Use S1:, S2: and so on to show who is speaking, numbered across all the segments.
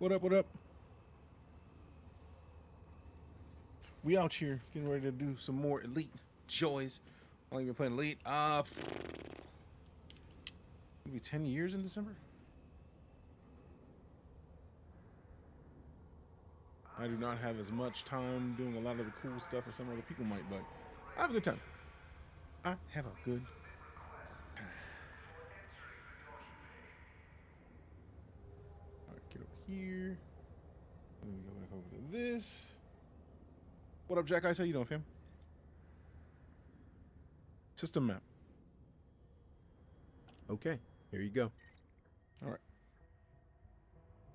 S1: What up, what up? We out here getting ready to do some more Elite Joys. I've only been playing Elite. Maybe 10 years in December? I do not have as much time doing a lot of the cool stuff as some other people might, but I have a good time. I have a good time. Alright, get over here. Let me go back over to this. What up, Jack? How you doing, fam? System map. Okay, here you go. All right.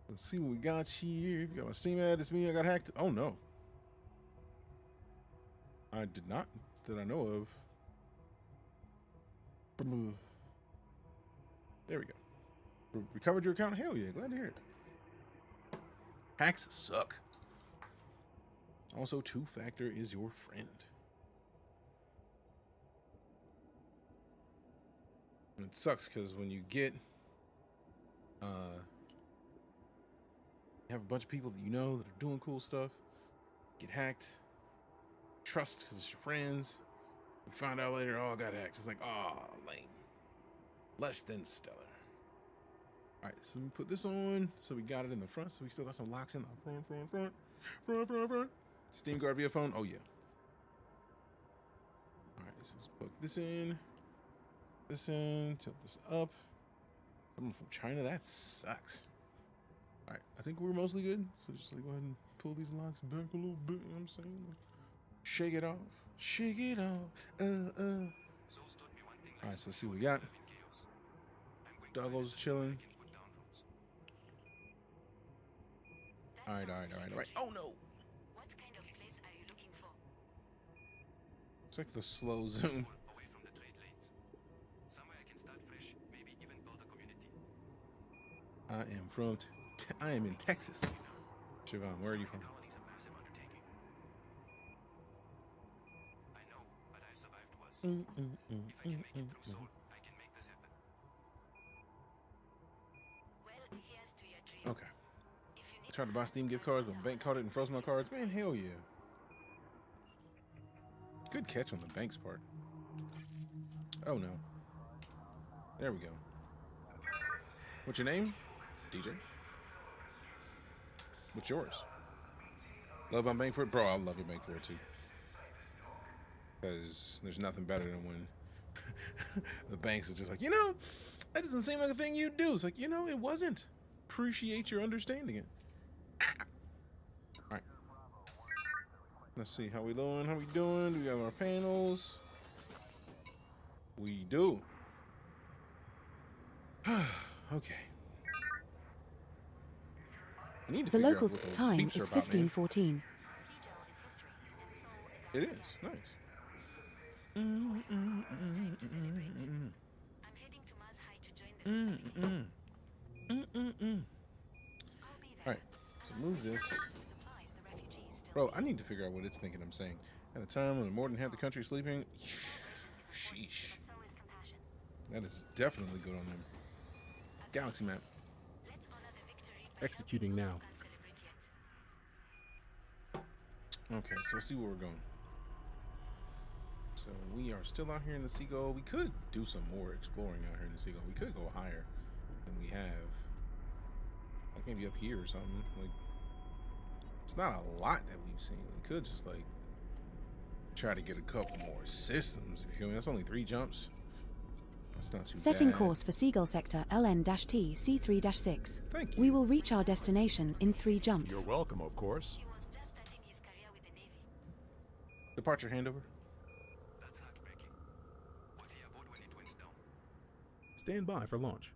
S1: Let's see what we got here. We got my Steam ad. It's me. I got hacked. Oh no. I did not. That I know of. There we go. Recovered your account? Hell yeah. Glad to hear it. Hacks suck. Also, two-factor is your friend. And it sucks because when you get, you have a bunch of people that you know that are doing cool stuff, get hacked, trust because it's your friends. You find out later, oh, I got hacked. It's like, oh, lame. Less than stellar. All right, so let me put this on. So we got it in the front. So we still got some locks in the front. Steam guard via phone. Oh, yeah. All right, let's just plug this in. This in. Tilt this up. Someone from China. That sucks. All right, I think we're mostly good. So just like go ahead and pull these locks back a little bit. You know what I'm saying? Shake it off. Shake it off. All right, so let's see what we got. Doggles chilling. All right. Oh, no.
S2: What kind of place are you looking for?
S1: It's like the slow zoom.
S3: Away from the trade lanes. Somewhere I can start fresh, maybe even build a community.
S1: I am in Texas. Siobhan, where are you from?
S3: Colony's a massive undertaking. I know, but I've survived worse. If I can make it through Seoul, I can make this happen.
S2: Well, here's to your dream.
S1: Okay. I tried to buy Steam gift cards, but the bank caught it and froze my cards. Man, hell yeah. Good catch on the bank's part. Oh no. There we go. What's your name? DJ. What's yours? Love my bank for it? Bro, I love your bank for it too. Because there's nothing better than when the banks are just like, that doesn't seem like a thing you do. It's like, it wasn't. Appreciate your understanding it. Alright. Let's see how we doing. How we doing? Do we have our panels? We do. Okay. I need to
S4: The
S1: figure
S4: local
S1: out what those
S4: time
S1: beeps are
S4: is
S1: about, man.
S4: 15:14.
S2: Seagull is history, and so is
S1: It is. Nice.
S2: time to celebrate. I'm heading to Mars High to join the festivity. I'll be there.
S1: Alright, so move this.
S2: Supplies the refugees still
S1: Bro, I need to figure out what it's thinking I'm saying. At a time when more than half the country is sleeping. Sheesh.
S2: so is compassion.
S1: That is definitely good on them. Galaxy map.
S2: Let's honor the victory by
S1: Executing
S2: helping
S1: now.
S2: those who can't celebrate yet.
S1: Okay, so let's see where we're going. So we are still out here in the Seagull. We could do some more exploring out here in the Seagull. We could go higher than we have. Like maybe up here or something. Like, it's not a lot that we've seen. We could just like try to get a couple more systems. If you feel me, that's only 3 jumps. That's not too
S4: Setting
S1: bad.
S4: course for Seagull sector LN-T C3-6.
S1: Thank you.
S4: We will reach our destination in 3 jumps.
S5: You're welcome, of course.
S2: He was just starting his career with the Navy.
S1: Departure handover.
S3: That's heartbreaking. Was he aboard when it went down?
S5: Stand by for launch.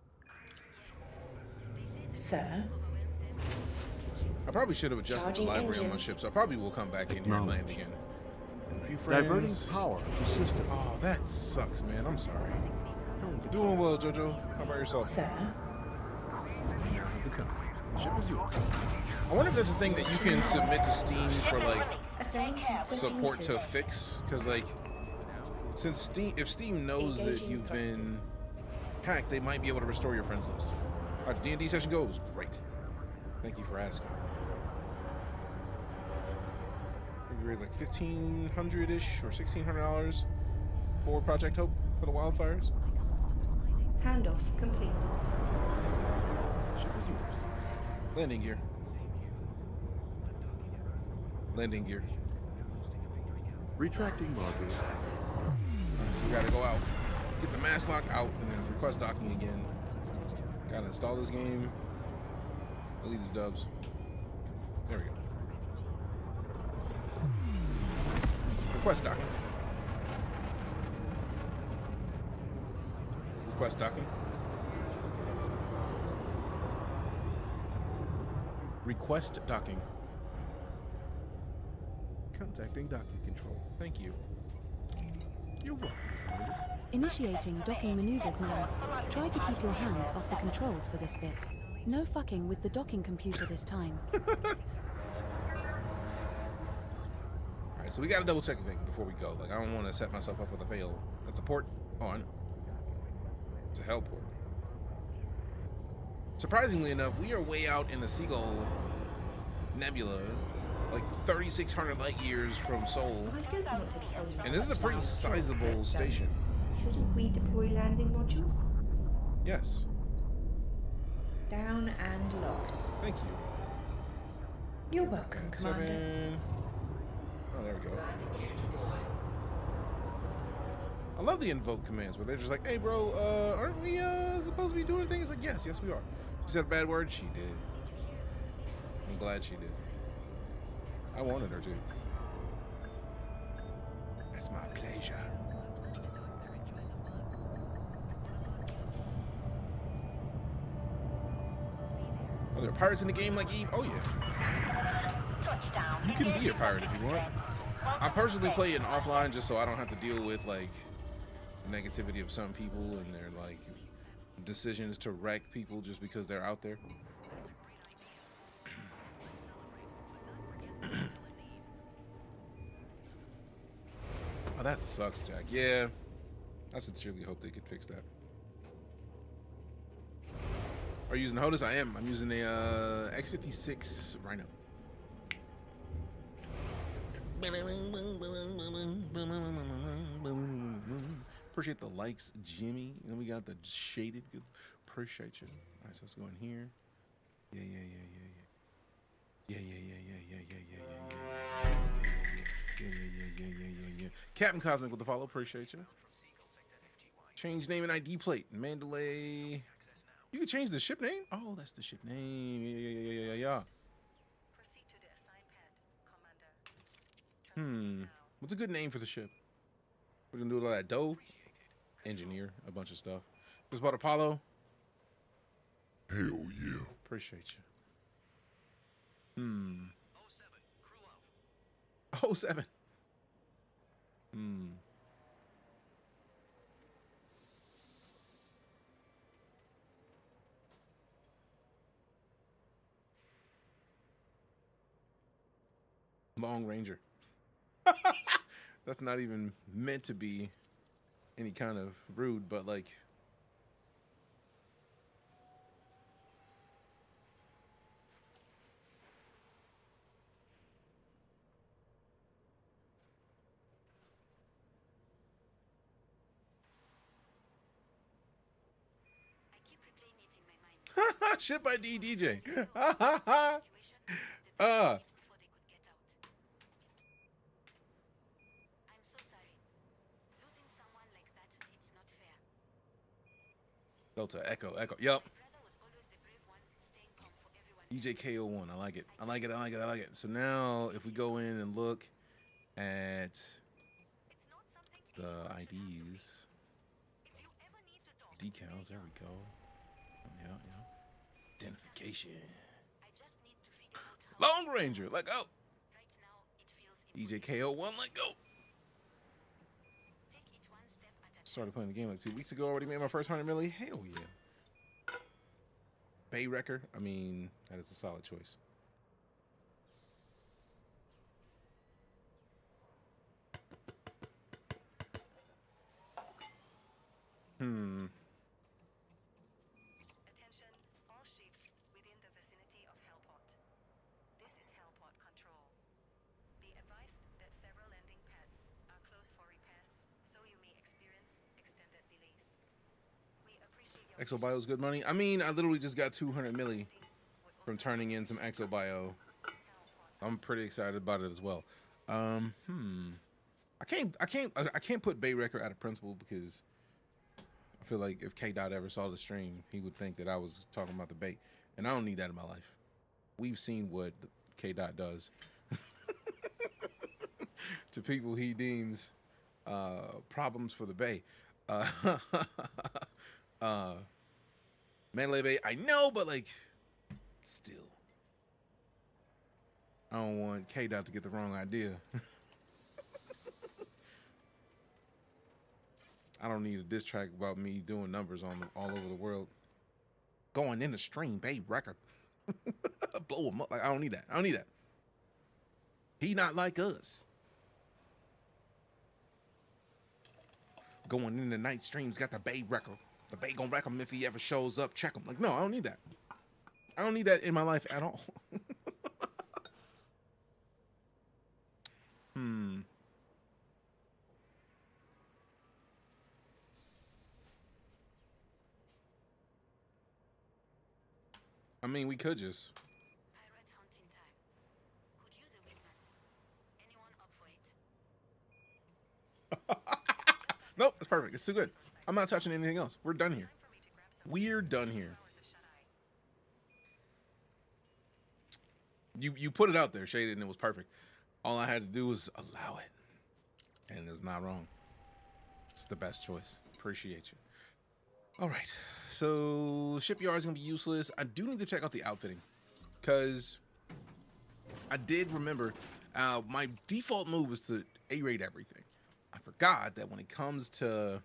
S2: They say the
S6: Sir?
S2: overwhelmed them.
S1: I probably should have adjusted the
S6: Charging
S1: library on my
S6: engine.
S1: ship, so I probably will come back in here and land again. A few
S5: Diverting
S1: friends.
S5: power to system.
S1: Oh, that sucks, man. I'm sorry. Doing well, Jojo. How about yourself?
S6: Sir?
S1: Ship is yours. I wonder if that's a thing that you can submit to Steam for like
S6: Ascending to 30
S1: support to
S6: meters.
S1: fix, because like since if Steam knows that
S6: Engaging
S1: you've
S6: thrusters.
S1: been hacked, they might be able to restore your friends list. How did D&D session go? It was great. Thank you for asking. We raised like $1,500-ish or $1,600 for Project Hope for the wildfires.
S6: Handoff complete.
S1: Ship is yours. Landing gear. Landing gear.
S5: Retracting module.
S1: Alright, so we gotta go out, get the mass lock out, and then request docking again. Gotta install this game. Delete his dubs. There we go. Request docking. Request docking. Request docking.
S5: Contacting docking control.
S1: Thank you.
S5: You're welcome, Commander.
S4: Initiating docking maneuvers now. Try to keep your hands off the controls for this bit. No fucking with the docking computer this time.
S1: Alright, so we gotta double check a thing before we go. Like, I don't want to set myself up with a fail. That's a port. Oh, I know. It's a hell port. Surprisingly enough, we are way out in the Seagull Nebula, like 3,600 light years from Sol.
S6: I don't want to tell you.
S1: And this is a pretty sizable station.
S6: Shouldn't we deploy landing modules?
S1: Yes.
S6: Down and locked.
S1: Thank you.
S6: You're welcome,
S1: And
S6: Commander.
S1: 7. Oh, there we go. I love the invoke commands where they're just like, hey, bro, aren't we supposed to be doing things? It's like, yes, we are. She said a bad word. She did. I'm glad she did. I wanted her to. That's my pleasure. Are there pirates in the game like Eve? Oh, yeah. You can be a pirate if you want. I personally play it offline just so I don't have to deal with, like, the negativity of some people and their, like, decisions to wreck people just because they're out there. Oh, that sucks, Jack. Yeah. I sincerely hope they could fix that. Are you using the HOTUS? I am. I'm using the X56 Rhino. Appreciate the likes, Jimmy. And then we got the shaded. Good. Appreciate you. All right, so let's go in here. Yeah. Captain Cosmic with the follow. Appreciate you. Change name and ID plate. Mandalay. You can change the ship name? Oh, that's the ship name. Yeah.
S2: Proceed to the assigned pad, Commander.
S1: What's a good name for the ship? We're gonna do all that dough. Engineer, a bunch of stuff. Just bought Apollo.
S5: Hell yeah.
S1: Appreciate you.
S3: 07, crew out.
S1: 07. Long Ranger. That's not even meant to be any kind of rude, but like
S2: I keep replaying it in my mind.
S1: ship ID DJ.
S2: Evacuation, the before they could get out. I'm so sorry. Losing someone like that, it's not fair.
S1: Delta Echo. Yup.
S2: Brother was always the brave one, staying calm for everyone.
S1: DJKO1. I like it. So now if we go in and look at
S2: It's not something to
S1: the
S2: ignore,
S1: IDs,
S2: If you ever need to talk,
S1: decals, there we go. Yeah. Identification.
S2: I just need to figure out how.
S1: Lone Ranger, let go.
S2: Right now, it feels
S1: DJKO1, let go.
S2: Take it one step at a time.
S1: Started playing the game like 2 weeks ago. Already made my first 100 milli. Hell yeah. Bay Wrecker. I mean, that is a solid choice.
S2: Attention, all ships within the vicinity of Hellport.
S1: Exobio is good money. I mean, I literally just got 200 milli from turning in some Exobio. I'm pretty excited about it as well. I can't put Bay Record out of principle because I feel like if K Dot ever saw the stream, he would think that I was talking about the bait, and I don't need that in my life. We've seen what K Dot does to people he deems problems for the Bay. Mandalay Bay, I know, but like, still, I don't want K Dot to get the wrong idea. I don't need a diss track about me doing numbers on all over the world. Going in the stream, Bay Record. Blow him up. Like, I don't need that. I don't need that. He not like us. Going in the night streams, got the Bay Record. The Bay gonna wreck him if he ever shows up. Check him. Like, no, I don't need that. I don't need that in my life at all. I mean, we could just.
S2: Pirate hunting time. Could use a wingman. Anyone up for it?
S1: Nope, it's perfect. It's too good. I'm not touching anything else. We're done here. We're done here. You put it out there, shaded, and it was perfect. All I had to do was allow it. And it's not wrong. It's the best choice. Appreciate you. All right. So shipyard is going to be useless. I do need to check out the outfitting. Because I did remember my default move was to A-rate everything. I forgot that when it comes to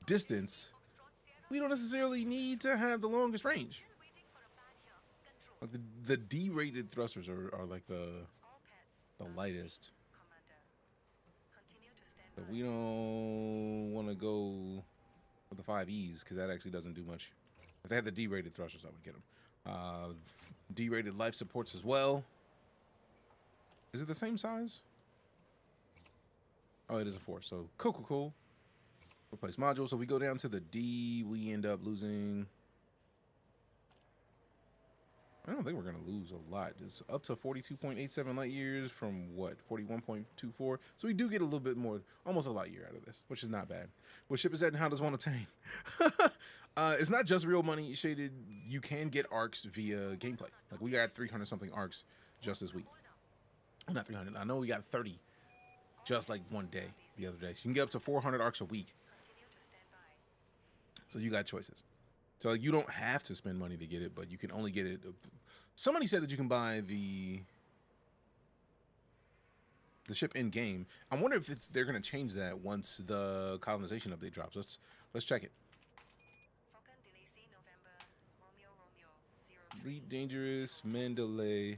S1: distance, we don't necessarily need to have the longest range. Like the D-rated thrusters are like the lightest. So we don't want to go with the 5Es because that actually doesn't do much. If they had the D-rated thrusters, I would get them. D-rated life supports as well. Is it the same size? Oh, it is a 4. So cool. Replace module. So we go down to the D. We end up losing. I don't think we're gonna lose a lot. It's up to 42.87 light years from what 41.24. So we do get a little bit more, almost a light year out of this, which is not bad. What ship is that, and how does one obtain? It's not just real money shaded. You can get arcs via gameplay. Like we got 300 something arcs just this week. Not 300. I know we got 30 just like one day the other day. So you can get up to 400 arcs a week. So you got choices. So like, you don't have to spend money to get it, but you can only get it. Somebody said that you can buy the ship in game. I wonder if they're gonna change that once the colonization update drops. Let's check it. EliteDangerous Mandalay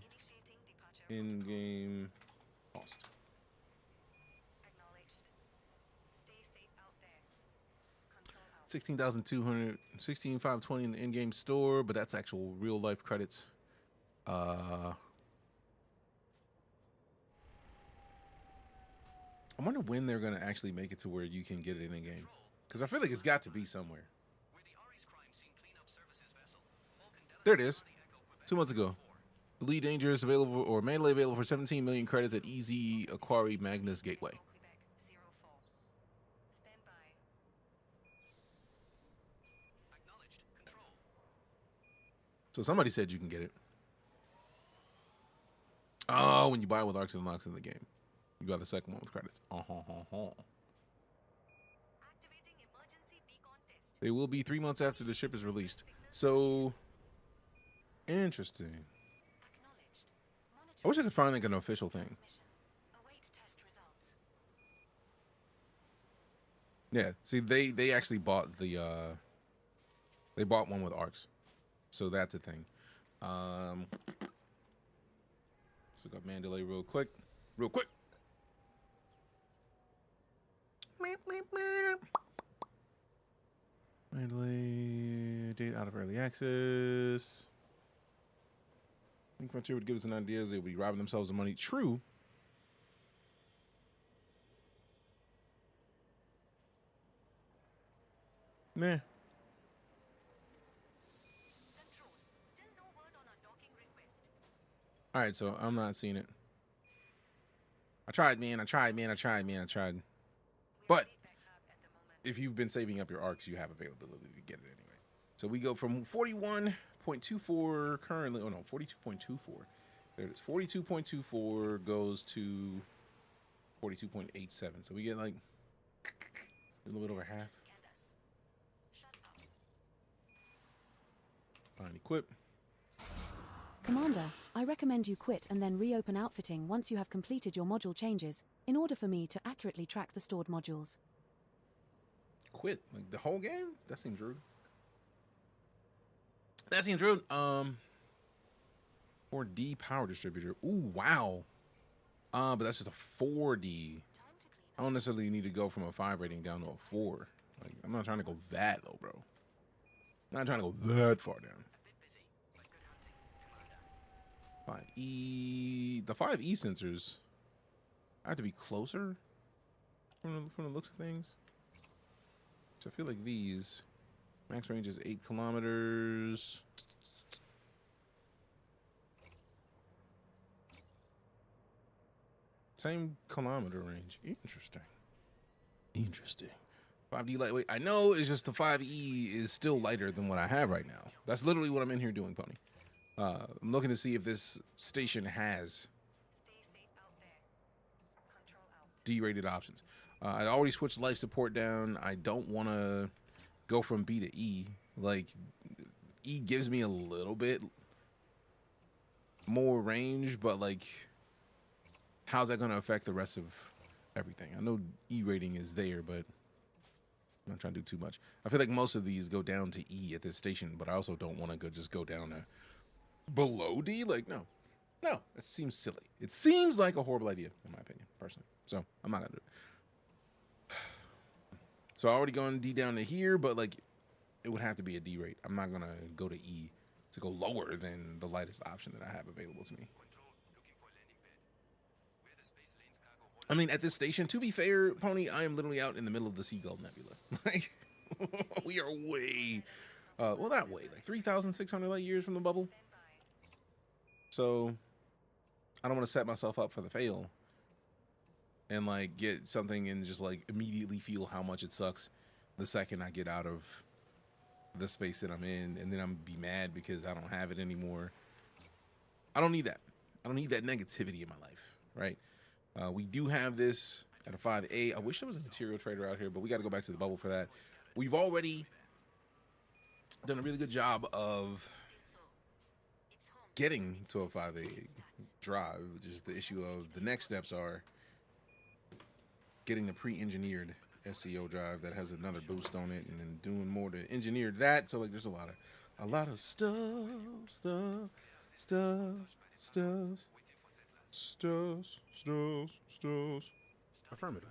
S1: in game cost. 16,200, 16,520 in the in-game store, but that's actual real life credits. I wonder when they're gonna actually make it to where you can get it in game, because I feel like it's got to be somewhere. There it is. 2 months ago. EliteDangerous available, or Mandalay available for 17 million credits at Easy Aquari Magnus Gateway. So somebody said you can get it. Oh, when you buy it with arcs and unlocks in the game. You got the second one with credits. They will be 3 months after the ship is released. So, interesting. I wish I could find like an official thing. Yeah, see, they actually bought the they bought one with arcs. So that's a thing. Let's look up Mandalay real quick. Mandalay date out of early access. I think Frontier would give us an idea as they would be robbing themselves of money. True. Nah. All right, so I'm not seeing it. I tried, man. I tried. But if you've been saving up your arcs, you have availability to get it anyway. So we go from 41.24 currently. Oh no, 42.24. There it is. 42.24 goes to 42.87. So we get like a little bit over half. Fine, equip.
S4: Commander, I recommend you quit and then reopen outfitting once you have completed your module changes, in order for me to accurately track the stored modules.
S1: Quit? Like the whole game? That seems rude. That seems rude. 4D power distributor. Ooh, wow. But that's just a 4D. I don't necessarily need to go from a 5 rating down to a 4. Like, I'm not trying to go that low, bro. I'm not trying to go that far down. 5E. The 5E sensors have to be closer from the looks of things. So I feel like these max range is 8 kilometers. Same kilometer range. Interesting. 5D lightweight. I know it's just the 5E is still lighter than what I have right now. That's literally what I'm in here doing, Pony. I'm looking to see if this station has D-rated options. I already switched life support down. I don't want to go from B to E. Like, E gives me a little bit more range, but like, how's that going to affect the rest of everything? I know E rating is there, but I'm not trying to do too much. I feel like most of these go down to E at this station, but I also don't want to just go down to below D. Like, no, that seems silly. It seems like a horrible idea, in my opinion, personally. So I'm not gonna do it. So I already gone D down to here, but like, it would have to be a D rate. I'm not gonna go to E to go lower than the lightest option that I have available to me. I mean, at this station, to be fair, Pony, I am literally out in the middle of the Seagull Nebula. Like, we are way, well, not way, like 3,600 light years from the bubble. So I don't want to set myself up for the fail and like get something and just like immediately feel how much it sucks the second I get out of the space that I'm in, and then I'm be mad because I don't have it anymore. I don't need that. I don't need that negativity in my life, right? We do have this at a 5A. I wish there was a material trader out here, but we got to go back to the bubble for that. We've already done a really good job of getting to a 5A drive. Just the issue of the next steps are getting the pre-engineered SEO drive that has another boost on it, and then doing more to engineer that. So like, there's a lot of stuff. Affirmative.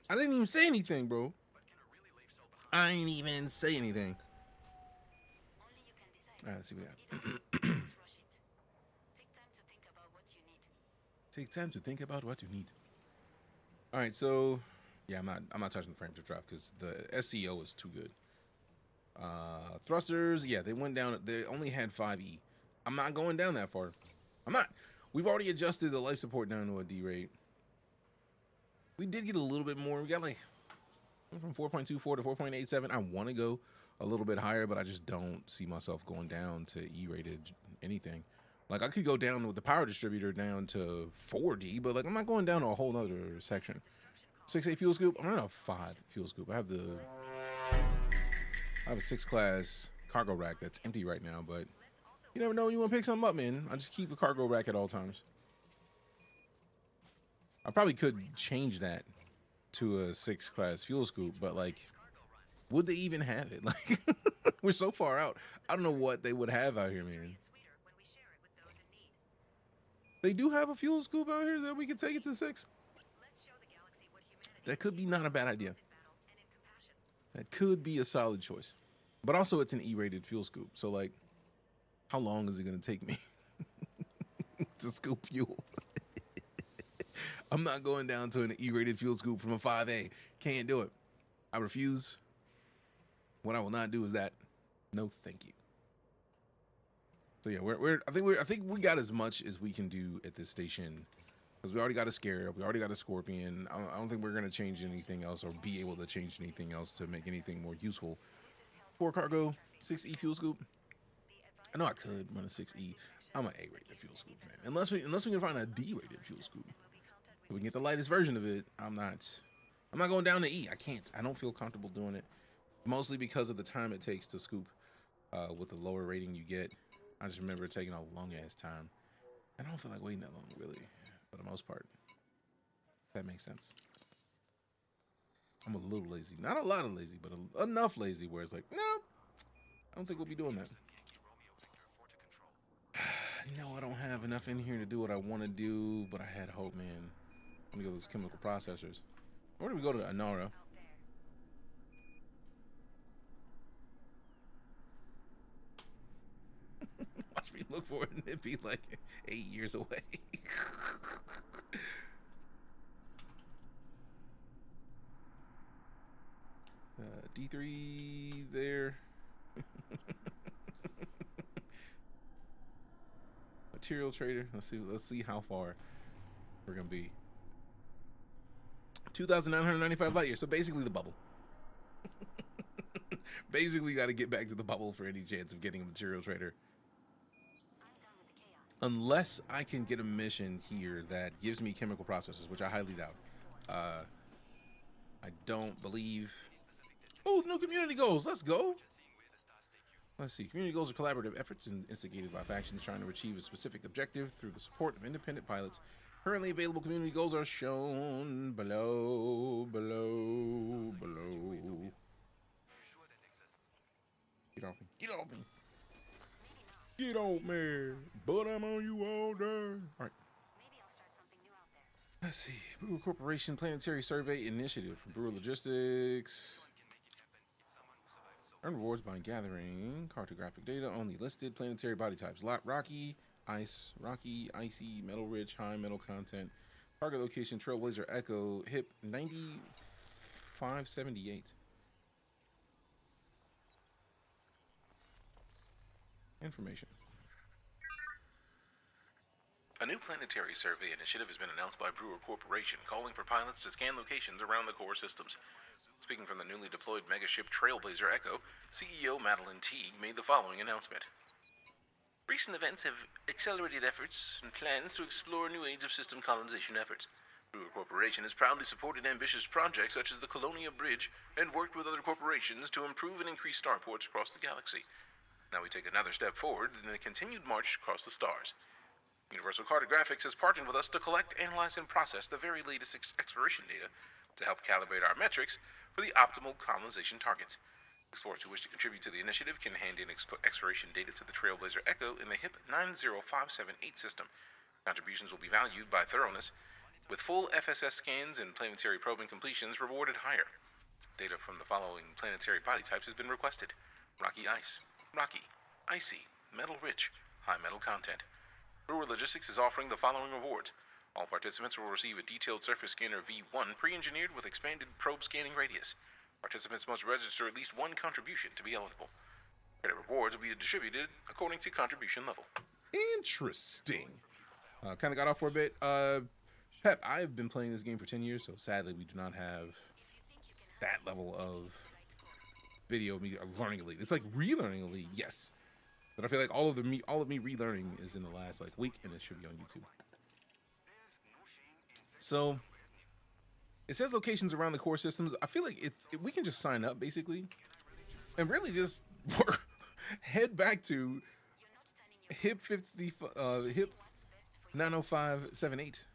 S1: I didn't even say anything, bro. I ain't even say anything. All right, let's see what we got. Take time to think about what you need. All right, so yeah, I'm not touching the frames of drop because the SEO is too good. Thrusters, yeah, they went down. They only had 5E. I'm not going down that far. I'm not. We've already adjusted the life support down to a D rate. We did get a little bit more. We got like from 4.24 to 4.87. I want to go a little bit higher, but I just don't see myself going down to E-rated anything. Like, I could go down with the power distributor down to 4D, but like, I'm not going down to a whole nother section. 6A fuel scoop. I'm running a 5 fuel scoop. I have a 6 class cargo rack that's empty right now, but you never know when you want to pick something up, man. I just keep a cargo rack at all times. I probably could change that to a 6 class fuel scoop, but like, would they even have it? Like, we're so far out. I don't know what they would have out here, man. They do have a fuel scoop out here that we could take it to 6. That could be not a bad idea. That could be a solid choice. But also, it's an E-rated fuel scoop. So, like, how long is it going to take me to scoop fuel? I'm not going down to an E-rated fuel scoop from a 5A. Can't do it. I refuse. What I will not do is that. No, thank you. So yeah, I think we got as much as we can do at this station, because we already got a Scarab, we already got a Scorpion. I don't think we're gonna change anything else or be able to change anything else to make anything more useful. 4 cargo, 6E fuel scoop. I know I could run a 6E. I'm gonna A-rate the fuel scoop, man. Unless we can find a D-rated fuel scoop, so we can get the lightest version of it. I'm not going down to E. I can't. I don't feel comfortable doing it, mostly because of the time it takes to scoop. With the lower rating you get, I just remember it taking a long ass time. I don't feel like waiting that long, really, for the most part. If that makes sense. I'm a little lazy, not a lot of lazy, but enough lazy where it's like, no, I don't think we'll be doing that. No, I don't have enough in here to do what I want to do, but I had hope, man. Let me go to those chemical processors. Where do we go to Anara? Watch me look for it and it'd be like 8 years away. D3 there. Material trader. Let's see how far we're gonna be. 2,995 light years. So basically the bubble. Basically got to get back to the bubble for any chance of getting a material trader. Unless I can get a mission here that gives me chemical processes, which I highly doubt. I don't believe. Oh, no community goals. Let's go. Let's see. Community goals are collaborative efforts instigated by factions trying to achieve a specific objective through the support of independent pilots. Currently available community goals are shown below. Get off me. Get off me. Get off me. But I'm on you all day. All right.
S2: Maybe I'll start something new out there.
S1: Let's see. Brewer Corporation Planetary Survey Initiative from Brewer Logistics. Earn rewards by gathering cartographic data on the listed planetary body types. Rocky, ice, rocky, icy, metal rich, high metal content. Target location, Trailblazer Echo, HIP 9578. Information. A new planetary survey initiative has been announced by Brewer Corporation, calling for pilots to scan locations around the core systems. Speaking from the newly deployed megaship Trailblazer Echo, CEO Madeline Teague made the following announcement. Recent events have accelerated efforts and plans to explore new age of system colonization efforts. Brewer Corporation has proudly supported ambitious projects such as the Colonia Bridge and worked with other corporations to improve and increase starports across the galaxy. Now we take another step forward in the continued march across the stars. Universal Cartographics has partnered with us to collect, analyze, and process the very latest exploration data to help calibrate our metrics for the optimal colonization targets. Explorers who wish to contribute to the initiative can hand in exploration data to the Trailblazer Echo in the HIP 90578 system. Contributions will be valued by thoroughness, with full FSS scans and planetary probing completions rewarded higher. Data from the following planetary body types has been requested: rocky ice, rocky, icy, metal rich, high metal content. Brewer Logistics is offering the following rewards. All participants will receive a detailed surface scanner V1 pre-engineered with expanded probe scanning radius. Participants must register at least one contribution to be eligible. Credit rewards will be distributed according to contribution level. Interesting. Kind of got off for a bit. Pep, I've been playing this game for 10 years, so sadly we do not have that level of video of me learning Elite. It's like relearning Elite, yes. But I feel like all of me relearning is in the last like week, and it should be on YouTube. So it says locations around the core systems. I feel like we can just sign up basically, and really just head back to HIP 90578,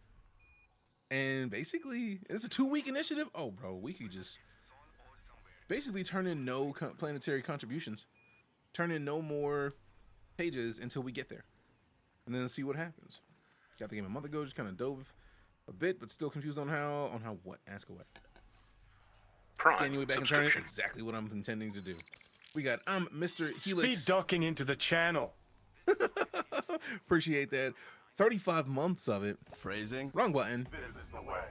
S1: and basically it's a 2-week initiative. Oh, bro, we could just basically turn in no planetary contributions, turn in no more pages until we get there, and then see what happens. Got the game a month ago, just kind of dove a bit, but still confused on how what? Ask away. Scan your way back and turn it. Exactly what I'm intending to do. We got Mr. Helix.
S7: Speed docking into the channel.
S1: Appreciate that. 35 months of it.
S7: Phrasing.
S1: Wrong button.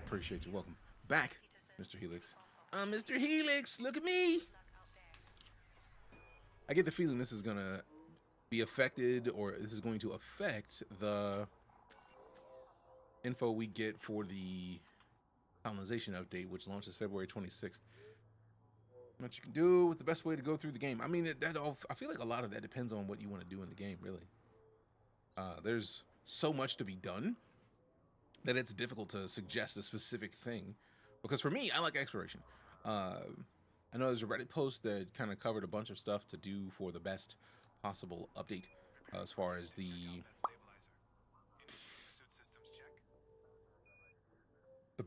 S1: Appreciate you. Welcome back, Mr. Helix. Mr. Helix, look at me. I get the feeling this is gonna be affected, or this is going to affect the info we get for the colonization update, which launches February 26th. What you can do with the best way to go through the game. I mean, I feel like a lot of that depends on what you want to do in the game, really. There's so much to be done that it's difficult to suggest a specific thing. Because for me, I like exploration. I know there's a Reddit post that kind of covered a bunch of stuff to do for the best possible update as far as the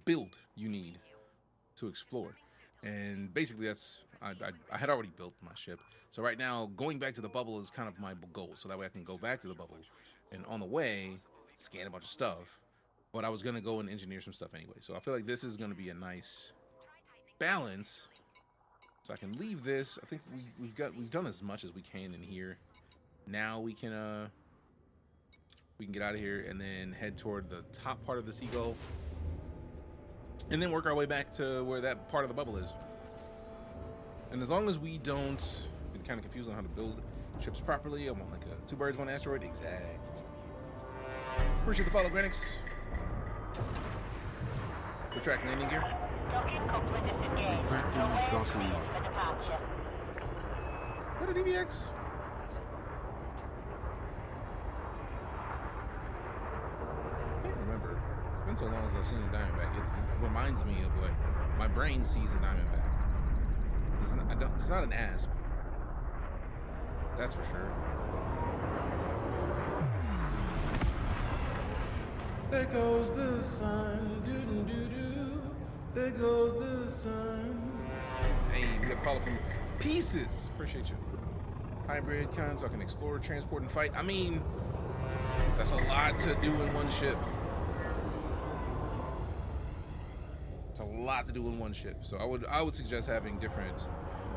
S1: build you need to explore. And basically that's, I had already built my ship. So right now, going back to the bubble is kind of my goal. So that way I can go back to the bubble and on the way, scan a bunch of stuff. But I was going to go and engineer some stuff anyway. So I feel like this is going to be a nice balance. So I can leave this. I think we've done as much as we can in here. Now we can get out of here and then head toward the top part of the Seagull. And then work our way back to where that part of the bubble is. And as long as we don't get kind of confused on how to build ships properly, I want like a 2 birds, 1 asteroid. Exactly. Appreciate the follow, Granix. Retract landing gear.
S5: Retracting docking.
S1: Is that a DBX? I can't remember. It's been so long since I've seen a Diamondback. It reminds me of what my brain sees a Diamondback. It's not an asp. That's for sure. There goes the sun. Doo-doo-doo-doo. There goes the sun. Hey, we got to follow from pieces. Appreciate you. Hybrid kind, so I can explore, transport, and fight. I mean, that's a lot to do in one ship. It's a lot to do in one ship. So I would suggest having different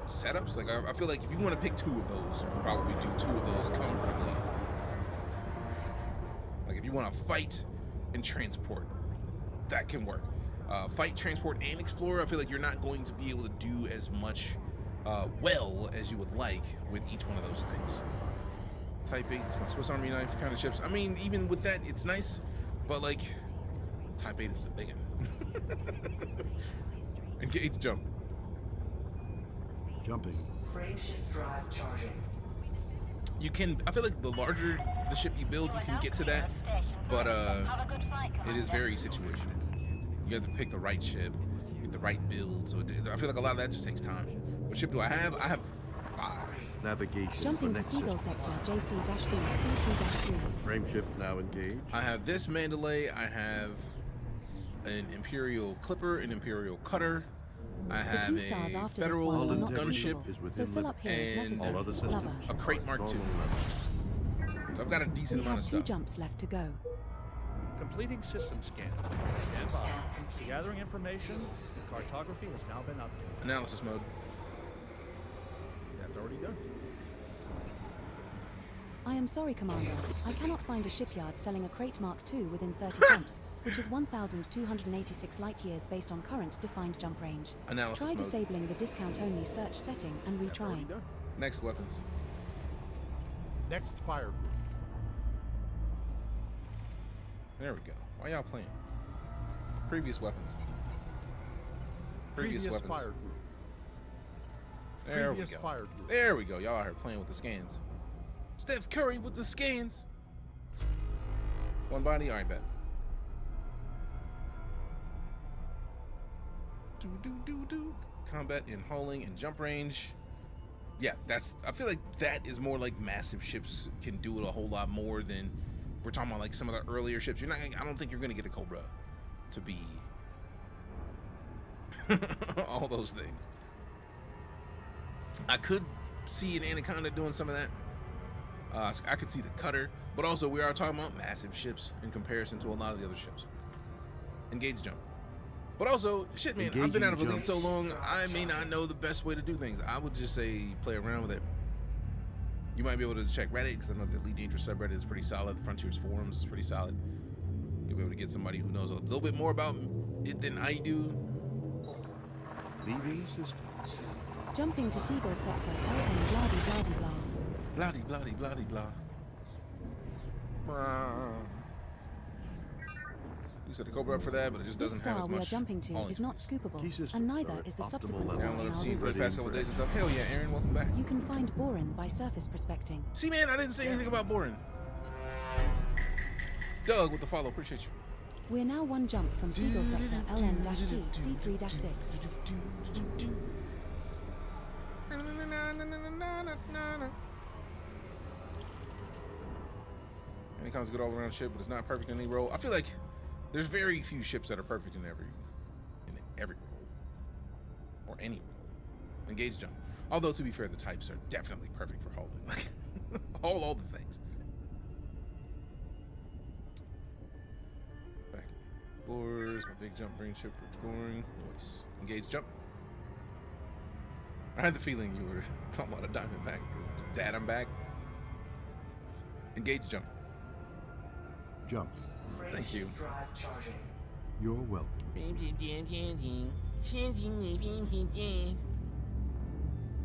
S1: setups. Like I feel like if you want to pick 2 of those, you can probably do 2 of those comfortably. Like if you want to fight and transport, that can work. Fight, transport, and explore, I feel like you're not going to be able to do as much well as you would like with each one of those things. Type 8, it's my Swiss Army knife kind of ships. I mean, even with that, it's nice, but like, Type 8 is the big one. Engage jump.
S5: Jumping.
S8: Frame shift drive charging.
S1: You can, I feel like the larger the ship you build, you can get to that, but it is very situational. You have to pick the right ship, get the right build, so I feel like a lot of that just takes time. What ship do I have? I have 5.
S5: Navigation.
S4: Jumping to
S5: next
S4: Seagull
S5: system.
S4: sector, JC-B, C2-3.
S5: Frame shift now engaged.
S1: I have this Mandalay, I have an Imperial Clipper, an Imperial Cutter, I
S4: The
S1: have
S4: 2 stars
S1: a
S4: after this
S1: Federal
S4: one are not
S1: gunship,
S4: suitable,
S5: is
S4: so
S5: within
S4: fill up here if
S1: and
S4: necessary.
S5: All other systems.
S4: Lover.
S1: a Crate Mark II.
S5: Normal level.
S1: So I've got a decent
S4: We
S1: amount
S4: have
S1: of
S4: 2
S1: stuff.
S4: jumps left to go.
S9: Completing system scan.
S8: System
S9: Stand by.
S8: scan complete.
S9: Gathering information. Cartography has now been updated.
S1: Analysis mode.
S5: That's already done.
S4: I am sorry, Commander. I cannot find a shipyard selling a Crate Mark II within 30 jumps, which is 1,286 light-years based on current defined jump range.
S1: Analysis
S4: Try
S1: mode.
S4: disabling the discount-only search setting and
S5: That's already
S4: retrying.
S5: done.
S1: Next weapons.
S5: Next fire group.
S1: There we go. Why y'all playing? Previous weapons. Previous weapons.
S5: fire group.
S1: There we
S5: Previous
S1: go.
S5: fire group.
S1: There we go. Y'all out here playing with the scans. Steph Curry with the scans. 1 body. All right, bet. Do. Combat and hauling and jump range. Yeah, I feel like that is more like massive ships can do it a whole lot more than we're talking about like some of the earlier ships. I don't think you're gonna get a Cobra to be all those things. I could see an Anaconda doing some of that. I could see the Cutter, but also we are talking about massive ships in comparison to a lot of the other ships. Engage jump. But also, shit, man, I've been out of Elite so long, I may not know the best way to do things. I would just say play around with it. You might be able to check Reddit, because I know the EliteDangerous subreddit is pretty solid. The Frontiers forums is pretty solid. You'll be able to get somebody who knows a little bit more about it than I do.
S5: Leaving system.
S4: Jumping to Seagull sector, LM blah-de-blah-de-blah.
S1: Bloody, bloody, bloody, blah. We set the Cobra up for that, but it just
S4: This
S1: doesn't have
S4: star
S1: as
S4: we are
S1: much.
S4: jumping to
S1: hauling
S4: is not
S1: speed.
S4: scoopable,
S5: Key systems
S4: and neither
S5: are at
S4: is the
S5: optimal
S4: subsequent
S5: level.
S4: star
S1: Download
S4: in
S1: up
S4: our
S1: seen for
S4: route.
S1: the past couple days and stuff. Hell yeah, Aaron, welcome back.
S4: You can find boron by surface prospecting.
S1: See, man, I didn't say anything about boring. Doug with the follow, appreciate you.
S4: We're now one jump from Seagull sector LN-T C3-6.
S1: And it comes good all around ship, but it's not perfect in any role. I feel like there's very few ships that are perfect in every role. Or any role. Engage jump. Although to be fair, the types are definitely perfect for hauling. Like all the things. Back explorers, my big jump brings ship for exploring. Noise. Engage jump. I had the feeling you were talking about a Diamondback because Dad, I'm back. Engage jump.
S5: Jump.
S1: Thank you.
S8: Drive charging.
S5: You're welcome.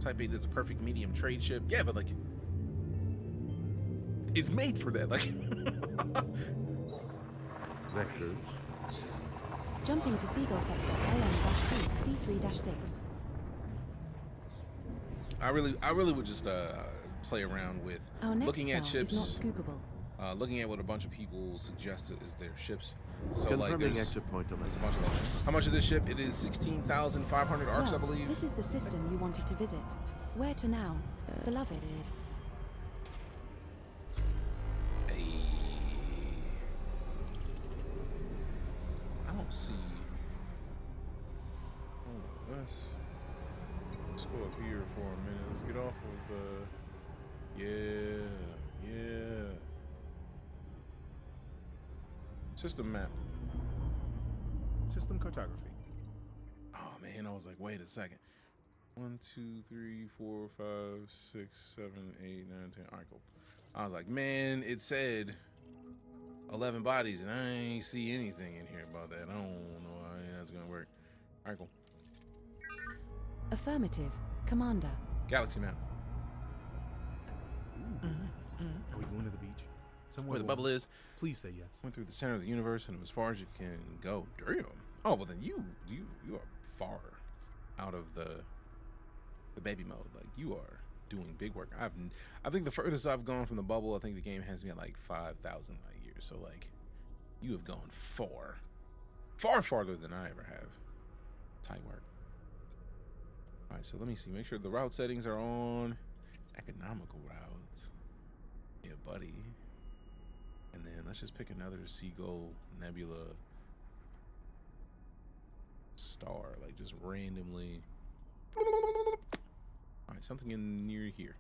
S1: Type 8 is a perfect medium trade ship. Yeah, but like, it's made for that. Like,
S5: Vectors.
S4: Jumping to Seagull sector LN-T C3-6.
S1: I really would just play around with
S4: Our next
S1: looking at
S4: star is
S1: ships,
S4: not scoopable.
S1: looking at what a bunch of people suggested is their ships. So like,
S5: Confirming
S1: there's
S5: exit point on
S1: a
S5: this.
S1: bunch of those. How much of this ship? It is 16,500 arcs, I
S4: Well,
S1: believe.
S4: this is the system you wanted to visit. Where to now, beloved?
S1: Hey. I don't see. Oh, let's go up here for a minute. Let's get off of yeah. System map. System cartography. Oh man, I was like, wait a second. 1, 2, 3, 4, 5, 6, 7, 8, 9, 10. All right, cool. I was like, man, it said 11 bodies, and I ain't see anything in here about that. I don't know how that's gonna work. All right, cool.
S4: Affirmative, Commander.
S1: Galaxy map.
S10: Are we going to the beach? Somewhere
S1: Where the bubble is.
S10: Please say yes.
S1: Went through the center of the universe and as far as you can go. Damn. Oh, well then you are far out of the baby mode. Like you are doing big work. I think the furthest I've gone from the bubble, I think the game has me at like 5,000 light years. So like you have gone far farther than I ever have. Tight work. All right, so let me see. Make sure the route settings are on. Economical routes. Yeah, buddy. And then let's just pick another Seagull, Nebula, star, like just randomly. All right, something in near here.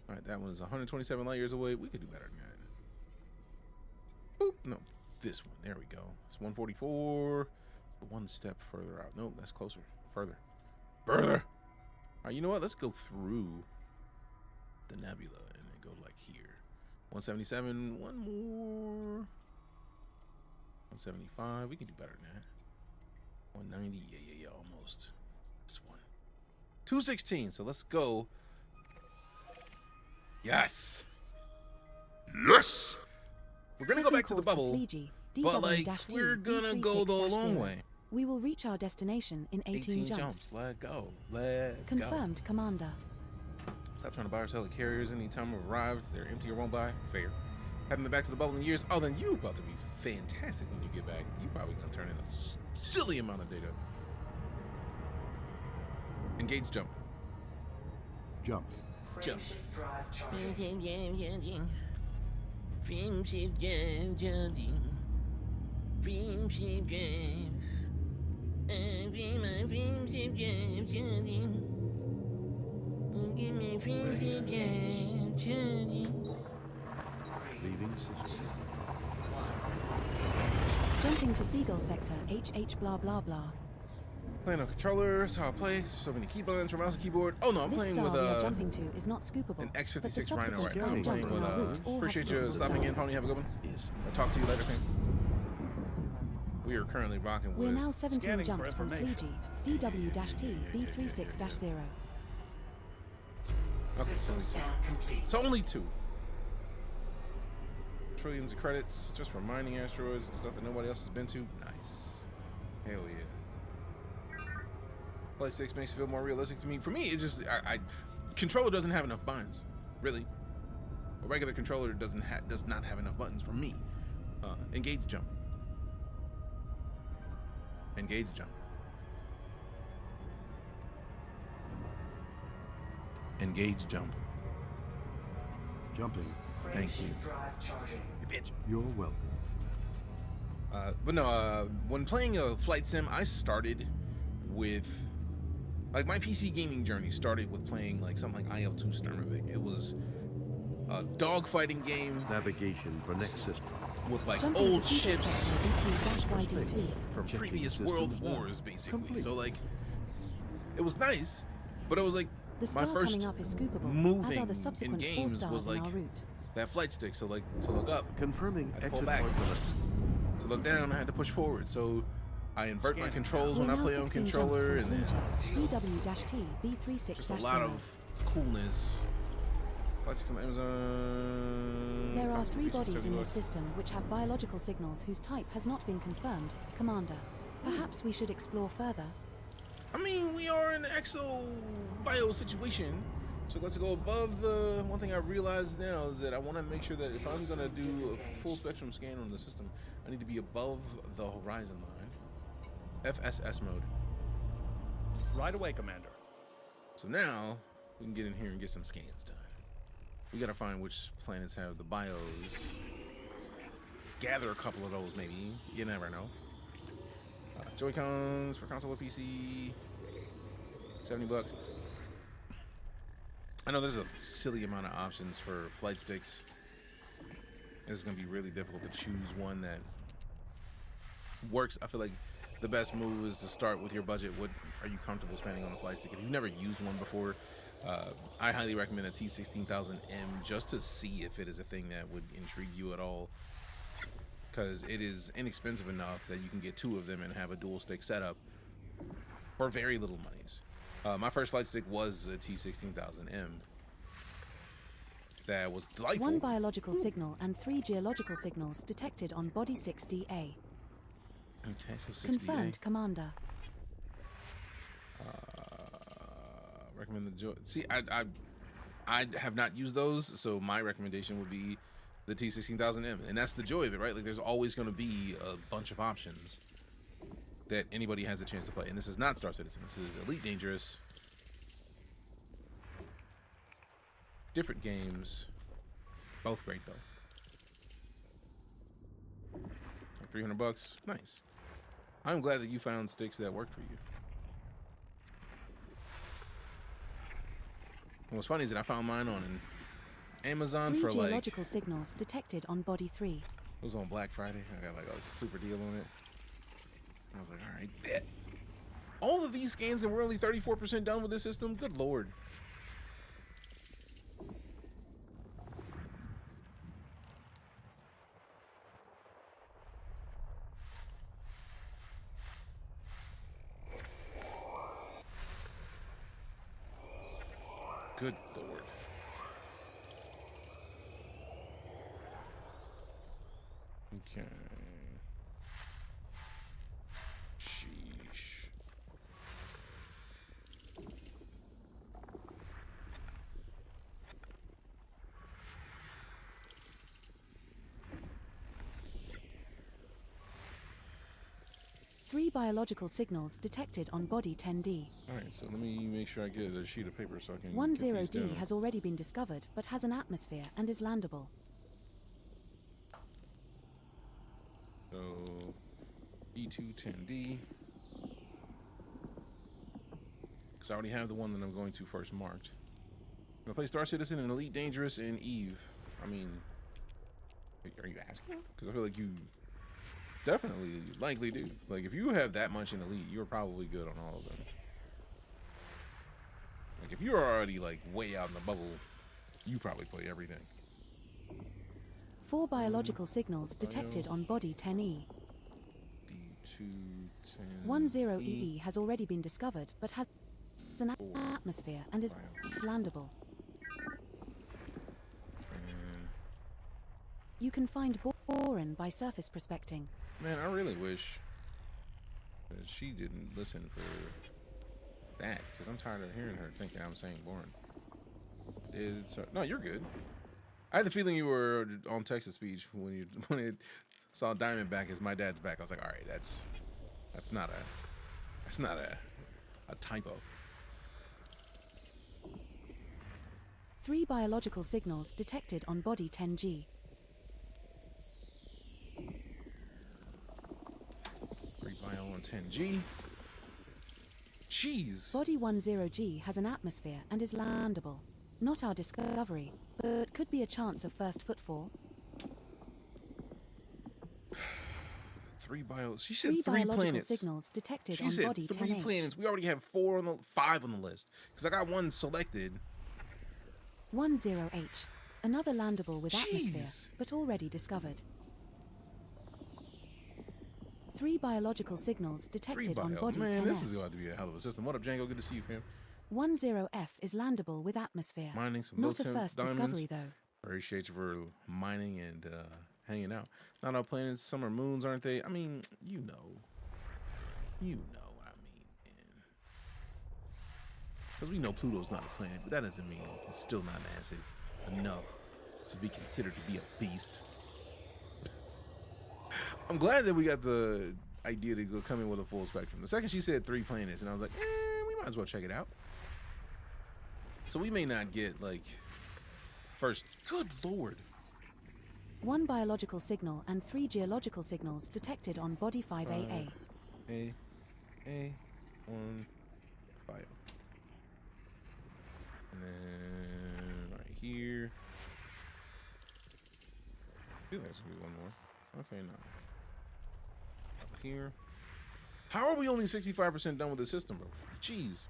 S1: All right, that one's 127 light years away. We could do better than that. Boop, no, this one. There we go. It's 144. One step further out. Nope, that's closer. Further. All right, you know what? Let's go through the Nebula and then go like here. 177, one more. 175, we can do better than that. 190, yeah, almost. This one. 216, so let's go. Yes! We're gonna go back to the bubble, but like, we're gonna go the long way.
S4: We will reach our destination in 18 jumps.
S1: Let go. Let
S4: Confirmed,
S1: go.
S4: Commander.
S1: Stop trying to buy or sell the carriers anytime we've arrived. They're empty or won't buy. Fair. Haven't been back to the bubble in years. Oh, then you about to be fantastic when you get back. You probably gonna turn in a silly amount of data. Engage jump.
S5: Jump.
S8: Frameshift drive charging.
S5: Leaving system.
S4: Jumping to Seagull sector HH blah blah blah.
S1: Playing on controller, that's how I play. So many key buttons for mouse and keyboard. Oh no, I'm
S4: This
S1: playing
S4: star
S1: with
S4: we are jumping to is not scoopable.
S1: an
S4: but the
S1: X56 Rhino
S4: subsequent
S1: right now.
S4: five
S1: I'm
S4: jumps
S1: playing
S4: in
S1: with
S4: our route all have
S1: appreciate you
S4: scoopable
S1: stopping in,
S4: stars.
S1: Pony. Have a good one.
S5: Is
S1: I'll talk to you later, fam. We are currently rocking with
S4: We're now 17
S9: Scanning for
S4: jumps from
S9: information.
S4: Sleegey, DW-T B36-0.
S8: System scan complete.
S1: It's only 2. Trillions of credits just for mining asteroids and stuff that nobody else has been to. Nice. Hell yeah. Play 6 makes it feel more realistic to me. For me, it's just controller doesn't have enough buttons. Really. A regular controller does not have enough buttons for me. Engage jump. Engage jump. Engage jump.
S5: Jumping.
S1: Thank you.
S8: Drive charging.
S1: Bitch.
S5: You're welcome.
S1: But no, when playing a flight sim, I started with, like, my PC gaming journey started with playing like something like IL-2 Sturmovik. It was a dogfighting game
S5: Navigation for next system.
S1: with like
S4: Jump
S1: old
S4: into Seagull
S1: ships
S4: section DQ-YD2.
S1: from
S5: Checking
S1: previous
S5: systems
S1: world
S5: now.
S1: wars, basically.
S5: Complete.
S1: So like, it was nice, but it was like
S4: The
S1: my
S4: star
S1: first
S4: coming up is scoopable, as
S1: moving
S4: are the
S1: in
S4: subsequent 4
S1: games
S4: stars
S1: was
S4: in
S1: like
S4: our route.
S1: that flight stick. So like to look up,
S5: Confirming
S1: I pull
S5: exit
S1: back.
S5: point delivery.
S1: to look down, I had to push forward. So I invert my controls
S4: We're
S1: when I
S4: now
S1: play on
S4: 16
S1: controller, and
S4: jumps
S1: then
S4: from DW-T B36-0.
S1: just a lot of coolness. Flight sticks on Amazon.
S4: There are 3
S1: Contribution,
S4: bodies in
S1: 70
S4: this
S1: bucks.
S4: system which have biological signals whose type has not been confirmed, Commander. Perhaps we should explore further.
S1: I mean, we are in an exo-bio situation, so let's go above the... One thing I realize now is that I want to make sure that if I'm going to do a full spectrum scan on the system, I need to be above the horizon line. FSS mode.
S9: Right away, Commander.
S1: So now, we can get in here and get some scans done. We got to find which planets have the bios. Gather a couple of those, maybe. You never know. Joy-Cons for console or PC, 70 bucks. I know there's a silly amount of options for flight sticks. It's gonna be really difficult to choose one that works. I feel like the best move is to start with your budget. What are you comfortable spending on a flight stick? If you've never used one before, I highly recommend a T16000M just to see if it is a thing that would intrigue you at all. Because it is inexpensive enough that you can get 2 of them and have a dual stick setup for very little monies. My first flight stick was a T16000M. That was delightful.
S4: 1 biological signal and 3 geological signals detected on Body 6DA.
S1: Okay, so 60
S4: Confirmed, Commander.
S1: Recommend the Joy. See, I have not used those, so my recommendation would be the T16000M, and that's the joy of it, right? Like, there's always going to be a bunch of options that anybody has a chance to play. And this is not Star Citizen. This is EliteDangerous. Different games. Both great, though. 300 bucks. Nice. I'm glad that you found sticks that work for you. And what's funny is that I found mine on Amazon
S4: 3
S1: for like...
S4: geological signals detected on Body 3.
S1: It was on Black Friday. I got like a super deal on it. I was like, all right, bet. All of these scans and we're only 34% done with this system? Good lord. Good lord. Okay. Sheesh.
S4: Three biological signals detected on Body 10D.
S1: Alright, so let me make sure I get a sheet of paper so I can
S4: 10D has already been discovered, but has an atmosphere and is landable.
S1: So, E210D. Because I already have the one that I'm going to first marked. I'm going to play Star Citizen and EliteDangerous and Eve. I mean, are you asking? Because I feel like you definitely likely do. Like, if you have that much in Elite, you're probably good on all of them. Like, if you're already, like, way out in the bubble, you probably play everything.
S4: 4 biological signals detected on Body 10E.
S1: D210.
S4: 10EE has already been discovered, but has an atmosphere and is landable. You can find boron by surface prospecting.
S1: Man, I really wish that she didn't listen for that, because I'm tired of hearing her thinking I'm saying boring. No, you're good. I had the feeling you were on text to speech when it saw Diamondback as my dad's back. I was like, all right, that's not a typo.
S4: 3 biological signals detected on body 10G.
S1: 3 bio on 10G. Jeez.
S4: Body 10G has an atmosphere and is landable. Not our discovery, but could be a chance of first footfall.
S1: 3 bio. She said
S4: 3
S1: 3
S4: biological
S1: planets.
S4: signals detected
S1: She
S4: on
S1: said
S4: body
S1: 3
S4: 10H.
S1: planets. We already have 5 on the list, because I got one selected.
S4: 10H. Another landable with atmosphere,
S1: Jeez.
S4: but already discovered. 3 biological signals
S1: 3
S4: detected
S1: bio.
S4: on body
S1: Man,
S4: 10F.
S1: this is going to be a hell of a system. What up, Django? Good to see you, fam.
S4: 10F is landable with atmosphere.
S1: Mining some
S4: Not a
S1: low-temp
S4: first
S1: diamonds.
S4: discovery though.
S1: Appreciate you for mining and hanging out. Not all planets, some are moons, aren't they? I mean, you know what I mean, man. Because we know Pluto's not a planet, but that doesn't mean it's still not massive enough to be considered to be a beast. I'm glad that we got the idea to go come in with a full spectrum. The second she said 3 planets, and I was like, we might as well check it out. So we may not get like first. Good lord.
S4: 1 biological signal and 3 geological signals detected on body 5AA.
S1: A on bio. And then right here. I feel like there's gonna be one more. Okay, no. Up here. How are we only 65% done with the system, bro? Jeez.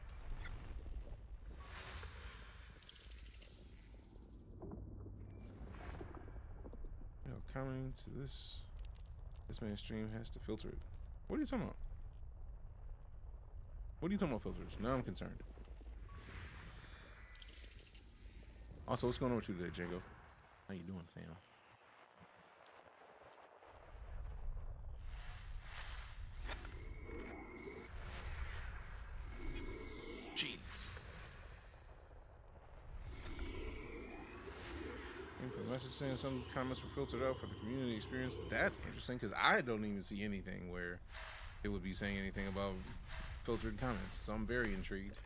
S1: You know, coming to this man's stream has to filter it. What are you talking about? What are you talking about filters? Now I'm concerned. Also, what's going on with you today, Django? How you doing, fam? Jeez. The message saying some comments were filtered out for the community experience. That's interesting, because I don't even see anything where it would be saying anything about filtered comments. So I'm very intrigued.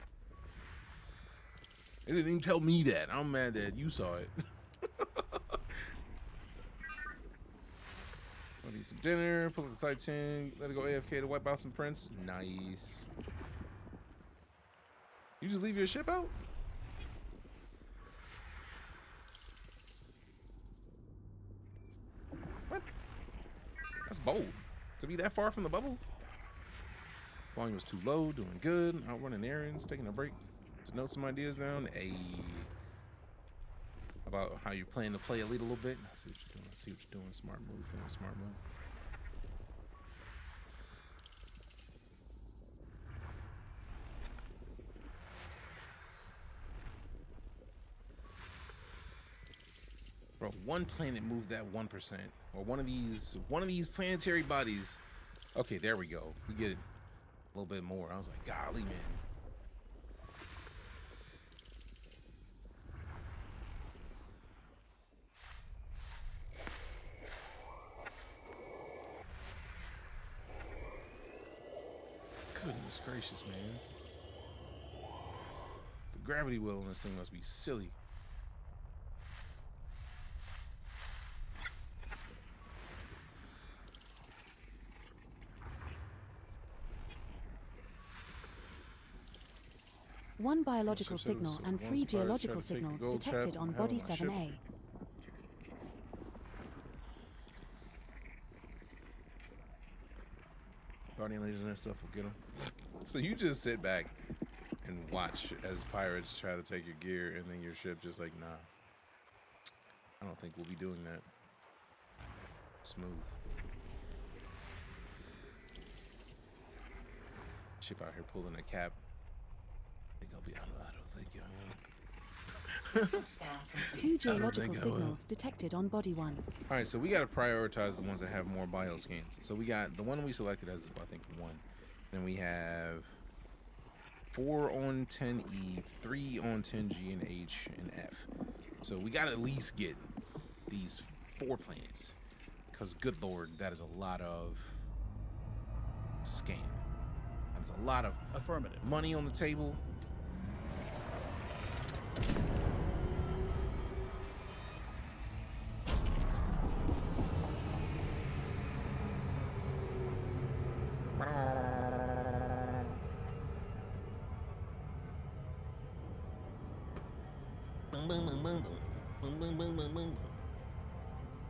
S1: It didn't even tell me that. I'm mad that you saw it. I'll eat some dinner, pull up the Type 10, let it go AFK to wipe out some prints. Nice. You just leave your ship out? What? That's bold. To be that far from the bubble? Volume was too low, doing good. Out running errands, taking a break to note some ideas down. About how you plan to play Elite a little bit. I see what you're doing. I see what you're doing. Smart move, fam. Smart move. Bro, one planet moved that 1%, or one of these planetary bodies. Okay, there we go. We get it a little bit more. I was like, golly, man. Goodness gracious, man. The gravity well on this thing must be silly.
S4: One biological
S1: So
S4: signal and
S1: once
S4: 3
S1: the pirates
S4: geological
S1: try to take the
S4: signals
S1: gold
S4: detected
S1: trap
S4: on
S1: and
S4: body
S1: have it on my
S4: 7A.
S1: Guardian lasers and that stuff will get them. So you just sit back and watch as pirates try to take your gear, and then your ship just like, nah. I don't think we'll be doing that. Smooth. Ship out here pulling a cap. I think I'll be. I don't think.
S8: System scan complete.
S4: 2 geological
S1: think I will.
S4: signals detected on body 1.
S1: All right, so we got to prioritize the ones that have more bioscans. So we got the one we selected as, I think, 1. Then we have 4 on 10E, 3 on 10G and H and F. So we got to at least get these 4 planets. Because, good Lord, that is a lot of scan. That's a lot of
S9: Affirmative.
S1: money on the table.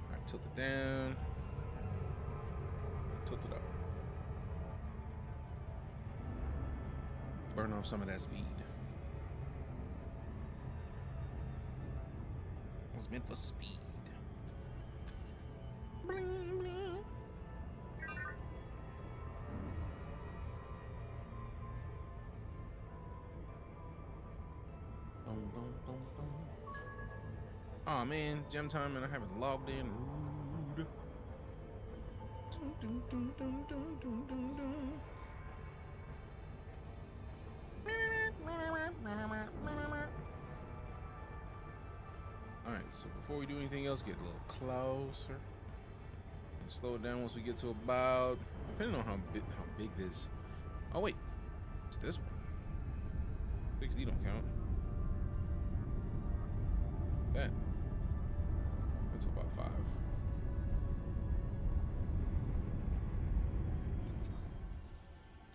S1: Alright, tilt it down. Tilt it up. Burn off some of that speed. It was meant for speed. Bling, bling. Boom, boom, boom, boom. Aw, man, gem time and I haven't logged in. Rude. Dun, dun, dun, dun, dun, dun, dun, dun. Alright, so before we do anything else, get a little closer. And slow it down once we get to about, depending on how big this. Oh wait, it's this one. 6D don't count. That. That's about 5.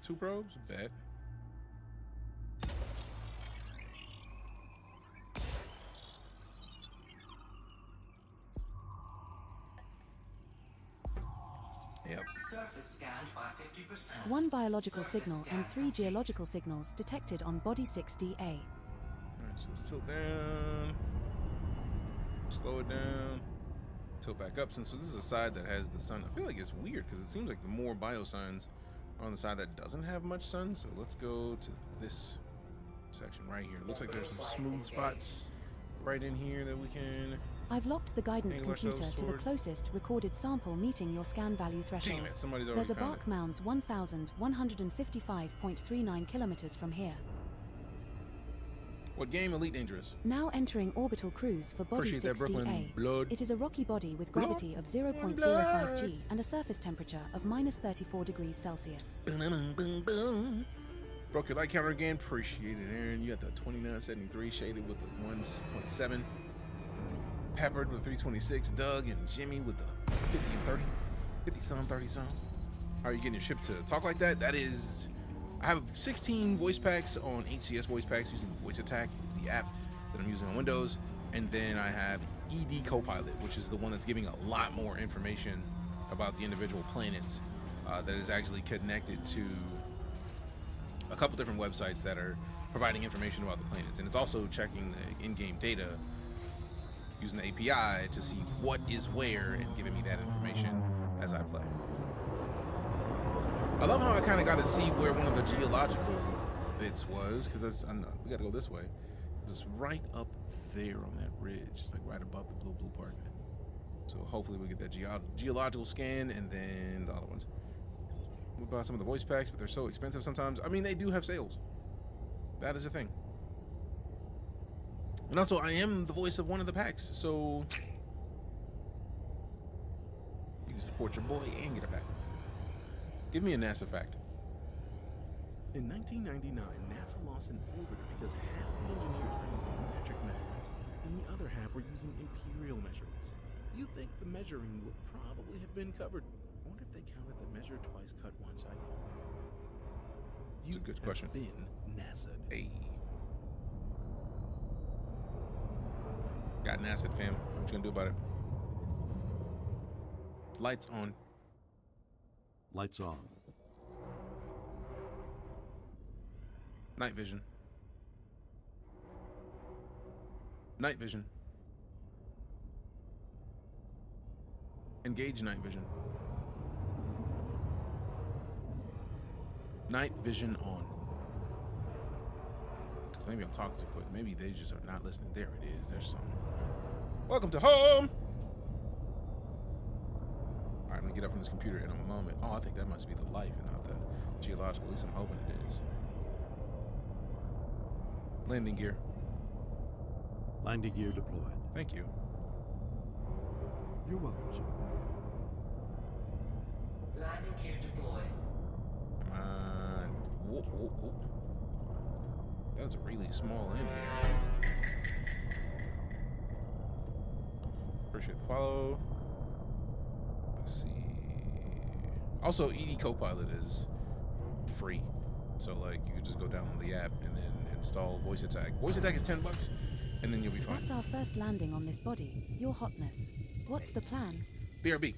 S1: Two probes? Bet. Yep.
S8: Surface scanned by 50%.
S4: 1 biological
S8: Surface
S4: signal
S8: scan
S4: and 3
S8: complete.
S4: geological signals detected on body 6DA.
S1: Alright, so let's tilt down. Slow it down. Tilt back up. Since this is a side that has the sun, I feel like it's weird because it seems like the more biosigns are on the side that doesn't have much sun. So let's go to this section right here. Looks like there's some smooth spots right in here that we can.
S4: I've locked the guidance
S1: Angle ourselves
S4: computer to the
S1: toward.
S4: closest recorded sample meeting your scan value threshold.
S1: Damn it, somebody's already
S4: There's a
S1: found
S4: bark
S1: it.
S4: mounds 1,155.39 kilometers from here.
S1: What game? EliteDangerous.
S4: Now entering orbital cruise for body
S1: Appreciate that, Brooklyn
S4: 6DA.
S1: blood.
S4: It is a rocky body with
S1: Blood.
S4: gravity of 0.05
S1: Blood.
S4: G and a surface temperature of -34 degrees Celsius.
S1: Boom, boom, boom. Broke your light counter again. Appreciate it, Aaron. You got the 2973 shaded with the 1.7. Peppered with 326. Doug and Jimmy with the 50 and 30. 50 some, 30 some. How are you getting your ship to talk like that? That is, I have 16 voice packs on HCS voice packs using Voice Attack is the app that I'm using on Windows. And then I have ED Copilot, which is the one that's giving a lot more information about the individual planets that is actually connected to a couple different websites that are providing information about the planets. And it's also checking the in-game data using the API to see what is where and giving me that information as I play. I love how I kind of got to see where one of the geological bits was, because we got to go this way. It's right up there on that ridge. It's like right above the blue part. So hopefully we get that geological scan and then the other ones. We buy some of the voice packs, but they're so expensive sometimes. I mean, they do have sales. That is a thing. And also, I am the voice of one of the packs, so you can support your boy and get a pack. Give me a NASA fact.
S10: In 1999, NASA lost an orbiter because half the engineers were using metric measurements and the other half were using imperial measurements. You'd think the measuring would probably have been covered. I wonder if they counted the measure twice, cut once idea.
S1: That's a good question.
S10: Been NASA.
S1: Hey. Got NASA, fam. What you gonna do about it? Lights on.
S5: Lights on.
S1: Night vision. Night vision. Engage night vision. Night vision on. Because Maybe I'm talking too quick. Maybe they just are not listening. There it is. There's something. Welcome to home. All right, I'm gonna get up from this computer in a moment. Oh, I think that must be the life and not the geological. At least I'm hoping it is. Landing gear.
S5: Landing gear deployed.
S1: Thank you.
S5: You're welcome, sir.
S8: Landing gear deployed.
S1: Come on. Whoa, whoa, whoa. That's a really small engine. Appreciate the follow. Let's see. Also, ED Copilot is free. So, like, you can just go download the app and then install voice attack. Voice attack is $10, and then you'll be fine.
S4: That's our first landing on this body, Your Hotness. What's the plan?
S1: BRB.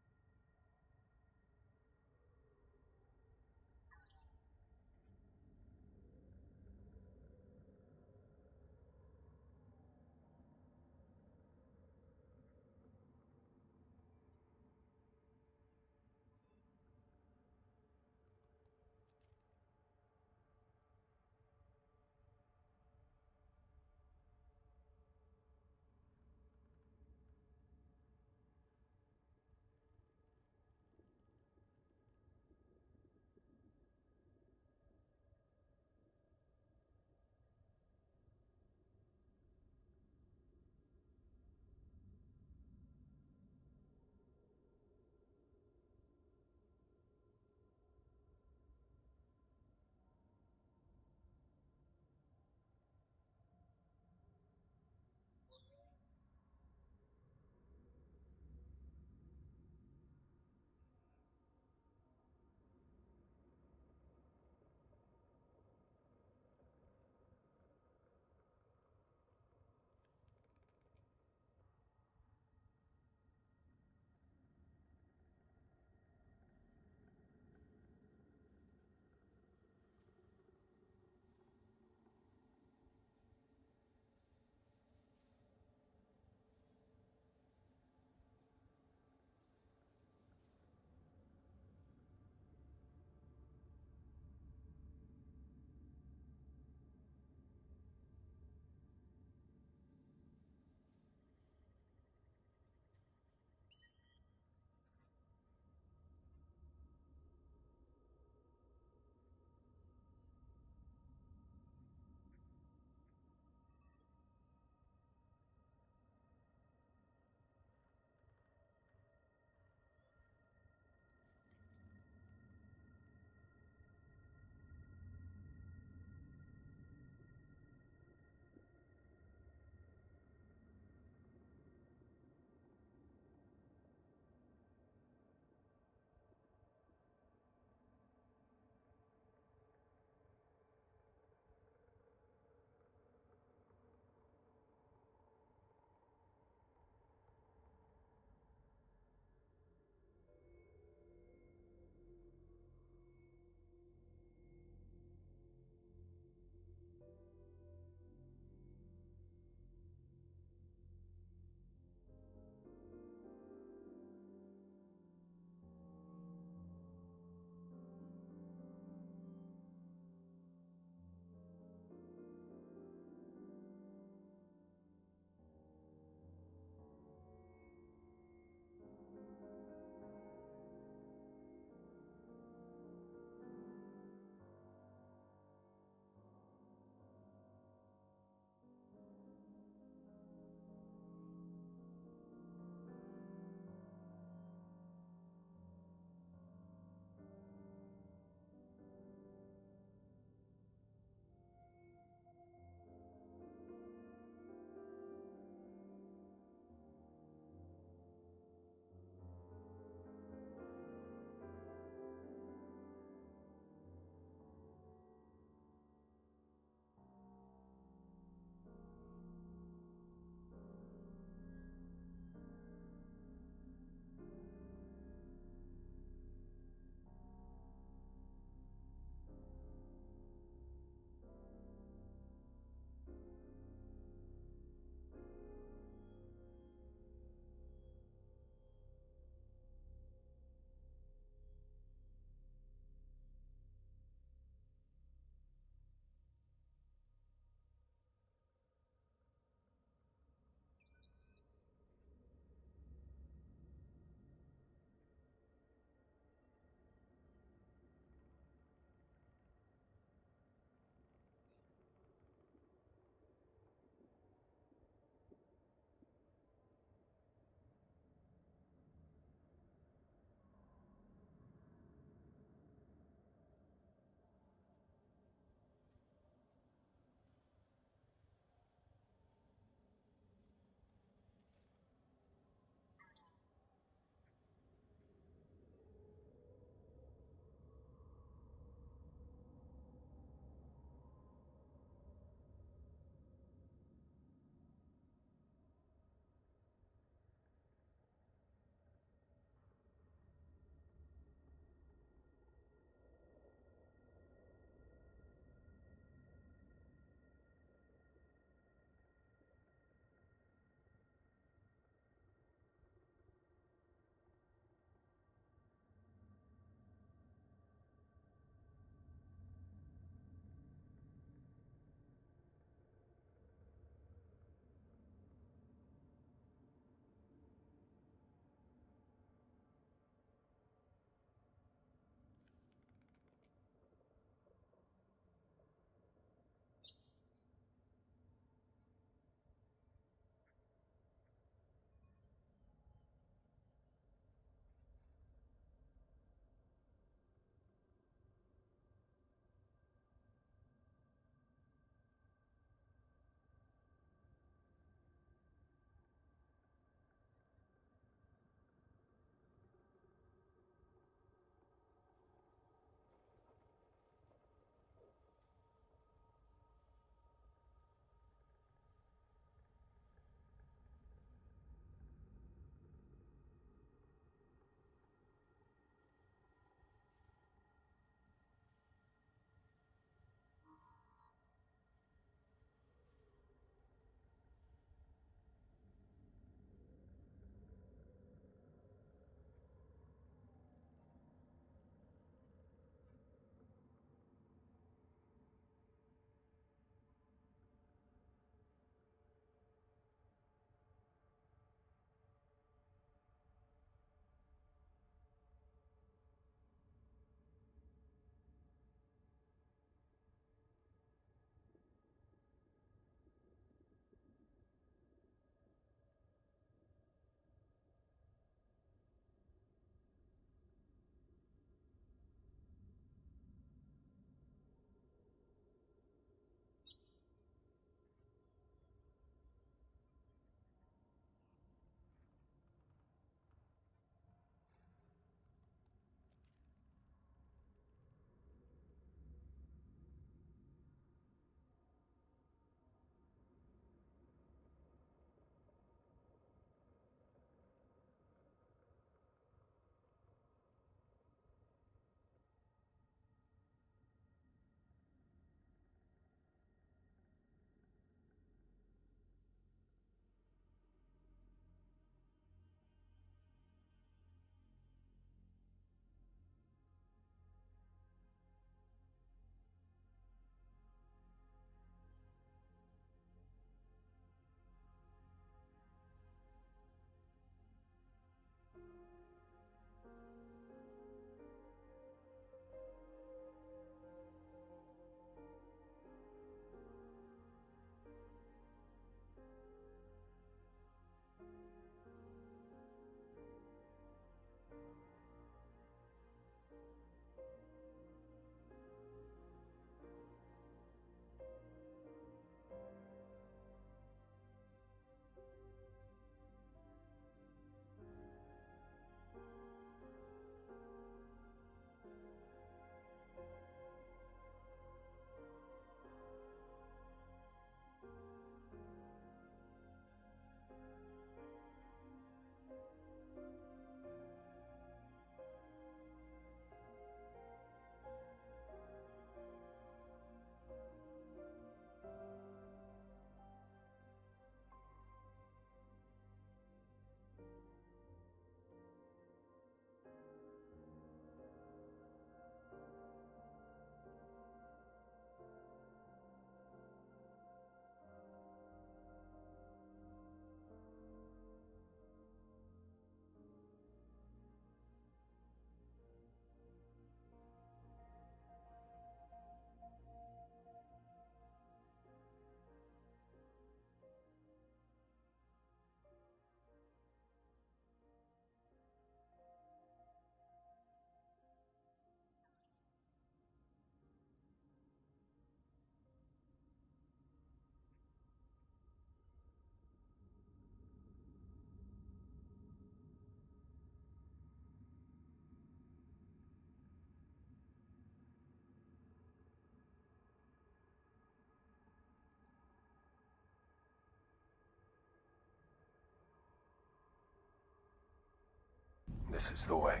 S7: This is the way.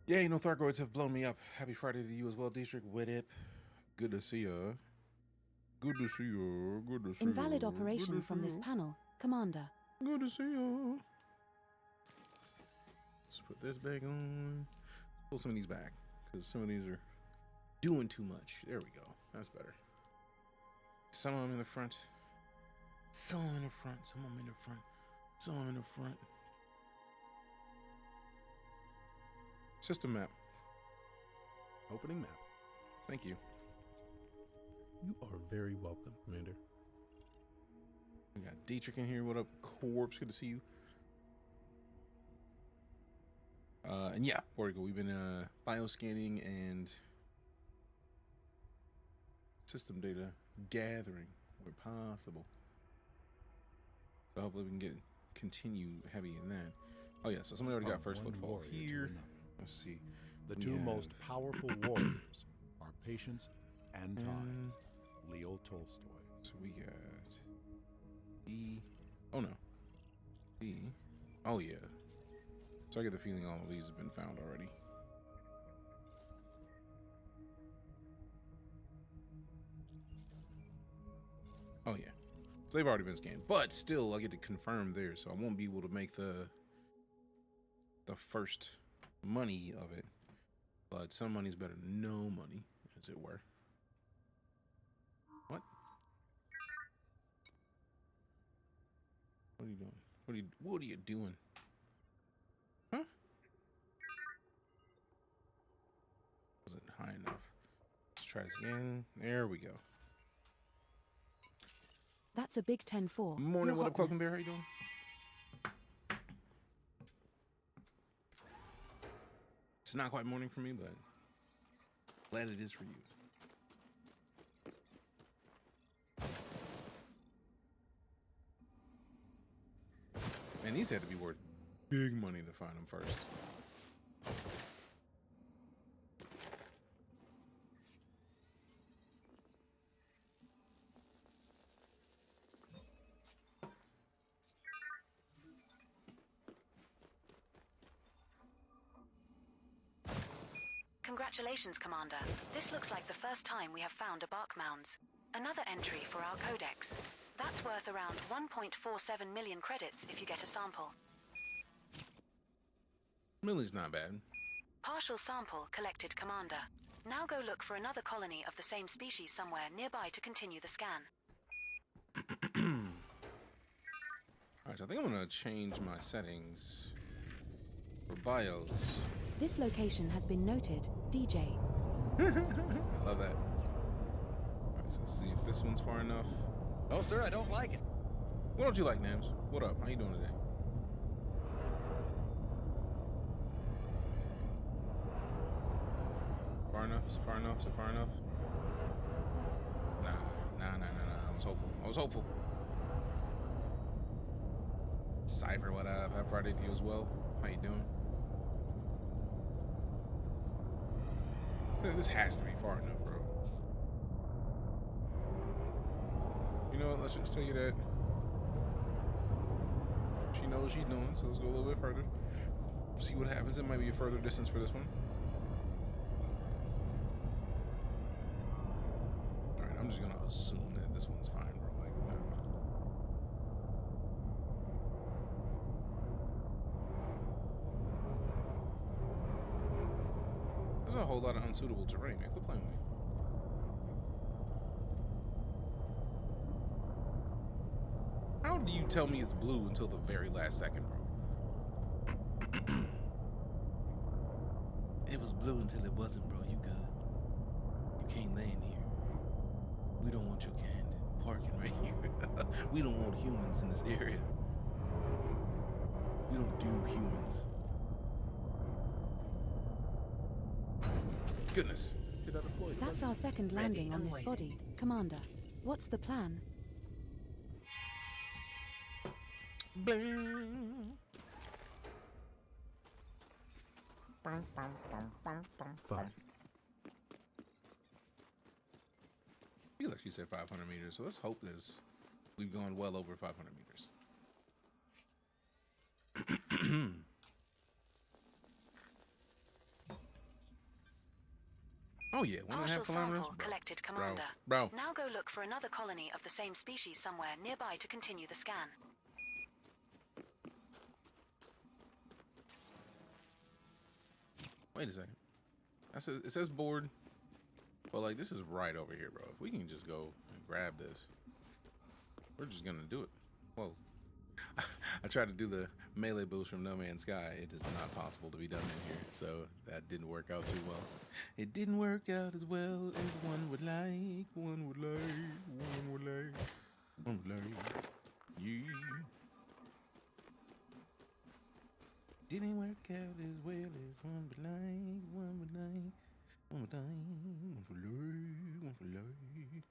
S1: Yay, no Thargoids have blown me up. Happy Friday to you as well, District Widip. Good to see ya. Good to see ya. Good to see ya.
S4: Invalid operation from this panel, Commander.
S1: Good to see ya. Let's put this back on. Pull some of these back, because some of these are doing too much. There we go. That's better. Some of them in the front. Some of them in the front. Some of them in the front. Some of them in the front. System map.
S10: Opening map.
S1: Thank you.
S10: You are very welcome, Commander.
S1: We got Dietrich in here. What up, Corpse? Good to see you. And yeah, before we go, we've been bioscanning and system data gathering where possible. So hopefully we can continue heavy in that. Oh yeah, so somebody already got first footfall here. Let's see.
S5: The two most powerful warriors are patience and time. Leo Tolstoy.
S1: So we got E. Oh no. E. Oh yeah. So I get the feeling all of these have been found already. Oh yeah. So they've already been scanned. But still I get to confirm there, so I won't be able to make the first money of it. But some money's better than no money, as it were. What? What are you doing? What are you doing? Huh? Wasn't high enough. Let's try this again. There we go.
S4: That's a big 10-4.
S1: Morning, what up, Cloak and Bear? How you doing? It's not quite morning for me, but glad it is for you. Man, these had to be worth big money to find them first.
S4: Congratulations, Commander. This looks like the first time we have found a bark mounds. Another entry for our codex. That's worth around 1.47 million credits if you get a sample.
S1: Millie's not bad.
S4: Partial sample collected, Commander. Now go look for another colony of the same species somewhere nearby to continue the scan.
S1: Alright, so I think I'm gonna change my settings for bios.
S4: This location has been noted, DJ.
S1: I love that. Alright, so let's see if this one's far enough.
S11: No, sir, I don't like it.
S1: What don't you like, Nams? What up? How you doing today? Far enough? Is it far enough? Is it far enough? Nah. I was hopeful. Cypher, what up? Happy Friday to you as well. How you doing? This has to be far enough, bro. You know what? Let's just tell you that she knows what she's doing, so let's go a little bit further. See what happens. It might be a further distance for this one. Alright, I'm just gonna assume that this one's fine, bro. Like, no. There's a whole lot of unsuitable terrain, man. Quit playing with me. How do you tell me it's blue until the very last second, bro? It was blue until it wasn't, bro. You good. You can't land here. We don't want your canned parking right here. We don't want humans in this area. We don't do humans. Goodness. Did I deploy the
S4: That's our second landing on this body. Commander, what's the plan?
S1: Bling.
S10: Fine.
S1: You like you said 500 meters, so let's hope we've gone well over 500 meters. Oh yeah, 1.5
S4: Partial
S1: kilometers.
S4: sample collected, Commander.
S1: Bro.
S4: Now go look for another colony of the same species somewhere nearby to continue the scan.
S1: Wait a second. It says board, but like this is right over here, bro. If we can just go and grab this, we're just gonna do it. Whoa. I tried to do the melee boost from No Man's Sky. It is not possible to be done in here, so that didn't work out too well. It didn't work out as well as one would like. One would like. One would like. One would like. Yeah. Didn't work out as well as one would like. One would like. One would like. One would like. One would like.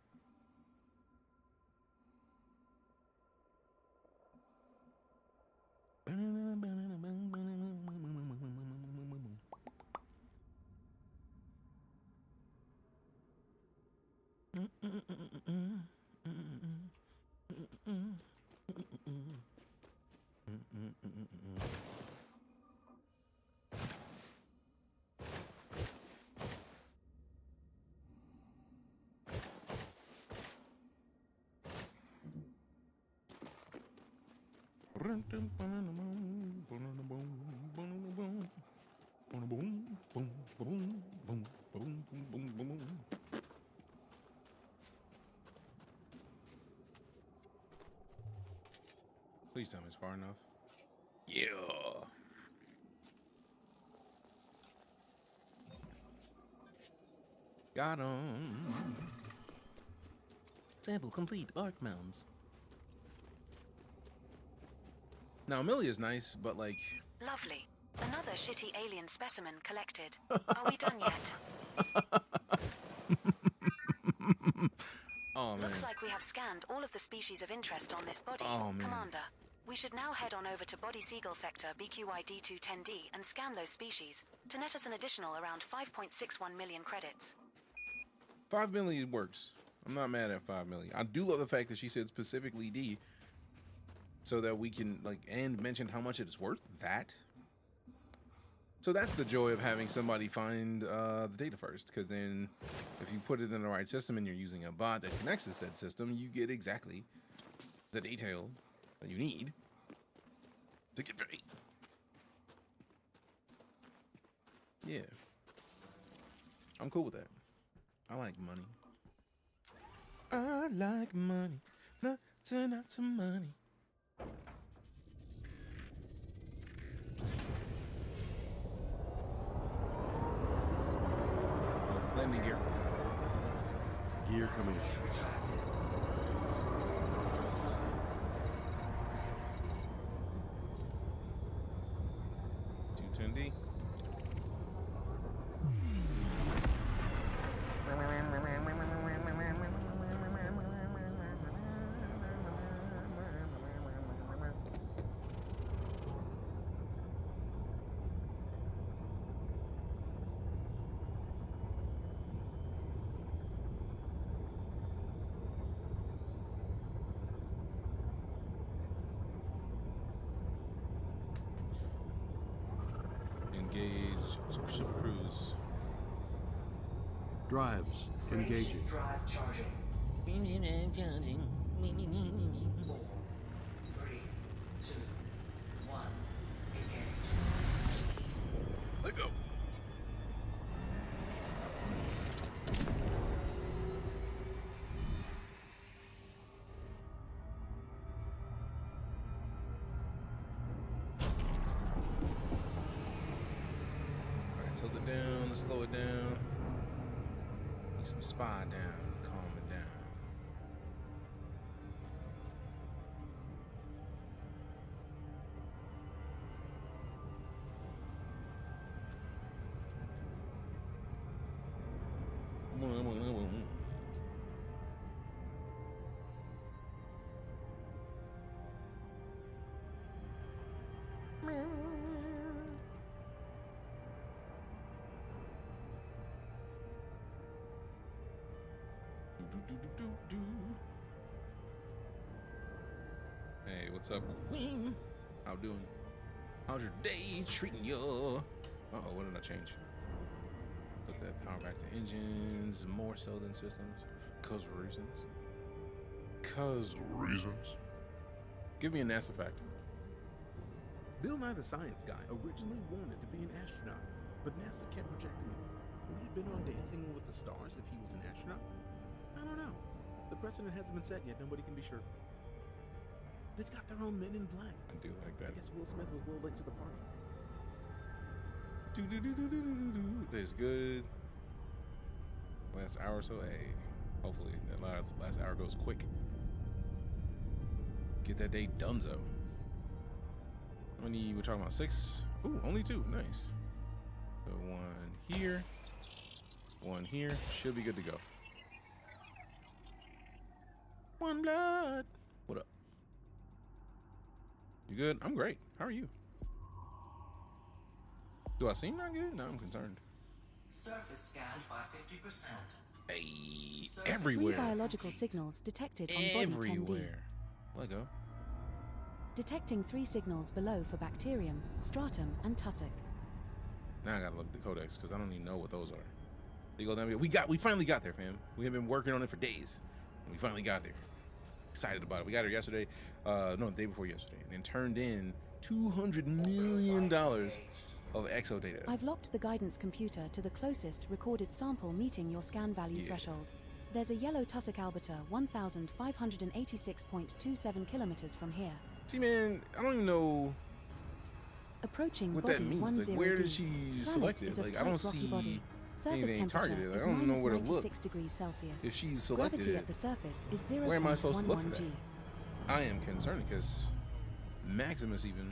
S1: Please tell me it's far enough. Yeah. Got him. Sample complete. Arc mounds. Now, Amelia's nice, but like...
S4: Lovely. Another shitty alien specimen collected. Are we done yet?
S1: Oh, man.
S4: Looks like we have scanned all of the species of interest on this body.
S1: Oh, man.
S4: Commander, we should now head on over to Body Seagull Sector BQY-D210D and scan those species to net us an additional around 5.61 million credits.
S1: 5 million works. I'm not mad at 5 million. I do love the fact that she said specifically D, so that we can like and mentioned how much it is worth. That. So that's the joy of having somebody find the data first, because then if you put it in the right system and you're using a bot that connects to said system, you get exactly the detail that you need to get paid. Yeah. I'm cool with that. I like money. I like money. Lots and lots of money. Landing gear.
S5: Gear coming in.
S1: 210D. engage Super Cruise.
S5: Drives engaging.
S8: Drive charging. 4, 3, 2, 1. Engage.
S1: Let go. Alright, tilt it down, slow it down. Need some spy down, calm it down. Hey, what's up, Queen? How doing? How's your day treating you? Uh-oh, what did I change? Put that power back to engines, more so than systems. Cause reasons. Cause reasons. Give me a NASA fact.
S10: Bill Nye the Science Guy originally wanted to be an astronaut, but NASA kept rejecting him. Would he have been on Dancing with the Stars if he was an astronaut? I don't know. The precedent hasn't been set yet. Nobody can be sure. They've got their own Men in Black.
S1: I do like that.
S10: I guess Will Smith was a little late to the party.
S1: That's good. Last hour or so. Hey, hopefully that last hour goes quick. Get that day donezo. How many we're talking about? 6? Ooh, only 2. Nice. So 1 here, 1 here. Should be good to go. One blood. What up? You good? I'm great. How are you? Do I seem not good? No, I'm concerned.
S8: Surface scanned by 50%.
S1: Hey,
S8: Surface
S1: everywhere.
S4: Biological signals detected on body 10D.
S1: Everywhere. Let go.
S4: Detecting 3 signals below for bacterium, stratum, and tussock.
S1: Now I gotta look at the codex because I don't even know what those are. They go down here. We finally got there, fam. We have been working on it for days. And we finally got there. Excited about it. We got here yesterday. No, the day before yesterday, and then turned in $200 million of exo data.
S4: I've locked the guidance computer to the closest recorded sample meeting your scan value threshold. There's a yellow tussock albiter 1,586.27 kilometers from here.
S1: See, man, I don't even know
S4: Approaching
S1: what
S4: body
S1: that means.
S4: 10D.
S1: Like, where did she select it? Like, I don't see anything targeted. Like, I don't know where to look.
S4: Degrees Celsius.
S1: If she's selected
S4: Gravity
S1: it,
S4: at the surface is 0.
S1: where am I supposed to look for that?
S4: G.
S1: I am concerned because Maximus even.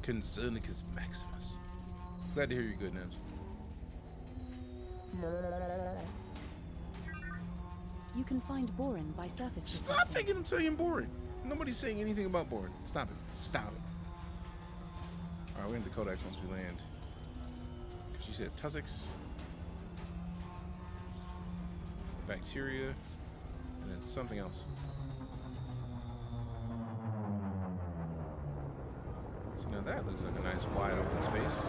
S1: Concerned because Maximus. Glad to hear you're good, Nance.
S4: You can find boron by surface.
S1: Stop thinking I'm saying boring. Nobody's saying anything about boring. Stop it. Stop it. All right, we're in the codex once we land. She said tussocks, bacteria, and then something else. So now that looks like a nice wide open space.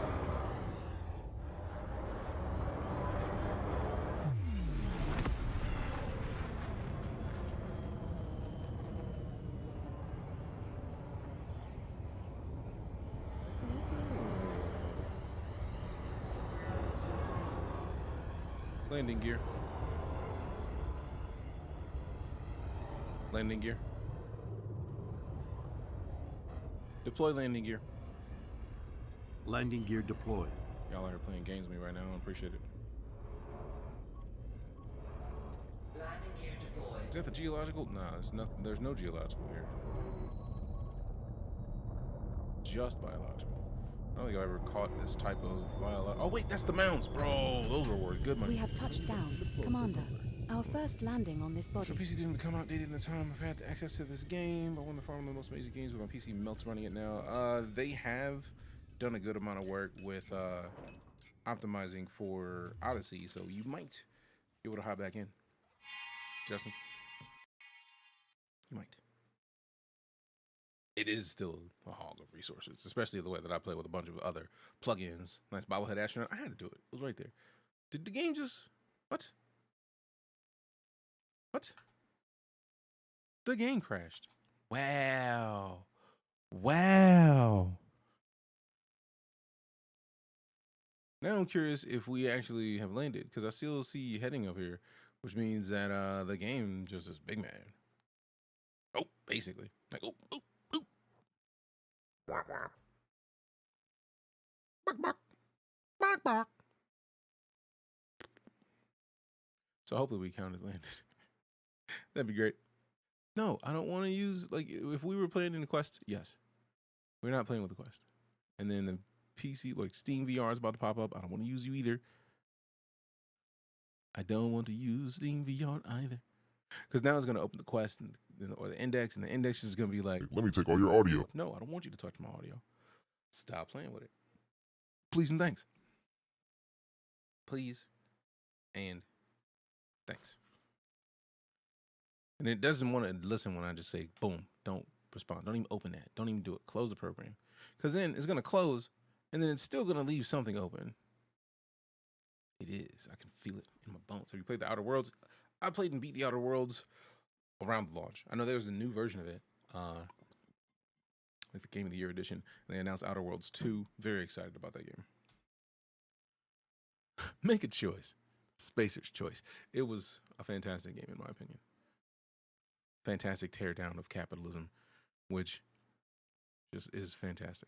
S1: Landing gear. Landing gear. Deploy landing gear.
S5: Landing gear deployed.
S1: Y'all are playing games with me right now. I appreciate it.
S8: Landing gear deployed.
S1: Is that the geological? Nah, it's nothing. There's no geological here. Just biological. I don't think I've ever caught this type of biological. Oh wait, that's the mounds, bro. Those were worth good money.
S4: We have touched down, Commander. Our first landing on this body.
S1: So PC didn't come outdated in the time I've had access to this game. But one of the most amazing games, but my PC melts running it now. They have done a good amount of work with optimizing for Odyssey, so you might be able to hop back in. Justin, you might. it is still a hog of resources, especially the way that I play with a bunch of other plugins. Nice bobblehead astronaut. I had to do it. It was right there. Did the game just what? What? The game crashed. Wow. Wow. Now I'm curious if we actually have landed, because I still see heading up here, which means that the game just is big man. Oh, basically. Like, oh, oh, oh. Bark, bark. Bark, bark. Bark, bark. So hopefully we counted landed. That'd be great. No, I don't want to use, like, if we were playing in the Quest, yes. We're not playing with the Quest. And then the PC, like Steam VR is about to pop up. I don't want to use you either. I don't want to use Steam VR either. Because now it's going to open the Quest or the index, and the index is going to be like,
S12: let me take all your audio.
S1: No, I don't want you to touch my audio. Stop playing with it. Please and thanks. Please and thanks. And it doesn't want to listen when I just say, boom, don't respond. Don't even open that. Don't even do it. Close the program. Because then it's going to close, and then it's still going to leave something open. It is. I can feel it in my bones. Have you played the Outer Worlds? I played and beat the Outer Worlds around the launch. I know there was a new version of it, like the Game of the Year edition. And they announced Outer Worlds 2. Very excited about that game. Make a choice. Spacer's choice. It was a fantastic game, in my opinion. Fantastic teardown of capitalism, which just is fantastic.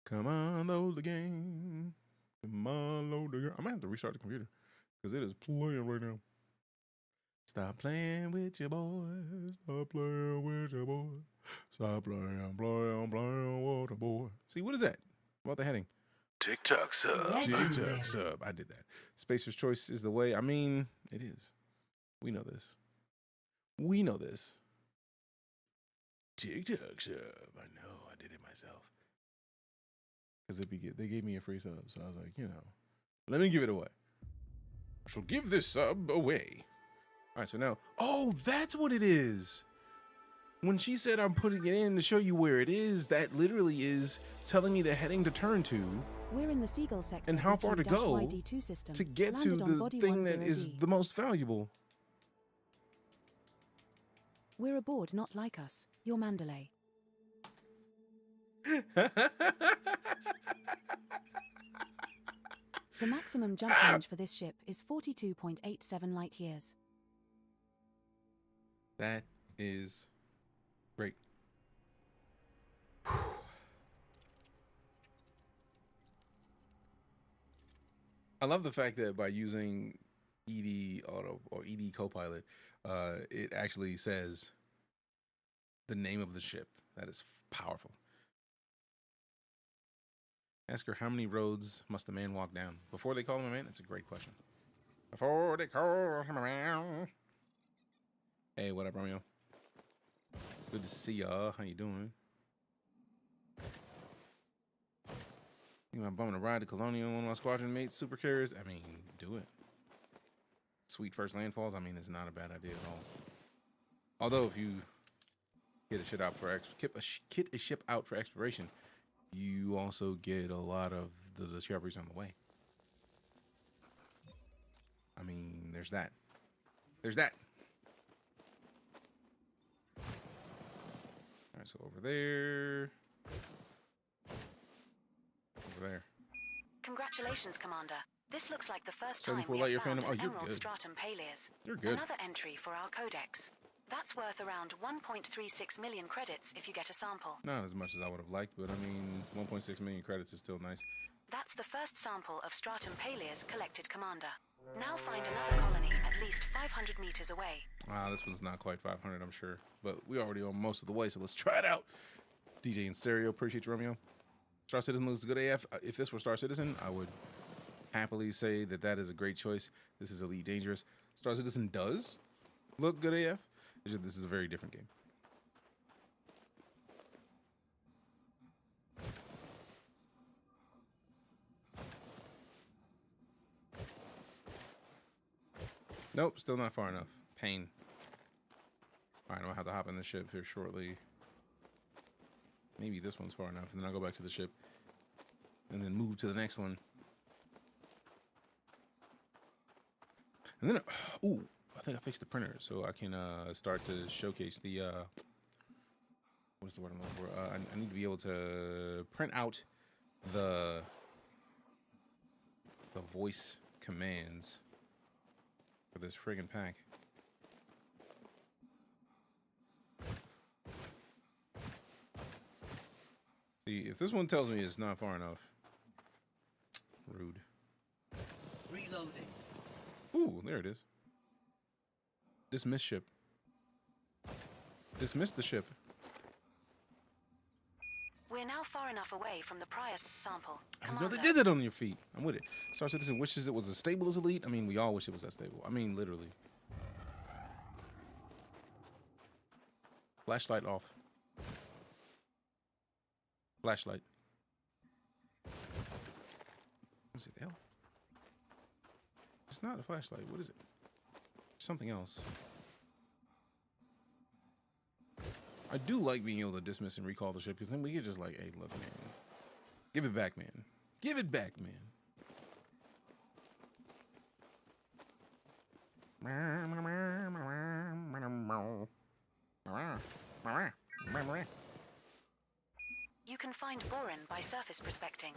S1: Come on, load the game. Come on, load the game. I might have to restart the computer because it is playing right now. Stop playing with your boy. Stop playing with your boy. Stop playing with your boy. See, what is that? What about the heading?
S7: TikTok sub.
S1: TikTok sub. I did that. Spacer's choice is the way. I mean, it is. We know this. We know this. TikTok sub. I know. I did it myself. Because they gave me a free sub. So I was like, let me give it away. I shall give this sub away. All right, so now, oh, that's what it is. When she said I'm putting it in to show you where it is, that literally is telling me the heading to turn to.
S4: We're in the Seagull sector
S1: and how far to go to get to the thing that is the most valuable.
S4: We're aboard Not Like Us, your Mandalay. The maximum jump range for this ship is 42.87 light years.
S1: That is great. I love the fact that by using ED Auto or ED Copilot, it actually says the name of the ship. That is powerful. Ask her how many roads must a man walk down before they call him a man. That's a great question. Before they call him a man. Hey, what up, Romeo? Good to see y'all. How you doing? You know, I'm bumming a ride to Colonial, one of my squadron mates, super carriers. I mean, do it. Sweet first landfalls. I mean, it's not a bad idea at all. Although, if you kit a ship out for exploration, you also get a lot of the discoveries on the way. I mean, there's that. There's that. All right, so over there. Over there.
S4: Congratulations, Commander. This looks like the first time we have found an Emerald Stratum Palears.
S1: You're good.
S4: Another entry for our codex. That's worth around 1.36 million credits if you get a sample.
S1: Not as much as I would have liked, but I mean, 1.6 million credits is still nice.
S4: That's the first sample of Stratum Palears collected, Commander. Now find another colony at least 500 meters away.
S1: This one's not quite 500, I'm sure. But we already on most of the way, so let's try it out. DJ in stereo, appreciate you, Romeo. Star Citizen looks good AF. If this were Star Citizen, I would happily say that that is a great choice. This is Elite Dangerous. Star Citizen does look good AF. This is a very different game. Nope, still not far enough. Pain. All right, I'll have to hop in the ship here shortly. Maybe this one's far enough, and then I'll go back to the ship and then move to the next one. And then, ooh, I think I fixed the printer, so I can start to showcase the, what's the word I'm looking for? I need to be able to print out the voice commands for this friggin' pack. See, if this one tells me it's not far enough, rude.
S8: Reloading.
S1: Ooh, there it is. Dismiss ship. Dismiss the ship.
S4: We're now far enough away from the prior sample.
S1: I didn't know they did that on your feet. I'm with it. Star Citizen wishes it was as stable as Elite. I mean, we all wish it was that stable. I mean, literally. Flashlight off. Flashlight. What's it? Hell? It's not a flashlight. What is it? Something else. I do like being able to dismiss and recall the ship because then we could just like, hey, look, man. Give it back, man. Give it back, man.
S4: You can find boron by surface prospecting.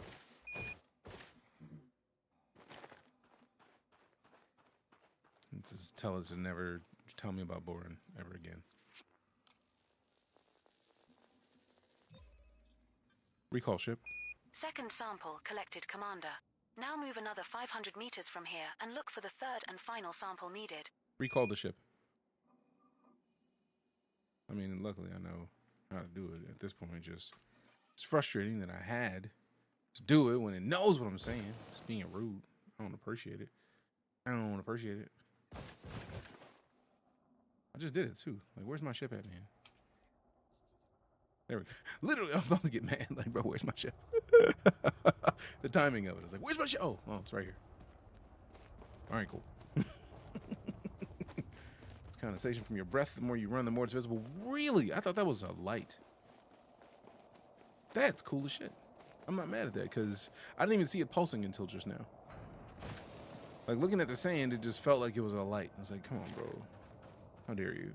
S1: Just tell us to never tell me about boron ever again. Recall ship.
S4: Second sample collected, Commander. Now move another 500 meters from here and look for the third and final sample needed.
S1: Recall the ship. I mean, luckily I know how to do it at this point. Just it's frustrating that I had to do it when it knows what I'm saying. It's being rude. I don't appreciate it. I don't want to appreciate it. I just did it too. Like, where's my ship at, man? There we go. Literally, I'm about to get mad. Like, bro, where's my ship? The timing of it. I was like, where's my ship? Oh, it's right here. All right, cool. It's condensation from your breath. The more you run, the more it's visible. Really? I thought that was a light. That's cool as shit. I'm not mad at that because I didn't even see it pulsing until just now. Like, looking at the sand, it just felt like it was a light. I was like, come on, bro. How dare you?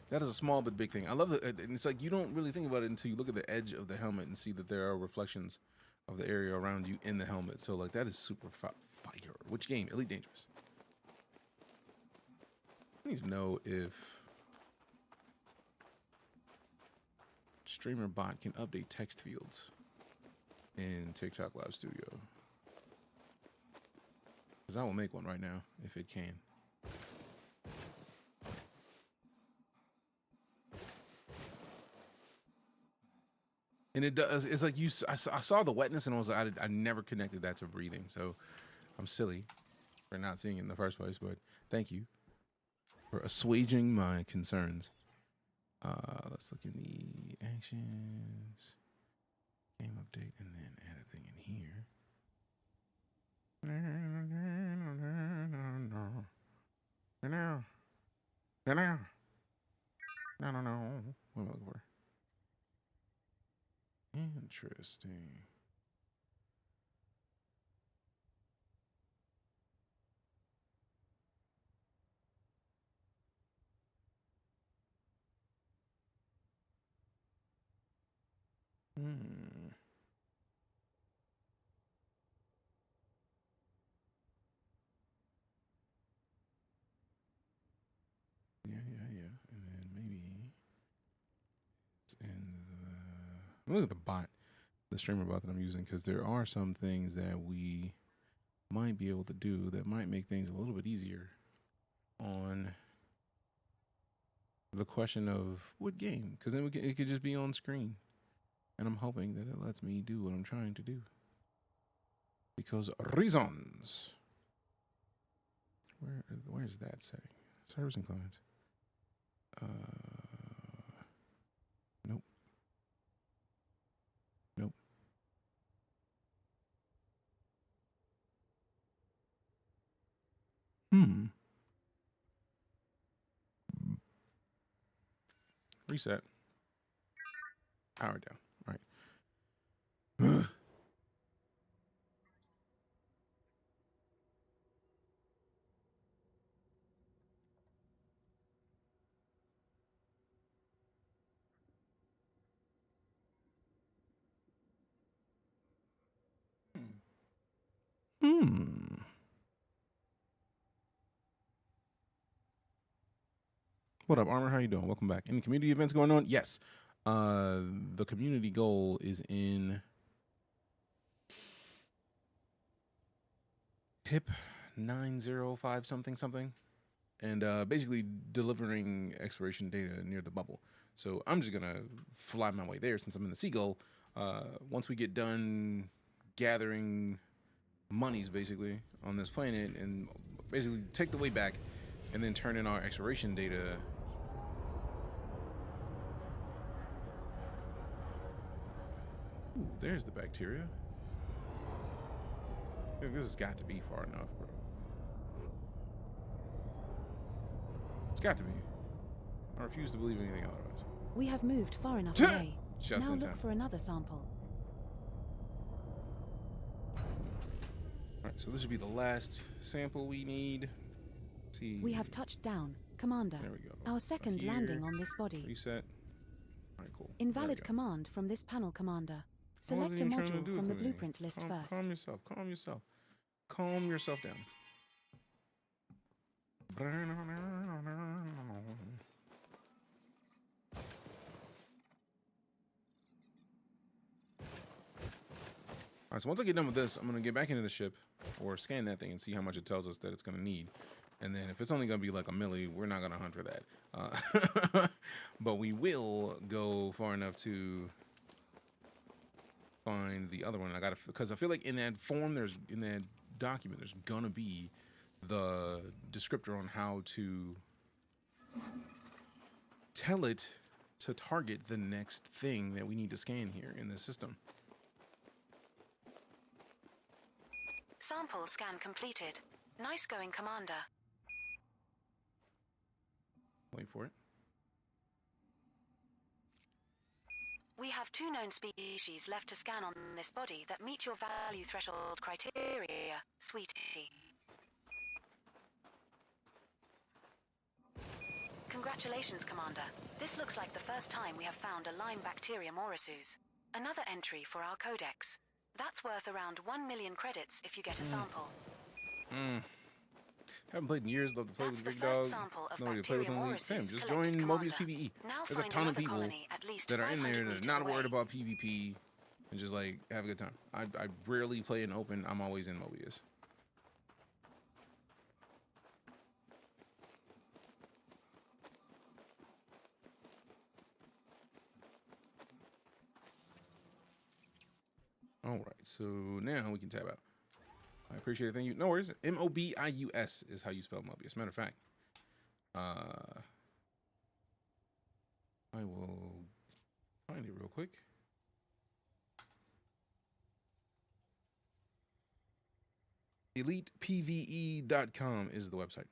S1: That is a small but big thing. I love it. And it's like you don't really think about it until you look at the edge of the helmet and see that there are reflections of the area around you in the helmet. So, like, that is super fire. Which game? Elite Dangerous. I need to know if Streamer Bot can update text fields in TikTok Live Studio. Because I will make one right now if it can. And it does. It's like I saw the wetness and I was like, I never connected that to breathing. So I'm silly for not seeing it in the first place. But thank you for assuaging my concerns. Let's look in the actions, game update, and then add a thing in here. No. What am I looking for? Interesting. Yeah. And then maybe it's in the... Look at the bot, the streamer bot that I'm using, because there are some things that we might be able to do that might make things a little bit easier on the question of what game, because then it could just be on screen. And I'm hoping that it lets me do what I'm trying to do. Because reasons. Where's that setting? Servers and clients. Nope. Reset. Power down. All right. What up, Armor? How you doing? Welcome back. Any community events going on? Yes. The community goal is in HIP 905 something, and basically delivering exploration data near the bubble. So I'm just gonna fly my way there since I'm in the Seagull. Once we get done gathering monies basically on this planet and basically take the way back and then turn in our exploration data. Ooh, there's the bacteria. This has got to be far enough, bro. It's got to be. I refuse to believe anything otherwise.
S4: We have moved far enough away.
S1: Just
S4: Now
S1: in
S4: look
S1: time.
S4: for another sample.
S1: Alright, so this should be the last sample we need. Let's see.
S4: We have touched down. Commander.
S1: There we go.
S4: Our second
S1: Here.
S4: landing on this body.
S1: Reset. Alright, cool.
S4: Invalid
S1: There we go.
S4: command from this panel, Commander.
S1: I wasn't
S4: Select a
S1: even trying to
S4: module
S1: do it
S4: from the
S1: for me.
S4: blueprint list first.
S1: Calm yourself. Calm yourself. Calm yourself down. Alright, so once I get done with this, I'm going to get back into the ship or scan that thing and see how much it tells us that it's going to need. And then if it's only going to be like a milli, we're not going to hunt for that. But we will go far enough to find the other one. I got to, because I feel like in that form, in that document, there's going to be the descriptor on how to tell it to target the next thing that we need to scan here in the system.
S4: Sample scan completed. Nice going, Commander.
S1: Wait for it.
S4: We have 2 known species left to scan on this body that meet your value threshold criteria, sweetie. Congratulations, Commander. This looks like the first time we have found a Lyme bacteria morisus. Another entry for our codex. That's worth around 1 million credits if you get a sample.
S1: Haven't played in years. Love to play
S4: That's
S1: with
S4: the
S1: big
S4: first
S1: dog.
S4: sample of
S1: Nobody to play with
S4: bacteria
S1: in the league.
S4: morisus
S1: Sam, just
S4: collected,
S1: join
S4: Commander.
S1: Mobius PvE.
S4: Now
S1: There's a
S4: find
S1: ton of
S4: another
S1: people
S4: colony at least
S1: that are in there
S4: 500
S1: that are
S4: meters
S1: not
S4: away.
S1: worried about PvP and just like have a good time. I rarely play in open. I'm always in Mobius. All right, so now we can tab out. I appreciate it. Thank you. No worries. Mobius is how you spell Mobius. Matter of fact, I will find it real quick. ElitePVE.com is the website.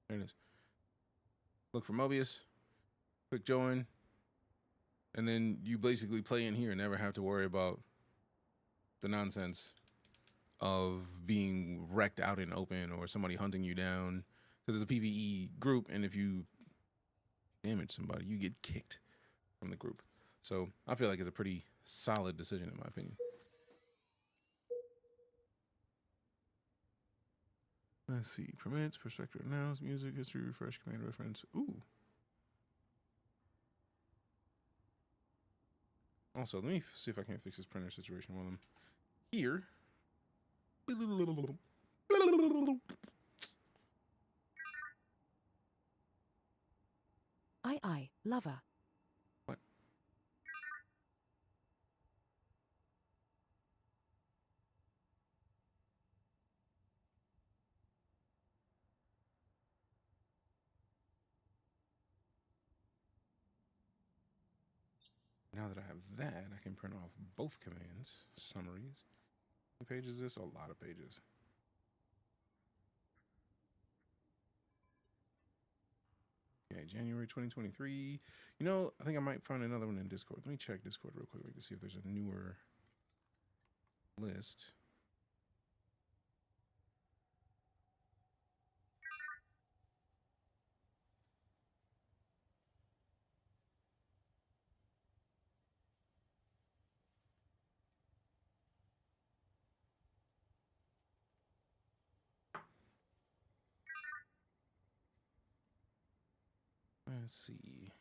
S1: There it is. Look for Mobius. Click join. And then you basically play in here and never have to worry about the nonsense of being wrecked out in open or somebody hunting you down. Because it's a PvE group, and if you damage somebody, you get kicked from the group. So I feel like it's a pretty solid decision in my opinion. Let's see. Permits, perspective, announce, music, history, refresh, command, reference. Ooh. Also, let me see if I can fix this printer situation while I'm here.
S4: Aye, lover.
S1: What? Now that I have that, I can print off both commands, summaries. How many pages is this? A lot of pages. January 2023. You know, I think I might find another one in Discord. Let me check Discord real quickly to see if there's a newer list. Let's see.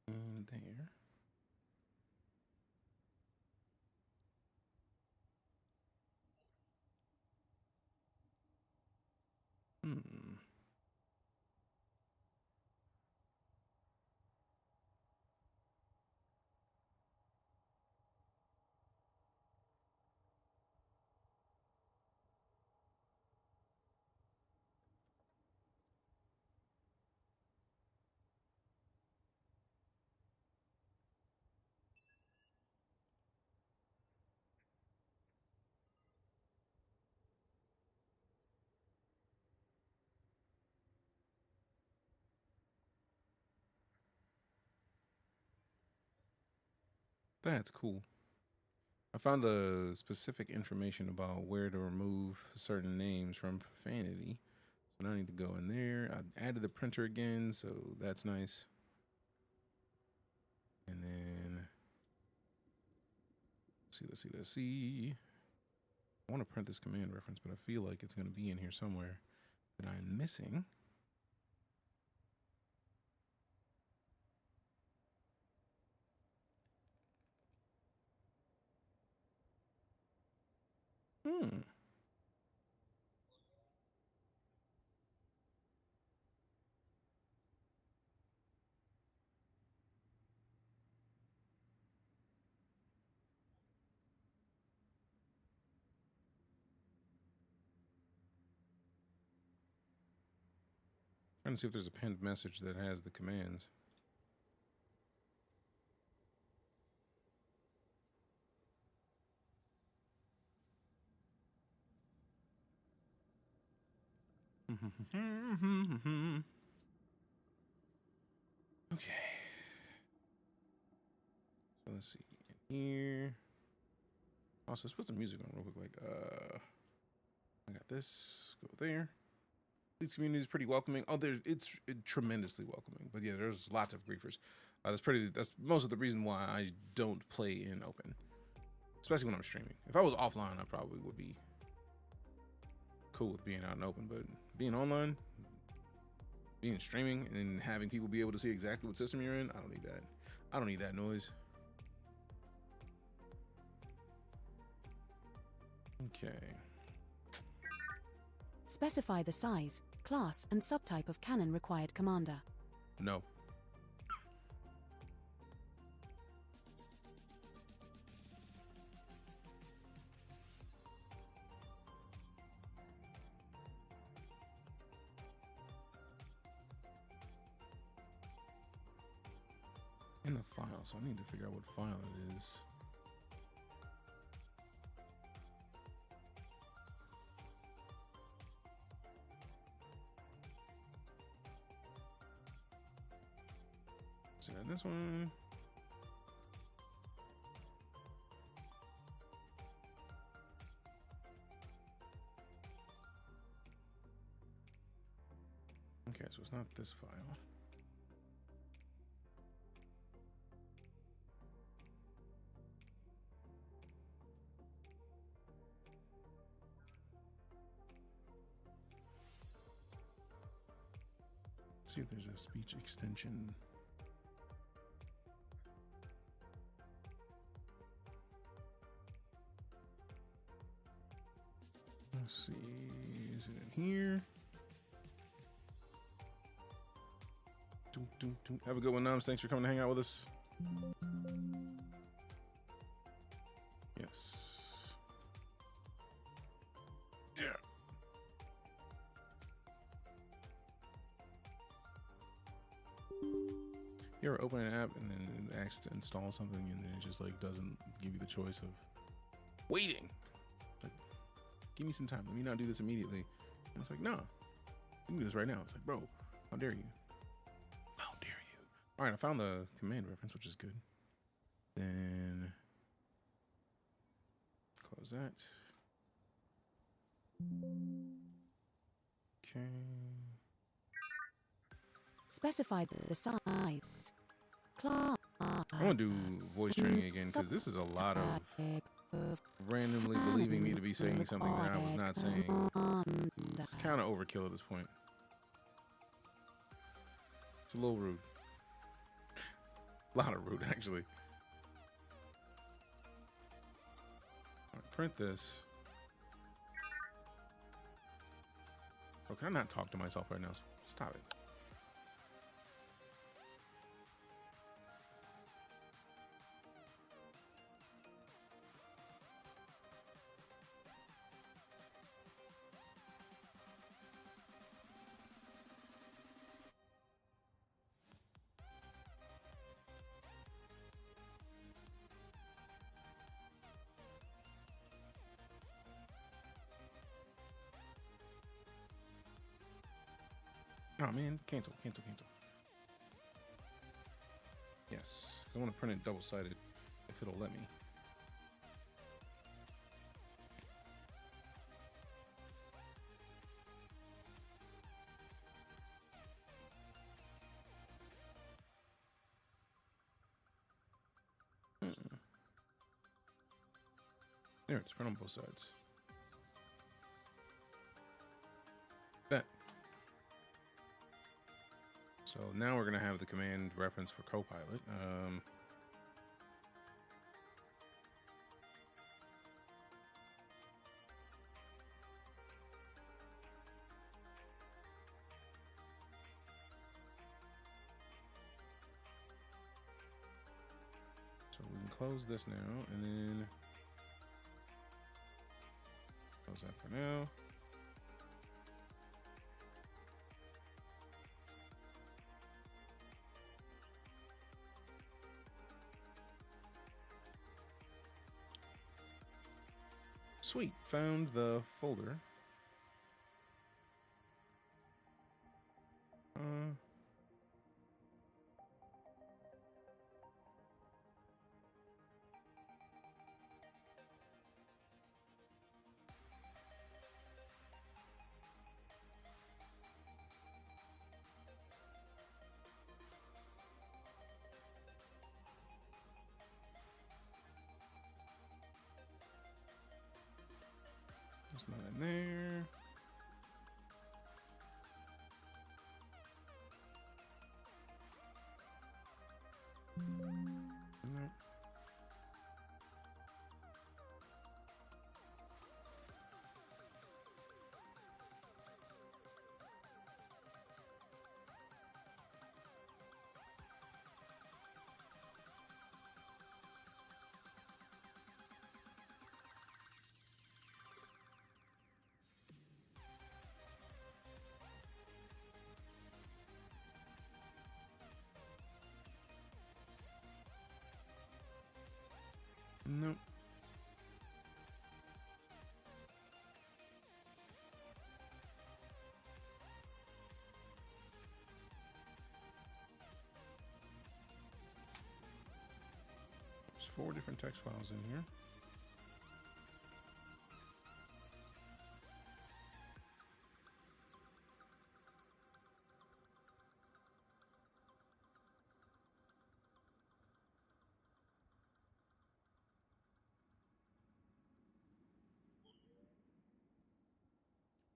S1: And there. That's cool. I found the specific information about where to remove certain names from profanity. So now I need to go in there. I added the printer again, so that's nice. And then let's see. I want to print this command reference, but I feel like it's going to be in here somewhere that I'm missing. Trying to see if there's a pinned message that has the commands. Okay. So let's see. In here. Also, let's put some music on real quick. Like, I got this. Go there. This community is pretty welcoming. Oh, it's tremendously welcoming. But yeah, there's lots of griefers. That's most of the reason why I don't play in open, especially when I'm streaming. If I was offline, I probably would be cool with being out in open. But being online, being streaming, and having people be able to see exactly what system you're in, I don't need that. I don't need that noise. Okay.
S4: Specify the size, class, and subtype of cannon required, Commander.
S1: No. In the file, so I need to figure out what file it is. So this one. Okay, so it's not this file. Let's see if there's a speech extension. Let's see, is it in here? Have a good one, Nums. Thanks for coming to hang out with us. Yes. Yeah. You ever open an app and then it asks to install something and then it just like doesn't give you the choice of waiting? Like, give me some time. Let me not do this immediately. And it's like, no. You can do this right now. It's like, bro, how dare you? How dare you? All right, I found the command reference, which is good. Then close that. Okay.
S4: Specify the size. Class.
S1: I want to do voice training again because this is a lot of randomly believing me to be saying something that I was not saying. It's kind of overkill at this point. It's a little rude. A lot of rude, actually. All right, print this. Oh, can I not talk to myself right now? Stop it. Oh man, cancel. Yes, because I want to print it double-sided if it'll let me. There, it's print on both sides. Bet. So now we're gonna have the command reference for Copilot. So we can close this now, and then close that for now. Sweet, found the folder. There's not in there. Nope. Nope. There's 4 different text files in here.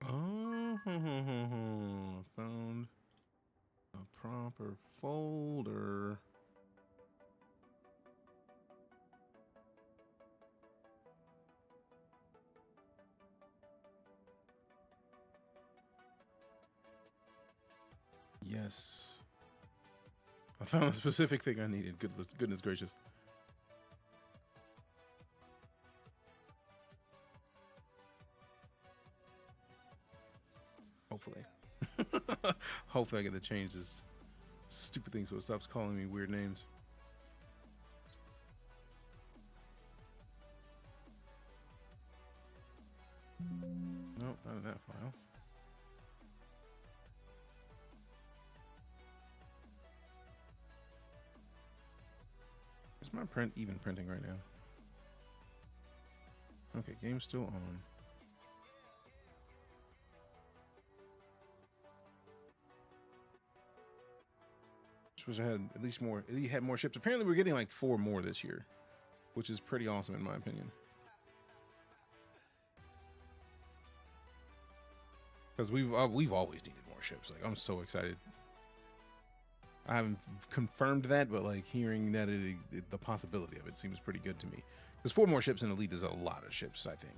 S1: Oh, found a proper folder. Yes. I found the specific thing I needed. Goodness gracious. Hopefully. Hopefully I get to change this stupid thing so it stops calling me weird names. Nope, not in that file. Is my print even printing right now? Okay, game's still on. Wish I had at least more. It had more ships. Apparently, we're getting like 4 more this year, which is pretty awesome in my opinion. Because we've always needed more ships. Like I'm so excited. I haven't confirmed that, but like hearing that the possibility of it seems pretty good to me. Because 4 more ships in Elite is a lot of ships, I think.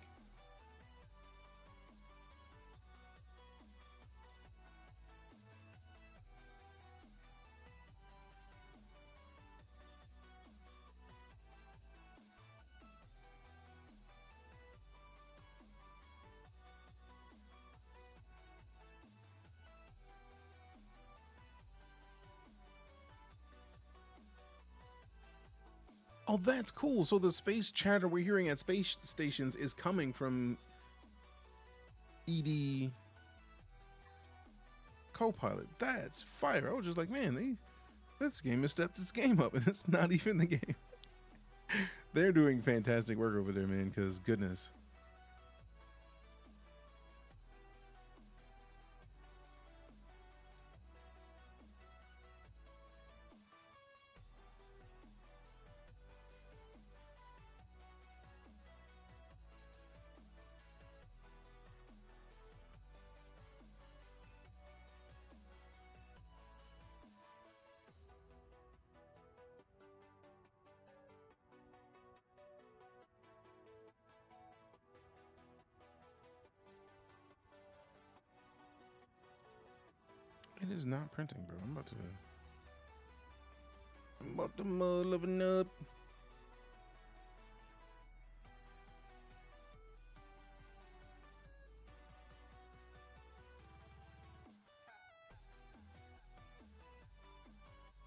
S1: Oh, that's cool. So the space chatter we're hearing at space stations is coming from ED Copilot. That's fire. I was just like, man, this game has stepped its game up, and it's not even the game. They're doing fantastic work over there, man, because goodness. It is not printing, bro. I'm about to mud living up.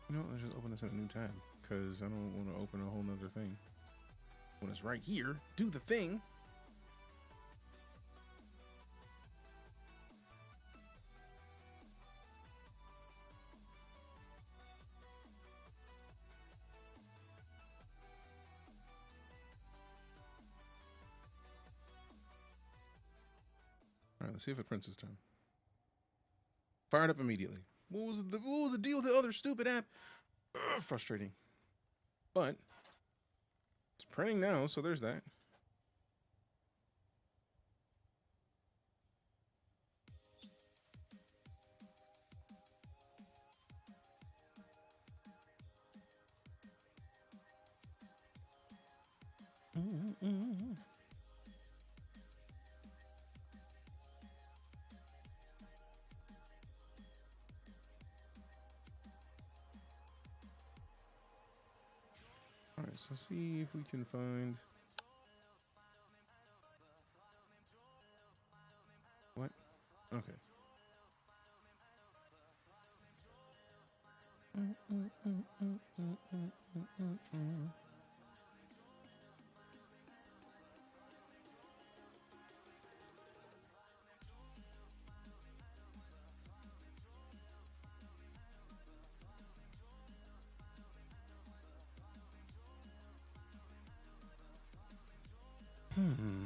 S1: You know what, let's just open this in a new tab because I don't want to open a whole nother thing. When it's right here, do the thing. All right, let's see if it prints this time. Fired up immediately. What was the deal with the other stupid app? Ugh, frustrating. But it's printing now, so there's that. All right, so see if we can find what? Okay. Hmm.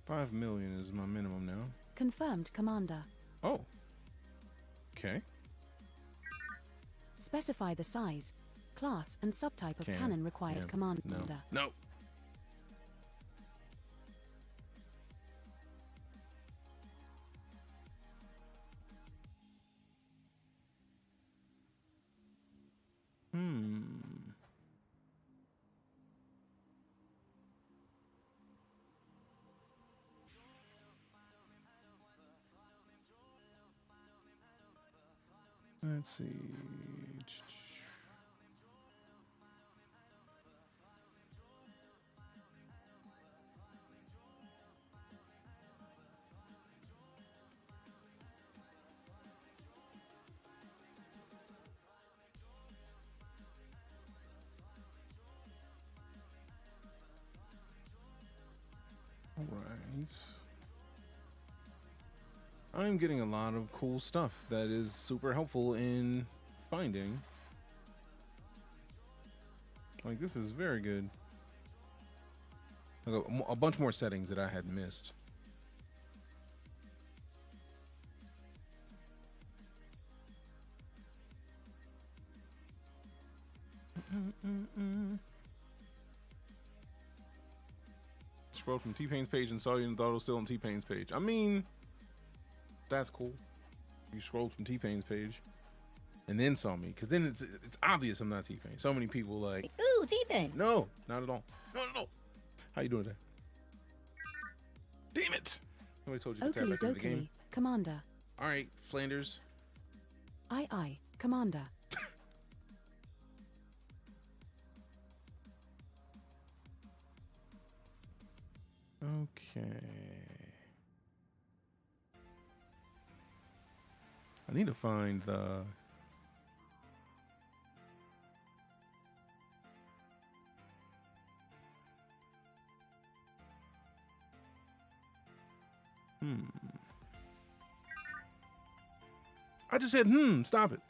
S1: $5 million is my minimum now.
S4: Confirmed, Commander.
S1: Oh. Okay.
S4: Specify the size, class, and subtype of cannon required, Commander.
S1: No. Let's see. Anyways, I'm getting a lot of cool stuff that is super helpful in finding. Like, this is very good. Like a bunch more settings that I had missed. Scrolled from T-Pain's page and saw you and thought it was still on T-Pain's page. I mean, that's cool. You scrolled from T-Pain's page and then saw me, because then it's obvious I'm not T-Pain. So many people like,
S12: ooh, T-Pain.
S1: No, not at all. Not at all. How you doing today? Damn it! Nobody told you to tap back into the game.
S4: Commander.
S1: All right, Flanders.
S4: Aye, aye, Commander.
S1: Okay. I need to find the... I just said, stop it.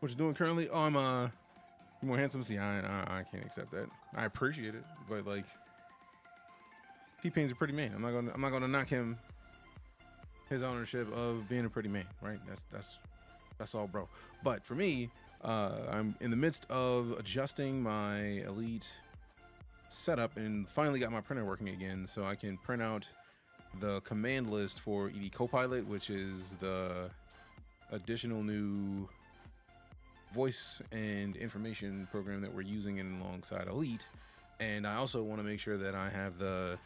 S1: What you doing currently? Oh, I'm more handsome. See, I can't accept that. I appreciate it, but like, T-Pain's a pretty man. I'm not gonna knock him, his ownership of being a pretty man, right? That's all, bro. But for me, I'm in the midst of adjusting my Elite setup and finally got my printer working again, so I can print out the command list for ED Copilot, which is the additional new voice and information program that we're using in alongside Elite. And I also want to make sure that I have the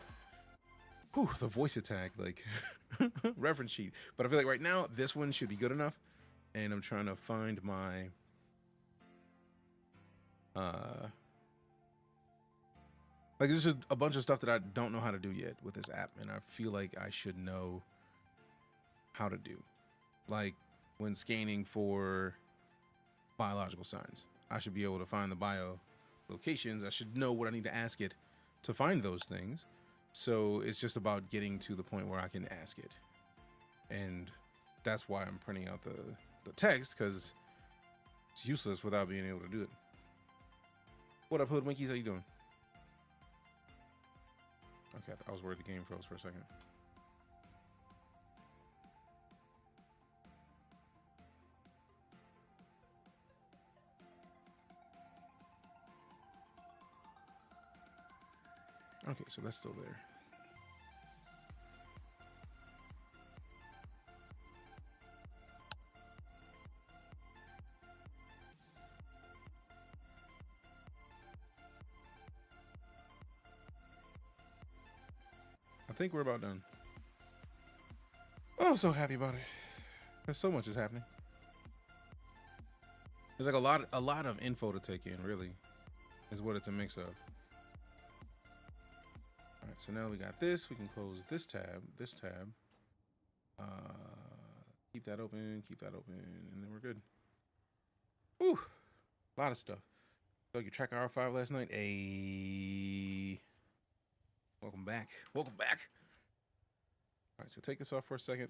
S1: voice attack like reference sheet, but I feel like right now this one should be good enough, and I'm trying to find my like, there's just a bunch of stuff that I don't know how to do yet with this app, and I feel like I should know how to do. Like when scanning for biological signs, I should be able to find the bio locations. I should know what I need to ask it to find those things. So it's just about getting to the point where I can ask it. And that's why I'm printing out the text, because it's useless without being able to do it. What up, Hoodwinkies? How you doing? Okay, I was worried the game froze for a second. Okay, so that's still there. I think we're about done. Oh, so happy about it. There's so much is happening. There's like a lot of info to take in, really, is what it's a mix of. All right, so now we got this. We can close this tab, keep that open, and then we're good. Whew, a lot of stuff. So you TrackIR 5 last night. Welcome back. Welcome back. All right, so take this off for a second.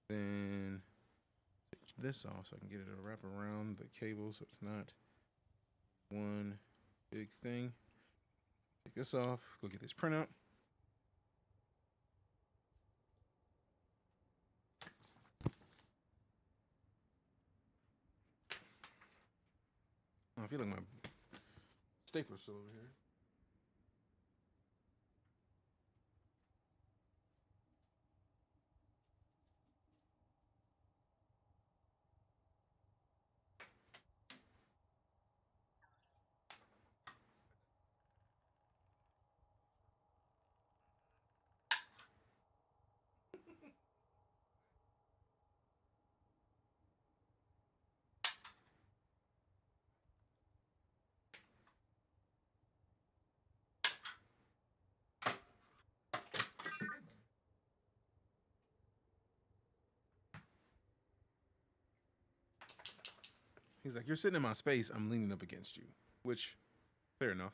S1: Then take this off so I can get it to wrap around the cable so it's not one big thing. Take this off, go get this printout. Oh, I feel like my stapler's still over here. He's like, you're sitting in my space. I'm leaning up against you, which, fair enough.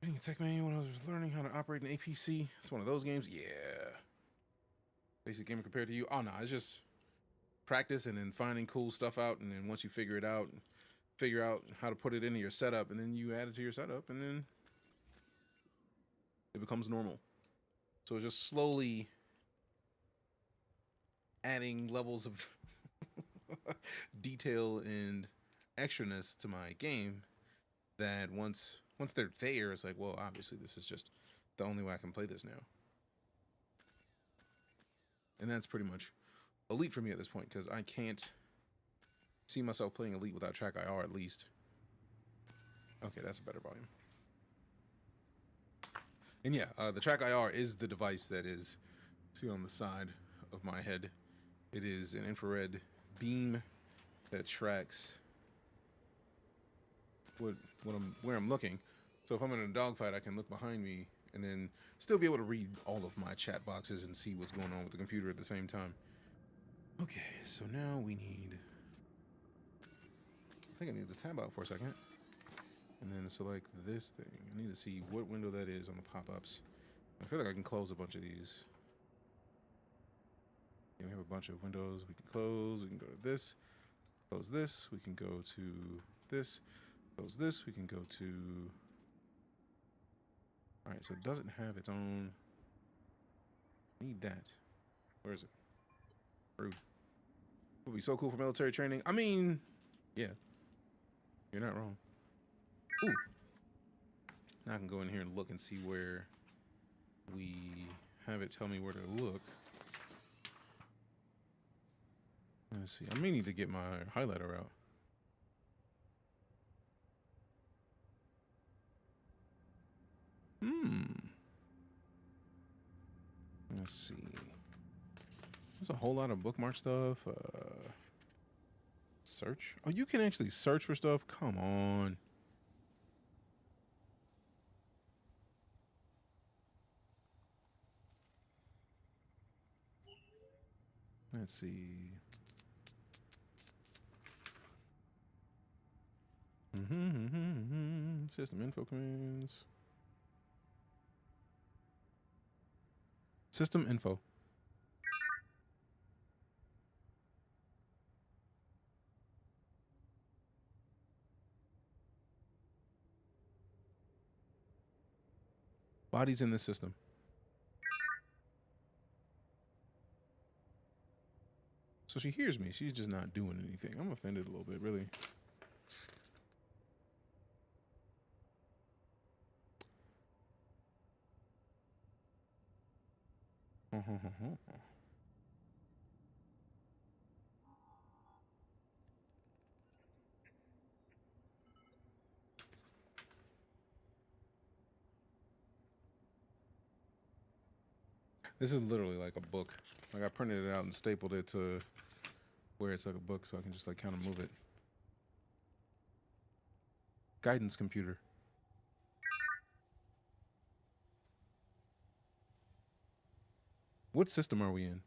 S1: Reading a tech manual when I was learning how to operate an APC. It's one of those games. Yeah. Basic gamer compared to you. Oh, no, it's just practice and then finding cool stuff out. And then once you figure it out, figure out how to put it into your setup, and then you add it to your setup, and then it becomes normal. So it's just slowly adding levels of detail and extraness to my game that once they're there, it's like, well, obviously this is just the only way I can play this now. And that's pretty much Elite for me at this point, because I can't see myself playing Elite without TrackIR at least. Okay, that's a better volume. And yeah, the TrackIR is the device that is, see on the side of my head, it is an infrared beam that tracks where I'm looking. So if I'm in a dogfight, I can look behind me and then still be able to read all of my chat boxes and see what's going on with the computer at the same time. Okay, so now we need, I think I need to tab out for a second and then select this thing. I need to see what window that is on the pop-ups. I feel like I can close a bunch of these. Yeah, we have a bunch of windows we can close. We can go to this, close this. We can go to this, close this. We can go to, all right, so it doesn't have its own, need that. Where is it? Rude. Would be so cool for military training. I mean, yeah, you're not wrong. Ooh. Now I can go in here and look and see where we have it tell me where to look. Let's see. I may need to get my highlighter out. Let's see. There's a whole lot of bookmark stuff. Search. Oh, you can actually search for stuff? Come on. Let's see. System info commands. System info. Bodies in the system. So she hears me. She's just not doing anything. I'm offended a little bit, really. This is literally like a book. Like I printed it out and stapled it to where it's like a book so I can just like kind of move it. Guidance computer. What system are we in?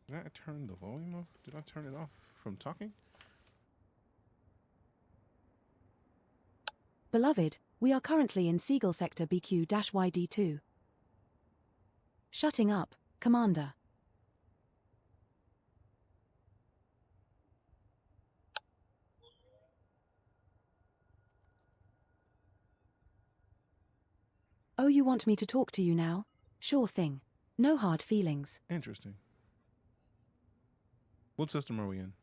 S1: Did I turn the volume off? Did I turn it off from talking?
S4: Beloved, we are currently in Seagull Sector BQ-YD2. Shutting up, Commander. Oh, you want me to talk to you now? Sure thing. No hard feelings.
S1: Interesting. What system are we in?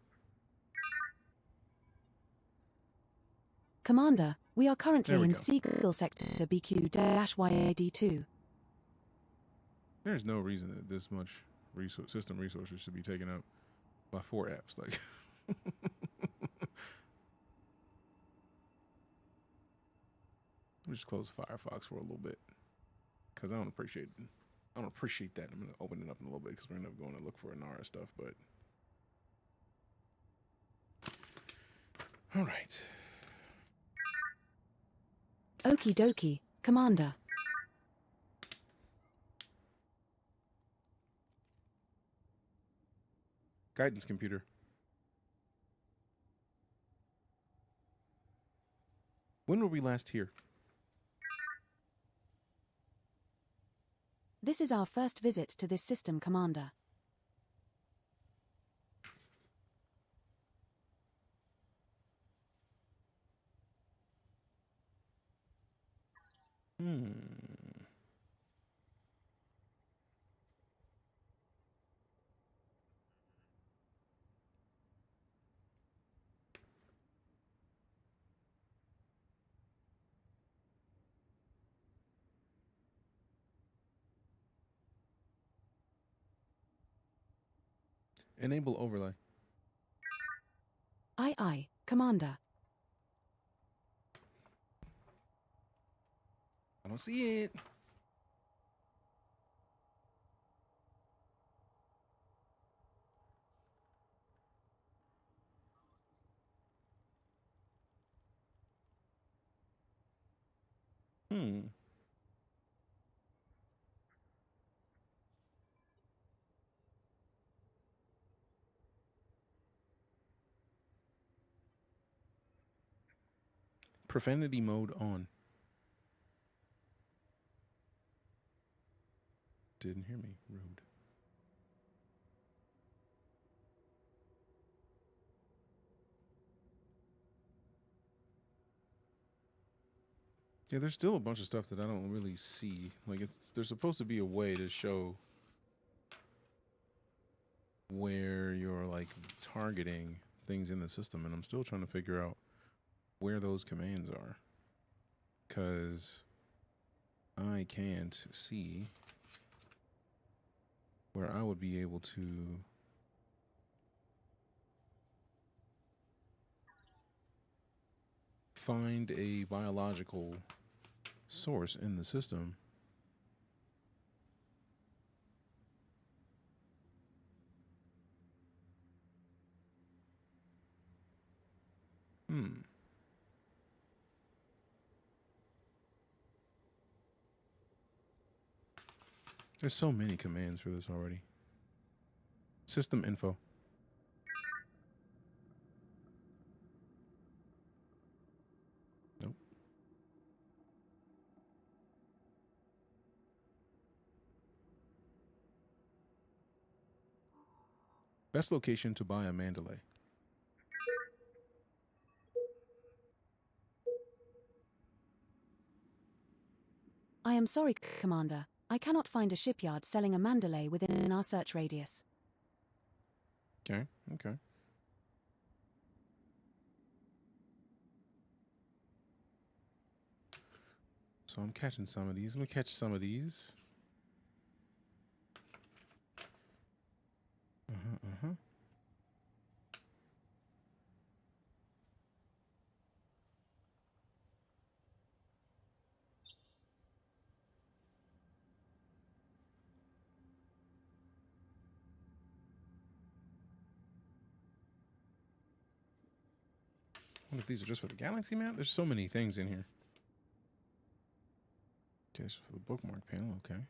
S4: Commander, we are currently in Seagull Sector BQ-YD2.
S1: There's no reason that this much system resources should be taken up by 4 apps. Like, let me just close Firefox for a little bit because I don't appreciate that. I'm gonna open it up in a little bit because we're gonna go to look for Inara stuff. But all right.
S4: Okie dokie, Commander.
S1: Guidance computer. When were we last here?
S4: This is our first visit to this system, Commander.
S1: Enable overlay.
S4: Aye, aye, Commander.
S1: I don't see it. Profanity mode on. Didn't hear me. Rude. Yeah, there's still a bunch of stuff that I don't really see. Like, there's supposed to be a way to show where you're like targeting things in the system, and I'm still trying to figure out where those commands are, because I can't see where I would be able to find a biological source in the system. There's so many commands for this already. System info. Nope. Best location to buy a Mandalay.
S4: I am sorry, Commander. I cannot find a shipyard selling a Mandalay within our search radius.
S1: Okay, okay. So I'm catching some of these. Let me catch some of these. I wonder if these are just for the galaxy map. There's so many things in here. Okay, so for the bookmark panel, okay.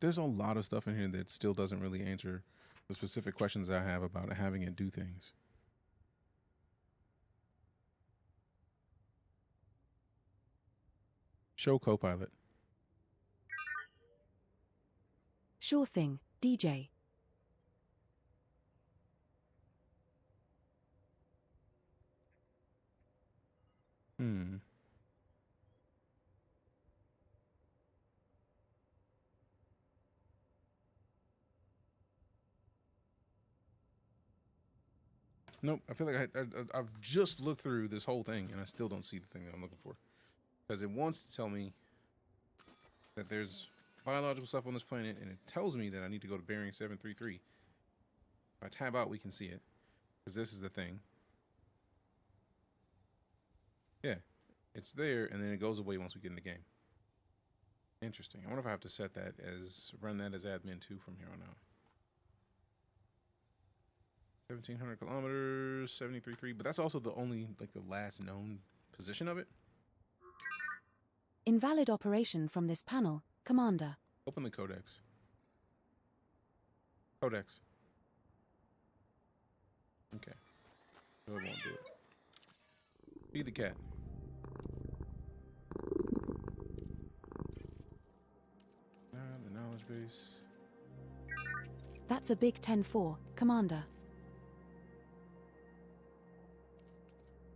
S1: There's a lot of stuff in here that still doesn't really answer the specific questions I have about having it do things. Show Copilot.
S4: Sure thing, DJ.
S1: Nope. I feel like I've just looked through this whole thing and I still don't see the thing that I'm looking for. Because it wants to tell me that there's biological stuff on this planet, and it tells me that I need to go to bearing 733. If I tab out, we can see it. Because this is the thing. Yeah. It's there, and then it goes away once we get in the game. Interesting. I wonder if I have to set that as, run that as admin 2 from here on out. 1,700 kilometers, 73.3. But that's also the only, like, the last known position of it.
S4: Invalid operation from this panel, Commander.
S1: Open the codex. Codex. Okay. So it won't do it. Feed the cat. The knowledge base.
S4: That's a big 10-4, Commander.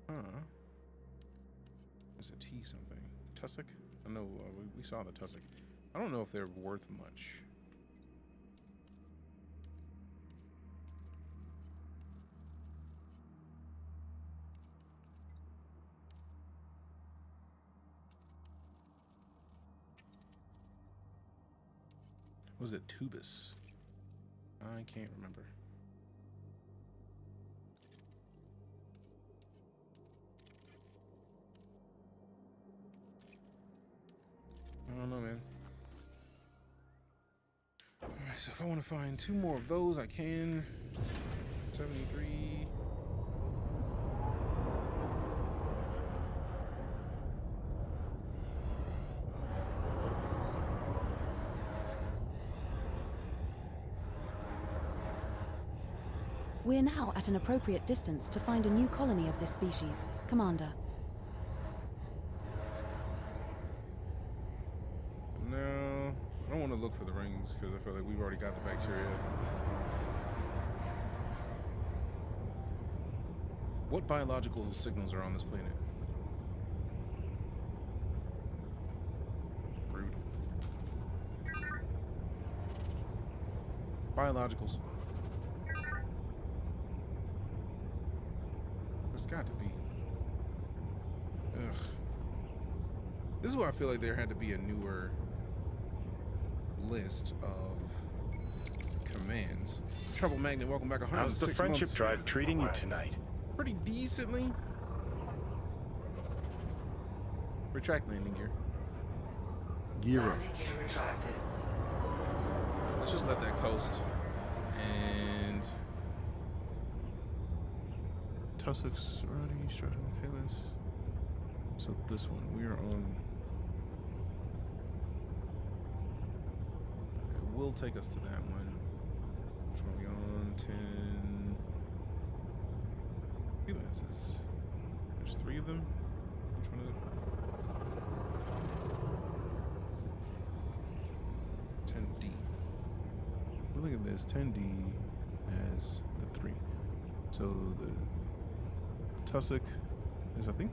S1: Huh. There's a T something. Tussock? I know we saw the Tussock. I don't know if they're worth much. Was it Tubus? I can't remember. I don't know, man. Alright, so if I want to find 2 more of those, I can. 73.
S4: We're now at an appropriate distance to find a new colony of this species, Commander.
S1: No, I don't want to look for the rings because I feel like we've already got the bacteria. What biological signals are on this planet? Rude. Biologicals. There's got to be. Ugh. This is why I feel like there had to be a newer list of commands. Trouble Magnet, welcome back. 106
S7: How's the friendship
S1: months.
S7: drive treating you tonight?
S1: Pretty decently. Retract landing gear.
S5: Gear up.
S8: Landing gear retracted.
S1: Let's just let that coast. And Tussock's already starting Kalis. So this one, we are on. It will take us to that one. Which one are we on? 10 freelances. There's 3 of them. Which one is it? 10D. Well, look at this. 10D has the 3. So the Tussock is, I think,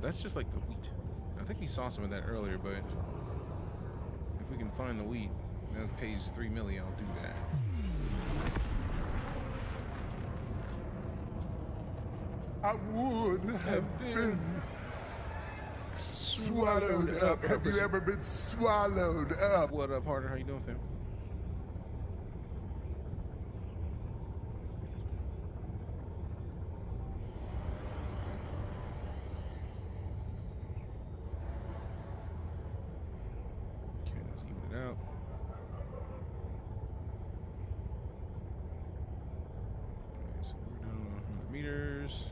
S1: that's just like the wheat. I think we saw some of that earlier, but if we can find the wheat that pays 3 million, I'll do that.
S5: I would have been swallowed up. Have you ever been swallowed up?
S1: What up, Harder? How you doing, fam? Okay, let's even it out. Okay, so we're down 100 meters.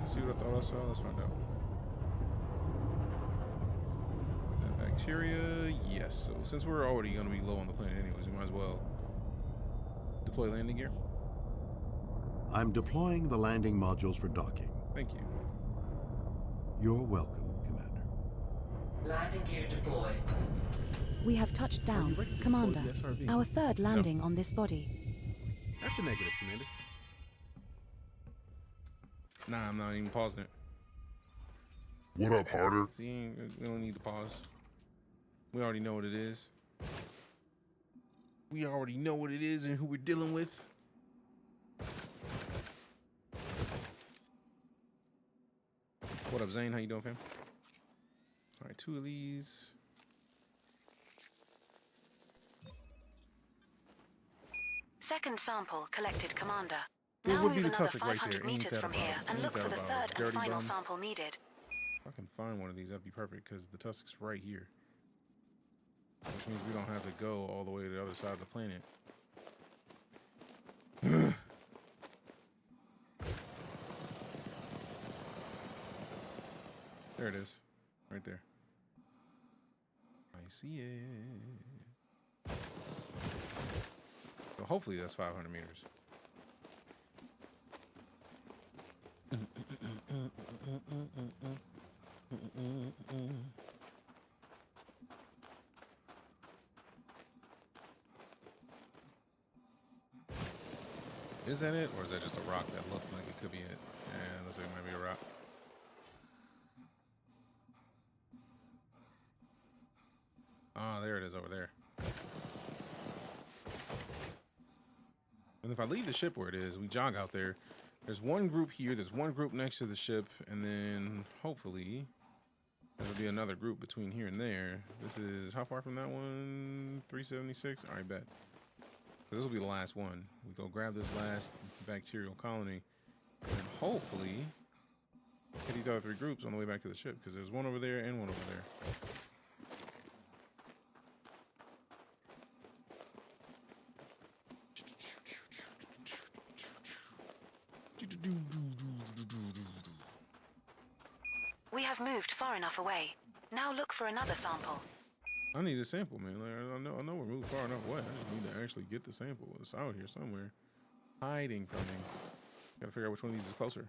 S1: See what I thought I saw. Let's find out. That bacteria, yes. So since we're already going to be low on the planet anyways, we might as well deploy landing gear.
S5: I'm deploying the landing modules for docking.
S1: Thank you.
S5: You're welcome, Commander.
S8: Landing gear deployed.
S4: We have touched down,
S10: ready to deploy
S4: Commander.
S10: the SRV?
S4: Our 3rd landing on this body.
S10: That's a negative, Commander.
S1: Nah, I'm not even pausing it.
S7: What up, Harder?
S1: See, we don't need to pause. We already know what it is. We already know what it is and who we're dealing with. What up, Zane? How you doing, fam? All right, 2 of these.
S4: Second sample collected, Commander.
S1: There
S4: Now
S1: would be
S4: move
S1: the
S4: another
S1: Tussock right
S4: 500
S1: there. Ain't
S4: meters
S1: that
S4: from
S1: about
S4: here
S1: it?
S4: and
S1: Ain't
S4: look
S1: that
S4: for the
S1: about
S4: third
S1: it?
S4: and
S1: Dirty
S4: final
S1: bum.
S4: sample needed.
S1: If I can find one of these, that'd be perfect because the Tussock's right here. Which means we don't have to go all the way to the other side of the planet. There it is. Right there. I see it. So hopefully that's 500 meters. Is that it? Or is that just a rock that looked like it could be it? Yeah, looks like it might be a rock. Ah, there it is over there. And if I leave the ship where it is, we jog out there. There's one group here. There's one group next to the ship. And then hopefully there'll be another group between here and there. This is how far from that one? 376? All right, bet. So this will be the last one. We go grab this last bacterial colony. And hopefully get these other 3 groups on the way back to the ship. Because there's one over there and one over there.
S4: We have moved far enough away. Now look for another sample.
S1: I need a sample, man. Like, I know we're moving far enough away. I just need to actually get the sample. It's out here somewhere, hiding from me. Gotta figure out which one of these is closer.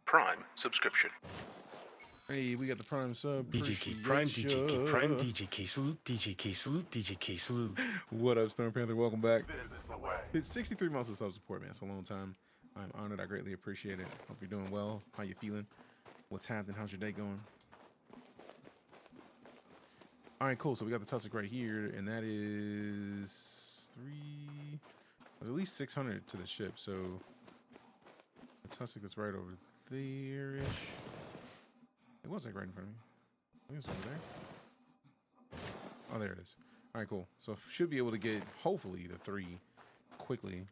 S7: Prime subscription.
S1: Hey, we got the Prime sub.
S7: DJK Prime, DJK Prime, DJK salute, DJK salute, DJK salute.
S1: What up, Storm Panther? Welcome back. This is the way. It's 63 months of sub support, man. It's a long time. I'm honored. I greatly appreciate it. Hope you're doing well. How you feeling? What's happening? How's your day going? All right, cool. So we got the Tussock right here, and that is there's at least 600 to the ship. So the Tussock that's right over there-ish. It was like right in front of me. I think it's over there. Oh, there it is. All right, cool. So should be able to get, hopefully, the 3 quickly.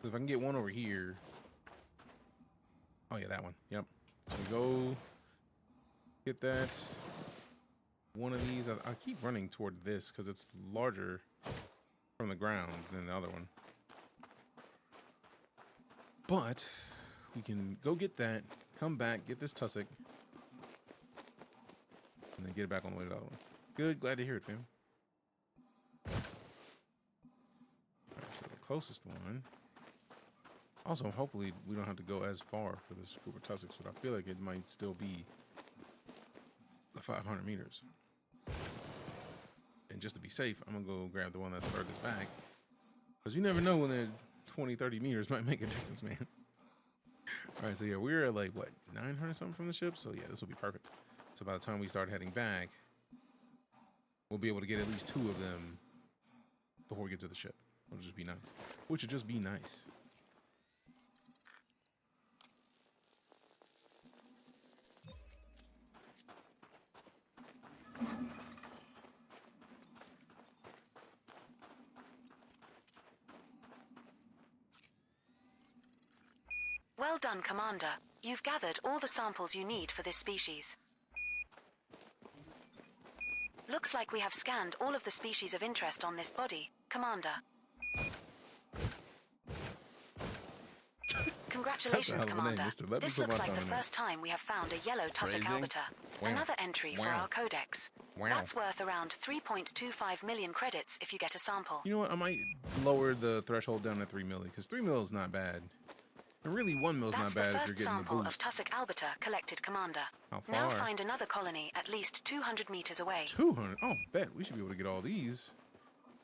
S1: If I can get one over here. Oh, yeah, that one. Yep. So we go get that. One of these. I keep running toward this because it's larger from the ground than the other one. But we can go get that, come back, get this Tussock, and then get it back on the way to the other one. Good, glad to hear it, fam. All right, so the closest one. Also, hopefully we don't have to go as far for this group of Tussocks, but I feel like it might still be the 500 meters. And just to be safe, I'm gonna go grab the one that's furthest back. Because you never know when they're 20, 30 meters might make a difference, man. All right, so yeah, we're at like, what, 900 something from the ship? So yeah, this will be perfect. So by the time we start heading back, we'll be able to get at least 2 of them before we get to the ship. Which would just be nice. Which would just be nice.
S4: Well done, Commander. You've gathered all the samples you need for this species. Looks like we have scanned all of the species of interest on this body, Commander. Congratulations, Commander. This looks like the first time we have found a yellow tussock albiter. Another entry for our codex. That's worth around 3.25 million credits if you get a sample.
S1: You know what? I might lower the threshold down to 3 milli, because 3 mil is not bad. And really, 1 mil is not bad if you're getting the boost.
S4: That's the first sample of tussock albiter collected, Commander.
S1: How far?
S4: Now find another colony at least 200 meters away.
S1: 200? Oh, bet. We should be able to get all these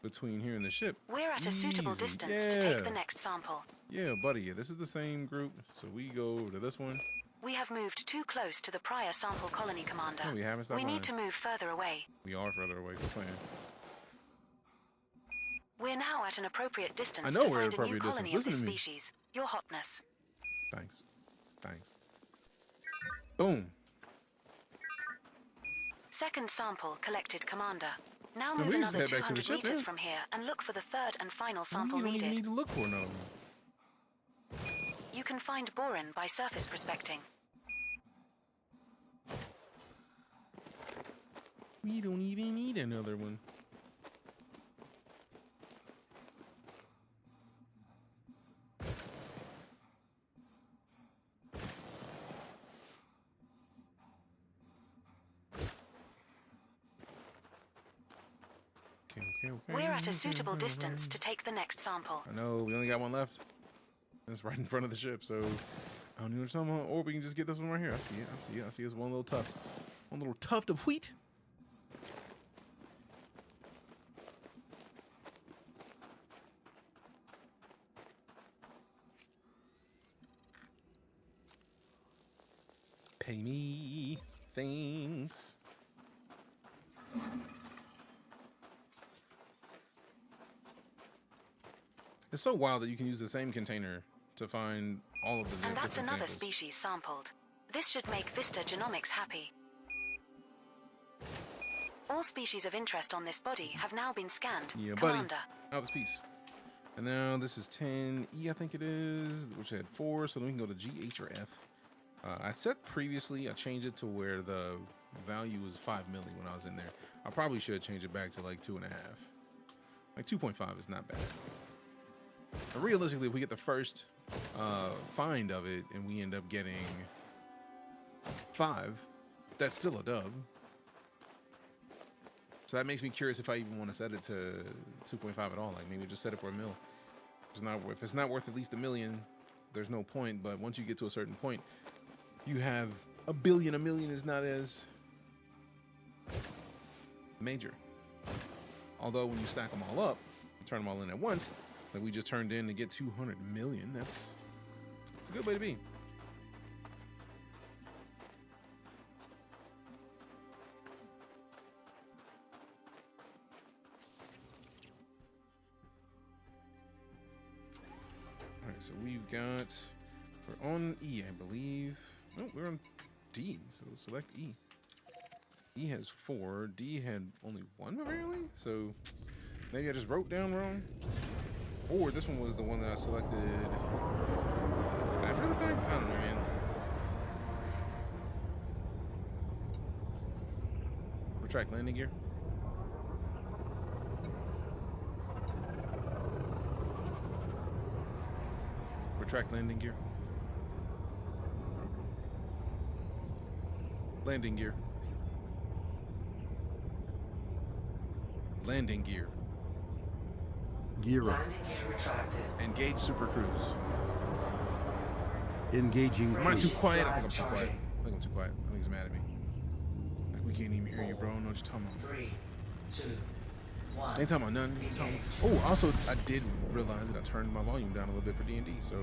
S1: between here and the ship.
S4: We're at a suitable distance to take the next sample.
S1: Yeah, buddy. This is the same group. So we go to this one.
S4: We have moved too close to the prior sample colony, Commander.
S1: No, we haven't. Stop
S4: We
S1: lying.
S4: need to move further away.
S1: We are further away from plan.
S4: We're now at an appropriate distance
S1: I know
S4: to
S1: we're at
S4: find a new
S1: appropriate
S4: colony
S1: distance.
S4: of this
S1: Listen to me.
S4: species. Your Hotness.
S1: Thanks. Thanks. Boom.
S4: Second sample collected, Commander. Now
S1: Can
S4: move
S1: we just
S4: another
S1: head back to the
S4: 200
S1: ship
S4: meters
S1: now?
S4: from here and look for the third and final
S1: We
S4: sample
S1: don't even
S4: needed.
S1: need to look for another one.
S4: You can find boron by surface prospecting.
S1: We don't even need another one. Okay.
S4: We're at a suitable distance to take the next sample.
S1: I know, we only got one left. It's right in front of the ship, so I don't know what you're talking about. Or we can just get this one right here. I see it. I see it's one little tuft. One little tuft of wheat. Pay me. Thanks. It's so wild that you can use the same container to find all of the
S4: And that's
S1: different
S4: another
S1: samples.
S4: species sampled. This should make Vista Genomics happy. All species of interest on this body have now been scanned.
S1: Yeah, buddy.
S4: Commander.
S1: Out this piece. And now this is 10E, I think it is, which had 4, so then we can go to G, H, or F. I set previously, I changed it to where the value was 5 milli when I was in there. I probably should change it back to like 2.5. Like 2.5 is not bad. But realistically, if we get the first find of it and we end up getting 5, that's still a dub. So that makes me curious if I even want to set it to 2.5 at all. Like maybe just set it for $1 million. If it's not worth at least $1 million, there's no point. But once you get to a certain point, you have $1 billion. $1 million is not as major. Although when you stack them all up, turn them all in at once, like we just turned in to get 200 million. That's a good way to be. All right, so we're on E, I believe. No, we're on D, so select E. E has 4, D had only 1 apparently, so maybe I just wrote down wrong. Or this one was the one that I selected after the fact? I don't know, man. Retract landing gear. Retract landing gear. Landing gear. Landing gear.
S5: Gear up.
S8: Landing gear retracted.
S1: Engage Super Cruise.
S5: Engaging.
S1: Am I too
S8: Freeze.
S1: quiet? I think I'm
S8: Drive
S1: too quiet.
S8: charging.
S1: I think I'm too quiet. I think he's mad at me. Like, we can't even hear you, bro. I don't know what you're talking about.
S8: 3, 2, 1.
S1: Ain't talking about nothing. Ain't talking
S8: Engage.
S1: Oh, also, I did realize that I turned my volume down a little bit for D&D, so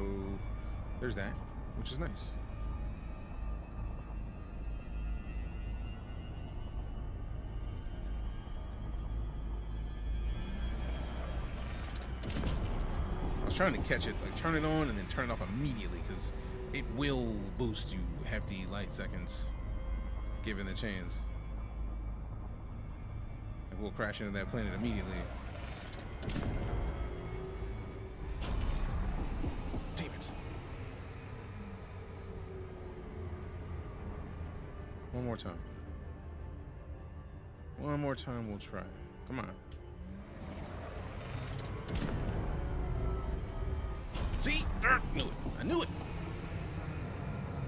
S1: there's that, which is nice. I was trying to catch it, like turn it on and then turn it off immediately, because it will boost you hefty light seconds, given the chance. Like, we'll crash into that planet immediately. Damn it. One more time. One more time, we'll try. Come on. See? Knew it. I knew it.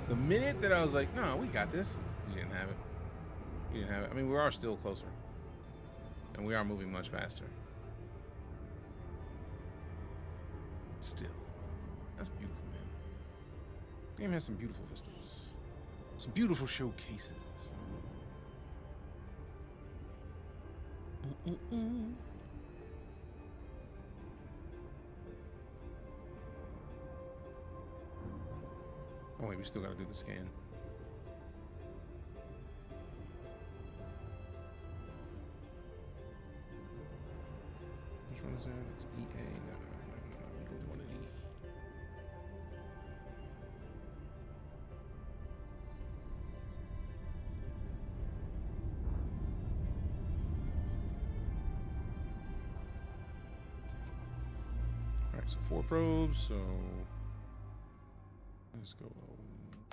S1: The minute that I was like, no, we got this, you didn't have it. You didn't have it. I mean, we are still closer. And we are moving much faster. Still. That's beautiful, man. This game has some beautiful vistas. Some beautiful showcases. Oh wait, we still gotta do the scan. Which one is that? That's EA. No, we really wanted E. All right, so 4 probes. So let's go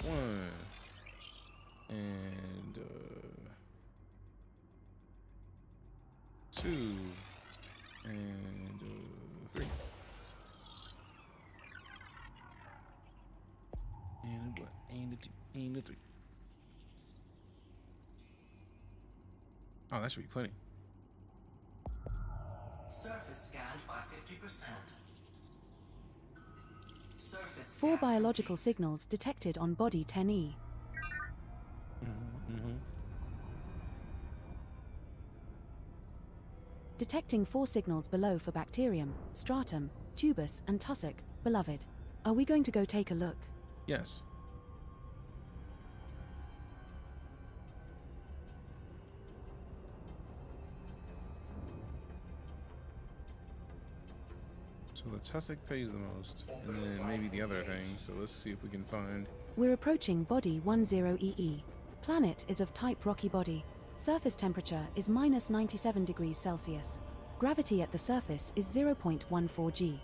S1: 1 and 2 and 3 and a 1 and a 2 and a 3. Oh, that should be plenty.
S8: Surface scanned by 50%. Surface
S4: 4
S8: scanned
S4: biological signals detected on body 10E. Detecting 4 signals below for bacterium, stratum, tubus, and tussock. Beloved, are we going to go take a look?
S1: Yes. So the tussock pays the most, and then maybe the other thing. So let's see if we can find.
S4: We're approaching body 10EE. Planet is of type rocky body. Surface temperature is minus 97 degrees Celsius. Gravity at the surface is 0.14 G.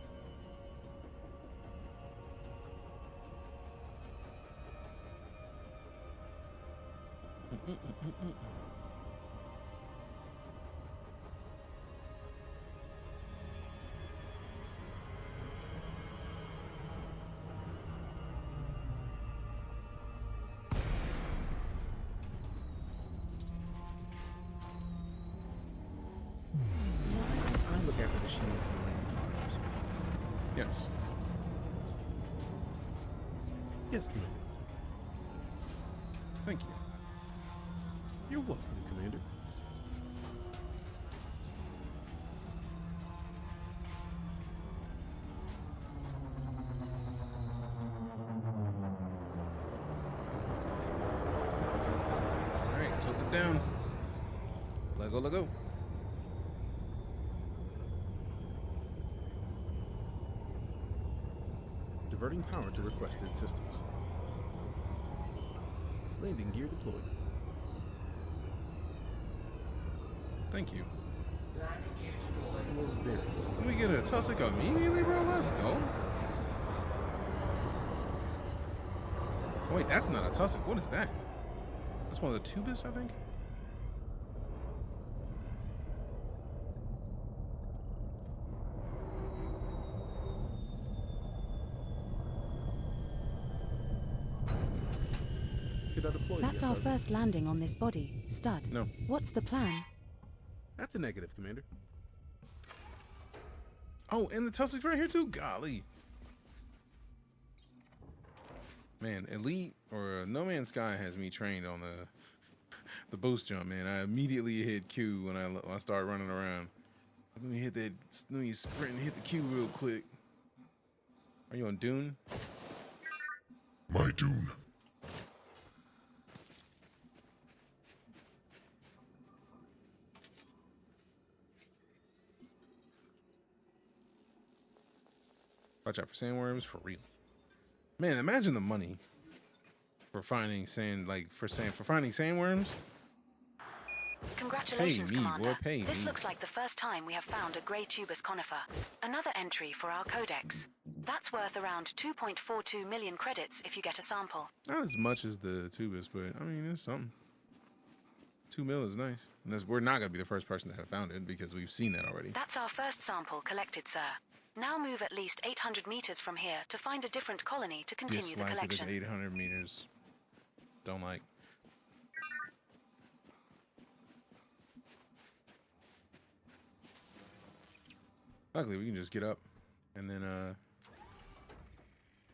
S10: I look after the shields and landing modules.
S1: Yes.
S10: Yes, Commander.
S1: Thank you.
S10: You're welcome, Commander.
S1: All right, tilt it down. Lego, Lego.
S10: Diverting power to requested systems. Landing gear deployed.
S1: Thank you.
S8: landing gear deployed.
S10: You're very welcome.
S1: Can we get a tussock immediately, bro? Let's go. Oh, wait, that's not a tussock. What is that? That's one of the tubus, I think.
S10: Should I deploy?
S4: That's
S10: Yes,
S4: our
S10: I will.
S4: first landing on this body, Stud.
S1: No.
S4: What's the plan?
S10: That's a negative, Commander.
S1: Oh, and the tussock's right here too. Golly. Man, Elite or No Man's Sky has me trained on the boost jump, man. I immediately hit Q when I start running around. Let me hit that. Let me sprint and hit the Q real quick. Are you on Dune?
S5: My Dune.
S1: Watch out for sandworms for real. Man, imagine the money for finding sand, like for finding sandworms.
S4: Congratulations,
S1: Pay me,
S4: Commander.
S1: boy, pay
S4: This
S1: me.
S4: looks like the first time we have found a grey tubus conifer. Another entry for our codex. That's worth around 2.42 million credits if you get a sample.
S1: Not as much as the tubus, but I mean, it's something. 2 mil is nice. And we're not going to be the first person to have found it because we've seen that already.
S4: That's our first sample collected, sir. Now move at least 800 meters from here to find a different colony to continue the
S1: Dislike it is
S4: collection.
S1: 800 meters. Don't like. Luckily, we can just get up and then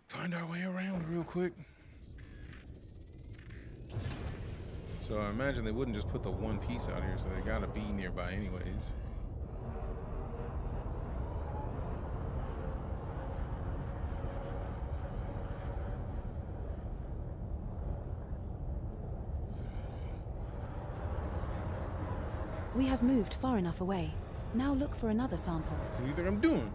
S1: find our way around real quick. So I imagine they wouldn't just put the one piece out here, so they gotta be nearby anyways.
S4: We have moved far enough away. Now look for another sample.
S1: What do you think I'm doing?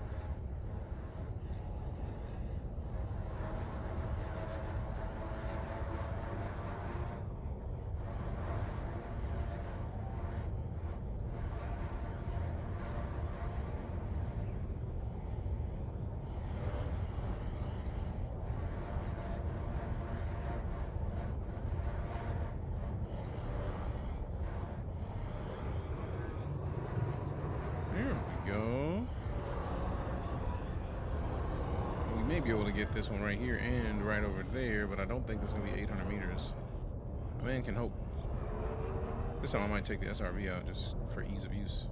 S1: There we go. We may be able to get this one right here and right over there, but I don't think that's going to be 800 meters. A man can hope. This time I might take the SRV out just for ease of use.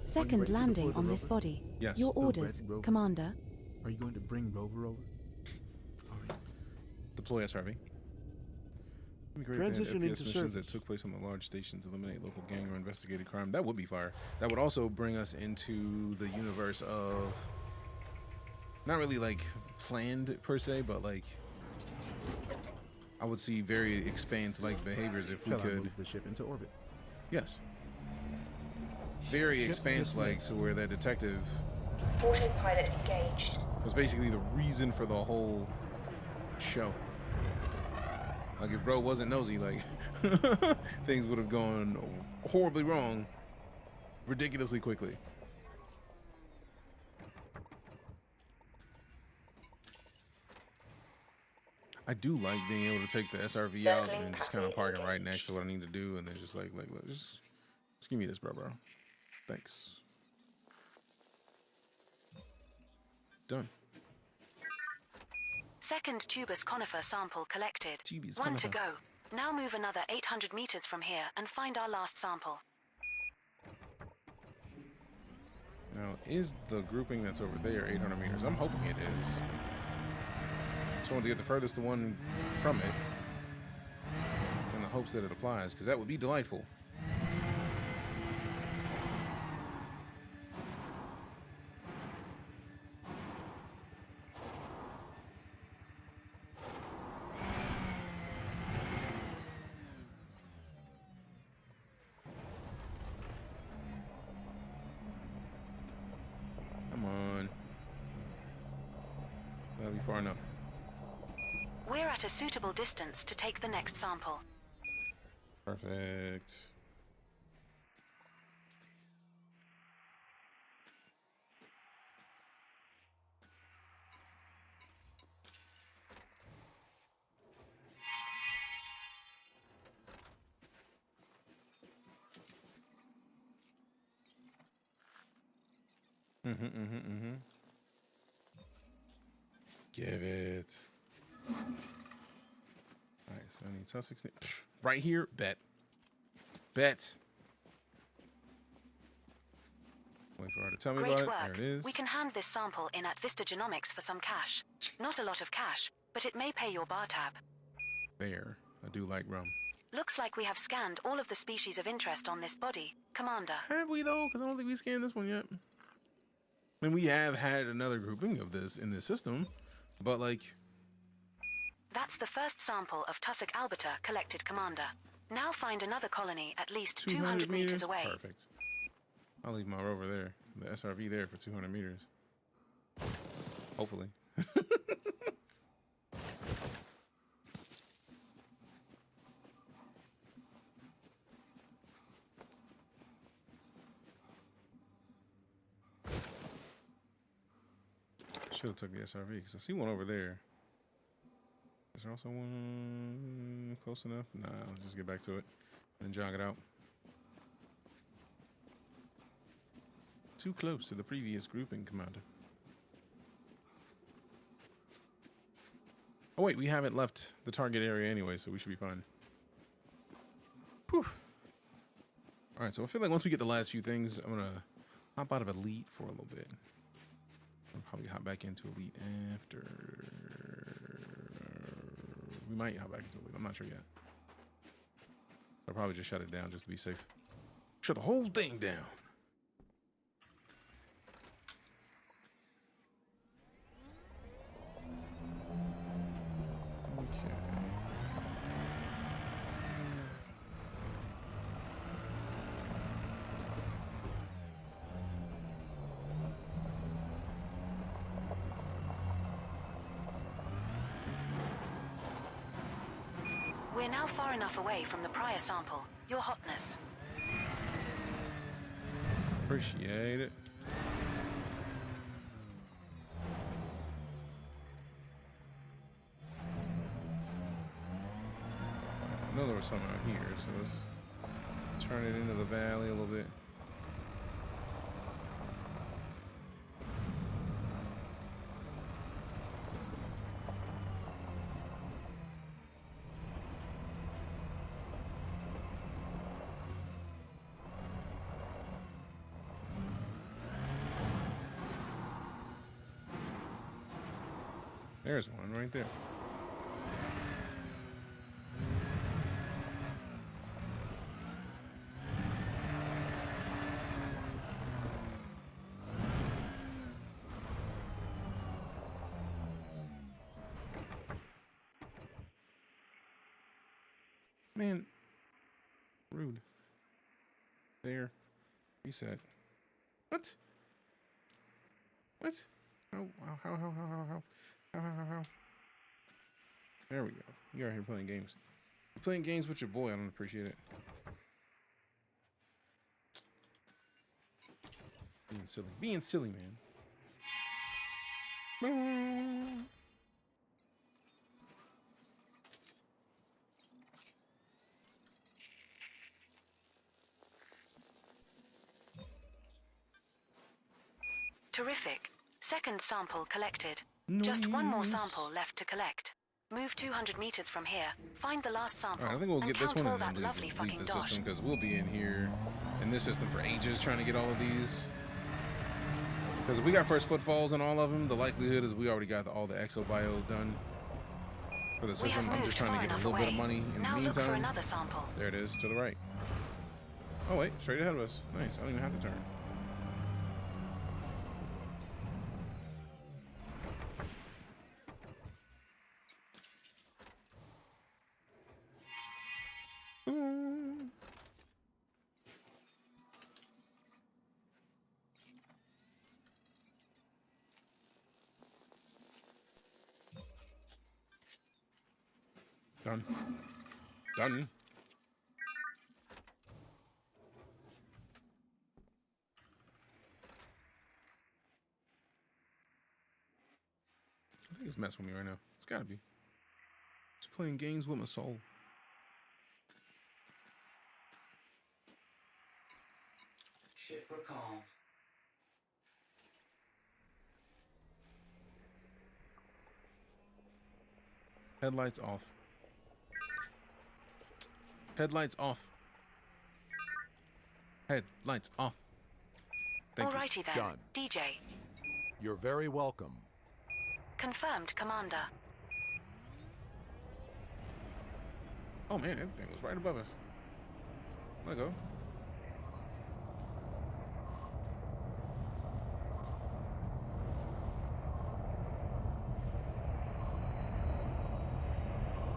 S6: Second landing on this body.
S1: Yes.
S6: Your
S1: The
S6: orders,
S10: Red Rover.
S6: Commander.
S10: Are you going to bring Rover over? All right.
S1: Deploy SRV.
S10: Transition into
S1: missions
S10: service.
S1: that took place on the large station to eliminate local gang or investigated crime. That would be fire. That would also bring us into the universe of not really like planned per se, but like I would see very expanse-like behaviors if we
S10: Shall I
S1: could.
S10: move the ship into orbit?
S1: Yes. Very expanse-like, so where that detective
S6: Autopilot engaged.
S1: was basically the reason for the whole show. Like if bro wasn't nosy, like things would have gone horribly wrong ridiculously quickly. I do like being able to take the SRV out and then just kind of park it right next to what I need to do, and then just like look, just give me this, bro. Thanks. Done.
S4: Second tubus conifer sample collected.
S1: Tubus
S4: One to
S1: conifer.
S4: go. Now move another 800 meters from here and find our last sample.
S1: Now, is the grouping that's over there 800 meters? I'm hoping it is. Just wanted to get the furthest one from it in the hopes that it applies, because that would be delightful. Come on. That'll be far enough.
S4: We're at a suitable distance to take the next sample.
S1: Perfect. Give it. Alright, so I need top 16. Right here, bet. Bet. Wait for her to tell me
S4: Great
S1: about it.
S4: work.
S1: There it is.
S4: We can hand this sample in at Vista Genomics for some cash. Not a lot of cash, but it may pay your bar tab.
S1: There. I do like rum.
S4: Looks like we have scanned all of the species of interest on this body, Commander.
S1: Have we though? Because I don't think we scanned this one yet. I mean, we have had another grouping of this in this system, but like,
S4: That's the first sample of tussock albita collected, Commander. Now find another colony at least 200 meters away.
S1: Perfect. I'll leave my rover there, the SRV there for 200 meters. Hopefully. Should have took the SRV because I see one over there. Is there also one close enough? Nah, let's just get back to it and jog it out. Too close to the previous grouping, Commander. Oh wait, we haven't left the target area anyway, so we should be fine. Whew. All right, so I feel like once we get the last few things, I'm gonna hop out of Elite for a little bit. I'll probably hop back into Elite after. We might hop back into Elite. I'm not sure yet. I'll probably just shut it down just to be safe. Shut the whole thing down. Okay.
S4: We're now far enough away from the prior sample. Your hotness.
S1: Appreciate it. I know there was something out here, so let's turn it into the valley a little bit. There's one right there. Man, rude. There. Reset. What? What? How? There we go. You are here playing games. You're playing games with your boy. I don't appreciate it. Being silly. Being silly, man.
S4: Terrific. Second sample collected. Just one more sample left to collect. Move 200 meters from here. Find the last sample.
S1: All right, I think we'll get this one and then
S4: leave
S1: the system, because we'll be in here in this system for ages trying to get all of these. Because if we got first footfalls on all of them, the likelihood is we already got all the exobio done for the system. I'm just trying to get a little bit of money in the meantime.
S4: Look for another sample.
S1: There it is, to the right. Oh wait, straight ahead of us. Nice, I don't even have to turn. Done. Done. I think it's messing with me right now. It's gotta be. Just playing games with my soul.
S8: Ship recalled.
S1: Headlights off. Headlights off. Headlights off. Thank
S4: Alrighty
S1: you.
S4: then.
S5: Done.
S4: DJ.
S5: You're very welcome.
S4: Confirmed, Commander.
S1: Oh man, that thing was right above us. Let go.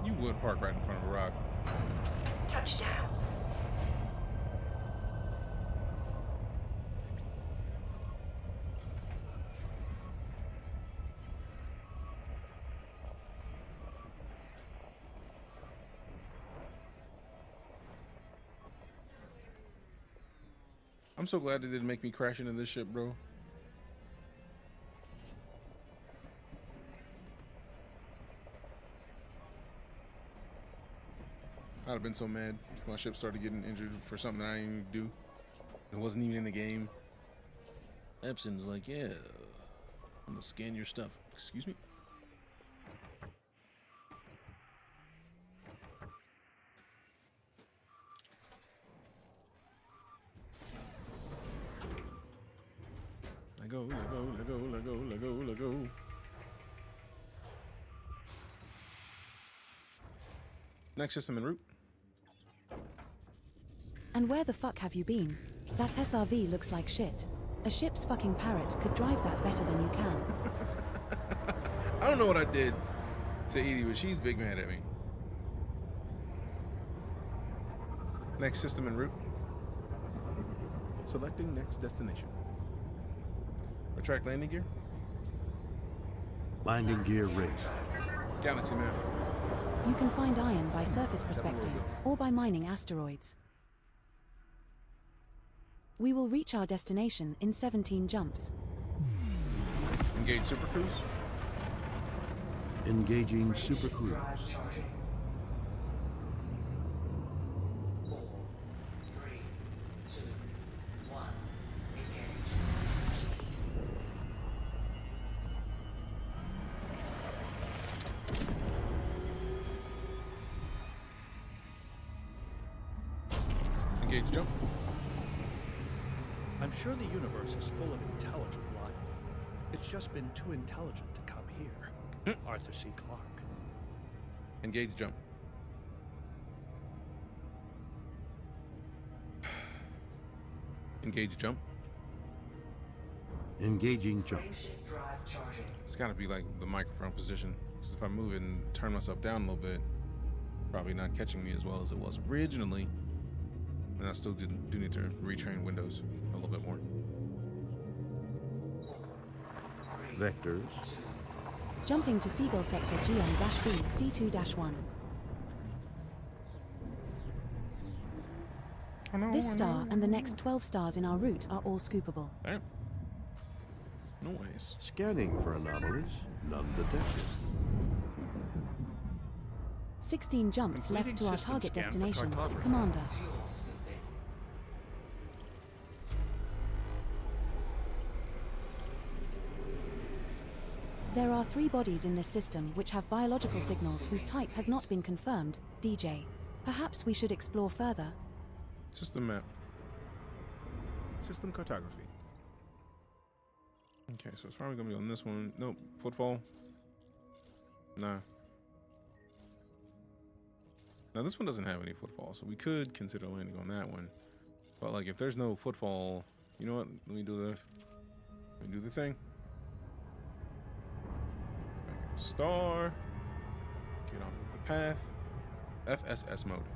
S1: You would park right in front of a rock.
S6: Touchdown.
S1: I'm so glad they didn't make me crash into this ship, bro. I'd have been so mad if my ship started getting injured for something that I didn't even do. It wasn't even in the game. Epson's like, yeah, I'm gonna scan your stuff. Excuse me? Let go, let go, let go, let go, let go, let go. Next system en route.
S12: And where the fuck have you been? That SRV looks like shit. A ship's fucking parrot could drive that better than you can.
S1: I don't know what I did to Edie, but she's big mad at me. Next system en route.
S10: Selecting next destination.
S1: Retract landing gear.
S5: Landing gear ready.
S1: Galaxy map.
S12: You can find iron by surface prospecting or by mining asteroids. We will reach our destination in 17 jumps.
S1: Engage Super Cruise.
S13: Engaging Super Cruise.
S8: Drive charging. 4, 3, 2, 1. Engage.
S1: Engage jump.
S9: I'm sure the universe is full of intelligent life. It's just been too intelligent to come here. Arthur C. Clarke.
S1: Engage jump. Engage jump.
S13: Engaging jump.
S8: Frameshift drive charging.
S1: It's gotta be like the microphone position. Because if I move it and turn myself down a little bit, probably not catching me as well as it was originally. And I still do need to retrain Windows a little bit more.
S13: Vectors.
S12: Jumping to Seagull sector GM-B C2-1. This star and the next 12 stars in our route are all scoopable.
S1: Damn. Noise.
S13: Scanning for anomalies. None detected.
S12: 16 jumps
S9: Completing
S12: left to our
S9: system
S12: target
S9: scan for
S12: destination,
S9: cartography.
S12: Commander.
S8: Fuel scooping.
S12: There are 3 bodies in this system which have biological signals whose type has not been confirmed, DJ. Perhaps we should explore further.
S1: System map. System cartography. Okay, so it's probably gonna be on this one. Nope. Footfall. Nah. Now this one doesn't have any footfall, so we could consider landing on that one. But like if there's no footfall, you know what? Let me do the thing. Back at the star. Get off of the path. FSS mode.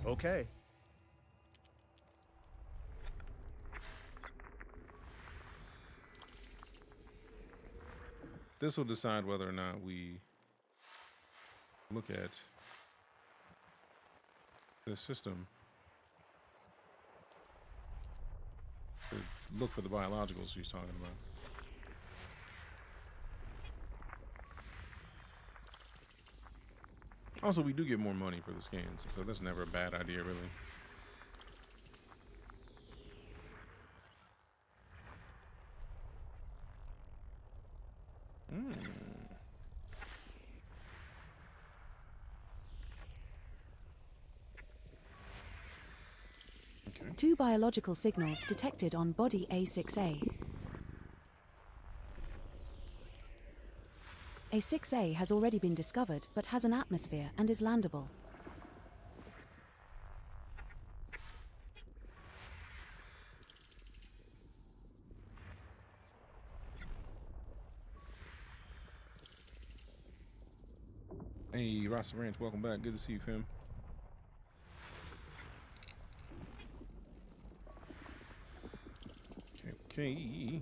S9: Okay.
S1: This will decide whether or not we look at this system to look for the biologicals she's talking about. Also, we do get more money for the scans, so that's never a bad idea, really. Okay.
S12: 2 biological signals detected on body A6A. A6A has already been discovered but has an atmosphere and is landable.
S1: Hey, Rasta Ranch, welcome back. Good to see you, fam. Okay.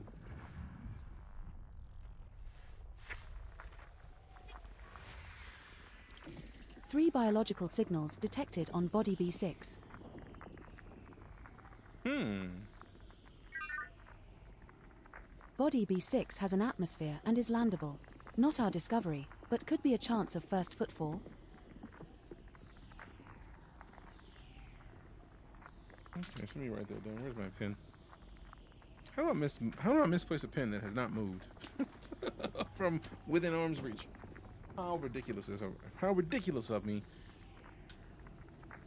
S12: 3 biological signals detected on body B6. Body B6 has an atmosphere and is landable. Not our discovery, but could be a chance of first footfall.
S1: Okay, so let me write that down. Where's my pen? How do I misplace a pen that has not moved from within arm's reach? How ridiculous of me.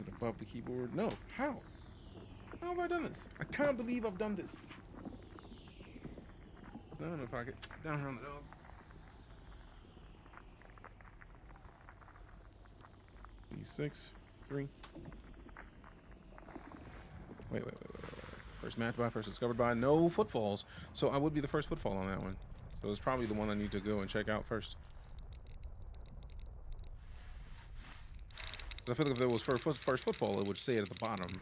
S1: Is it above the keyboard? No. How? How have I done this? I can't believe I've done this. Down in the pocket. Down here on the dog. D6, 3. Wait. First match by, first discovered by. No footfalls. So I would be the first footfall on that one. So it's probably the one I need to go and check out first. I feel like if there was first footfall, it would say it at the bottom.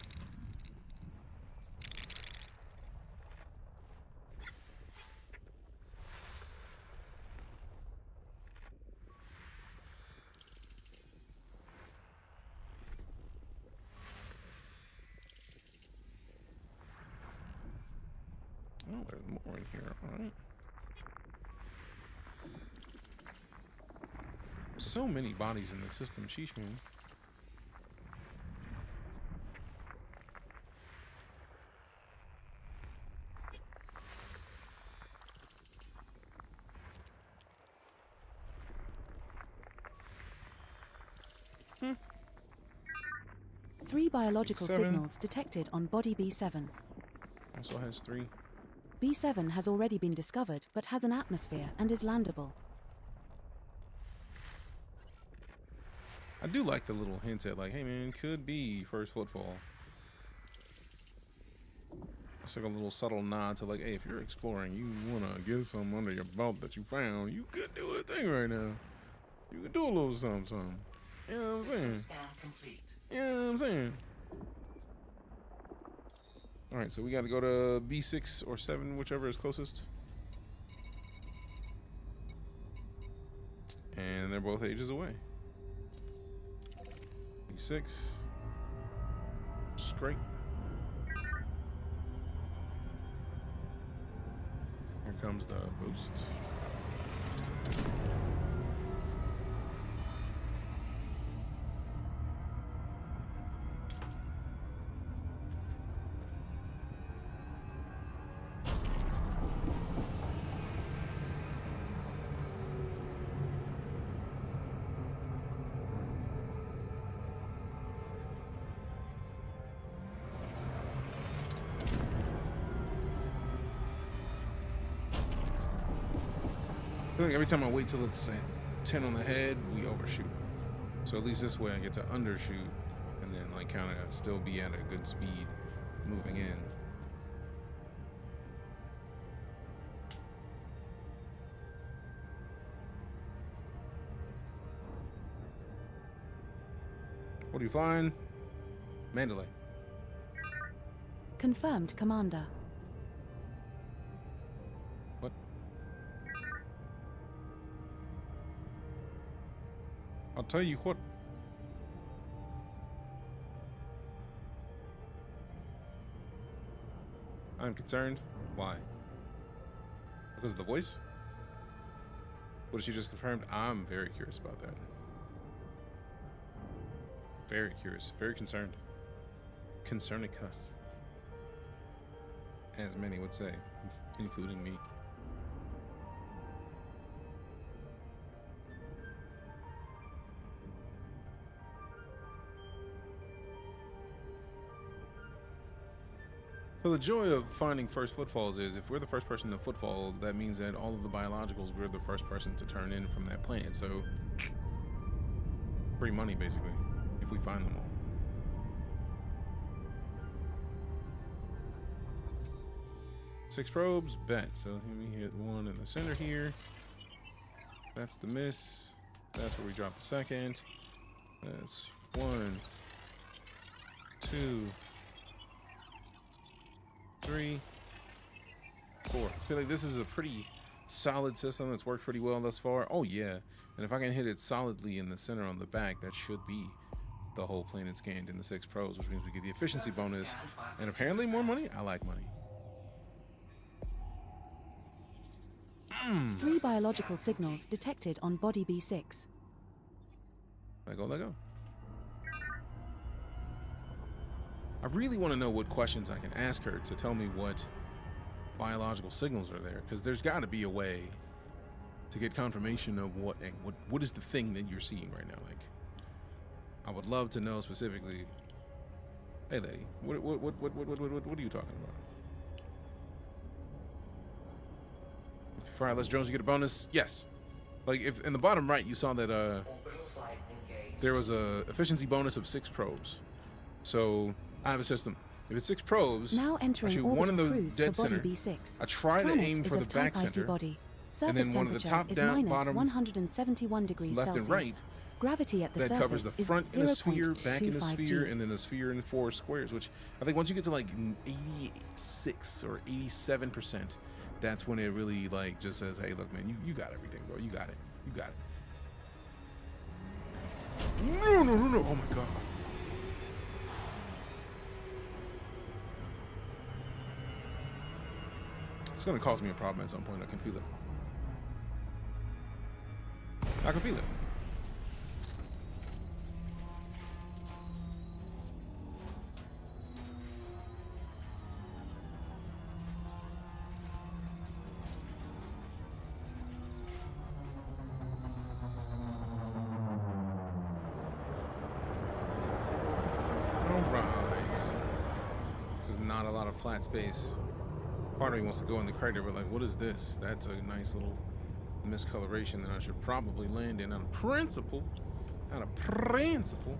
S1: Oh, there's more in here. All right. So many bodies in the system. Sheesh, man.
S12: Three biological
S1: B7.
S12: signals detected on body B7.
S1: Also has 3.
S12: B7 has already been discovered, but has an atmosphere and is landable.
S1: I do like the little hints at like, hey man, could be first footfall. It's like a little subtle nod to like, hey, if you're exploring, you wanna get something under your belt that you found, you could do a thing right now. You could do a little something. You know what I'm saying?
S8: Scan complete.
S1: You know what I'm saying? All right, so we got to go to B6 or 7, whichever is closest. And they're both ages away. B6. Straight. Here comes the boost. I feel like every time I wait till it's at 10 on the head, we overshoot. So at least this way I get to undershoot and then like kind of still be at a good speed moving in. What are you flying? Mandalay.
S12: Confirmed, Commander.
S1: What? I'll tell you what. I'm concerned. Why? Because of the voice? What did she just confirmed? I'm very curious about that. Very curious. Very concerned. Concernicus. As many would say, including me. So the joy of finding first footfalls is if we're the first person to footfall, that means that all of the biologicals, we're the first person to turn in from that planet. So free money, basically, if we find them all. Six probes, bet. So let me hit one in the center here. That's the miss. That's where we drop the second. That's 1, 2, 3, 4. I feel like this is a pretty solid system that's worked pretty well thus far. Oh yeah, and if I can hit it solidly in the center on the back, that should be the whole planet scanned in the 6 probes, which means we get the efficiency bonus and apparently more money. I like money.
S12: 3 biological signals detected on body B6.
S1: Let go, let go. I really want to know what questions I can ask her to tell me what biological signals are there, because there's got to be a way to get confirmation of what is the thing that you're seeing right now. Like, I would love to know specifically. Hey, lady, what are you talking about? If you fire less drones, you get a bonus. Yes. Like if in the bottom right you saw that there was a efficiency bonus of 6 probes. So I have a system. If it's 6 probes,
S12: now entering
S1: I shoot
S12: orbit
S1: one in the
S12: cruise
S1: dead
S12: for body
S1: center.
S12: B6.
S1: I try to
S12: Planet
S1: aim
S12: is
S1: for the
S12: of type
S1: back
S12: icy
S1: center,
S12: body.
S1: and
S12: Surface
S1: then one of the top
S12: temperature
S1: down
S12: is
S1: bottom
S12: 171 degrees
S1: left
S12: Celsius.
S1: and right.
S12: Gravity at the
S1: That
S12: surface
S1: covers the
S12: is
S1: front in a sphere, back in a
S12: 0.252
S1: sphere,
S12: G.
S1: and then a sphere in 4 squares, which I think once you get to like 86 or 87%, that's when it really like just says, hey, look, man, you got everything, bro. You got it. You got it. No. Oh my God. It's gonna cause me a problem at some point. I can feel it. I can feel it. Not a lot of flat space. Part of me wants to go in the crater, but like, what is this? That's a nice little miscoloration that I should probably land in out of principle. Out of principle.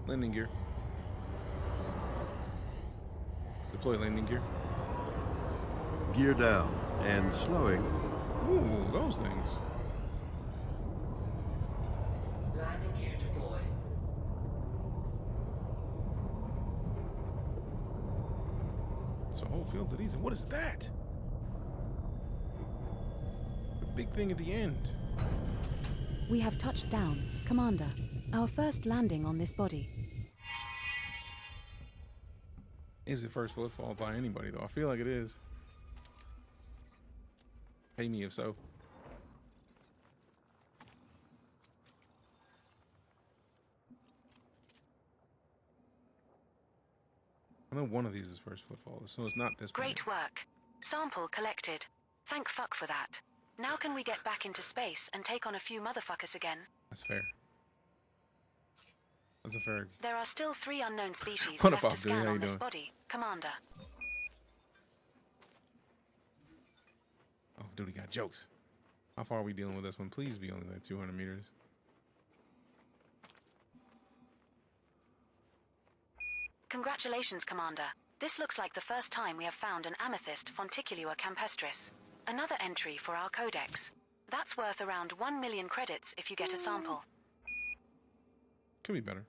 S1: Landing gear. Deploy landing gear.
S13: Gear down and slowing.
S1: Ooh, those things.
S8: Landing gear deployed.
S1: It's a whole field of these. And what is that? The big thing at the end.
S12: We have touched down, Commander. Our first landing on this body.
S1: Is it first footfall by anybody, though? I feel like it is. Pay me if so. I know one of these is first footfall, so it's not this.
S4: Great work. Sample collected. Thank fuck for that. Now can we get back into space and take on a few motherfuckers again?
S1: That's fair. That's a fair.
S4: There are still 3 unknown species
S1: What
S4: left
S1: up,
S4: to
S1: dude?
S4: scan
S1: How
S4: on
S1: you
S4: this
S1: doing?
S4: body, Commander.
S1: Oh, dude, he got jokes. How far are we dealing with this one? Please be only like 200 meters.
S4: Congratulations, Commander. This looks like the first time we have found an amethyst fonticulua campestris. Another entry for our codex. That's worth around 1 million credits if you get a sample.
S1: Could be better.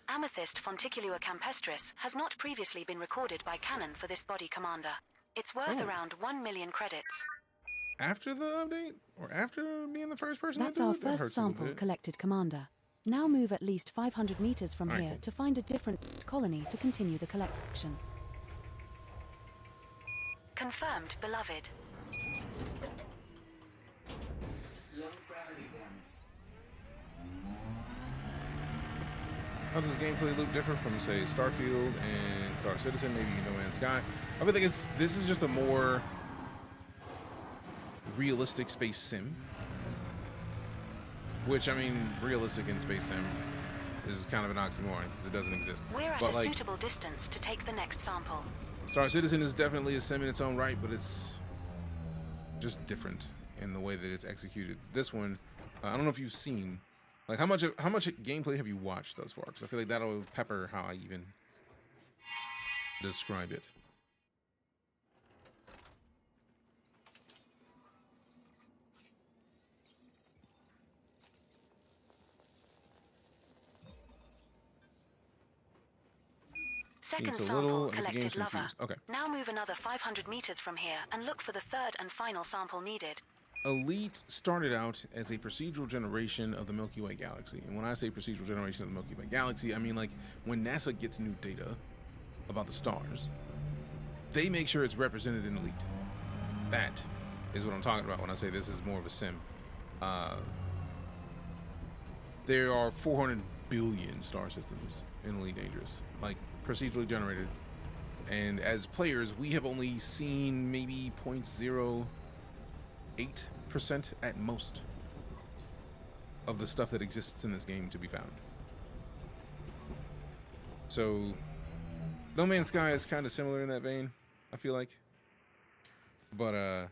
S4: Amethyst fonticulua campestris has not previously been recorded by canon for this body, Commander. It's worth around 1 million credits.
S1: After the update? Or after being the first person
S12: That's
S1: to do
S12: our
S1: it? That
S12: first
S1: hurts a little
S12: sample
S1: bit.
S12: collected, Commander. Now move at least 500 meters from
S1: Alright,
S12: here
S1: cool.
S12: to find a different colony to continue the collection.
S4: Confirmed, beloved.
S8: Low gravity warning.
S1: How does this gameplay look different from, say, Starfield and Star Citizen, maybe No Man's Sky? I feel like this is just a more realistic space sim. Which, I mean, realistic in space sim is kind of an oxymoron because it doesn't exist.
S4: We're at
S1: But,
S4: a
S1: like,
S4: suitable distance to take the next sample.
S1: Star Citizen is definitely a sim in its own right, but it's just different in the way that it's executed. This one, I don't know if you've seen, like, how much gameplay have you watched thus far? Because I feel like that'll pepper how I even describe it.
S4: Second
S1: It's a
S4: sample
S1: little, and the
S4: collected,
S1: game's
S4: lover.
S1: confused. Okay.
S4: Now move another 500 meters from here and look for the third and final sample needed.
S1: Elite started out as a procedural generation of the Milky Way galaxy. And when I say procedural generation of the Milky Way galaxy, I mean like when NASA gets new data about the stars, they make sure it's represented in Elite. That is what I'm talking about when I say this is more of a sim. There are 400 billion star systems in EliteDangerous, like procedurally generated. And as players, we have only seen maybe 0.08% at most of the stuff that exists in this game to be found. So No Man's Sky is kind of similar in that vein, I feel like. But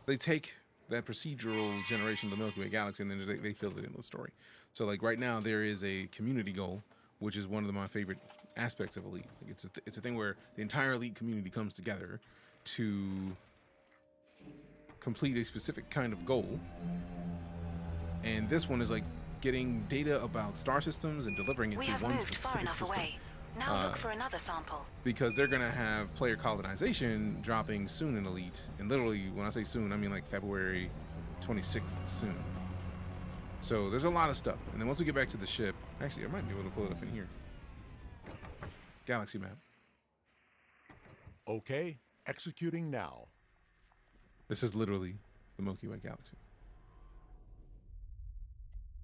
S1: they take that procedural generation of the Milky Way galaxy and then they fill it in with story. So like right now there is a community goal, which is one of my favorite aspects of Elite. Like it's a thing where the entire Elite community comes together to complete a specific kind of goal. And this one is like getting data about star systems and delivering it
S4: We
S1: to
S4: have
S1: one
S4: moved far
S1: specific
S4: enough
S1: system.
S4: away. Now look for another sample.
S1: Because they're gonna have player colonization dropping soon in Elite, and literally when I say soon, I mean like February 26th soon. So there's a lot of stuff, and then once we get back to the ship, actually I might be able to pull it up in here. Galaxy map.
S5: Okay, executing now.
S1: This is literally the Milky Way galaxy.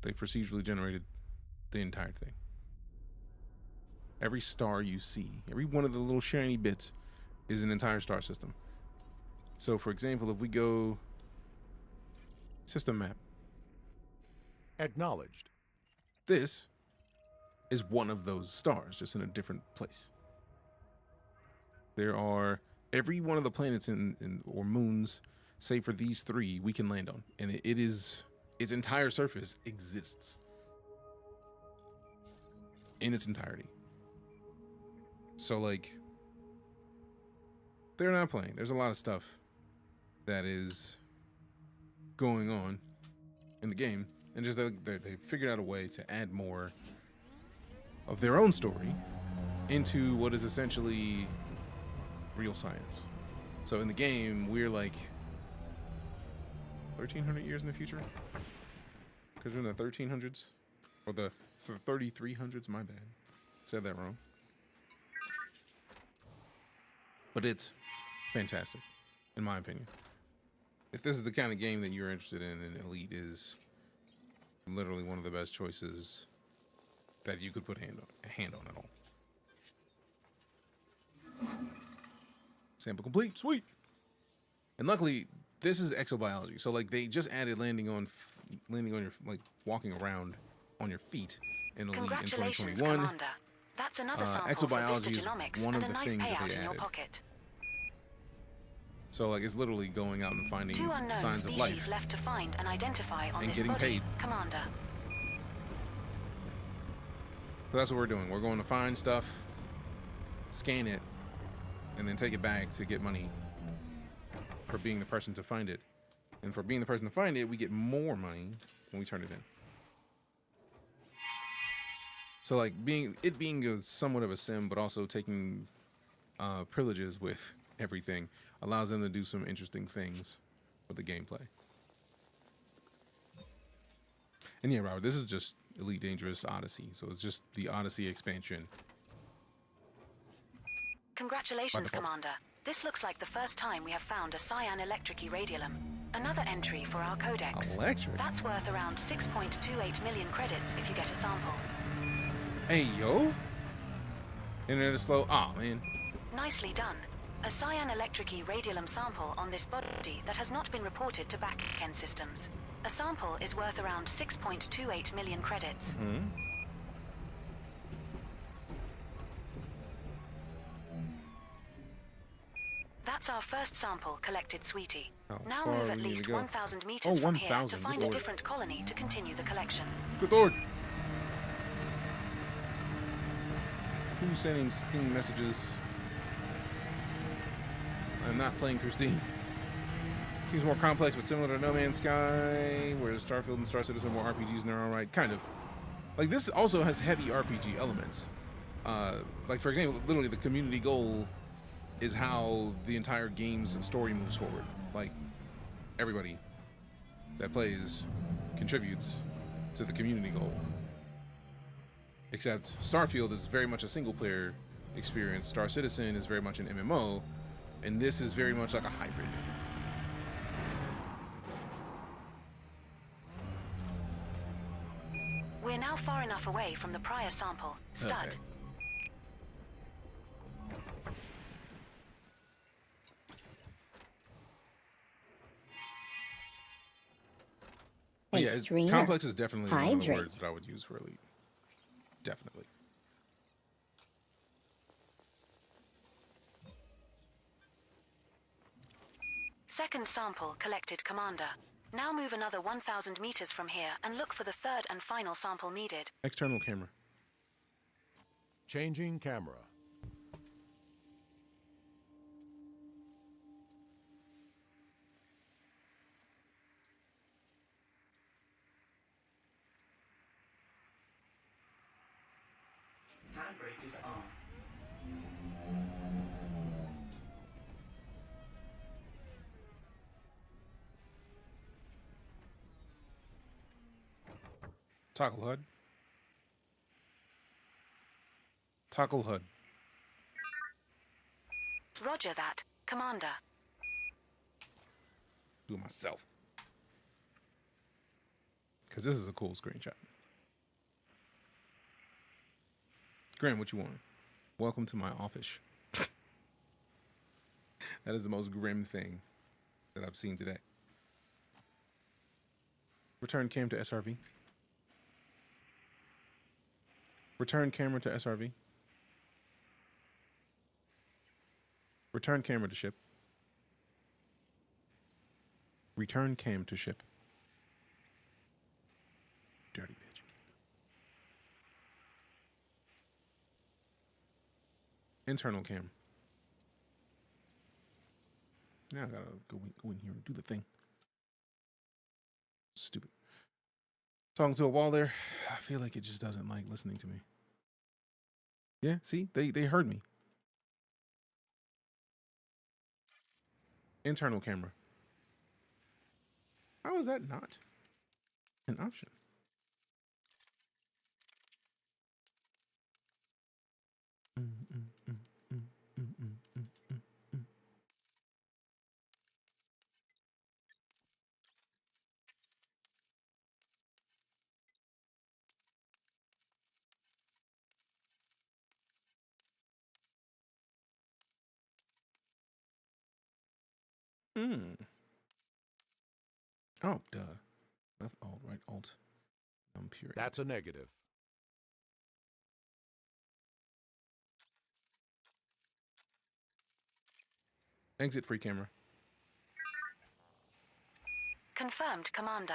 S1: They procedurally generated the entire thing. Every star you see, every one of the little shiny bits is an entire star system. So for example, if we go system map,
S5: Acknowledged.
S1: this is one of those stars, just in a different place. There are every one of the planets or moons, save for these three, we can land on, and it is its entire surface exists in its entirety. So like, they're not playing. There's a lot of stuff that is going on in the game, and just they figured out a way to add more of their own story into what is essentially real science. So in the game, we're like 1,300 years in the future, because we're in the 1300s or the 3300s. My bad, said that wrong. But it's fantastic, in my opinion. If this is the kind of game that you're interested in, then Elite is literally one of the best choices that you could put a hand on at all. Sample complete, sweet. And luckily, this is exobiology, so like they just added landing on your, like walking around on your feet in Elite in 2021.
S4: Commander. That's another sample
S1: Exobiology
S4: for
S1: is one of the
S4: nice
S1: things that
S4: payout
S1: they
S4: in your
S1: added.
S4: pocket.
S1: So like it's literally going out and finding
S4: 2 unknown
S1: signs of
S4: species
S1: life
S4: left to find and identify on
S1: and
S4: this
S1: getting
S4: body,
S1: paid.
S4: Commander.
S1: So that's what we're doing. We're going to find stuff, scan it, and then take it back to get money for being the person to find it. And for being the person to find it, we get more money when we turn it in. So like being a somewhat of a sim, but also taking privileges with everything allows them to do some interesting things with the gameplay. And yeah, Robert, this is just Elite Dangerous Odyssey, so it's just the Odyssey expansion.
S4: Congratulations, Commander. This looks like the first time we have found a cyan electric irradium. Another entry for our codex.
S1: Electric?
S4: That's worth around 6.28 million credits if you get a sample.
S1: Hey, yo. Internet is slow. Aw, man.
S4: Nicely done. A cyan electric irradium sample on this body that has not been reported to back-end systems. A sample is worth around 6.28 million credits.
S1: Mm-hmm.
S4: That's our first sample collected, sweetie.
S1: How
S4: now
S1: far
S4: move
S1: we
S4: at
S1: need
S4: least
S1: to go?
S4: 1,000 meters
S1: Oh,
S4: from here
S1: 1,000.
S4: to
S1: Good
S4: find a
S1: lord.
S4: different colony to continue the collection.
S1: Good lord. Who's sending Steam messages? I'm not playing through Steam. Seems more complex, but similar to No Man's Sky, where Starfield and Star Citizen are more RPGs in their own right. Kind of. Like, this also has heavy RPG elements. Like, for example, literally the community goal is how the entire game's story moves forward. Like, everybody that plays contributes to the community goal. Except Starfield is very much a single-player experience. Star Citizen is very much an MMO, and this is very much like a hybrid.
S4: We're now far enough away from the prior sample. Stud.
S1: Perfect. Yeah, complex is definitely one of the words that I would use for Elite. Definitely.
S4: Second sample collected, Commander. Now move another 1,000 meters from here and look for the third and final sample needed.
S1: External camera.
S5: Changing camera.
S8: Handbrake is on.
S1: Toggle HUD. Toggle HUD.
S4: Roger that, Commander.
S1: Do it myself. Because this is a cool screenshot. Grant, what you want? Welcome to my office. That is the most grim thing that I've seen today. Return cam to SRV. Return camera to SRV. Return camera to ship. Return cam to ship. Dirty bitch. Internal cam. Now I gotta go in here and do the thing. Stupid. Talking to a wall there. I feel like it just doesn't like listening to me. Yeah, see? They heard me. Internal camera. How is that not an option? Oh, duh. Left alt, right alt. Period.
S5: That's a negative.
S1: Exit free camera.
S4: Confirmed, Commander.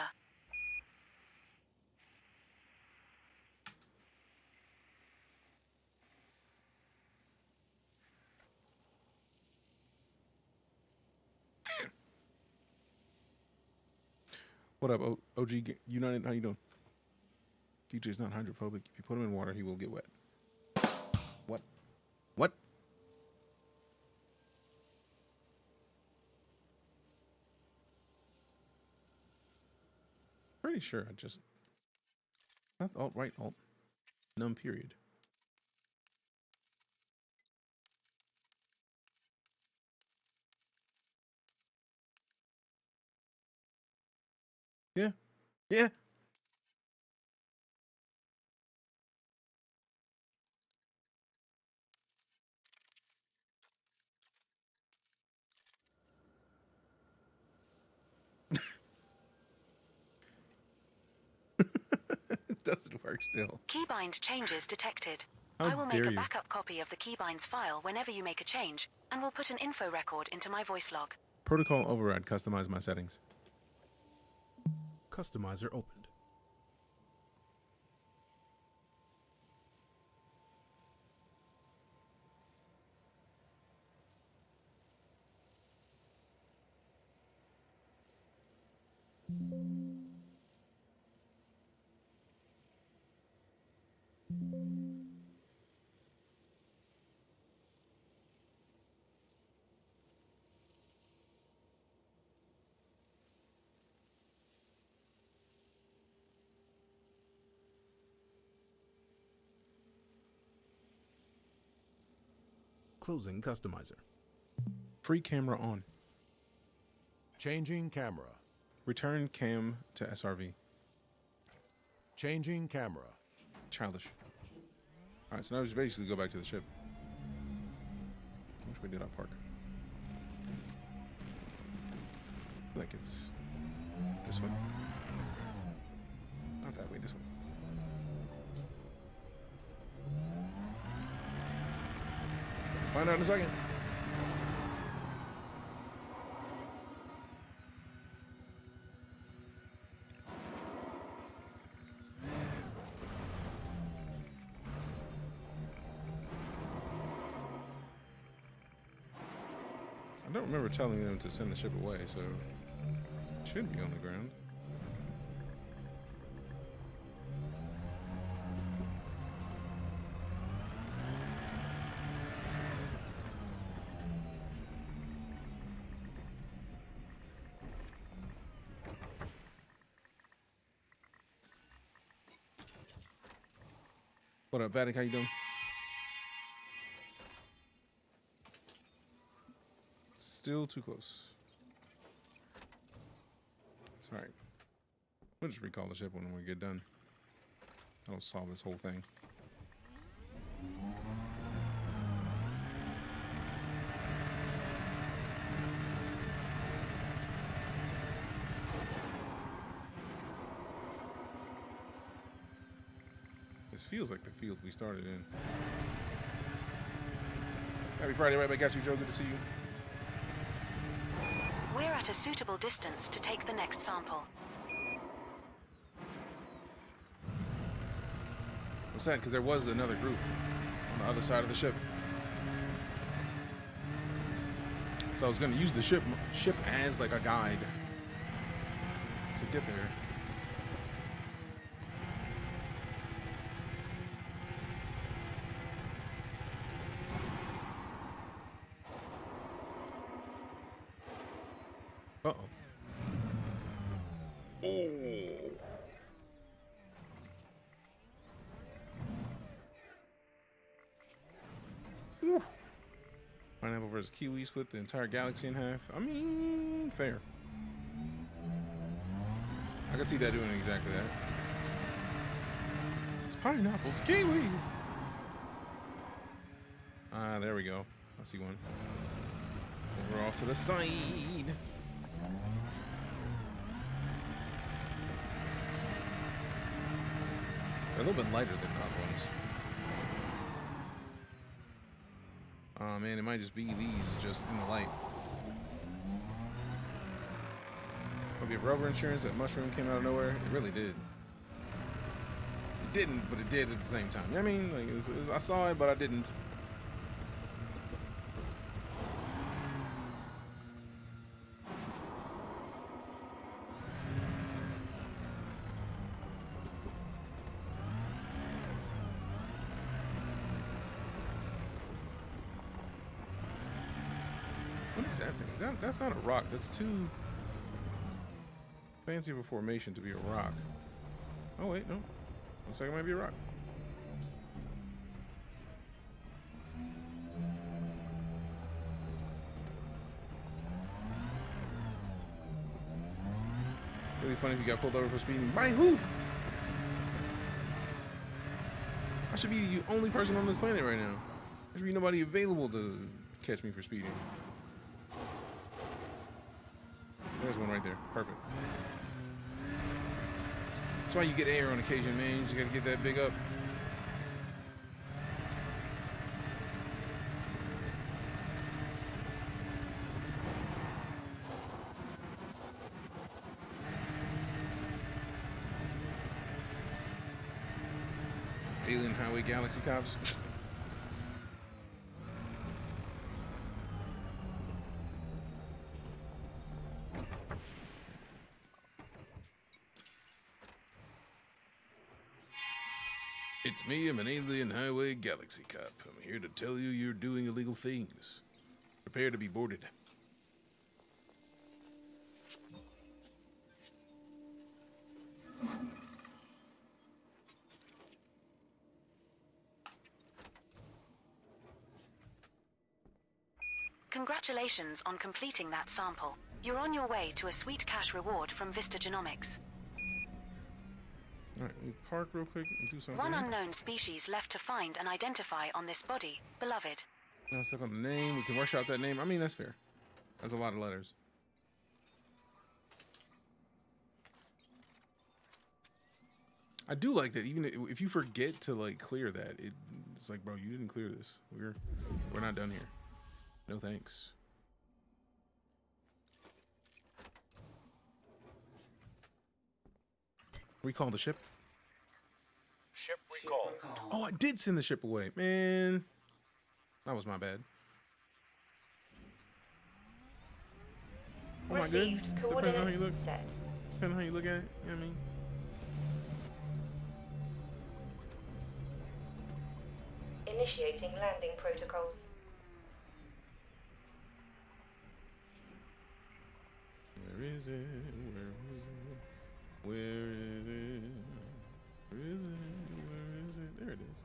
S1: What up, OG United? How you doing? DJ's not hydrophobic. If you put him in water, he will get wet. What? What? Pretty sure I just... Left alt, right alt. Num period. Yeah. Yeah. It doesn't work still.
S4: Keybind changes detected.
S1: How
S4: I will make
S1: dare
S4: a
S1: you.
S4: backup copy of the keybinds file whenever you make a change, and will put an info record into my voice log.
S1: Protocol override. Customize my settings.
S10: Customizer opened. Closing customizer.
S1: Free camera on.
S5: Changing camera.
S1: Return cam to SRV.
S5: Changing camera.
S1: Childish. Alright, so now we just basically go back to the ship. Which way did I park? I feel like it's this way. Not that way, this way. Find out in a second. I don't remember telling them to send the ship away, so it should be on the ground. What up, Vatic? How you doing? Still too close. It's all right. We'll just recall the ship when we get done. That'll solve this whole thing. This feels like the field we started in. Happy Friday, right back at you, Joe. Good to see you.
S4: We're at a suitable distance to take the next sample.
S1: I'm sad because there was another group on the other side of the ship. So I was going to use the ship as like a guide to get there. Uh-oh. Oh. Whew. Pineapple versus kiwi split the entire galaxy in half. I mean, fair. I could see that doing exactly that. It's pineapples, kiwis. Ah, there we go. I see one. We're off to the side. They're a little bit lighter than the other ones. Oh man, it might just be these just in the light. Hope you have rubber insurance. That mushroom came out of nowhere. It really did. It didn't, but it did at the same time. I mean, like, I saw it, but I didn't. What is that thing? That's not a rock. That's too fancy of a formation to be a rock. Oh wait, no. Looks like it might be a rock. Really funny if you got pulled over for speeding. By who? I should be the only person on this planet right now. There should be nobody available to catch me for speeding. There's one right there. Perfect. That's why you get air on occasion, man. You just gotta get that big up. Alien Highway Galaxy Cops. It's me, I'm an Alien Highway Galaxy Cop. I'm here to tell you you're doing illegal things. Prepare to be boarded.
S4: Congratulations on completing that sample. You're on your way to a sweet cash reward from Vista Genomics.
S1: Alright, we park real quick and do something.
S4: One unknown species left to find and identify on this body, beloved.
S1: Now stuck on the name. We can rush out that name. I mean, that's fair. That's a lot of letters. I do like that. Even if you forget to like clear that, it's like, bro, you didn't clear this. We're not done here. No thanks. Recall the ship.
S7: Ship recall.
S1: Oh, I did send the ship away, man. That was my bad. Oh my good. Depending on how you look. Depending on how you look at it. You know what I mean?
S6: Initiating landing protocols.
S1: Where is it? Where is it? Where is it? Where is it? Where is it? There it is.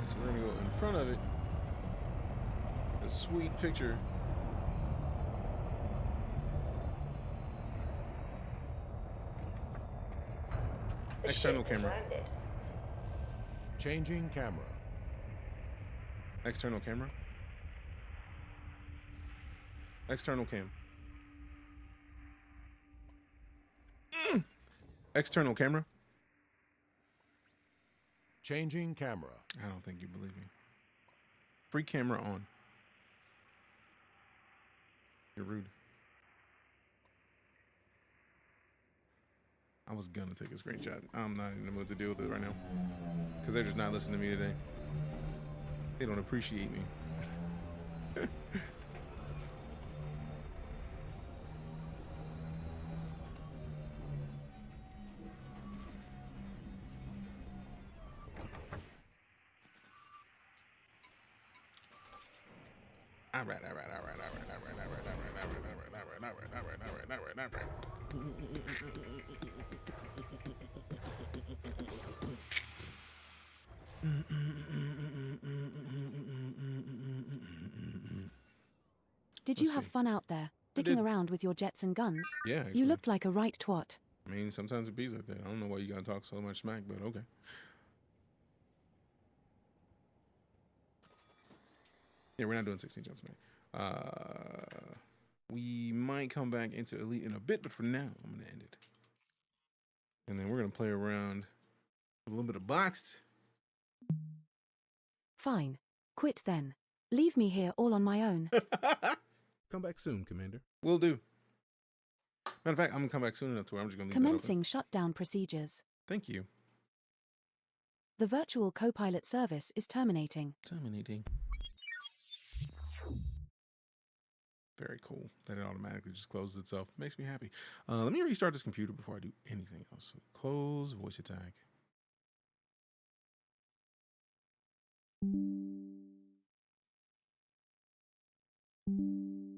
S1: So we're gonna go in front of it. A sweet picture. External camera.
S5: Changing camera.
S1: External camera. External cam. External camera.
S5: Changing camera.
S1: I don't think you believe me. Free camera on. You're rude. I was gonna take a screenshot. I'm not in the mood to deal with it right now. Because they're just not listening to me today. They don't appreciate me. All right.
S12: Did you have fun out there, dicking around with your jets and guns?
S1: Yeah, actually.
S12: You looked like a right twat.
S1: I mean, sometimes it be like that. I don't know why you gotta talk so much smack, but okay. Yeah, we're not doing 16 jumps tonight. We might come back into Elite in a bit, but for now, I'm gonna end it. And then we're gonna play around with a little bit of Boxed.
S12: Fine. Quit then. Leave me here all on my own.
S10: Come back soon, Commander.
S1: Will do. Matter of fact, I'm gonna come back soon enough to where I'm just gonna leave
S12: Commencing shutdown procedures.
S1: Thank you.
S12: The virtual co-pilot service is terminating.
S1: Terminating. Very cool that it automatically just closes itself. Makes me happy. Let me restart this computer before I do anything else. Close voice attack.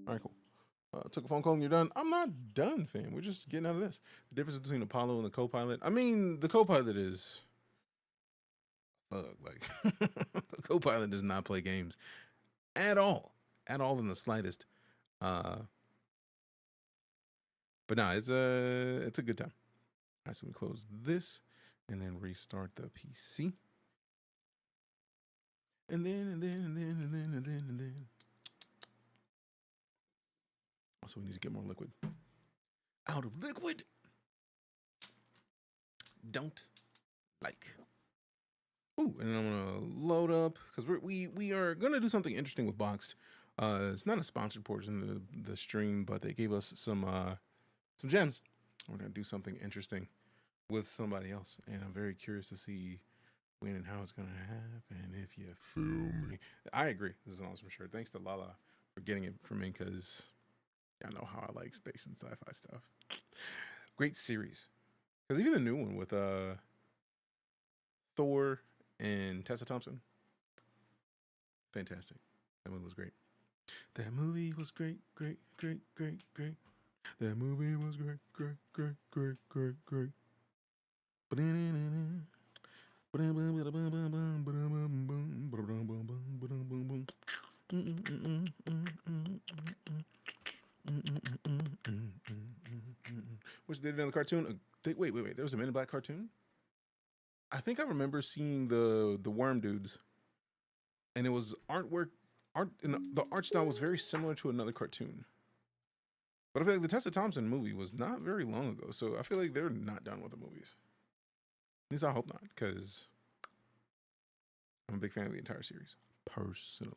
S1: All right, cool. Took a phone call and you're done. I'm not done, fam. We're just getting out of this. The difference between Apollo and the co-pilot. I mean, the co-pilot is thug. Like the co-pilot does not play games at all in the slightest. But no, it's a good time. All right, so we close this and then restart the PC. And then. Also, we need to get more liquid. Out of liquid. Don't like. Ooh, and I'm gonna load up because we are gonna do something interesting with Boxed. It's not a sponsored portion of the stream, but they gave us some gems. We're gonna do something interesting with somebody else, and I'm very curious to see when and how it's gonna happen. If you feel me, I agree. This is an awesome shirt. Thanks to Lala for getting it for me because I know how I like space and sci-fi stuff. Great series, because even the new one with Thor and Tessa Thompson, fantastic. That movie was great. That movie was great. That movie was great. Which they did another cartoon. Wait. There was a Men in Black cartoon. I think I remember seeing the worm dudes, and it was the art style was very similar to another cartoon. But I feel like the Tessa Thompson movie was not very long ago, so I feel like they're not done with the movies. At least I hope not, because I'm a big fan of the entire series, personally.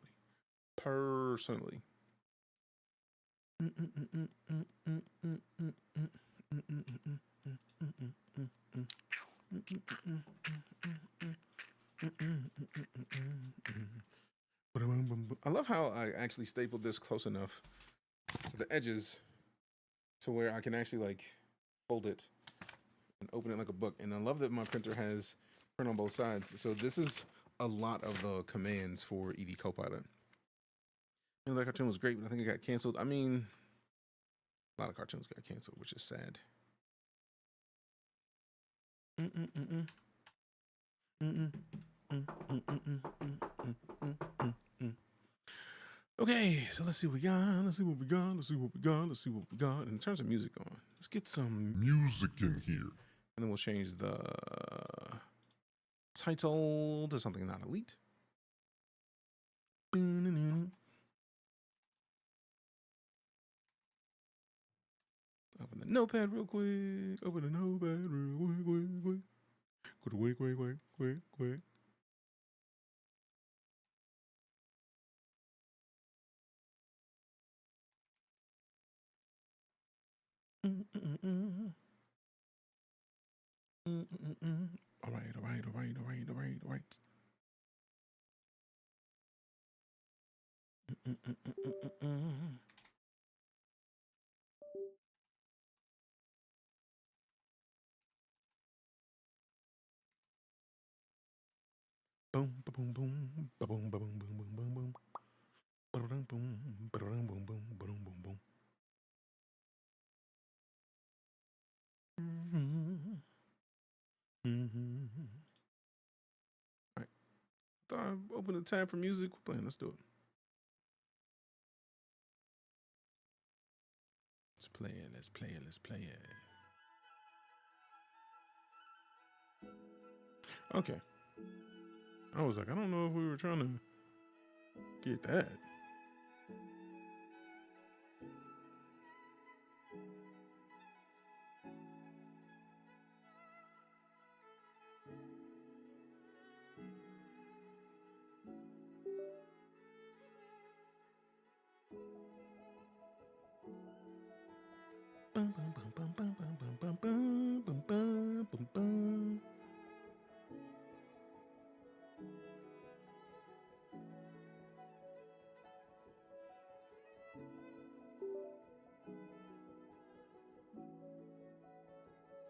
S1: I love how I actually stapled this close enough to the edges to where I can actually like fold it and open it like a book. And I love that my printer has print on both sides. So this is a lot of the commands for ED Copilot. And that cartoon was great, but I think it got canceled. I mean, a lot of cartoons got canceled, which is sad. Okay, so let's see what we got. Let's see what we got. Let's see what we got. Let's see what we got. In terms of music on, let's get some
S13: music in here.
S1: And then we'll change the title to something not elite. Open the notepad real quick. Open the notepad real quick. Quick. All right. Boom, boom, boom, boom, boom, boom, boom, boom, boom, boom. Boom, boom, boom, boom, boom, boom, boom. All right. Thought I opened the tab for music. We're playing. Let's do it. Let's play it. Okay. I was like, I don't know if we were trying to get that.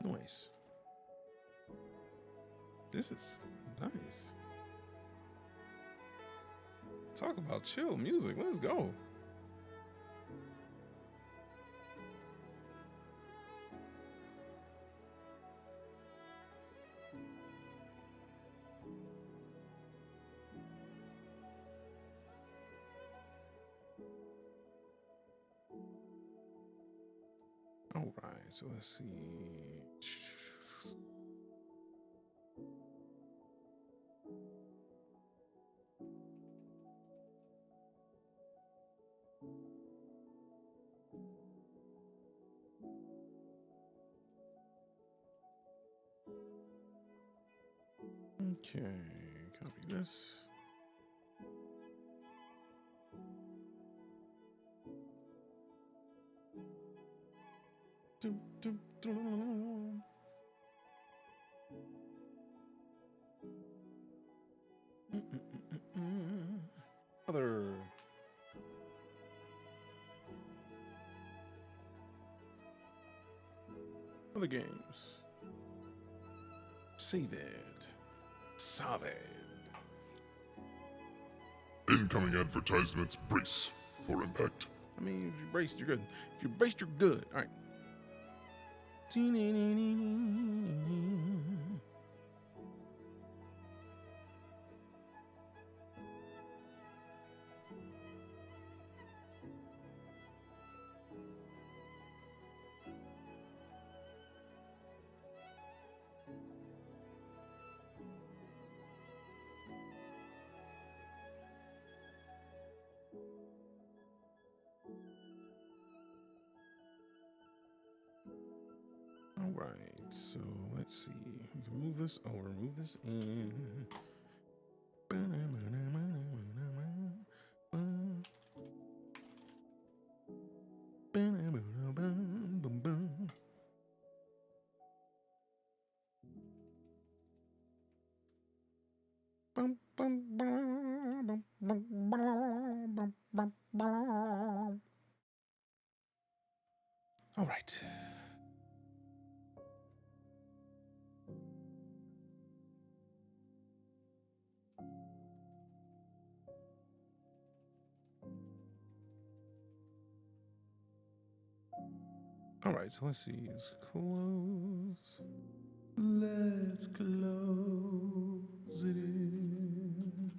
S1: Nice. This is nice. Talk about chill music. Let's go. All right, so let's see. Okay, copy this. Other games. Save it. Save it.
S13: Incoming advertisements. Brace for impact.
S1: I mean, if you're braced, you're good. If you're braced, you're good. All right. All right, so let's see. We can move this. Oh, remove this in. All right. All right, so let's see. Let's close. Let's close it in.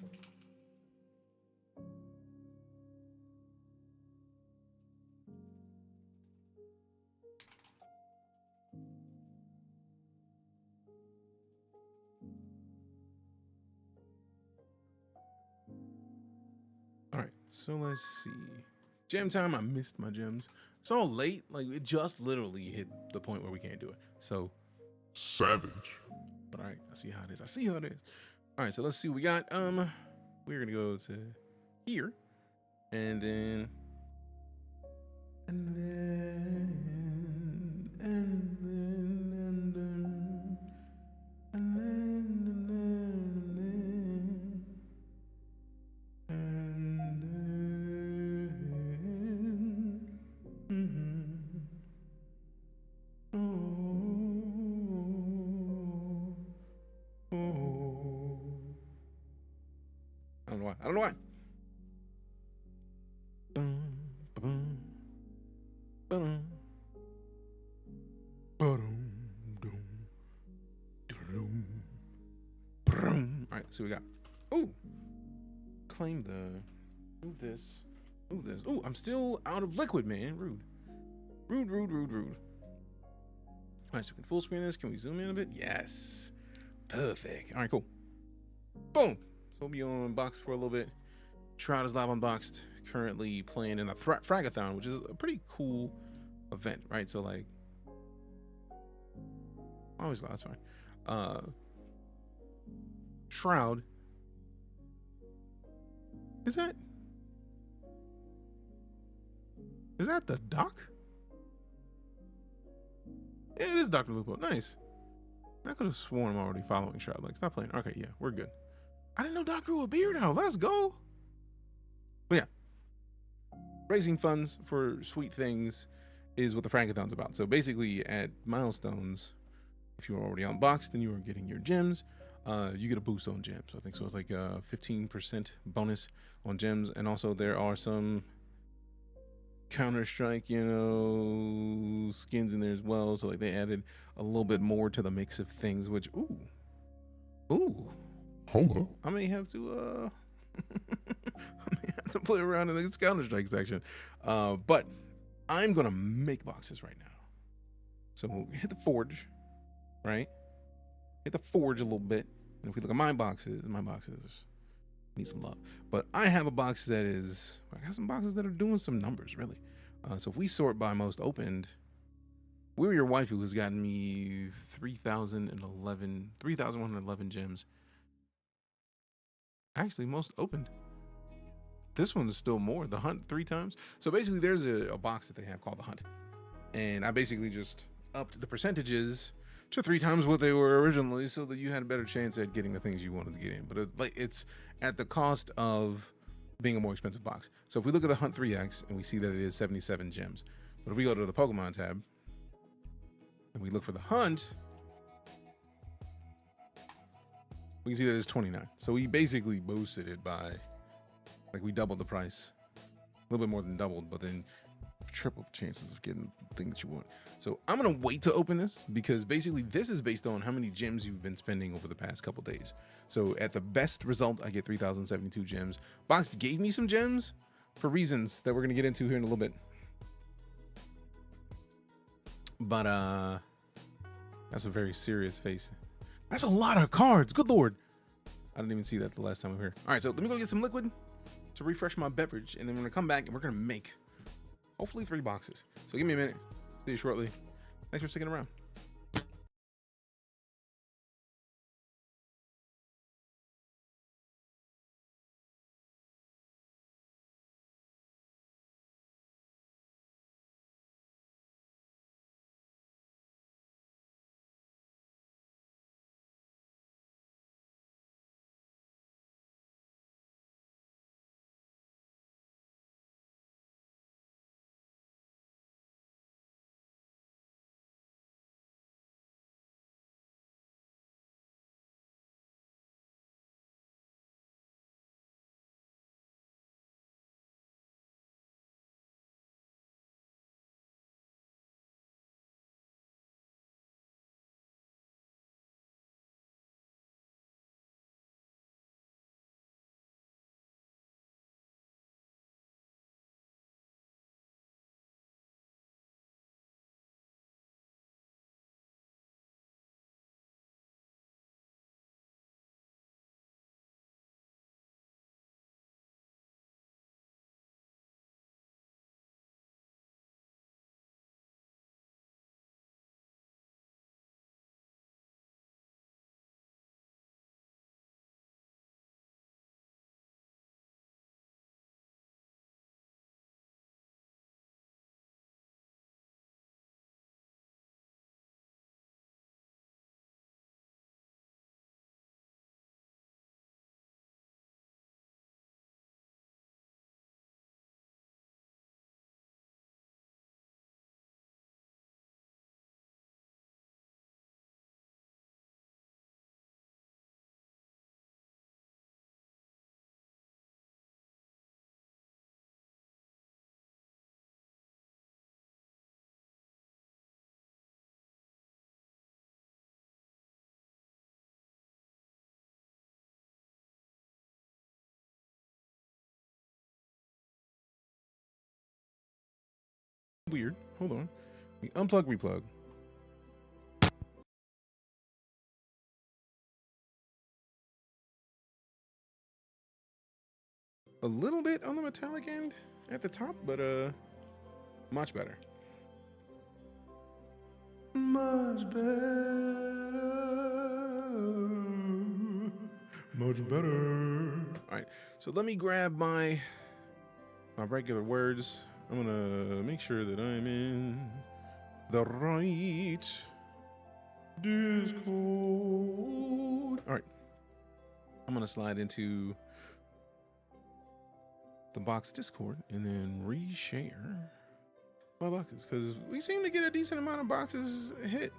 S1: All right, so let's see. Gem time. I missed my gems. So late, like it just literally hit the point where we can't do it. So
S13: savage.
S1: But all right, I see how it is. I see how it is. All right, so let's see what we got. We're gonna go to here, and then I don't know why. I don't know why. All right, so we got. Oh, claim the. Move this. Move this. Oh, I'm still out of liquid, man. Rude. Rude, rude, rude, rude. All right, so we can full screen this. Can we zoom in a bit? Yes. Perfect. All right, cool. Boom. So we'll be on unboxed for a little bit. Shroud is live unboxed. Currently playing in a Fragathon, which is a pretty cool event, right? So like, always that's fine. Shroud. Is that the doc? Yeah, it is Dr. Lupo. Nice. I could have sworn I'm already following Shroud. Like, stop playing. Okay, yeah, we're good. I didn't know Doc grew a beard out. Let's go. But yeah, raising funds for sweet things is what the Frankathon's about. So basically, at milestones, if you're already unboxed and you are getting your gems, you get a boost on gems. I think so. It's like a 15% bonus on gems, and also there are some Counter-Strike, you know, skins in there as well. So like they added a little bit more to the mix of things, which ooh.
S13: Hello.
S1: I may have to play around in the Counter-Strike section. But I'm gonna make boxes right now. So we'll hit the forge, right? Hit the forge a little bit. And if we look at my boxes need some love. But I have a box that is, I got some boxes that are doing some numbers, really. So if we sort by most opened, We're Your Waifu has gotten me 3,111 gems. Actually, most opened. This one is still more. The Hunt 3 times. So basically, there's a box that they have called the Hunt. And I basically just upped the percentages to 3 times what they were originally so that you had a better chance at getting the things you wanted to get in. But it's at the cost of being a more expensive box. So if we look at the Hunt 3X and we see that it is 77 gems. But if we go to the Pokemon tab and we look for the Hunt, we can see that it's 29. So we basically boosted it by, like, we doubled the price. A little bit more than doubled, but then triple the chances of getting the things you want. So I'm gonna wait to open this because basically this is based on how many gems you've been spending over the past couple days. So at the best result, I get 3,072 gems. Box gave me some gems for reasons that we're gonna get into here in a little bit. But that's a very serious face. That's a lot of cards. Good Lord. I didn't even see that the last time we were here. All right, so let me go get some liquid to refresh my beverage, and then we're gonna come back and we're gonna make hopefully 3 boxes. So give me a minute. See you shortly. Thanks for sticking around. Weird. Hold on. We unplug, replug. A little bit on the metallic end at the top, but much better. Much better. Much better. All right, so let me grab my regular words. I'm gonna make sure that I'm in the right Discord. All right, I'm gonna slide into the box Discord and then reshare my boxes, because we seem to get a decent amount of boxes hit,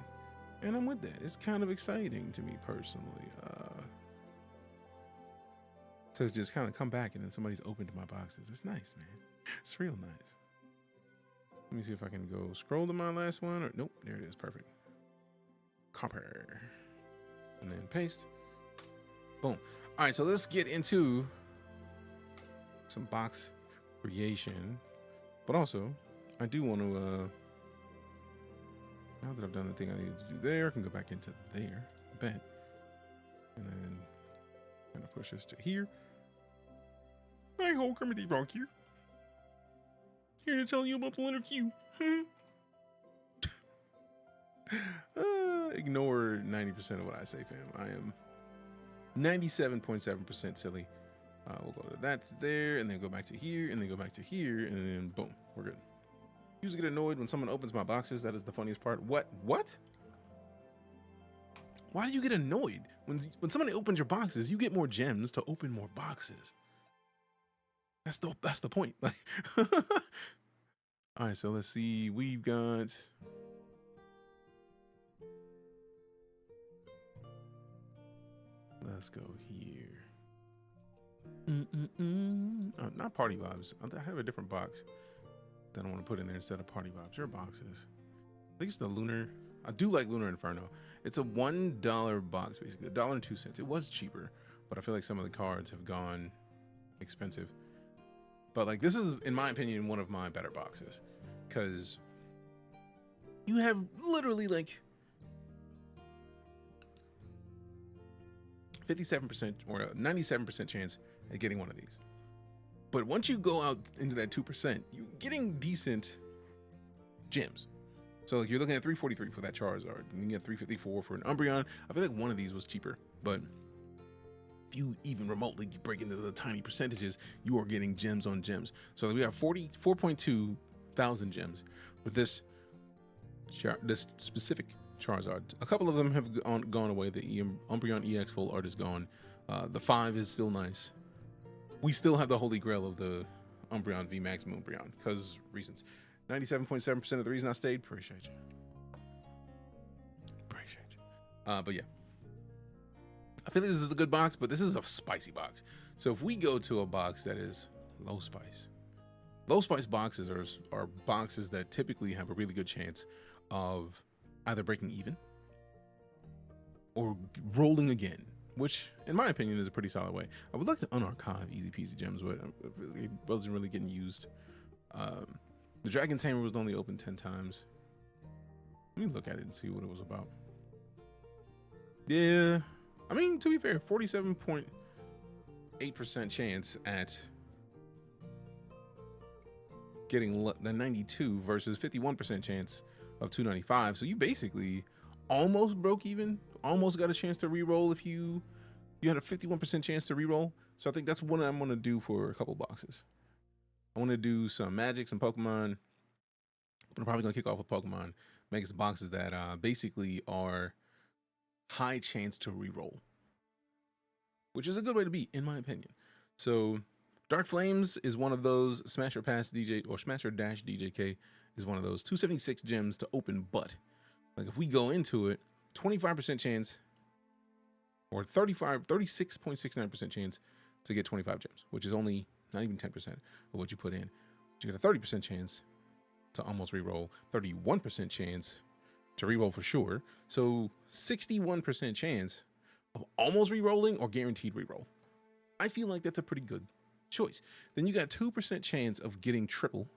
S1: and I'm with that. It's kind of exciting to me personally, to just kind of come back and then somebody's opened my boxes. It's nice, man. It's real nice. Let me see if I can go scroll to my last one, or nope, there it is. Perfect. Copy and then paste. Boom. All right, so let's get into some box creation, but also I do want to now that I've done the thing I need to do there, I can go back into there, bet, and then kind of push this to here. Hi ho, Kermit the Frog here to tell you about the letter Q. Ignore 90% of what I say, fam. I am 97.7% silly. We'll go to that there, and then go back to here, and then go back to here, and then boom, we're good. Usually get annoyed when someone opens my boxes. That is the funniest part. What? Why do you get annoyed? When somebody opens your boxes, you get more gems to open more boxes. That's the point. Like, all right, so let's see. We've got let's go here. Oh, not party vibes. I have a different box that I want to put in there instead of party vibes. Your boxes. I think it's the lunar. I do like Lunar Inferno. It's a $1 box, basically $1.02. It was cheaper, but I feel like some of the cards have gone expensive. But like, this is, in my opinion, one of my better boxes, because you have literally like 57% or 97% chance at getting one of these. But once you go out into that 2%, you're getting decent gems. So like, you're looking at 343 for that Charizard, and you get 354 for an Umbreon. I feel like one of these was cheaper, but if you even remotely break into the tiny percentages, you are getting gems on gems. So we have 4.2 thousand gems with this specific Charizard. A couple of them have gone away. The Umbreon EX full art is gone. The 5 is still nice. We still have the holy grail of the Umbreon VMAX Moonbreon, because reasons. 97.7% of the reason I stayed. Appreciate you. But yeah, I feel like this is a good box, but this is a spicy box. So if we go to a box that is low spice boxes are boxes that typically have a really good chance of either breaking even or rolling again, which in my opinion is a pretty solid way. I would like to unarchive easy peasy gems, but it wasn't really getting used. The Dragon Tamer was only open 10 times. Let me look at it and see what it was about. Yeah, I mean, to be fair, 47.8% chance at getting the 92 versus 51% chance of 295. So you basically almost broke even, almost got a chance to reroll if you had a 51% chance to reroll. So I think that's what I'm going to do for a couple boxes. I want to do some Magic, some Pokemon, but I'm probably going to kick off with Pokemon, make some boxes that basically are high chance to reroll, which is a good way to be, in my opinion. So Dark Flames is one of those. Smash or Pass DJ or Smash or Dash DJK is one of those. 276 gems to open, but like if we go into it, 25% chance or 36.69% chance to get 25 gems, which is only not even 10% of what you put in. But you get a 30% chance to almost reroll, 31% chance to reroll for sure. So 61% chance of almost rerolling or guaranteed reroll. I feel like that's a pretty good choice. Then you got 2% chance of getting triple.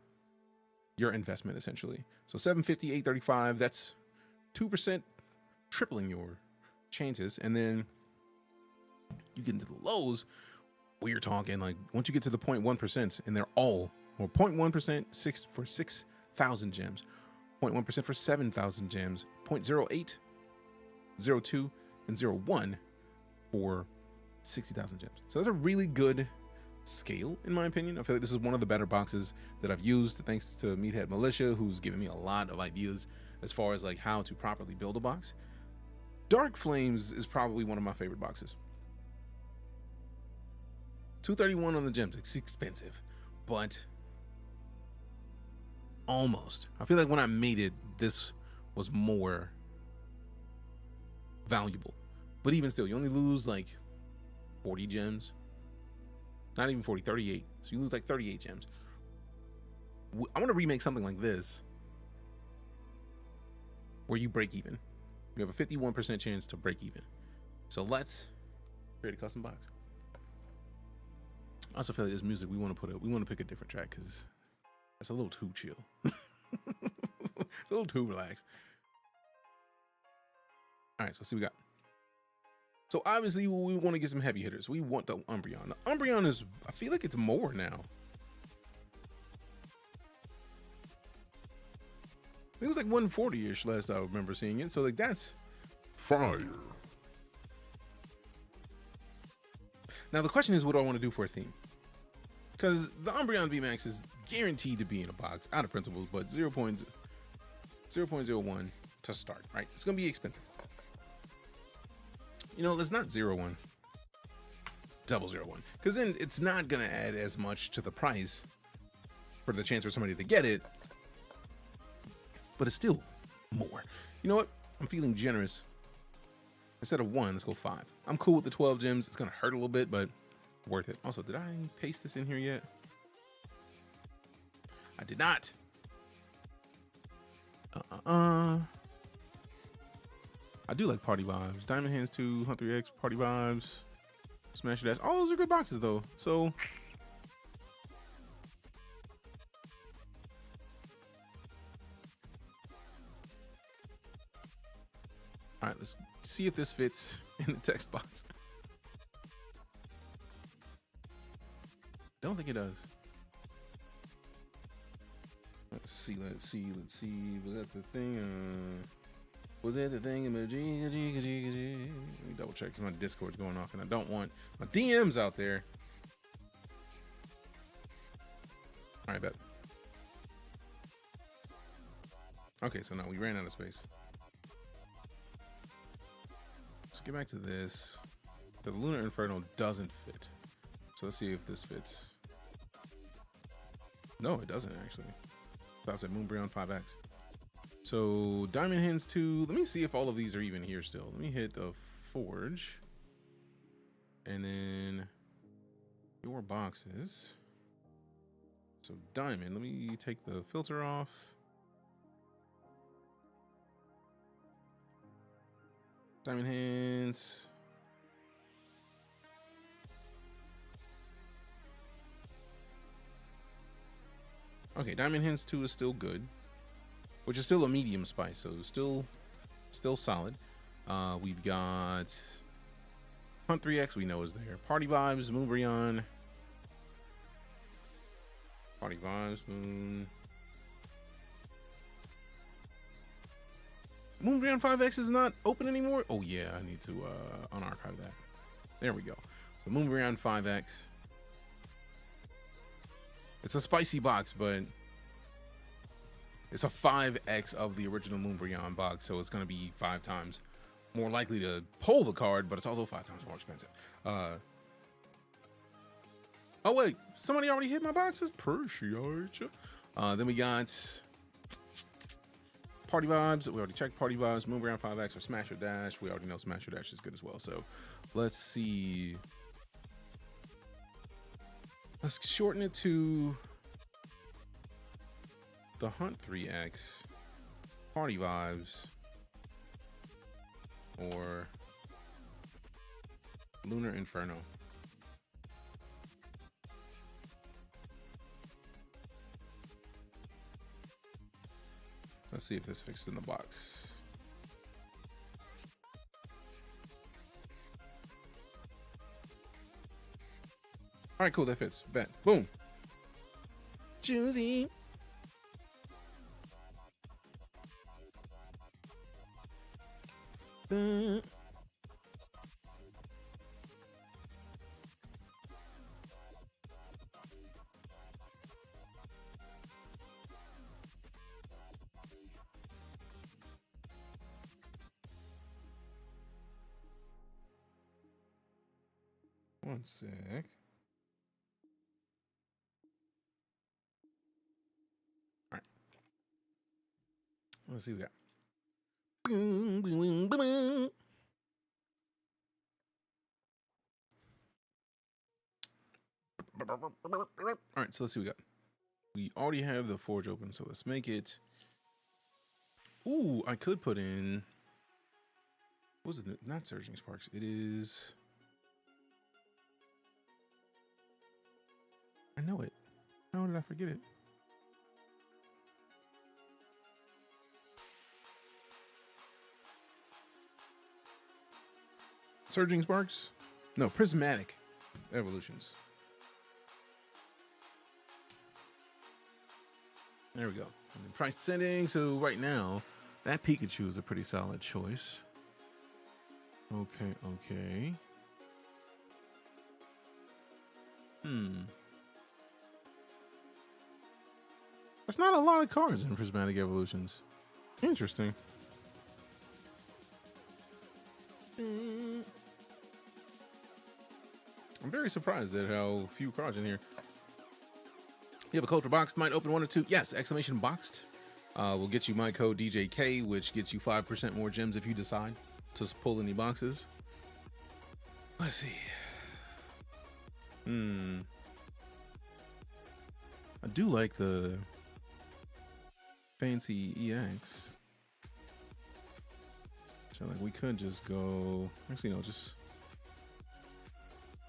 S1: your investment essentially. So 750, 835, that's 2%, tripling your chances. And then you get into the lows, we're talking like once you get to the 0.1%, and they're all, or 0.1% for 6,000 gems, 0.1% for 7,000 gems, 0.08, 0.02, and 0.01 for 60,000 gems. So that's a really good scale, in my opinion. I feel like this is one of the better boxes that I've used, thanks to Meathead Militia, who's given me a lot of ideas as far as like how to properly build a box. Dark Flames is probably one of my favorite boxes. 231 on the gems. It's expensive, but almost. I feel like when I made it, this was more valuable. But even still, you only lose like 40 gems. Not even 40, 38. So you lose like 38 gems. I want to remake something like this where you break even. You have a 51% chance to break even. So let's create a custom box. I also feel like this music, we want to pick a different track because that's a little too chill. It's a little too relaxed. All right, so let's see what we got. So obviously we want to get some heavy hitters. We want the Umbreon. The Umbreon is, I feel like it's more now. It was like 140-ish last I remember seeing it. So like that's
S13: fire.
S1: Now the question is, what do I want to do for a theme? Because the Umbreon VMAX is guaranteed to be in a box out of principles, but 0.01 to start, right? It's going to be expensive. You know, let's not 0.1, 0.001, because then it's not going to add as much to the price for the chance for somebody to get it, but it's still more. You know what? I'm feeling generous. Instead of 1, let's go 5. I'm cool with the 12 gems. It's going to hurt a little bit, but worth it. Also, did I paste this in here yet? I did not. I do like Party Vibes. Diamond Hands 2, Hunt 3X, Party Vibes, Smash Dash. All those are good boxes though. So all right, let's see if this fits in the text box. Don't think it does. Let's see. Was that the thing? Was that the thing? Let me double check because my Discord's going off and I don't want my DMs out there. All right, bet. Okay, so now we ran out of space. Let's get back to this. The Lunar Inferno doesn't fit. So let's see if this fits. No, it doesn't actually. Stops at Moonbreon 5X. So Diamond Hands 2. Let me see if all of these are even here still. Let me hit the Forge. And then your boxes. So Diamond, let me take the filter off. Diamond Hands. Okay, Diamond Hands 2 is still good, which is still a medium spice, so still solid. We've got Hunt 3X, we know is there. Party Vibes, Moonbreon. Party Vibes, Moonbreon 5X is not open anymore? Oh yeah, I need to unarchive that. There we go. So Moonbreon 5X. It's a spicy box, but it's a 5X of the original Moonbreon box, so it's going to be 5 times more likely to pull the card, but it's also 5 times more expensive. Oh wait, somebody already hit my boxes? Appreciate you. Then we got Party Vibes. We already checked Party Vibes. Moonbreon 5X or Smash or Dash. We already know Smash or Dash is good as well. So let's see. Let's shorten it to the Hunt 3X, Party Vibes, or Lunar Inferno. Let's see if this fits in the box. All right, cool. That fits. Bet. Boom. Juicy. One sec. All right. Let's see what we got. Boom, boom, boom, boom. All right, so let's see what we got. We already have the forge open, so let's make it. Ooh, I could put in. What was it? Not Surging Sparks. It is. I know it. How did I forget it? Surging Sparks? No, Prismatic Evolutions. There we go. And then price setting. So right now, that Pikachu is a pretty solid choice. Okay. That's not a lot of cards in Prismatic Evolutions. Interesting. I'm very surprised at how few cards in here. You have a code for boxed, might open 1 or 2. Yes, exclamation boxed. Will get you my code DJK, which gets you 5% more gems if you decide to pull any boxes. Let's see. I do like the fancy EX. So like we could just go. Actually, no, just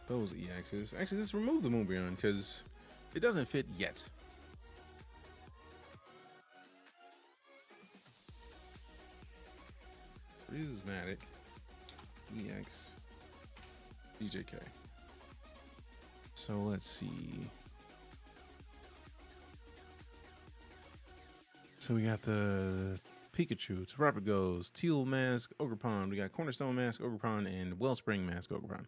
S1: those EXs. Actually, let's remove the Moonbreon because it doesn't fit yet. Prismatic EX DJK. So let's see. So we got the Pikachu, it's Rapid Goes, Teal Mask, Ogerpon. We got Cornerstone Mask, Ogerpon, and Wellspring Mask, Ogerpon.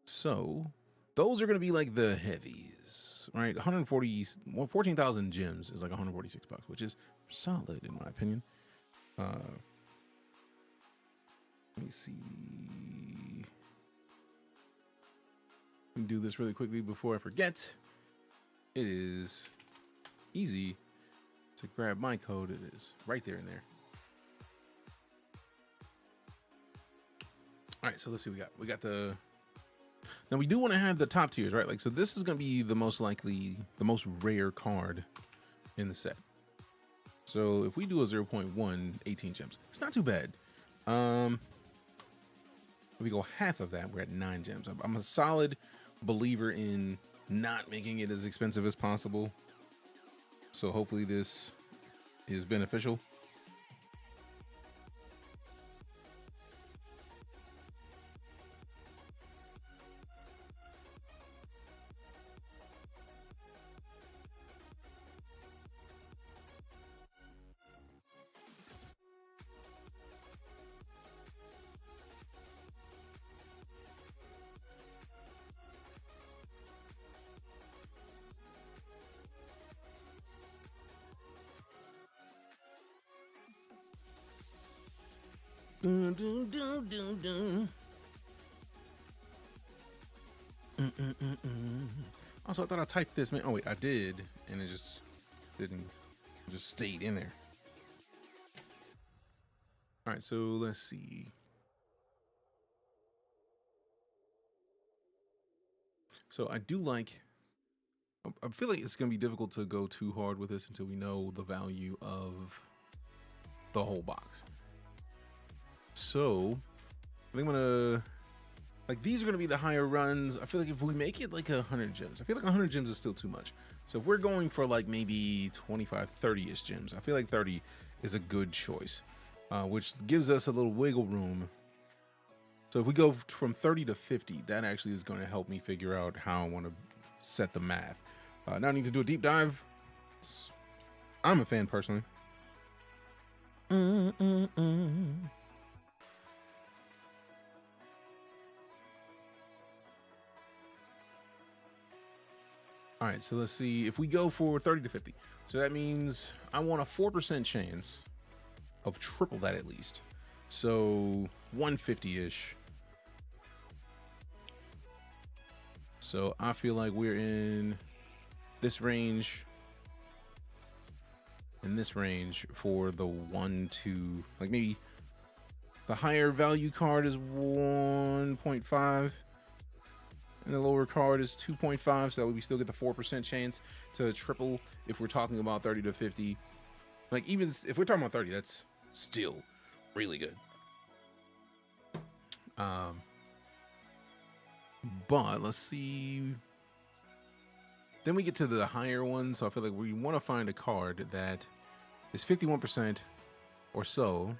S1: So those are going to be like the heavies, right? 14,000 gems is like 146 bucks, which is solid in my opinion. Let me see. Let me do this really quickly before I forget. It is easy to grab my code. It is right there in there. All right, so let's see what we got. We got the. Now we do want to have the top tiers, right? Like, so this is going to be the most likely, the most rare card in the set. So if we do a 0.1, 18 gems, it's not too bad. If we go half of that, we're at 9 gems. I'm a solid believer in not making it as expensive as possible. So hopefully this is beneficial. Also, I thought I typed this, man. Oh wait, I did, and it just didn't. It just stayed in there. All right, so let's see. So I do like. I feel like it's gonna be difficult to go too hard with this until we know the value of the whole box. So I think I'm gonna, like, these are gonna be the higher runs. I feel like if we make it like 100 gems, I feel like 100 gems is still too much. So if we're going for like maybe 25, 30-ish gems, I feel like 30 is a good choice, which gives us a little wiggle room. So if we go from 30 to 50, that actually is going to help me figure out how I want to set the math. Now I need to do a deep dive. I'm a fan personally. All right, so let's see if we go for 30 to 50. So that means I want a 4% chance of triple that at least. So 150-ish. So I feel like we're in this range for the 1 to, like, maybe the higher value card is 1.5 and the lower card is 2.5, so that way we still get the 4% chance to triple if we're talking about 30 to 50. Like, even if we're talking about 30, that's still really good. But let's see. Then we get to the higher one, so I feel like we want to find a card that is 51% or so.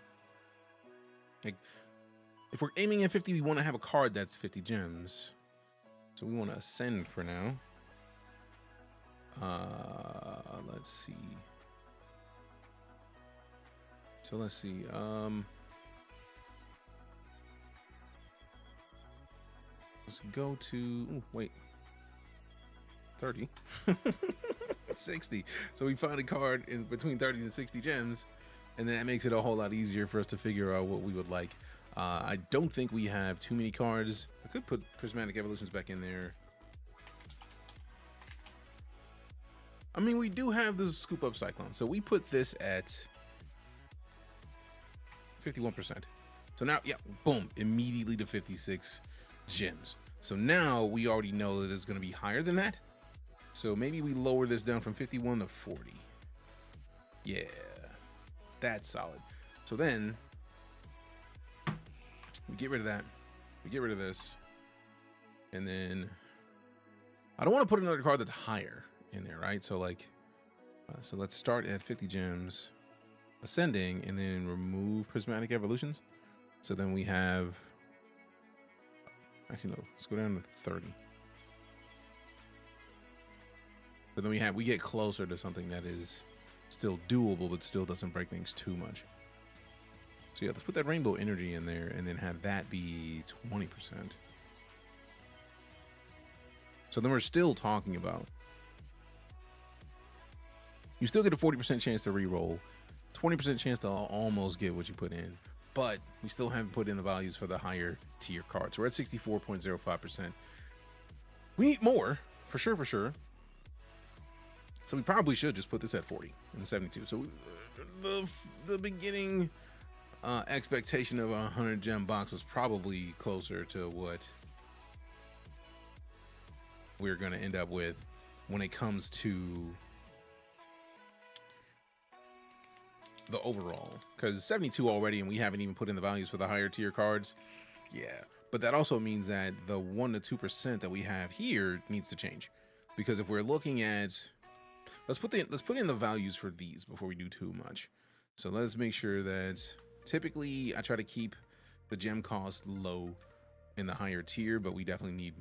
S1: Like, if we're aiming at 50, we want to have a card that's 50 gems. So we want to ascend for now. Let's see. So let's see. Let's go to, ooh, wait, 30, 60. So we find a card in between 30 and 60 gems, and then that makes it a whole lot easier for us to figure out what we would like. I don't think we have too many cards. I could put Prismatic Evolutions back in there. I mean, we do have the Scoop Up Cyclone, so we put this at 51%. So now, yeah, boom, immediately to 56 gems. So now we already know that it's going to be higher than that. So maybe we lower this down from 51 to 40. Yeah, that's solid. So then we get rid of that. We get rid of this. And then I don't want to put another card that's higher in there, right? So like, so let's start at 50 gems, ascending, and then remove Prismatic Evolutions. So then we have, actually no, let's go down to 30. But then we get closer to something that is still doable, but still doesn't break things too much. So yeah, let's put that Rainbow Energy in there and then have that be 20%. So then we're still talking about, you still get a 40% chance to re-roll, 20% chance to almost get what you put in, but we still haven't put in the values for the higher tier cards. We're at 64.05%. We need more, for sure, for sure. So we probably should just put this at 40 and the 72. So the beginning expectation of a 100 gem box was probably closer to what we're going to end up with when it comes to the overall, because 72 already, and we haven't even put in the values for the higher tier cards. Yeah, but that also means that the 1 to 2% that we have here needs to change, because if we're looking at, let's put in the values for these before we do too much. So let's make sure that typically I try to keep the gem cost low in the higher tier, but we definitely need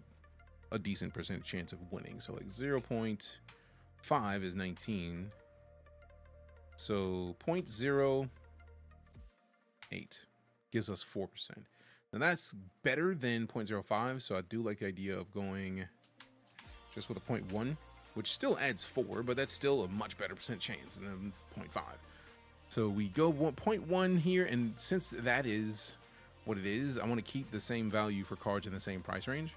S1: a decent percentage chance of winning. So like 0.5 is 19. So 0.08 gives us 4%. Now that's better than 0.05. So I do like the idea of going just with a 0.1, which still adds 4, but that's still a much better percent chance than 0.5. So we go 0.1 here, and since that is what it is, I want to keep the same value for cards in the same price range.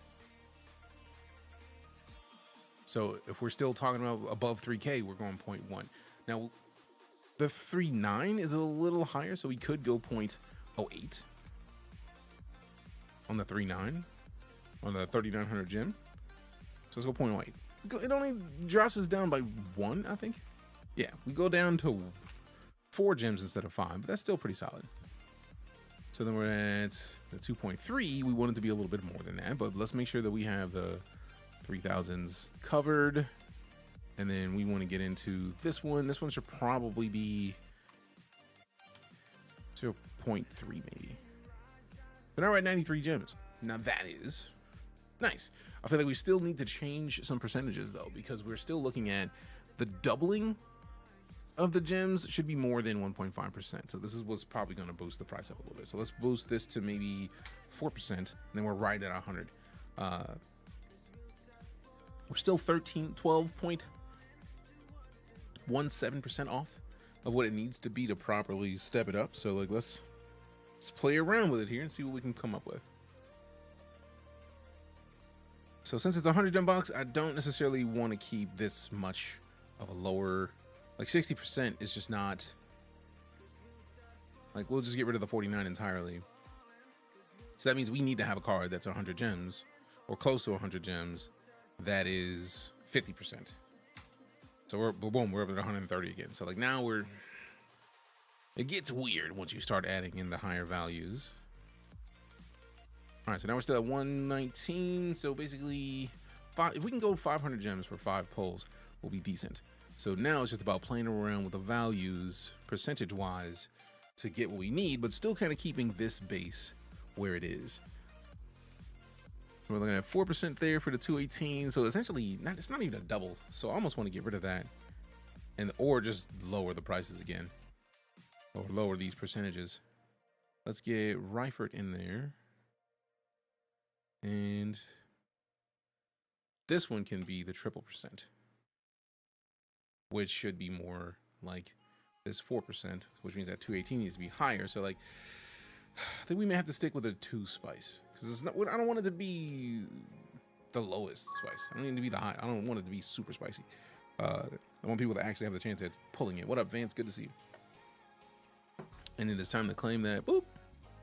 S1: So if we're still talking about above 3K, we're going 0.1. Now, the 3.9 is a little higher, so we could go 0.08 on the 3.9 on the 3,900 gem. So let's go 0.08. It only drops us down by 1, I think. Yeah, we go down to 4 gems instead of 5, but that's still pretty solid. So then we're at the 2.3. We want it to be a little bit more than that, but let's make sure that we have the 3,000s covered. And then we want to get into this one. This one should probably be 0.3 maybe. But now we're at 93 gems. Now that is nice. I feel like we still need to change some percentages though, because we're still looking at the doubling of the gems should be more than 1.5%. So this is what's probably going to boost the price up a little bit. So let's boost this to maybe 4%, and then we're right at 100. We're still 12.17% off of what it needs to be to properly step it up. So like let's play around with it here and see what we can come up with. So since it's a 100 gem box, I don't necessarily want to keep this much of a lower, like 60% is just not, like we'll just get rid of the 49 entirely. So that means we need to have a card that's 100 gems or close to 100 gems that is 50%. So we're boom, we're up at 130 again. So like now it gets weird once you start adding in the higher values. All right, so now we're still at 119. So basically, if we can go 500 gems for 5 pulls, we'll be decent. So now it's just about playing around with the values percentage-wise to get what we need, but still kind of keeping this base where it is. We're looking at 4% there for the 218. So essentially, it's not even a double. So I almost want to get rid of that, or just lower the prices again, or lower these percentages. Let's get Reifert in there. And this one can be the 3%, which should be more like this 4%, which means that 218 needs to be higher. So like, I think we may have to stick with a 2 spice, because it's not. I don't want it to be the lowest spice. I don't need it to be the high. I don't want it to be super spicy. I want people to actually have the chance at pulling it. What up, Vance? Good to see you. And then it's time to claim that. Boop.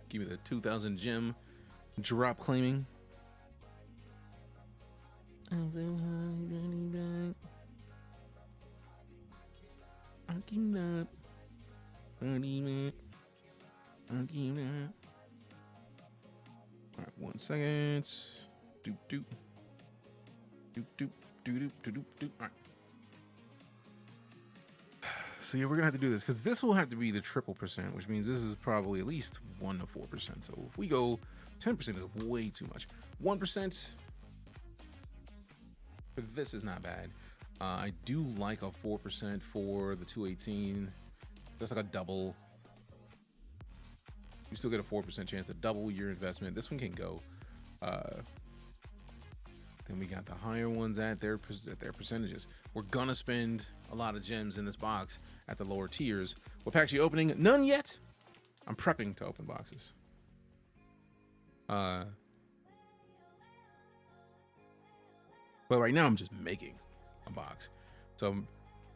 S1: Give me the 2,000 gem drop claiming. I'm so high, running back. I keep up. All right, 1 second. Doop doop. Doop doop. Doop doop. Doop doop. All right. So yeah, we're gonna have to do this because this will have to be the 3%, which means this is probably at least 1 to 4%. So if we go 10% is way too much. 1% for this is not bad. I do like a 4% for the 218. That's like a double. You still get a 4% chance to double your investment. This one can go. Then we got the higher ones at their percentages. We're gonna spend a lot of gems in this box at the lower tiers. What packs are you opening? None yet. I'm prepping to open boxes. But right now I'm just making a box. So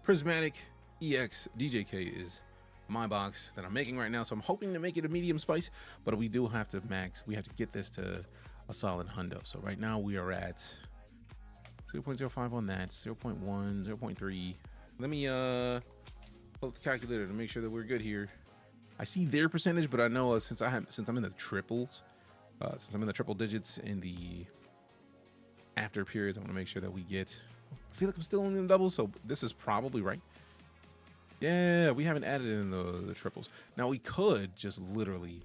S1: Prismatic EX DJK is my box that I'm making right now. So I'm hoping to make it a medium spice, but we do have to max. We have to get this to a solid hundo. So right now we are at 0.05 on that, 0.1, 0.3. Let me pull up the calculator to make sure that we're good here. I see their percentage, but I know since I'm in the triples, since I'm in the triple digits in the after periods, I want to make sure that we get. I feel like I'm still in the doubles, so this is probably right. Yeah, we haven't added in the triples. Now we could just literally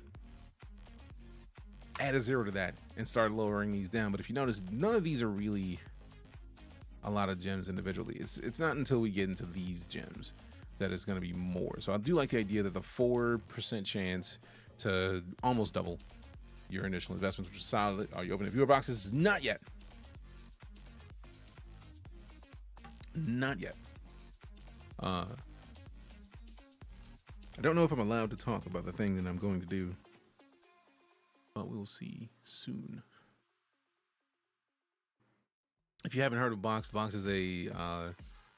S1: add a 0 to that and start lowering these down. But if you notice, none of these are really a lot of gems individually. It's not until we get into these gems that it's going to be more. So I do like the idea that the 4% chance to almost double your initial investments, which is solid. Are you opening viewer boxes? Not yet. Not yet. I don't know if I'm allowed to talk about the thing that I'm going to do, but we'll see soon. If you haven't heard of Box is a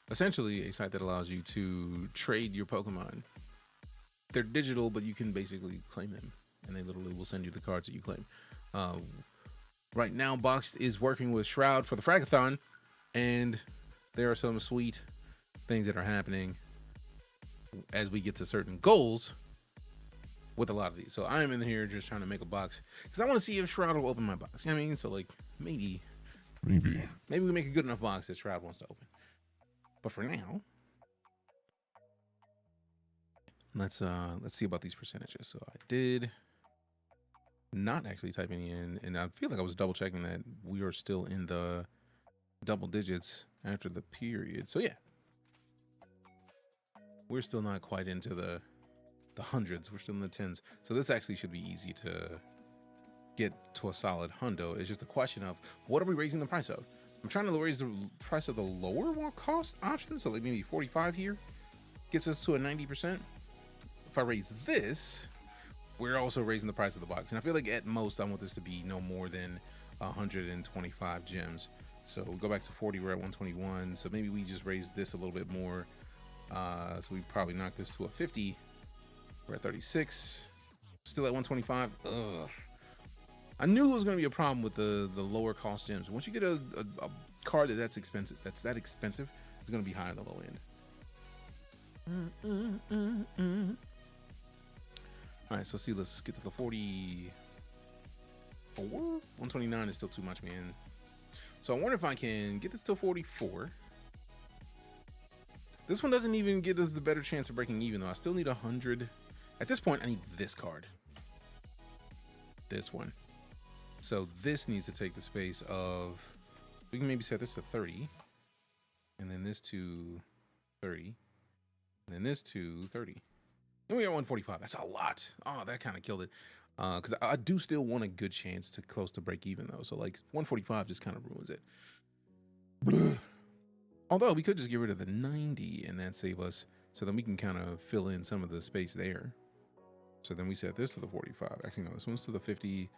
S1: essentially a site that allows you to trade your Pokemon. They're digital, but you can basically claim them, and they literally will send you the cards that you claim. Right now, Boxed is working with Shroud for the Fragathon, and there are some sweet things that are happening as we get to certain goals with a lot of these. So I'm in here just trying to make a box because I want to see if Shroud will open my box. You know what I mean? So like maybe we make a good enough box that Shroud wants to open. But for now, Let's see about these percentages. So I did not actually type any in, and I feel like I was double checking that we are still in the double digits after the period. So yeah, we're still not quite into the hundreds. We're still in the tens. So this actually should be easy to get to a solid hundo. It's just a question of what are we raising the price of? I'm trying to raise the price of the lower cost option. So like maybe 45 here gets us to a 90%. If I raise this, we're also raising the price of the box. And I feel like at most I want this to be no more than 125 gems. So we'll go back to 40, we're at 121. So maybe we just raise this a little bit more. So we probably knock this to a 50. We're at 36, still at 125. Ugh. I knew it was going to be a problem with the lower cost gems. Once you get a card that's expensive, it's going to be high on the low end. All right, so see, let's get to the 44. 129 is still too much, man. So I wonder if I can get this to 44. This one doesn't even give us the better chance of breaking even, though. I still need 100. At this point, I need this card. This one. So this needs to take the space of, we can maybe set this to 30. And then this to 30. And then this to 30. And we are 145. That's a lot. Oh, that kind of killed it. Because I do still want a good chance to close to break even, though. So like 145 just kind of ruins it. Blah. Although we could just get rid of the 90 and that save us. So then we can kind of fill in some of the space there. So then we set this to the 45. Actually, no, this one's to the 50.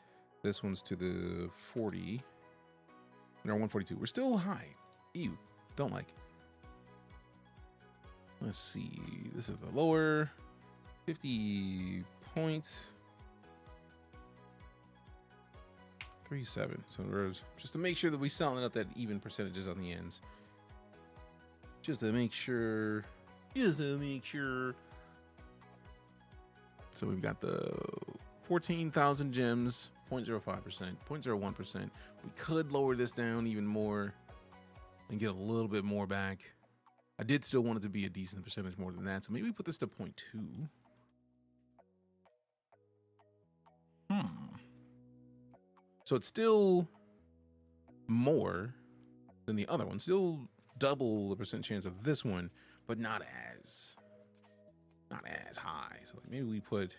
S1: This one's to the 40. We're 142. We're still high. Ew. Don't like. Let's see. This is the lower. 50 points. 37. So we're just to make sure that we selling up that even percentages on the ends. Just to make sure. So we've got the 14,000 gems, 0.05%, 0.01%. We could lower this down even more and get a little bit more back. I did still want it to be a decent percentage more than that. So maybe we put this to 0.2. So it's still more than the other one. Still double the percent chance of this one, but not as high. So like maybe we put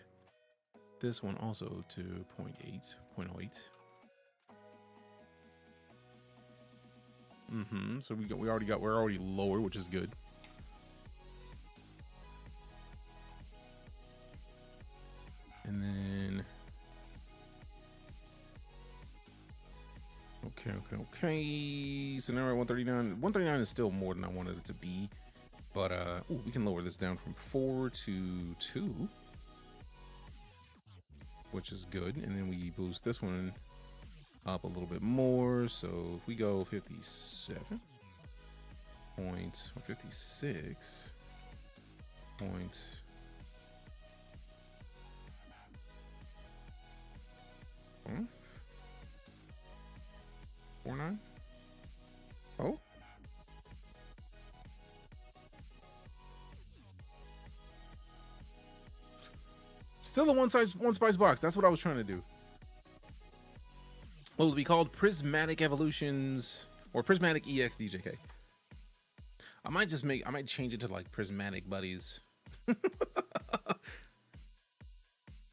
S1: this one also to 0.08. So we're already lower, which is good. And then okay. So now we're at 139. 139 is still more than I wanted it to be. But we can lower this down from 4 to 2, which is good. And then we boost this one up a little bit more. So if we go 57 point or 56 point 49. Oh. Still a one spice box. That's what I was trying to do. What will be called Prismatic Evolutions or Prismatic EX DJK. I might change it to like Prismatic Buddies.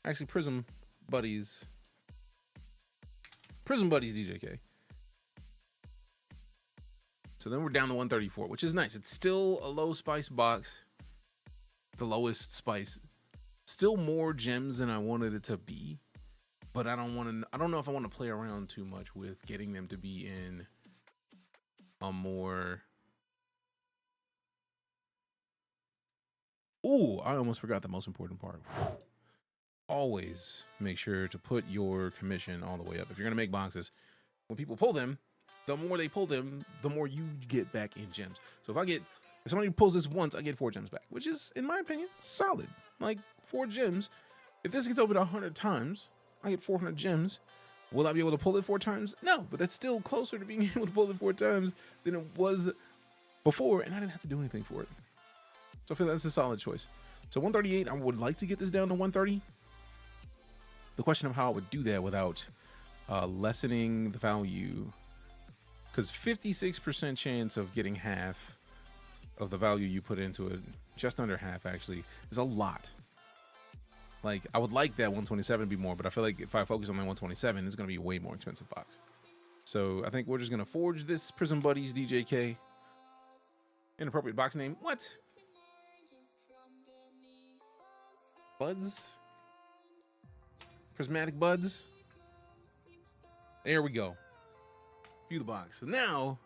S1: Actually, Prism Buddies DJK. So then we're down to 134, which is nice. It's still a low spice box. The lowest spice. Still more gems than I wanted it to be. But I don't know if I want to play around too much with getting them to be in a more. Ooh, I almost forgot the most important part. Always make sure to put your commission all the way up. If you're going to make boxes, when people pull them, the more they pull them, the more you get back in gems. So if somebody pulls this once, I get 4 gems back, which is, in my opinion, solid. Like 4 gems. If this gets opened 100 times, I get 400 gems. Will I be able to pull it 4 times? No, but that's still closer to being able to pull it 4 times than it was before, and I didn't have to do anything for it. So I feel that's a solid choice. So 138, I would like to get this down to 130. The question of how I would do that without lessening the value, because 56% chance of getting half of the value you put into it, just under half actually, is a lot. Like, I would like that 127 to be more, but I feel like if I focus on that 127, it's going to be a way more expensive box. So I think we're just going to forge this Prism Buddies DJK. Inappropriate box name. What? Buds? Prismatic buds? There we go. View the box. So now,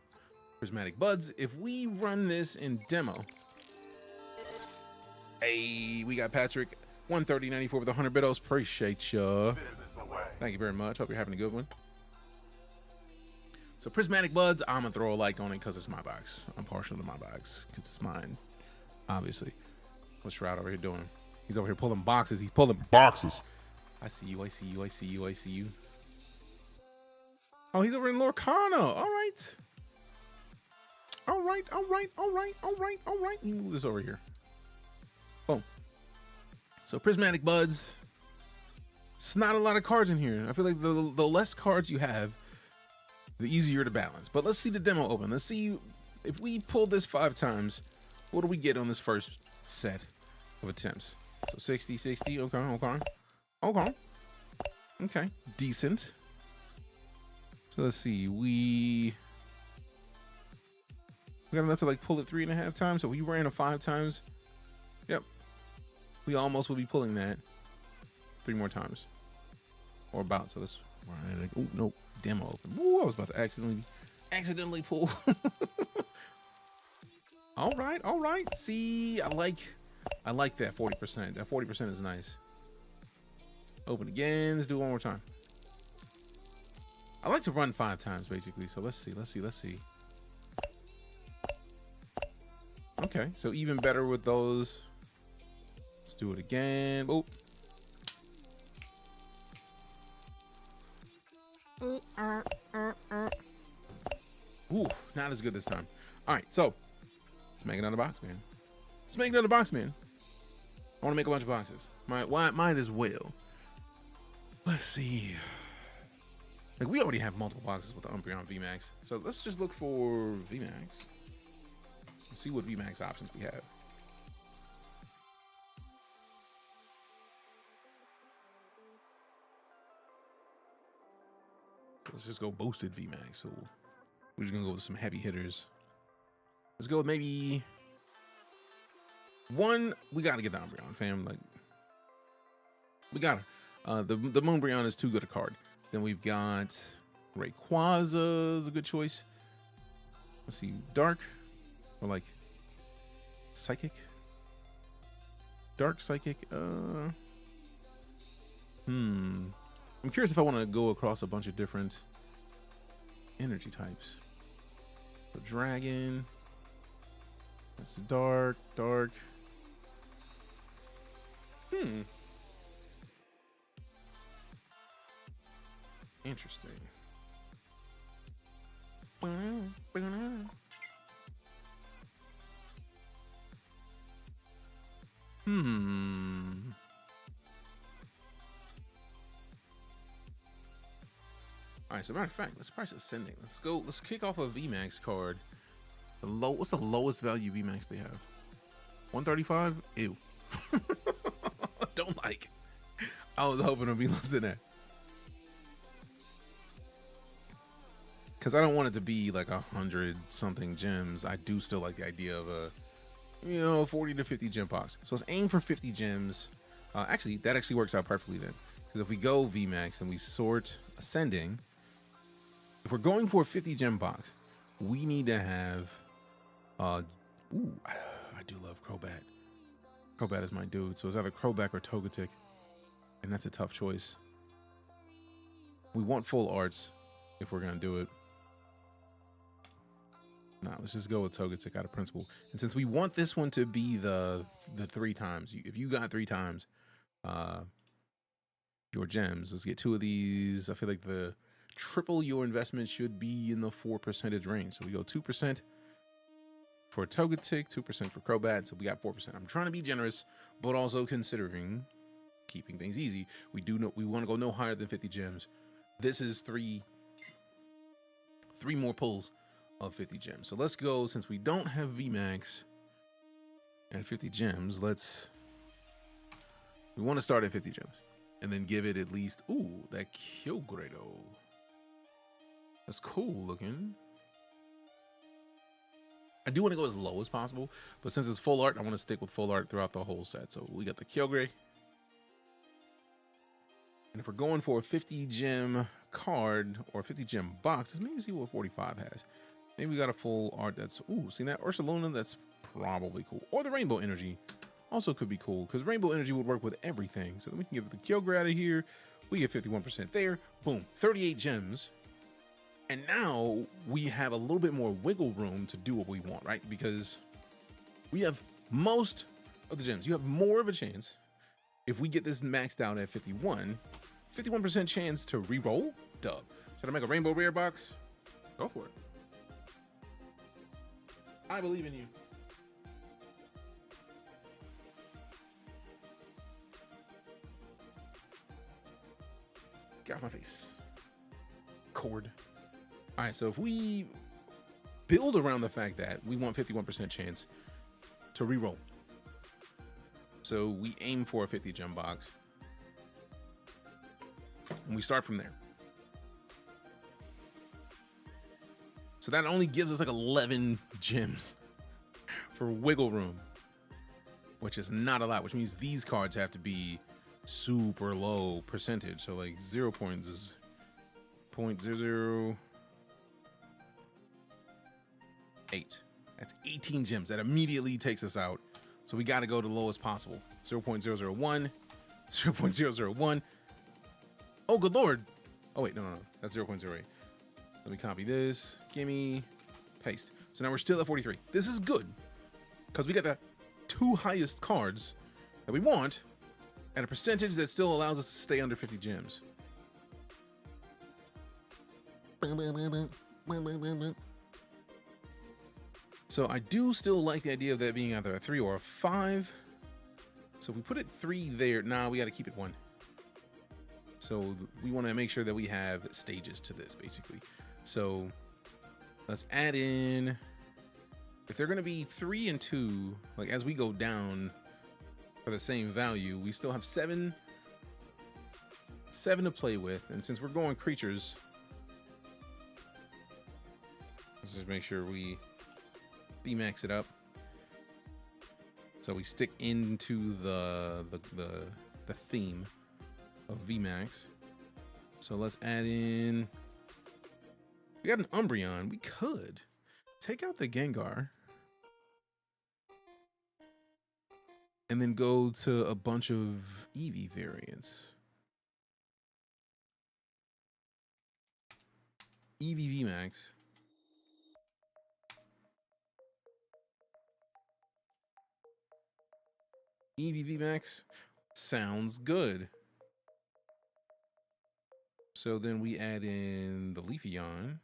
S1: prismatic buds, if we run this in demo. Hey, we got Patrick. 130.94 with 100 bidos. Appreciate ya. Thank you very much. Hope you're having a good one. So prismatic buds, I'm gonna throw a like on it because it's my box. I'm partial to my box because it's mine, obviously. What's Shroud over here doing? He's over here pulling boxes. He's pulling boxes. I see you. I see you. I see you. I see you. Oh, he's over in Lorcana. All right. All right. All right. All right. All right. All right. Let me move this over here. Boom. So prismatic buds. It's not a lot of cards in here. I feel like the less cards you have, the easier to balance. But let's see the demo open. Let's see if we pull this 5 times, what do we get on this first set of attempts? So 60, 60. Okay, okay. Okay. Okay. Decent. So let's see. We got enough to like pull it 3.5 times. So we ran it 5 times. Yep. We almost will be pulling that 3 more times. Or about. So let's like, oh no, demo open. Ooh, I was about to accidentally pull. All right, all right. See, I like that 40%. That 40% is nice. Open again. Let's do it one more time. I like to run 5 times basically. So let's see, let's see, let's see. Okay, so even better with those. Let's do it again. Oh. Ooh, not as good this time. All right, so let's make another box, man. Let's make another box, man. I want to make a bunch of boxes. Might as well. Let's see. Like, we already have multiple boxes with the Umbreon VMAX. So let's just look for VMAX. Let's see what VMAX options we have. Let's just go boosted VMAX. So we're just gonna go with some heavy hitters. Let's go with maybe one. We gotta get the Umbreon, fam. Like, we gotta. The Moonbreon is too good a card. Then we've got Rayquaza is a good choice. Let's see, Dark or like Psychic. Dark Psychic. I'm curious if I want to go across a bunch of different energy types. So Dragon. That's Dark. Interesting. All right, so matter of fact, let's price ascending. Let's go. Let's kick off a VMAX card. What's the lowest value VMAX they have? 135. Ew. Don't like. I was hoping it'd be less than that. Because I don't want it to be like 100 something gems. I do still like the idea of a 40 to 50 gem box. So let's aim for 50 gems. Actually, that actually works out perfectly then. Because if we go VMAX and we sort ascending, if we're going for a 50 gem box, we need to have ooh, I do love Crobat. Crobat is my dude. So it's either Crobat or Togetic. And that's a tough choice. We want full arts if we're gonna do it. Nah, let's just go with Togetic out of principle. And since we want this one to be the 3 times, if you got 3 times your gems, let's get 2 of these. I feel like the triple your investment should be in the 4% range. So we go 2%. for Togetic, 2% for Crobat, so we got 4%. I'm trying to be generous, but also considering keeping things easy. We want to go no higher than 50 gems. This is three more pulls of 50 gems. So let's go, since we don't have VMAX and 50 gems, we want to start at 50 gems and then give it at least, ooh, that Kyogredo. That's cool looking. I do want to go as low as possible, but since it's full art, I want to stick with full art throughout the whole set. So we got the Kyogre. And if we're going for a 50 gem card or 50 gem box, let's maybe see what 45 has. Maybe we got a full art that's, ooh, see that Ursaluna? That's probably cool. Or the Rainbow Energy also could be cool, because Rainbow Energy would work with everything. So then we can get the Kyogre out of here. We get 51% there. Boom, 38 gems. And now we have a little bit more wiggle room to do what we want, right? Because we have most of the gems. You have more of a chance if we get this maxed out at 51% chance to re-roll. Dub. Should I make a rainbow rare box? Go for it. I believe in you. Get off my face. Cord. All right, so if we build around the fact that we want 51% chance to re-roll, so we aim for a 50 gem box, and we start from there. So that only gives us like 11 gems for wiggle room, which is not a lot, which means these cards have to be super low percentage. So like 0 points is 0.008. That's 18 gems. That immediately takes us out. So we got to go the lowest possible. 0.001, 0.001. Oh, good Lord. Oh, wait, no. That's 0.08. Let me copy this. Gimme. Paste. So now we're still at 43. This is good because we got the 2 highest cards that we want at a percentage that still allows us to stay under 50 gems. So I do still like the idea of that being either a 3 or a 5. So if we put it 3 there, we got to keep it 1. So we want to make sure that we have stages to this, basically. So let's add in, if they're going to be 3 and 2, like as we go down for the same value, we still have 7 to play with. And since we're going creatures, let's just make sure we max it up. So we stick into the theme of VMAX. So let's add in, we got an Umbreon. We could take out the Gengar and then go to a bunch of Eevee variants. Eevee VMAX. Eevee VMAX sounds good. So then we add in the Leafeon,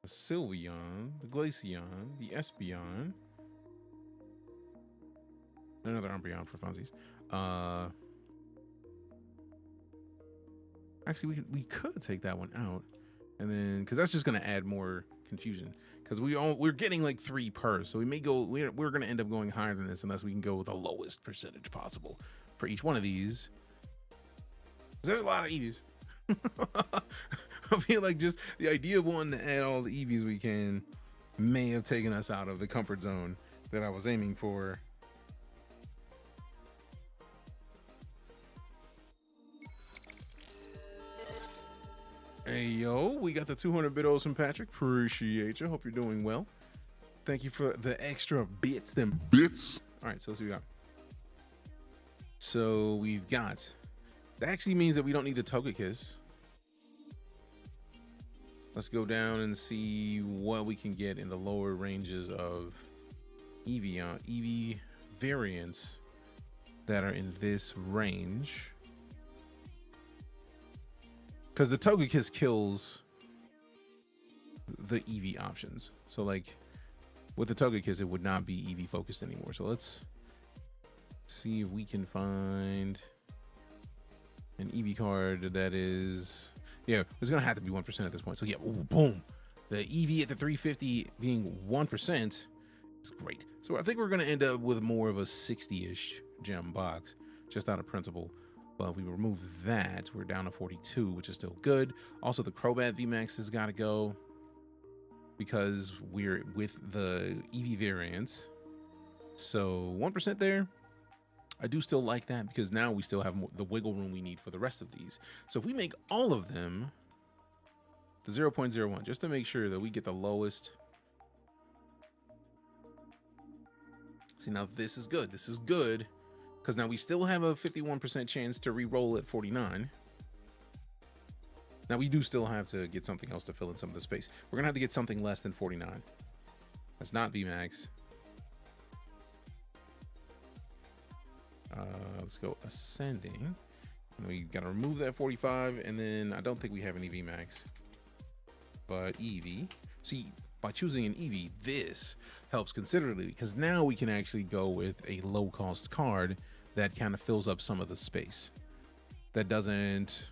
S1: the Sylveon, the Glaceon, the Espeon, another Umbreon for funsies. Actually, we could take that one out, and then because that's just going to add more confusion. Because we're getting like 3 per, so we may go. We're going to end up going higher than this unless we can go with the lowest percentage possible for each one of these. There's a lot of Eevees. I feel like just the idea of wanting to add all the Eevees we can may have taken us out of the comfort zone that I was aiming for. Hey, yo, we got the 200 bidos from Patrick. Appreciate you. Hope you're doing well. Thank you for the extra bits. Them bits. All right, so let's see what we got. So we've got, that actually means that we don't need the Togekiss. Let's go down and see what we can get in the lower ranges of Eevee variants that are in this range. Because the Togekiss kills the Eevee options. So like With the Togekiss, it would not be EV focused anymore. So let's see if we can find an EV card that is, yeah, it's gonna have to be 1% at this point. So yeah, ooh, boom. The EV at the 350 being 1% is great. So I think we're gonna end up with more of a 60-ish gem box, just out of principle. But we remove that, we're down to 42, which is still good. Also, the Crobat VMAX has got to go because we're with the EV variants. So 1% there. I do still like that because now we still have the wiggle room we need for the rest of these. So if we make all of them the 0.01, just to make sure that we get the lowest. See, now this is good. This is good because now we still have a 51% chance to re-roll at 49. Now we do still have to get something else to fill in some of the space. We're gonna have to get something less than 49. That's not VMAX. Let's go ascending. And we gotta remove that 45, and then I don't think we have any VMAX. But EV. See, by choosing an EV, this helps considerably because now we can actually go with a low-cost card that kind of fills up some of the space. That doesn't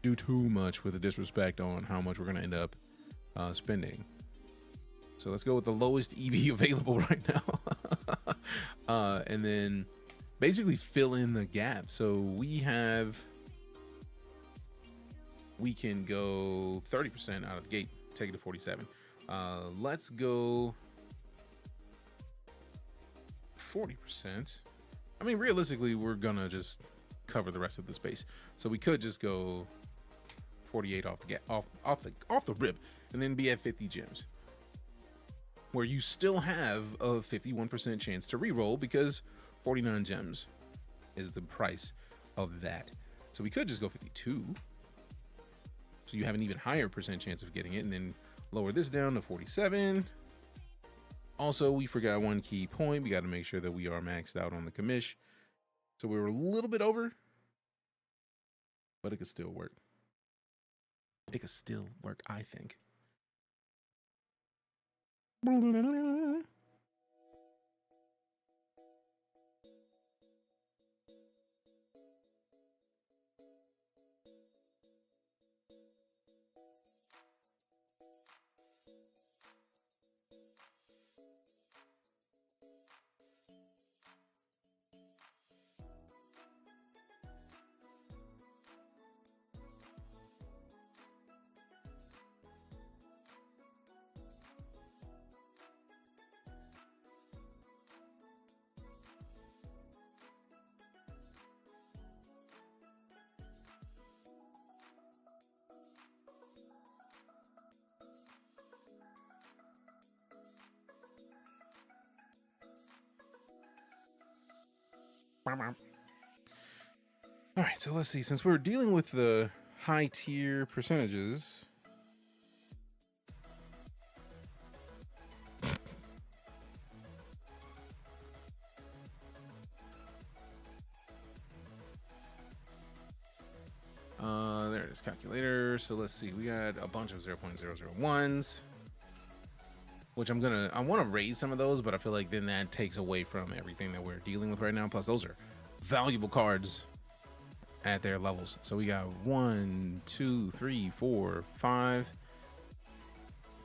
S1: do too much with the disrespect on how much we're gonna end up spending. So let's go with the lowest EV available right now. And then basically fill in the gap. So we can go 30% out of the gate, take it to 47. Let's go 40%. I mean, realistically, we're gonna just cover the rest of the space. So we could just go 48 off the rip, and then be at 50 gems, where you still have a 51% chance to re-roll because 49 gems is the price of that. So we could just go 52. So you have an even higher percent chance of getting it, and then lower this down to 47. Also, we forgot one key point. We got to make sure that we are maxed out on the commish. So we were a little bit over, but it could still work. It could still work, I think. All right, so let's see. Since we're dealing with the high tier percentages, there it is, calculator. So let's see. We got a bunch of 0.001s, which I want to raise some of those, but I feel like then that takes away from everything that we're dealing with right now. Plus, those are valuable cards at their levels. So we got 1, 2, 3, 4, 5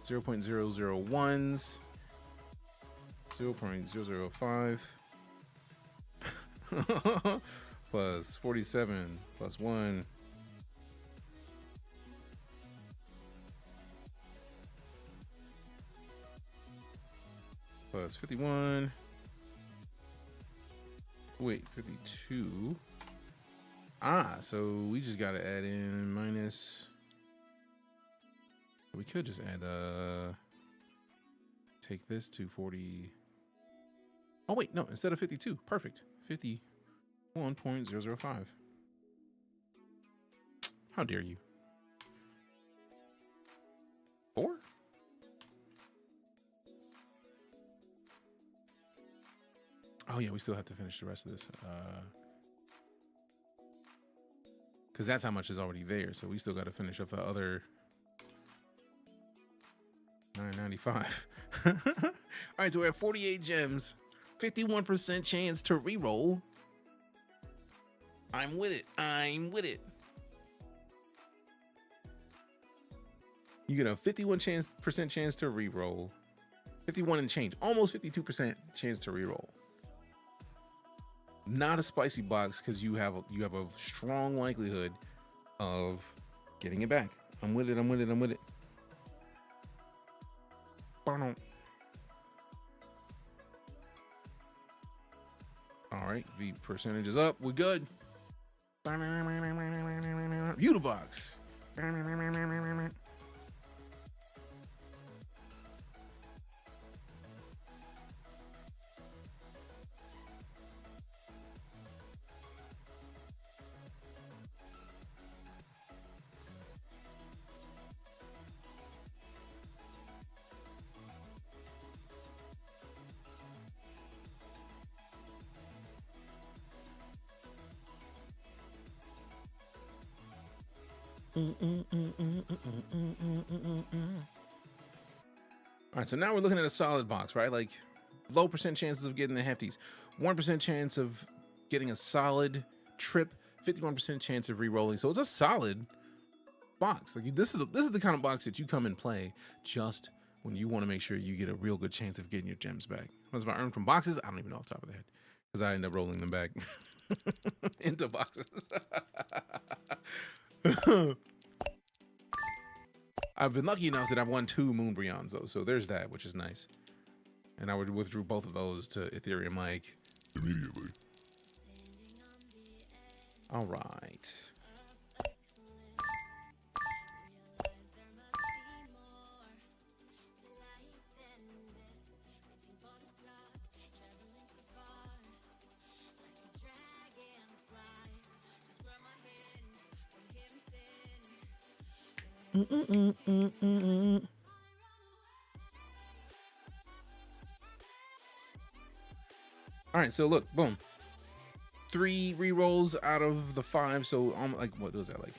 S1: 0.001s, 0.005 plus 47 plus 1 plus 51. Wait, 52. So we just got to add in minus. We could just add take this to 40. Oh wait, no, instead of 52. Perfect. 51.005. How dare you? 4? Oh yeah, we still have to finish the rest of this. Because that's how much is already there. So we still got to finish up the other 995. right, so we're at 48 gems, 51% chance to reroll. I'm with it. I'm with it. You get a 51% chance to reroll, 51 and change, almost 52% chance to reroll. Not a spicy box because you have a strong likelihood of getting it back. I'm with it. I'm with it. I'm with it. All right, the percentage is up. We're good. View the box. All right, so now we're looking at a solid box, right? Like low percent chances of getting the hefties, 1% chance of getting a solid trip, 51% chance of re-rolling. So it's a solid box. Like this is the kind of box that you come and play just when you want to make sure you get a real good chance of getting your gems back. What I earned from boxes, I don't even know off the top of the head because I end up rolling them back into boxes. I've been lucky enough that I've won 2 Moonbreons though, so there's that, which is nice. And I would withdrew both of those to Ethereum Mike
S13: immediately.
S1: All right. All right, so look, boom. 3 re-rolls out of the 5, so like what was that, like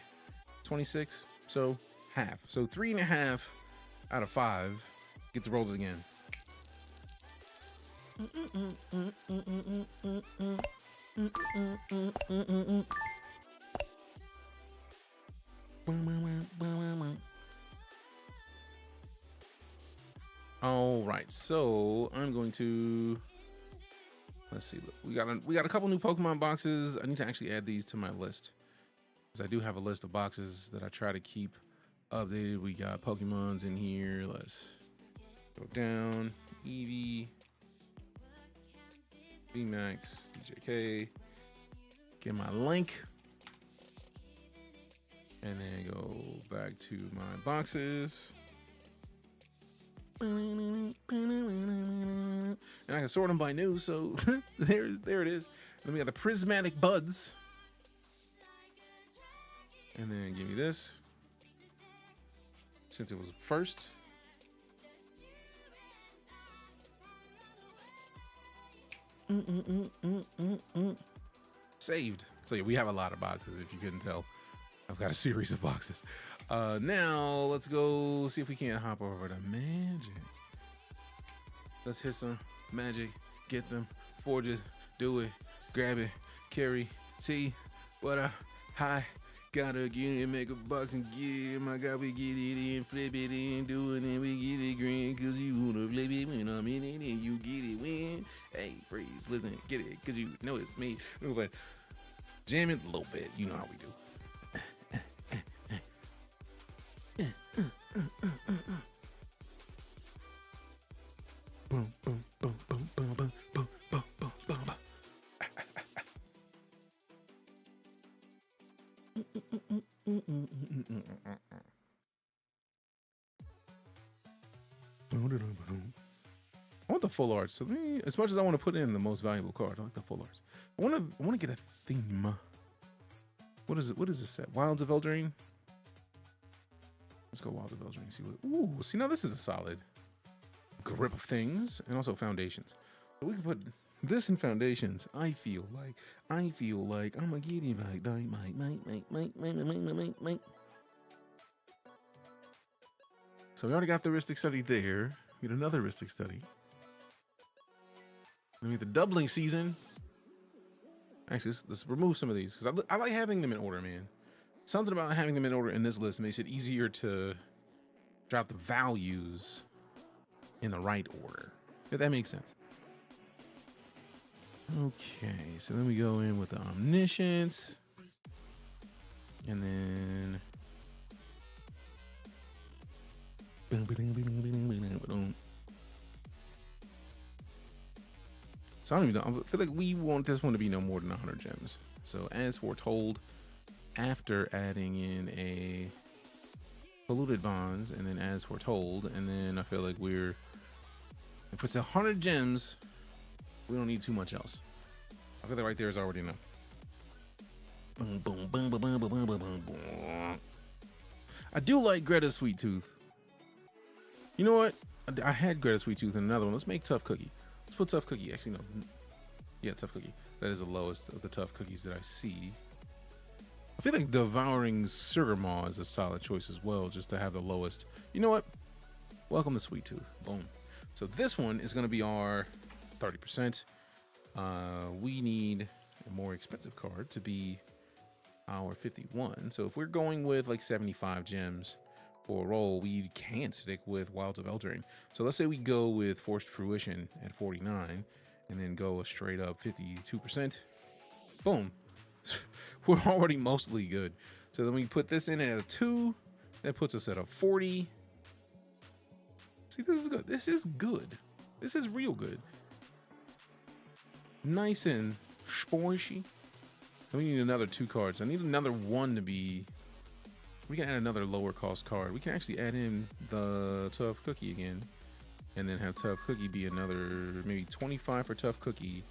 S1: 26? So half. So 3.5 out of 5 get to roll it again. All right, so I'm going to let's see. Look, we got a couple new Pokemon boxes. I need to actually add these to my list because I do have a list of boxes that I try to keep updated. We got Pokemons in here. Let's go down. Eevee, VMAX, DJK. Get my link. And then go back to my boxes. And I can sort them by new, so there it is. Then we got the Prismatic Buds. And then give me this. Since it was first. Saved. So yeah, we have a lot of boxes if you couldn't tell. I've got a series of boxes. Now let's go see if we can't hop over to Magic. Let's hit some Magic, get them, forges, do it, grab it, carry, see what I high. Gotta get it, make a box and get it. My God, we get it in, flip it in, do it, and we get it green. Cause you wanna flip it when I'm in it and you get it when. Hey, freeze, listen, get it, cause you know it's me. But jam it a little bit, you know how we do. Boom, boom, boom, boom, boom, boom, boom, boom, boom, boom. I want the full art. So as much as I want to put in the most valuable card, I like the full arts. I want to get a theme. What is it? What is this set? Wilds of Eldraine. Let's go Wilds of Eldraine. See what? Ooh, see now this is a solid grip of things, and also foundations. So we can put this in foundations. I feel like I'm a giddy like Mike. So we already got the heuristic study there. We get another heuristic study. Maybe the doubling season. Actually, let's remove some of these because I like having them in order, man. Something about having them in order in this list makes it easier to drop the values in the right order, if that makes sense. Okay, so then we go in with the omniscience, and then so I don't even know. I feel like we want this one to be no more than 100 gems. So as foretold, after adding in a polluted bonds, and then as foretold, and then I feel like if it's 100 gems, we don't need too much else. I feel like right there is already enough. Boom, boom, boom, boom, boom, boom, boom, boom, boom. I do like Greta Sweet Tooth. You know what? I had Greta Sweet Tooth in another one. Let's make Tough Cookie. Let's put Tough Cookie. Actually, no. Yeah, Tough Cookie. That is the lowest of the tough cookies that I see. I feel like Devouring Sugar Maw is a solid choice as well, just to have the lowest. You know what? Welcome to Sweet Tooth. Boom. So this one is going to be our 30%. We need a more expensive card to be our 51. So if we're going with like 75 gems for a roll, we can't stick with Wilds of Eldraine. So let's say we go with Forced Fruition at 49 and then go a straight up 52%. Boom. We're already mostly good. So then we put this in at a 2. That puts us at a 40. See, this is good. This is good. This is real good. Nice and spoishy. We need another 2 cards. I need another 1 to be... We can add another lower cost card. We can actually add in the Tough Cookie again. And then have Tough Cookie be another... Maybe 25 for Tough Cookie.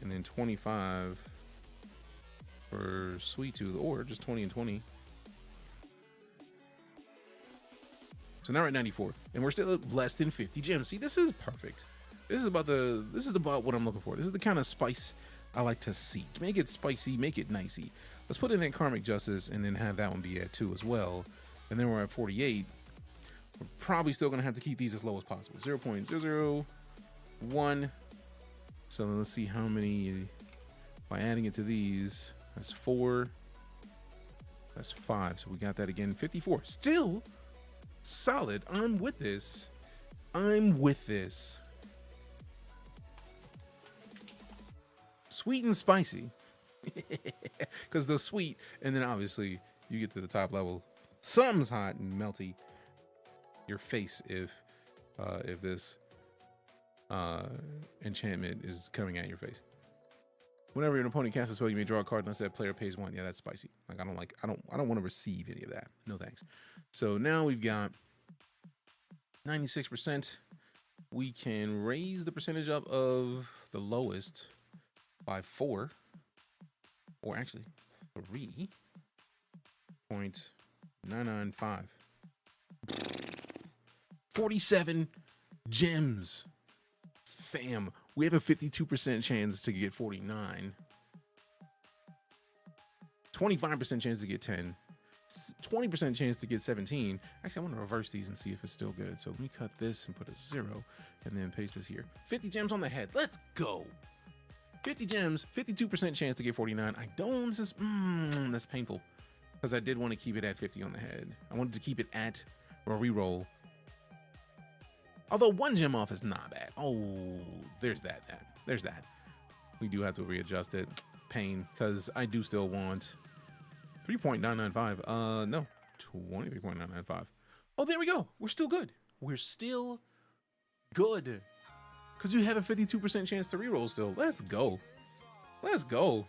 S1: And then 25 for Sweet Tooth. Or just 20 and 20. So now we're at 94. And we're still at less than 50 gems. See, this is perfect. This is about what I'm looking for. This is the kind of spice I like to see. Make it spicy, make it nicey. Let's put in that Karmic Justice and then have that one be at 2 as well. And then we're at 48. We're probably still gonna have to keep these as low as possible. 0.001. So then let's see how many by adding it to these. That's 4. That's 5. So we got that again. 54. Still solid. I'm with this. I'm with this. Sweet and spicy. Because the sweet, and then obviously you get to the top level. Something's hot and melty. Your face if this enchantment is coming at your face. Whenever an opponent casts a spell, you may draw a card unless that player pays 1. Yeah, that's spicy. Like I don't want to receive any of that. No thanks. So now we've got 96%. We can raise the percentage up of the lowest by 4, or actually 3.995. 47 gems. Fam, we have a 52% chance to get 49. 25% chance to get 10. 20% chance to get 17. Actually, I want to reverse these and see if it's still good. So let me cut this and put a 0 and then paste this here. 50 gems on the head. Let's go. 50 gems, 52% chance to get 49. I don't, this is, that's painful. Because I did want to keep it at 50 on the head. I wanted to keep it at or reroll. Although 1 gem off is not bad. Oh, there's that. There's that. We do have to readjust it. Pain, because I do still want 3.995. No, 23.995. Oh, there we go. We're still good. We're still good. Because you have a 52% chance to reroll still. Let's go. Let's go.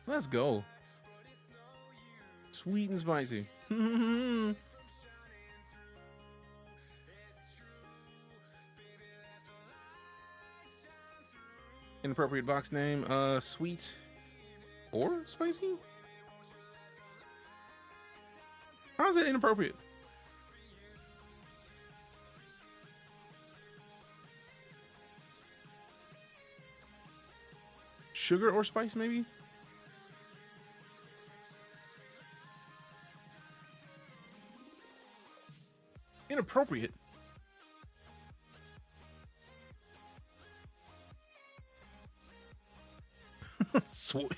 S1: Let's go. Sweet and spicy. Inappropriate box name. Sweet or spicy? How is that inappropriate? Sugar or spice, maybe? Inappropriate?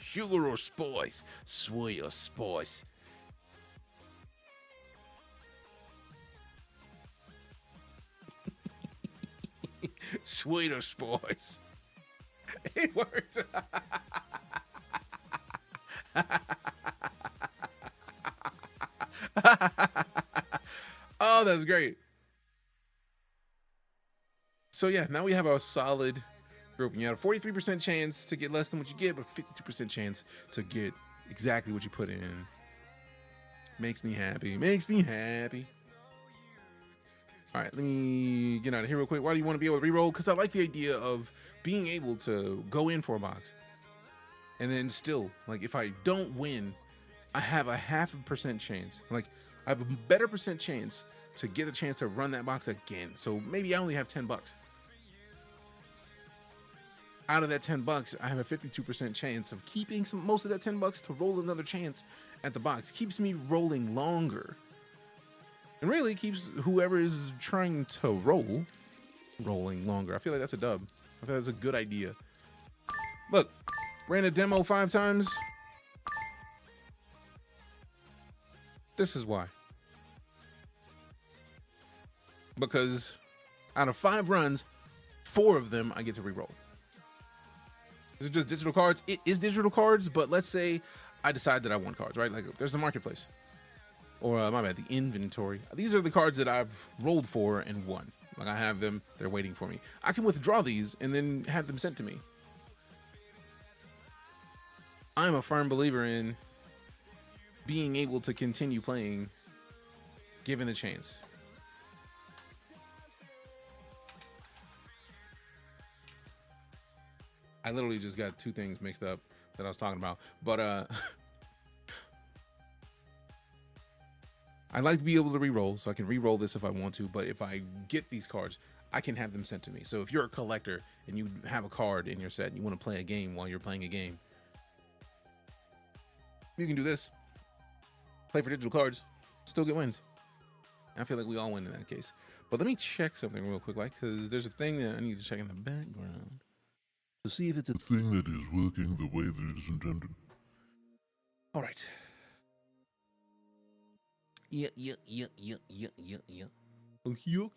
S1: Sugar or spice? Sweet or spice? Sweet or spice? It worked. Oh, that's great. So yeah, now we have a solid group. You have a 43% chance to get less than what you get, but 52% chance to get exactly what you put in. Makes me happy. Makes me happy. All right, let me get out of here real quick. Why do you want to be able to reroll? Because I like the idea of being able to go in for a box and then still, like, if I don't win, I have a 0.5% chance. Like, I have a better percent chance to get a chance to run that box again. So maybe I only have $10. Out of that $10, I have a 52% chance of keeping most of that $10 to roll another chance at the box. Keeps me rolling longer. And really keeps whoever is trying to roll rolling longer. I feel like that's a dub. I feel like that's a good idea. Look, ran a demo 5 times. This is why. Because out of 5 runs, 4 of them I get to reroll. Is it just digital cards? It is digital cards, but let's say I decide that I want cards, right? Like there's the marketplace. Or my bad, the inventory. These are the cards that I've rolled for and won. Like I have them, they're waiting for me. I can withdraw these and then have them sent to me. I'm a firm believer in being able to continue playing given the chance. I literally just got 2 things mixed up that I was talking about. But I like to be able to re-roll, so I can re-roll this if I want to. But if I get these cards, I can have them sent to me. So if you're a collector and you have a card in your set and you want to play a game while you're playing a game, you can do this. Play for digital cards, still get wins. I feel like we all win in that case. But let me check something real quick, like, because there's a thing that I need to check in the background to see if it's a
S13: thing that is working the way that it is intended.
S1: All right. Yeah. Oh, yeah.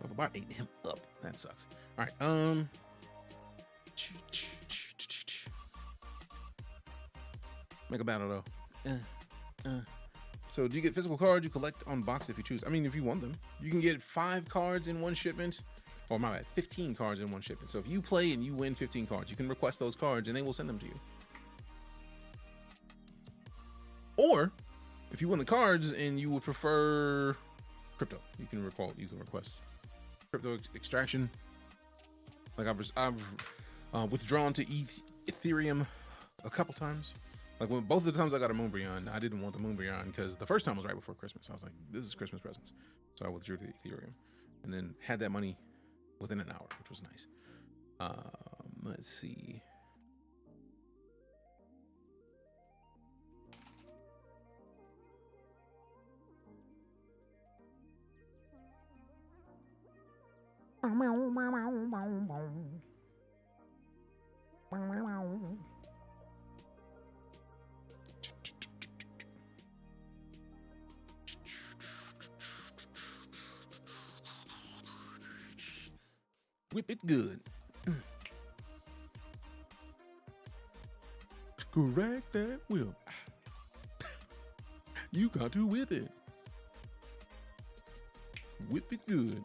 S1: Well, the bot ate him up. That sucks. All right. Make a battle though. So do you get physical cards? You collect on box if you choose. I mean, if you want them, you can get 5 cards in one shipment, or my bad, 15 cards in one shipment. So if you play and you win 15 cards, you can request those cards and they will send them to you. Or if you win the cards and you would prefer crypto, you can request crypto extraction. Like I've withdrawn to Ethereum a couple times. Like when both of the times I got a Moonbryon, I didn't want the Moonbryon because the first time was right before Christmas. I was like, this is Christmas presents. So I withdrew to Ethereum and then had that money within an hour, which was nice. Let's see. Whip it good. Correct that whip. You got to whip it. Whip it good.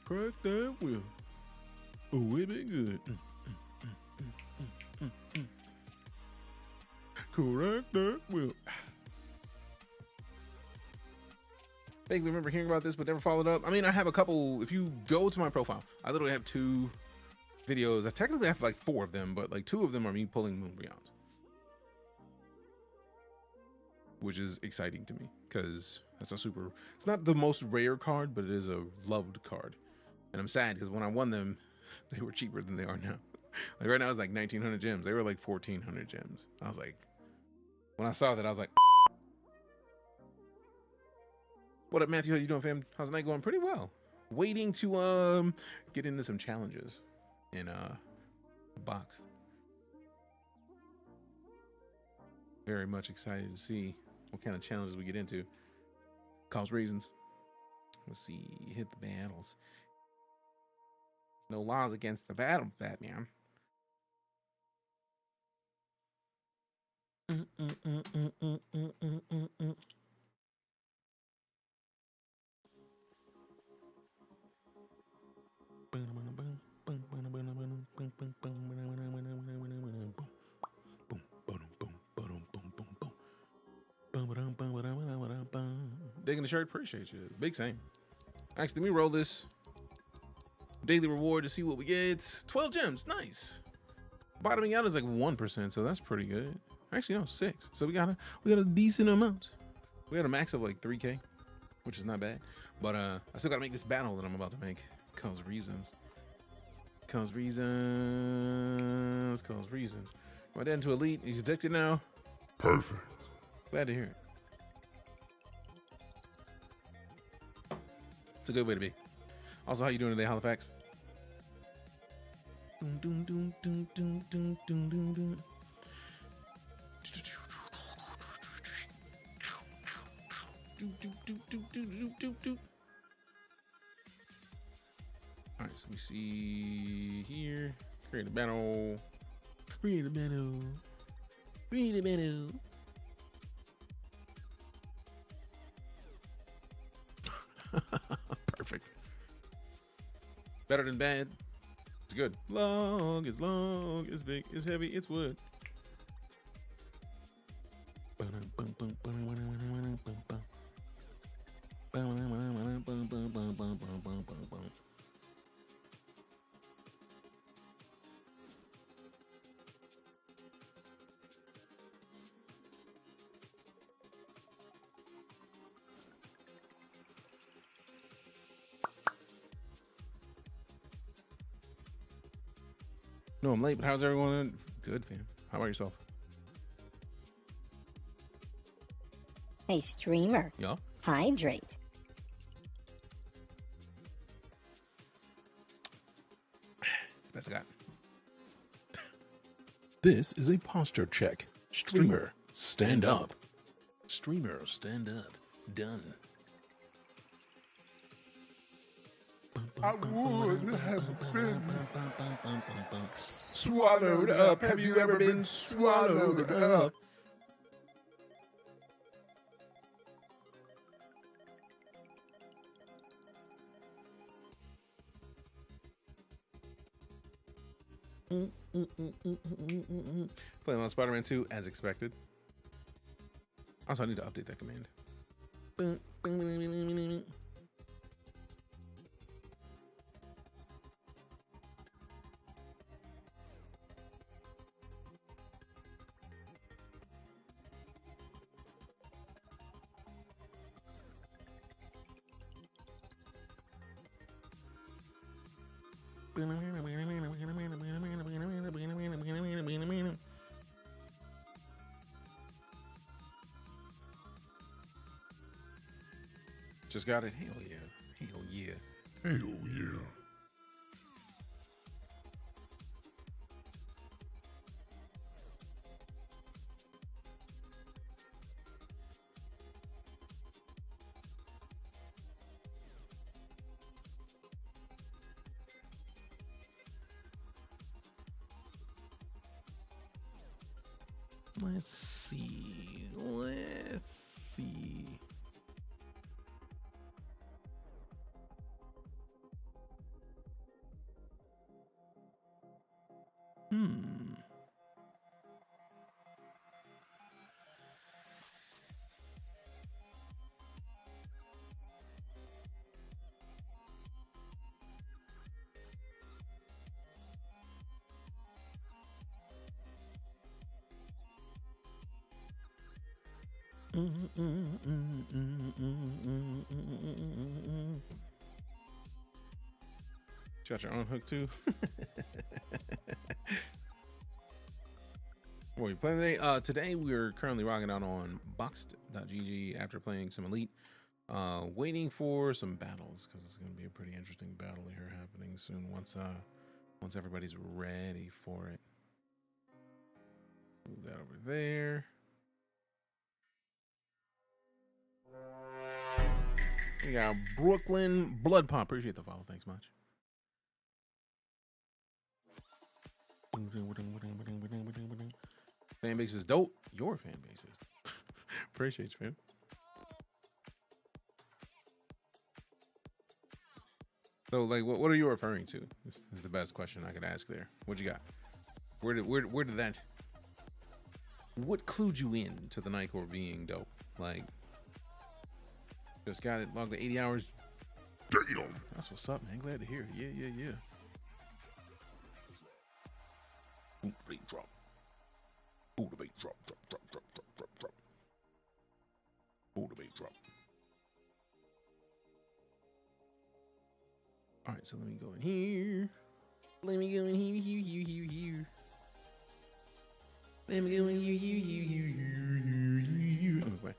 S1: Crack that whip. Whip it good. Correct that whip. Vaguely remember hearing about this, but never followed up. I mean, I have a couple. If you go to my profile, I literally have 2 videos. I technically have like 4 of them, but like 2 of them are me pulling Moonbryons, which is exciting to me because that's a super. It's not the most rare card, but it is a loved card, and I'm sad because when I won them, they were cheaper than they are now. Like right now, it's like 1,900 gems. They were like 1,400 gems. I was like, when I saw that, I was like. What up, Matthew? How you doing, fam? How's the night going? Pretty well. Waiting to get into some challenges in Boxed. Very much excited to see what kind of challenges we get into. Cause reasons. Let's see. Hit the battles. No laws against the battle, Batman. Digging the shirt, appreciate you. Big same. Actually, let me roll this daily reward to see what we get. 12 gems, nice. Bottoming out is like 1%, so that's pretty good. Actually, no, 6. So we got a decent amount. We got a max of like 3K, which is not bad. But I still gotta make this battle that I'm about to make. Cause reasons. Cause reasons. Cause reasons. My dad into elite. He's addicted now.
S13: Perfect.
S1: Glad to hear it. It's a good way to be. Also, how you doing today, Halifax? All right, so we see here. Create a battle. Create a battle. Create a battle. Perfect. Better than bad. It's good. Long, it's big, it's heavy, it's wood. No, I'm late, but how's everyone? Good, fam. How about yourself?
S14: Hey, streamer.
S1: Yeah?
S14: Hydrate.
S1: It's the best I got.
S10: This is a posture check. Streamer, stand up. Streamer, stand up. Done.
S13: I would have been
S1: swallowed up. Have you ever been swallowed up? Playing on Spider-Man 2 as expected. Also, I need to update that command. Just got it. Hell yeah. Hell yeah.
S13: Hell yeah.
S1: Let's see. Let's see. Got your own hook too. What are we playing today? Today we're currently rocking out on BoxedGG after playing some Elite. Waiting for some battles because it's going to be a pretty interesting battle here happening soon. Once everybody's ready for it. Move that over there. We got Brooklyn Blood Pop. Appreciate the follow. Thanks much. Fan base is dope. Your fan base is. Appreciate you, man. So, like, what are you referring to? Is the best question I could ask there. What you got? Where did that? What clued you in to the Night Court being dope? Like, just got it logged to 80 hours. Damn. That's what's up, man. Glad to hear it. Yeah. Ooh, the bait drop. Ooh, the bait drop. Drop. Ooh, the bait drop. All right, so let me go in here. Let me go in here. Let me go in here. Okay.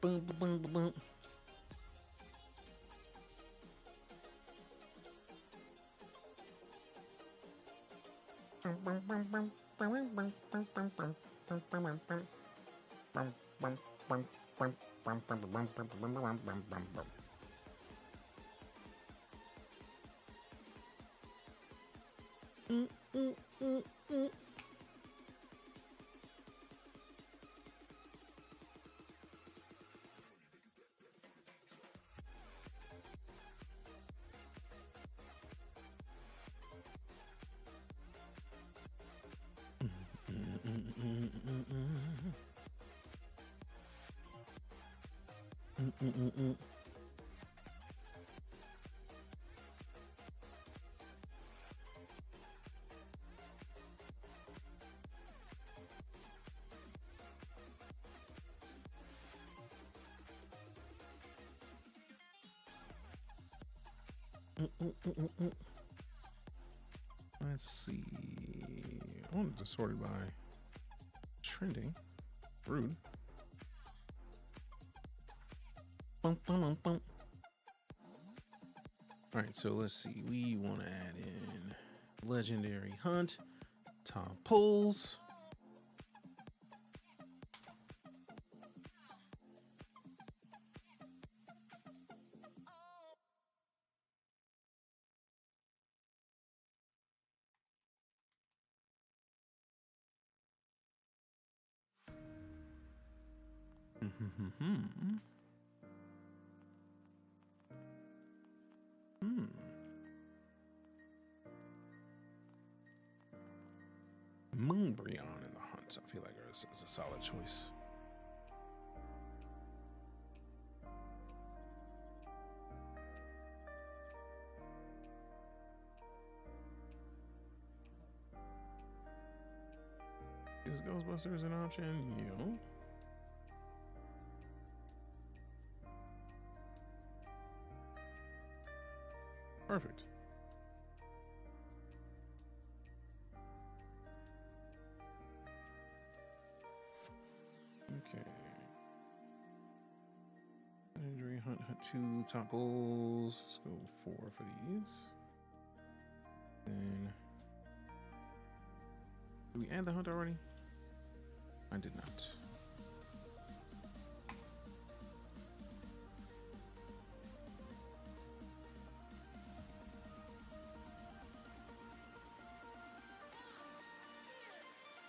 S1: Boom. Boom. Boom. Let's see. I wanted to sort it by trending. Rude. All right, so let's see. We want to add in legendary hunt, top pulls. Moonbreon in the hunts. I feel like it's a solid choice. Is Ghostbusters an option? Yeah. Perfect. Okay. Injury, hunt 2 topples. Let's go 4 for these. Then, did we add the hunt already? I did not.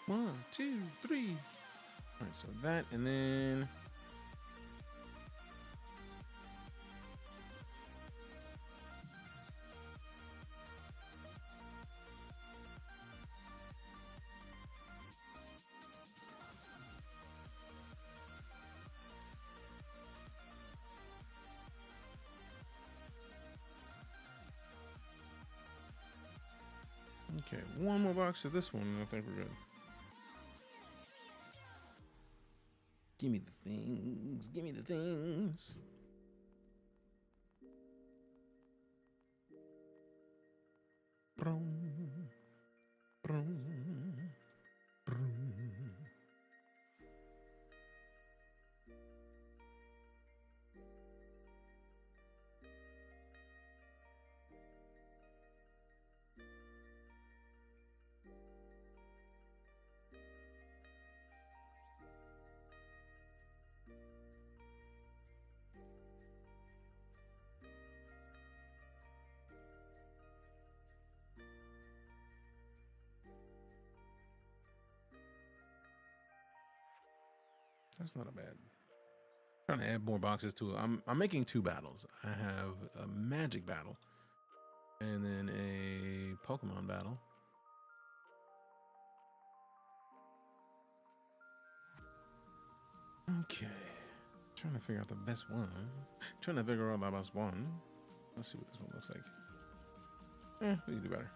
S1: One, 2, 3. All right, so that, and then okay, one more box to this one, and I think we're good. Give me the things. Give me the things. Brum, brum, brum. That's not a bad. Trying to add more boxes to it. I'm making 2 battles. I have a magic battle and then a Pokemon battle. Okay. Trying to figure out the best one. Trying to figure out the best one. Let's see what this one looks like. We can do better.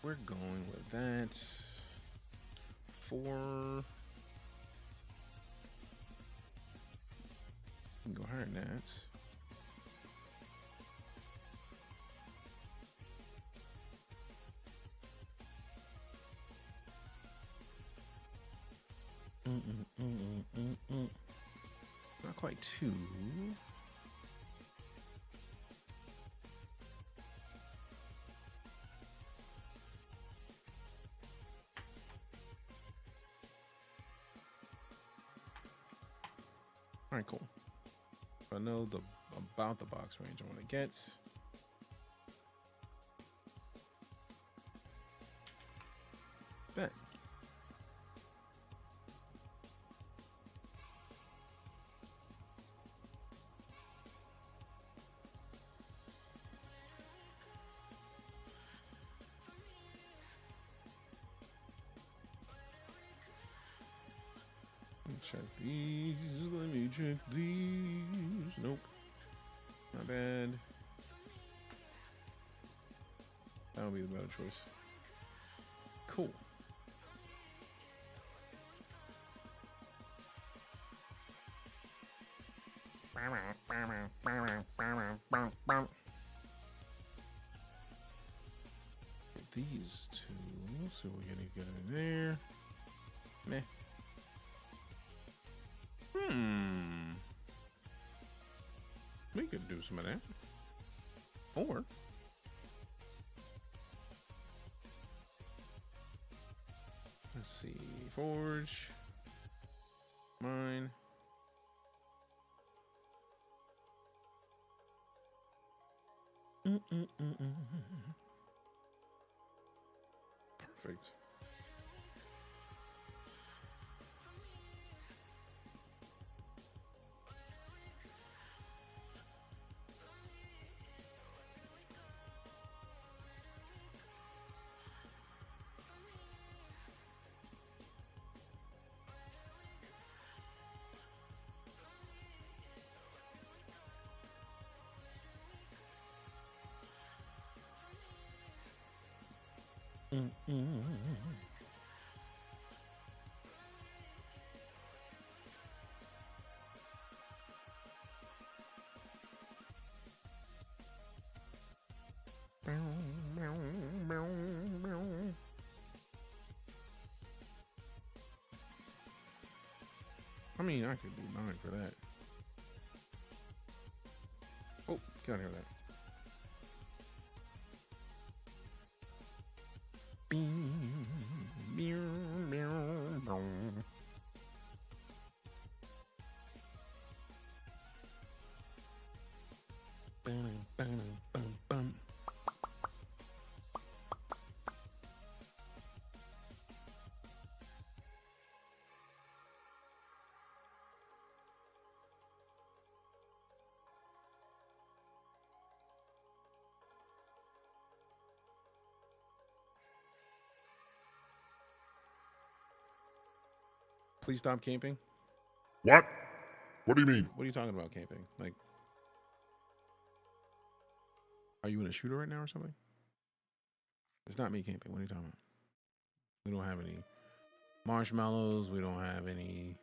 S1: We're going with that. 4. We can go higher than that. Not quite 2. All right, cool. I know about the box range I want to get. Bet. Check these. Let me check these. Nope. Not bad. That'll be the better choice. Cool. These 2. So we're gonna get in there. Meh. We could do some of that. Or let's see. Forge. Mine. Perfect. I mean, I could do 9 for that. Oh, get out of here with that. Please stop camping.
S13: What? What do you mean?
S1: What are you talking about camping? Like, are you in a shooter right now or something? It's not me camping. What are you talking about? We don't have any marshmallows. We don't have any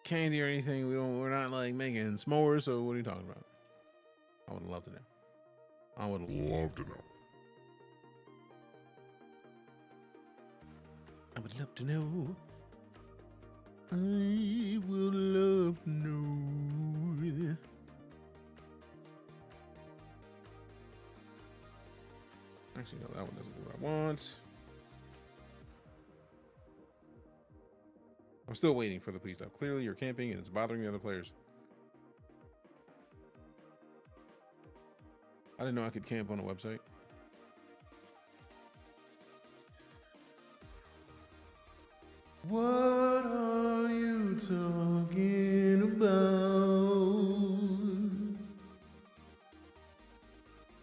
S1: candy or anything. We're not like making s'mores. So what are you talking about? I would love to know. I would love to know. I would love to know. I would love to know. Actually, no, that one doesn't do what I want. I'm still waiting for the please stop. Clearly, you're camping and it's bothering the other players. I didn't know I could camp on a website. What are you talking about?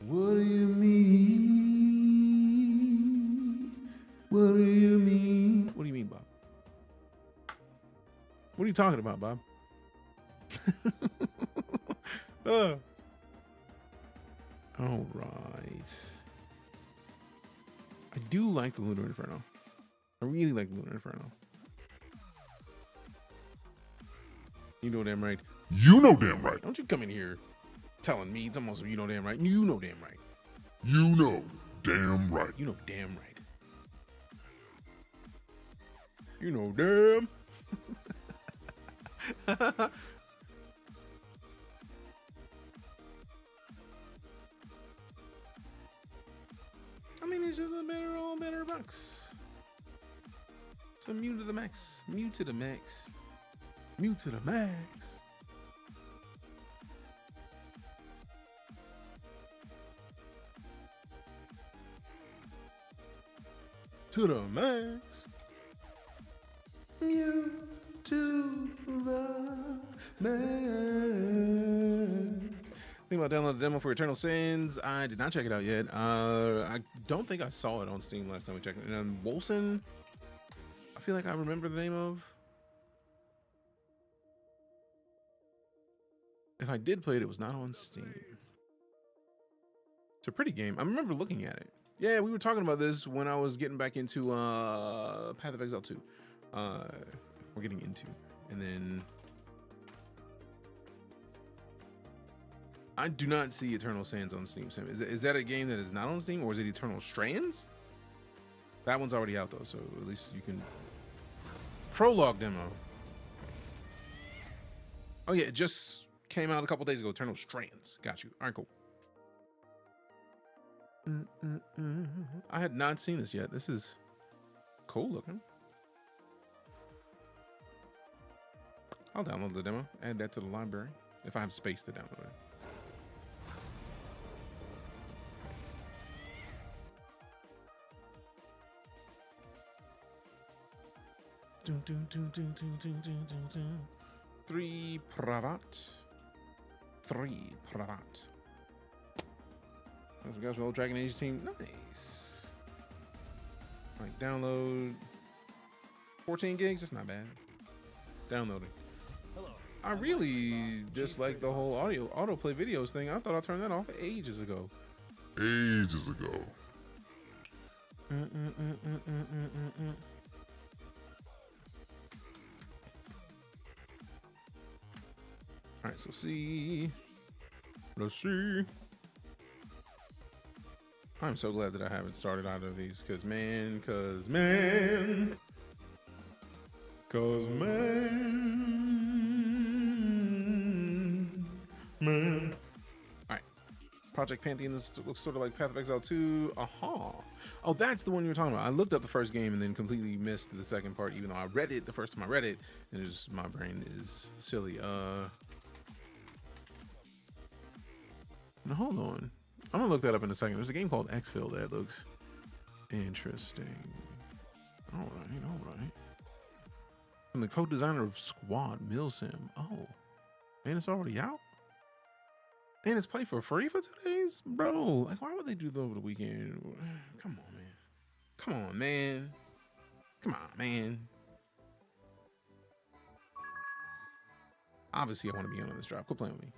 S1: What do you mean? What do you mean? What do you mean, Bob? What are you talking about, Bob? All right. I do like the Lunar Inferno. I really like the Lunar Inferno. You know damn right.
S13: You know damn right.
S1: Don't you come in here telling me it's almost you know damn right. You know damn right.
S13: You know damn right.
S1: You know damn right. You know damn. I mean, it's just a better, all better box. So mute to the max. Mute to the max. Mute to the max. To the max. Mute to the max. Think about downloading the demo for Eternal Sins. I did not check it out yet. I don't think I saw it on Steam last time we checked it. And Wolson, I feel like I remember the name of. If I did play it, it was not on Steam. It's a pretty game. I remember looking at it. Yeah, we were talking about this when I was getting back into Path of Exile 2. We're getting into. And then I do not see Eternal Sands on Steam. Is that a game that is not on Steam, or is it Eternal Strands? That one's already out though, so at least you can. Prologue demo. Oh yeah, it just came out a couple days ago. Eternal Strands. Got you. All right, cool. I had not seen this yet. This is cool looking. I'll download the demo. Add that to the library if I have space to download it. Three Pravat. 3 Pravat. That's guys with old Dragon Age team. Nice. Like download 14 gigs. That's not bad. Downloading. I really dislike the whole autoplay videos thing. I thought I turned that off ages ago.
S13: Ages ago.
S1: All right, so see. Let's see. I'm so glad that I haven't started either of these, cause man. All right, Project Pantheon. This looks sort of like Path of Exile 2. Oh, that's the one you were talking about. I looked up the first game and then completely missed the second part, even though I read it the first time I read it, and it's just my brain is silly. Now hold on. I'm gonna look that up in a second. There's a game called Xfil that looks interesting. All right. I'm the co-designer of Squad Milsim. Oh, man, it's already out. And it's played for free for 2 days, bro. Like, why would they do that over the weekend? Come on, man. Obviously, I want to be on this drop. Quit playing with me.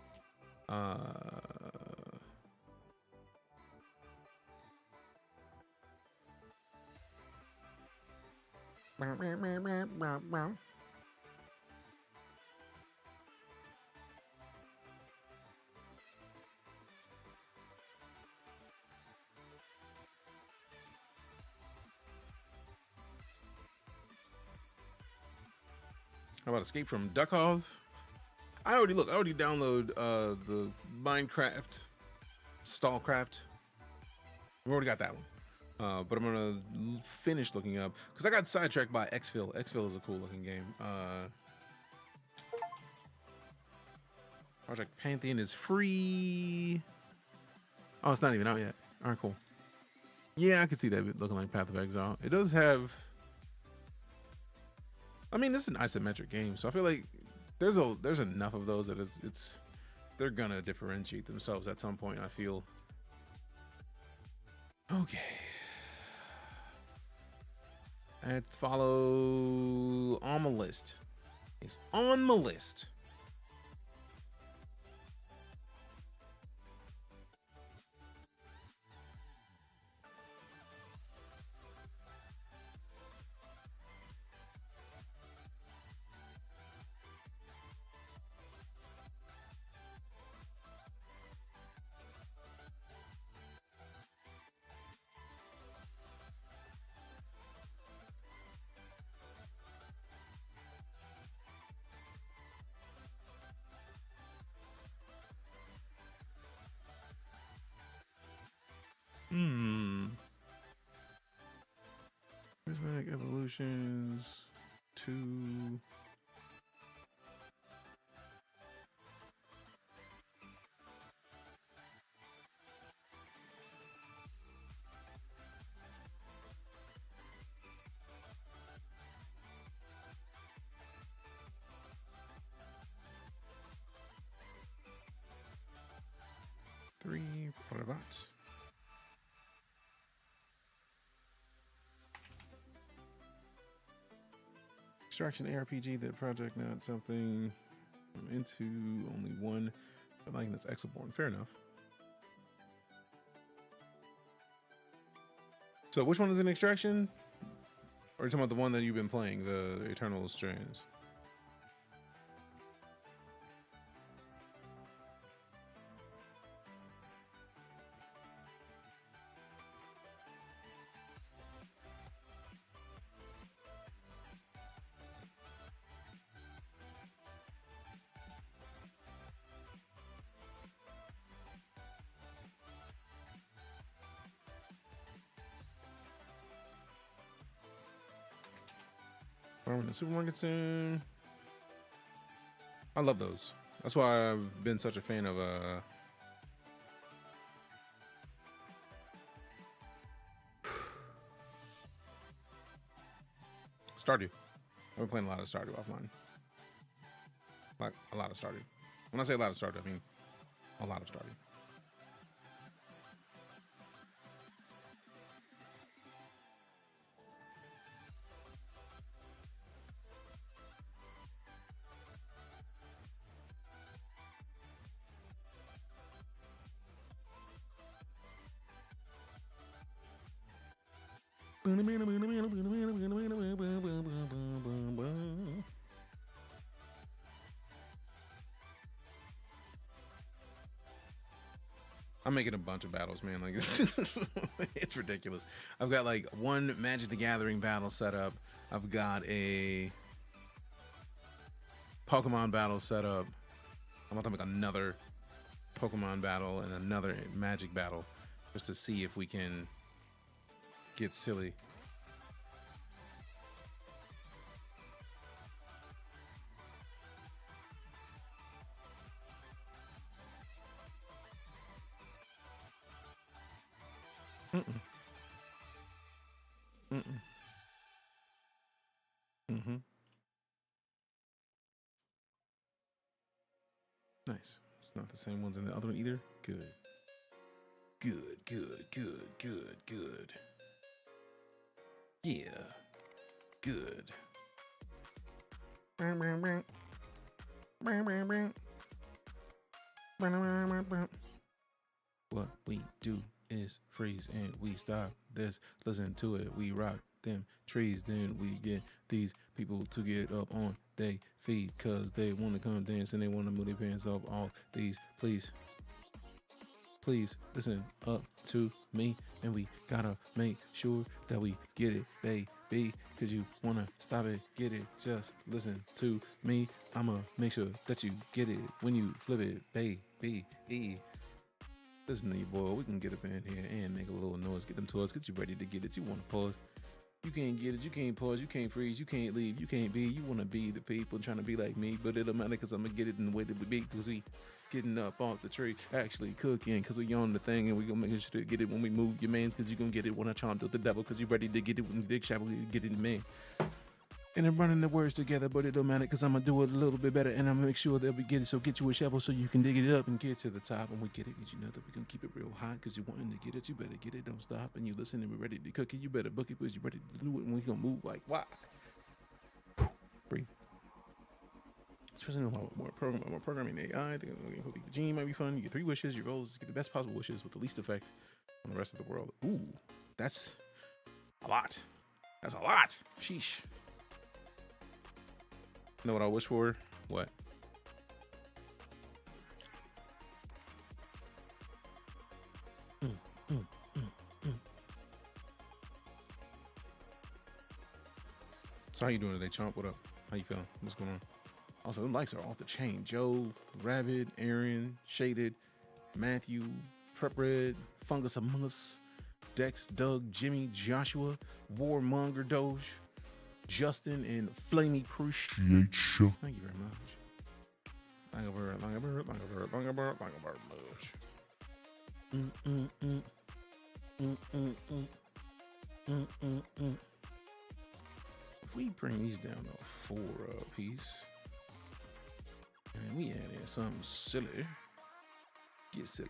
S1: How about Escape from Duckov? I already download the Minecraft Stallcraft. I've already got that one. But I'm gonna finish looking up because I got sidetracked by Xfil. Xfil is a cool looking game. Project Pantheon is free. Oh, it's not even out yet. All right, cool. Yeah, I could see that looking like Path of Exile. It does have. I mean, this is an isometric game, so I feel like there's enough of those that they're gonna differentiate themselves at some point. I feel. Okay. And follow on my list. It's on my list. Prismatic Evolutions 2. Three products. Extraction ARPG, that project, not something I'm into. Only one. I like that's Exoborn. Fair enough. So which one is an Extraction? Or are you talking about the one that you've been playing, the Eternal Strands? Farm in the supermarket soon. I love those. That's why I've been such a fan of Stardew. I've been playing a lot of Stardew offline. Like a lot of Stardew. When I say a lot of Stardew, I mean a lot of Stardew. I'm making a bunch of battles, man. Like it's ridiculous. I've got like one Magic the Gathering battle set up. I've got a Pokemon battle set up. I'm about to make another Pokemon battle and another Magic battle just to see if we can get silly. Nice. It's not the same ones in the other one either. Good. Good, good, good, good, good. Yeah. Good. What we do is freeze and we stop this. Listen to it. We rock them trees. Then we get these people to get up on they feet because they want to come dance and they want to move their pants off. All these, please listen up to me, and we gotta make sure that we get it, baby, because you want to stop it, get it. Just listen to me. I'ma make sure that you get it when you flip it, baby. Listen to you, boy. We can get up in here and make a little noise. Get them toys. Get you ready to get it. You want to pause. You can't get it. You can't pause. You can't freeze. You can't leave. You can't be. You want to be the people trying to be like me. But it don't matter because I'm going to get it in the way that we be. Because we getting up off the tree. Actually cooking because we on the thing. And we going to make sure to get it when we move your mans. Because you going to get it when I chant with the devil. Because you ready to get it when the dick shovel. You get it in the man. And I'm running the words together, but it don't matter because I'm going to do it a little bit better. And I'm going to make sure that we get it. So get you a shovel so you can dig it up and get to the top. And we get it because you know that we're going to keep it real hot because you're wanting to get it. You better get it. Don't stop. And you listen and we're ready to cook it. You better book it because you're ready to do it. And we're going to move like, why? Breathe. Especially more programming AI. I think the genie might be fun. You get 3 wishes. Your goal is to get the best possible wishes with the least effect on the rest of the world. Ooh, that's a lot. That's a lot. Sheesh. Know what I wish for? What? So how you doing today, Chomp? What up? How you feeling? What's going on? Also, them likes are off the chain. Joe, Rabbit, Aaron, Shaded, Matthew, Prep Red, Fungus Among Us, Dex, Doug, Jimmy, Joshua, Warmonger Doge, Justin, and Flamey Appreciate you. Thank you very much. Thank you very much. If we bring these down to 4 apiece, and we add in something silly, get silly.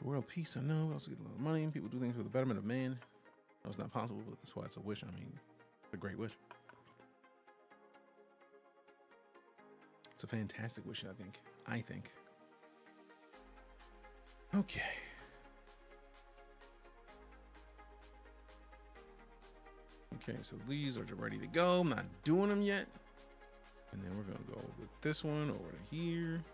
S1: World peace, I know. We also get a lot of money. People do things for the betterment of man. No, it's not possible, but that's why it's a wish. I mean, it's a great wish. It's a fantastic wish, I think. Okay. Okay, so these are ready to go. I'm not doing them yet. And then we're going to go with this one over to here.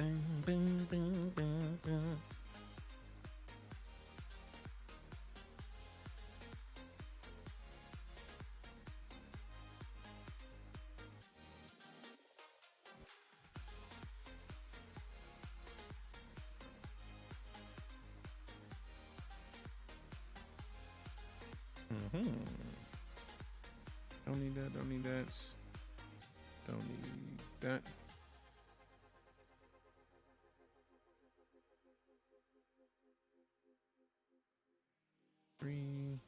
S10: Bang, bang, bang, bang, bang. Don't need that. Don't need that. Don't need that. Three.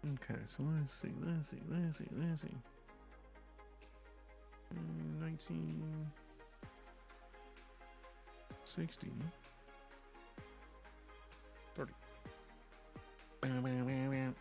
S10: Okay, so let's see. 1960. 30. Bam, bam, bam, bam.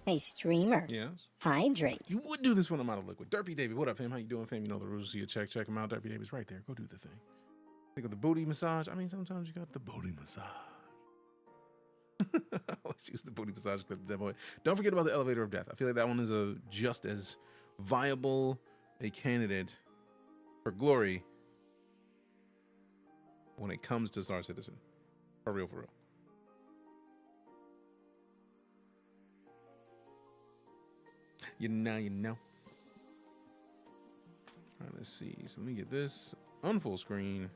S14: Hey, streamer.
S10: Yes.
S14: Hydrate.
S10: You would do this when I'm out of liquid. Derpy David, what up, fam? How you doing, fam? You know the rules. See you check him out. Derpy David's right there. Go do the thing. Think of the booty massage. I mean, sometimes you got the booty massage. I always use the booty massage clip to demo it. Don't forget about the elevator of death. I feel like that one is a just as viable a candidate for glory when it comes to Star Citizen. For real, for real. You know. All right, let's see. So let me get this on full screen.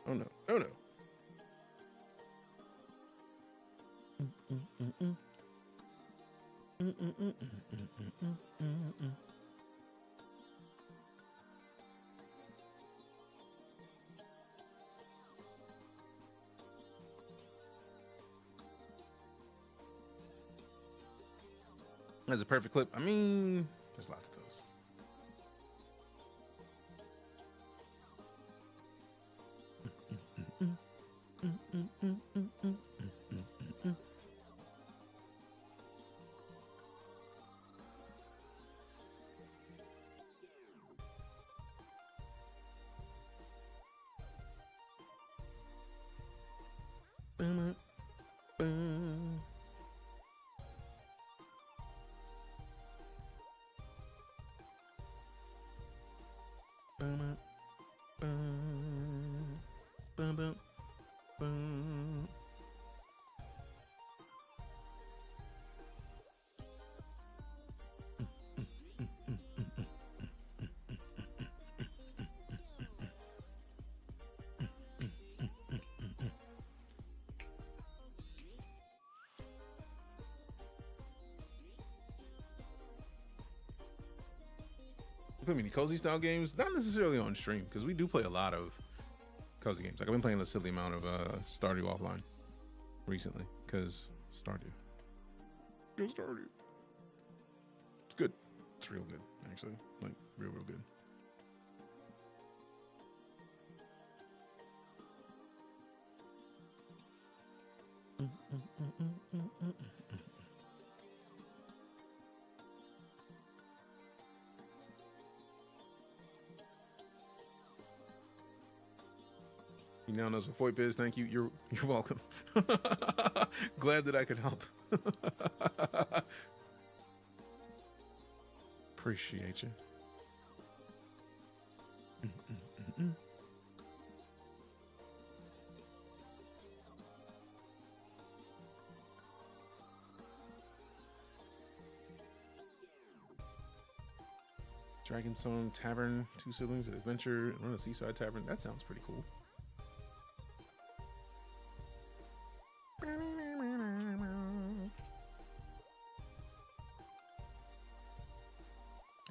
S10: Oh no. Oh no. That's a perfect clip. I mean, there's lots of those. Play many cozy style games, not necessarily on stream, because we do play a lot of cozy games. Like I've been playing a silly amount of Stardew offline recently, because Stardew. Go Stardew. It's good. It's real good, actually. Like real good.
S1: He now knows what VoIP is. Thank you. You're welcome. Glad that I could help. Appreciate you. Dragon Song Tavern, 2 siblings, adventure, run a seaside tavern. That sounds pretty cool.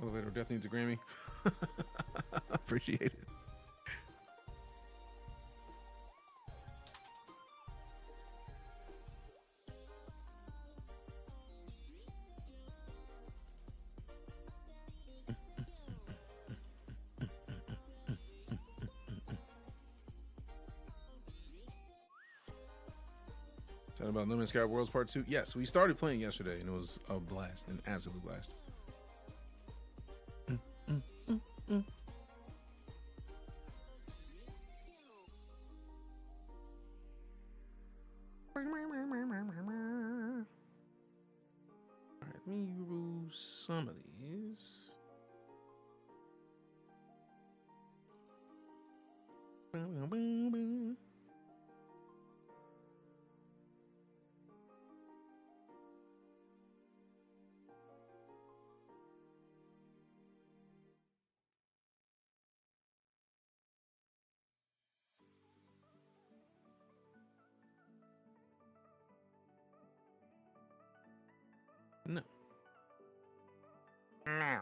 S1: Elevator Death needs a Grammy. Appreciate it. About No Man's Sky Worlds Part 2. Yes, we started playing yesterday and it was a blast, an absolute blast. Alright, let me remove some of these. No. No.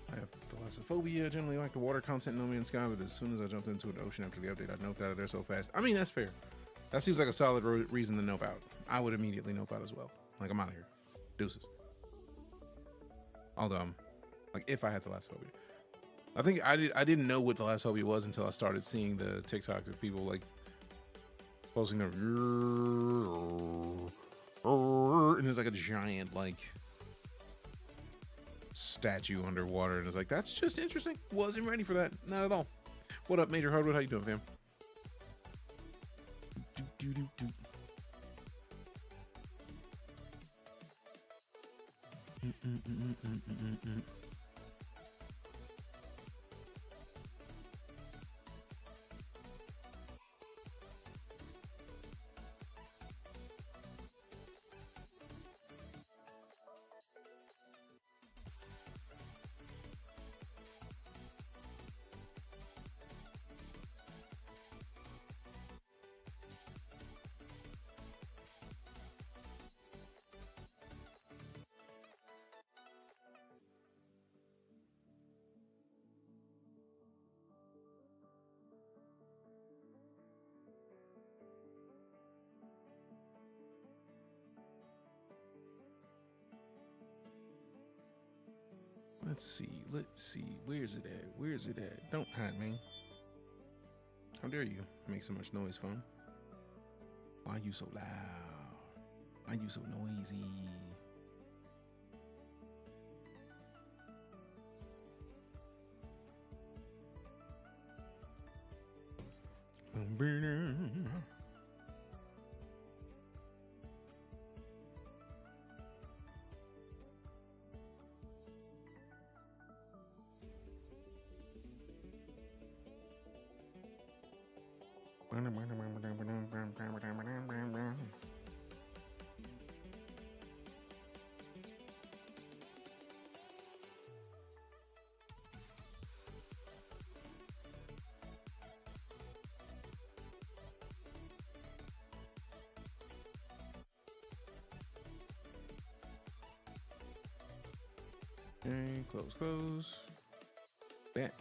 S1: I have thalassophobia. Generally like the water content in No Man's Sky, but as soon as I jumped into an ocean after the update, I noped out of there so fast. I mean, that's fair. That seems like a solid reason to nope out. I would immediately nope out as well. Like, I'm out of here. Deuces. Although, like, if I had thalassophobia. I think I didn't know what thalassophobia was until I started seeing the TikToks of people, like, posting their... And there's, like, a giant, like... statue underwater, and it's like, that's just interesting. Wasn't ready for that, not at all. What up, Major Hardwood? How you doing, fam? Let's see. Where's it at? Don't hide me. How dare you make so much noise, phone? Why are you so loud? Why are you so noisy? Okay, close. Bet.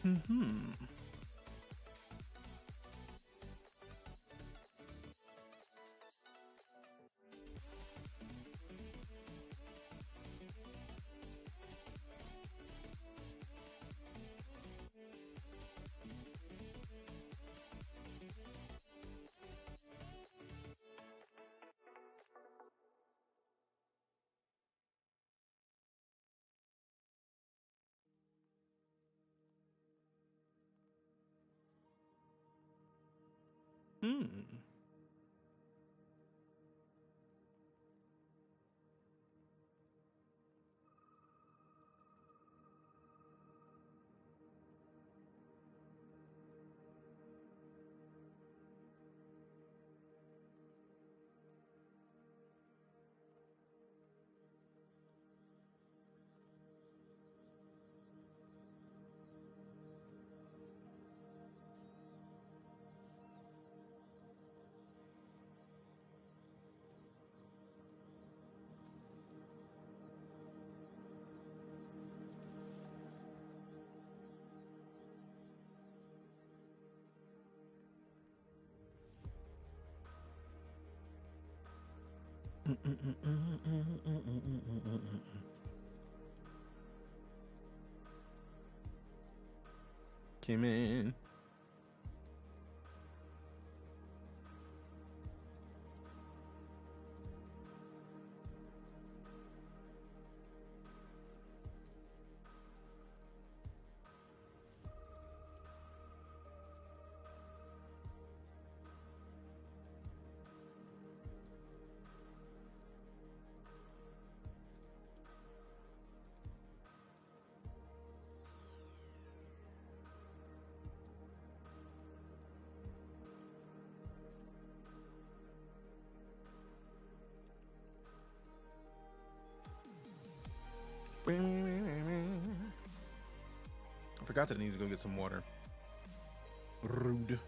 S9: Mm-hmm. Hmm.
S1: Came in. I forgot that I need to go get some water. Rude.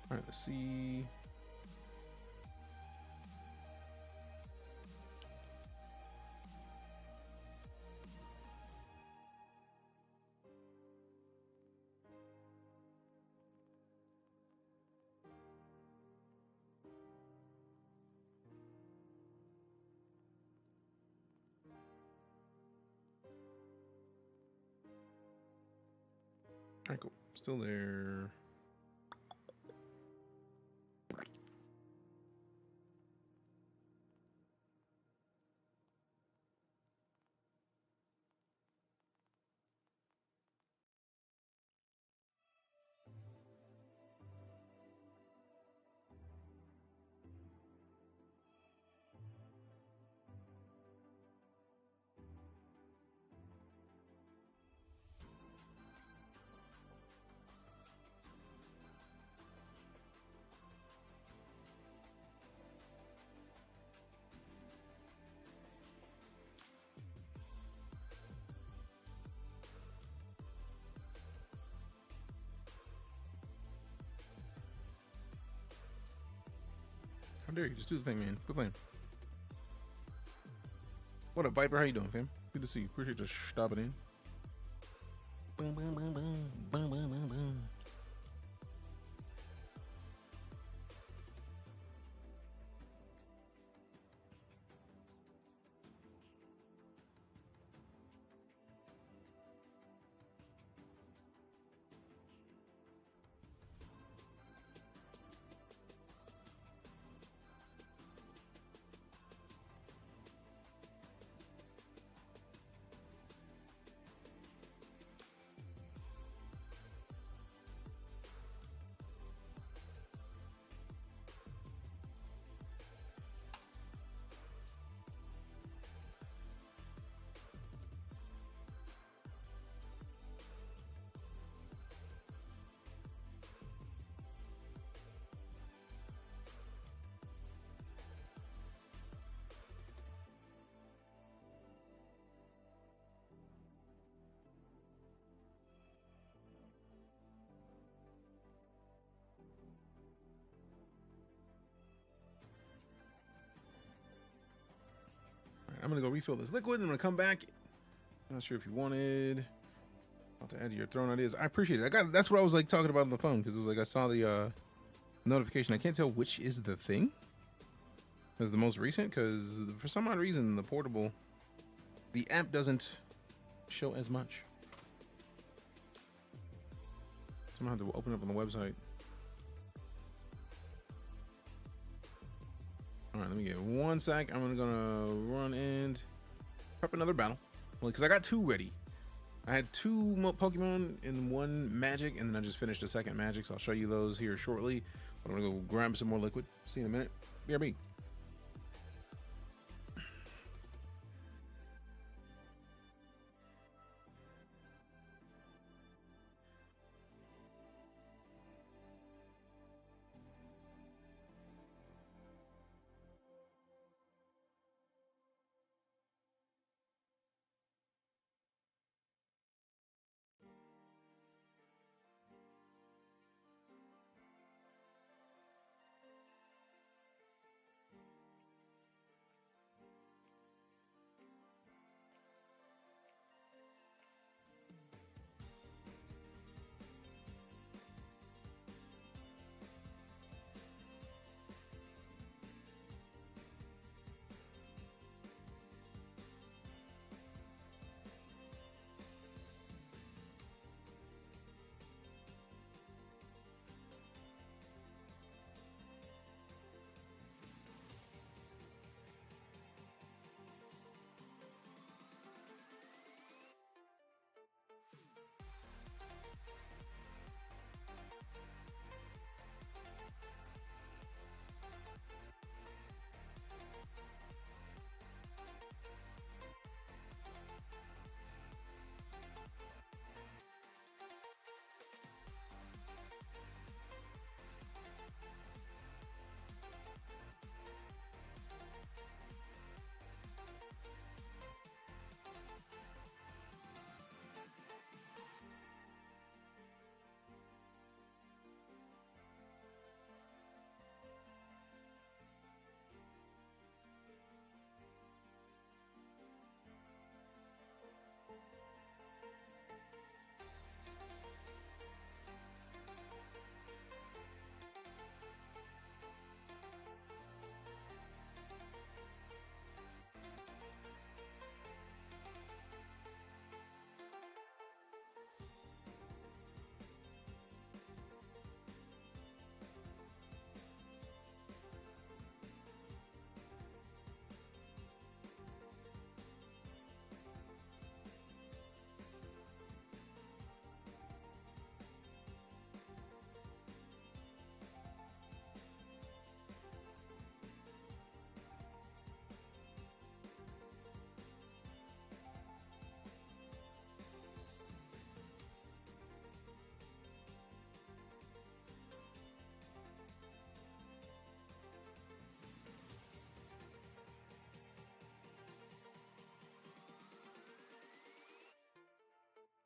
S1: All right, let's see. All right, cool. Still there. How dare you? Just do the thing, man. Quit playing. What up, Viper? How you doing, fam? Good to see you. Appreciate you stopping in. Boom, boom, boom, boom. Boom, boom, boom, boom. I'm gonna go refill this liquid, and I'm gonna come back. I'm not sure if you wanted to add to your throne ideas. I appreciate it. That's what I was like talking about on the phone, because it was like I saw the notification. I can't tell which is the thing as the most recent, because for some odd reason the app doesn't show as much. So I'm gonna have to open up on the website. All right, let me get 1 sec. I'm gonna run and prep another battle, well, because I got 2 ready. I had 2 Pokemon and 1 magic, and then I just finished a second magic, so I'll show you those here shortly. But I'm gonna go grab some more liquid. See you in a minute. BRB.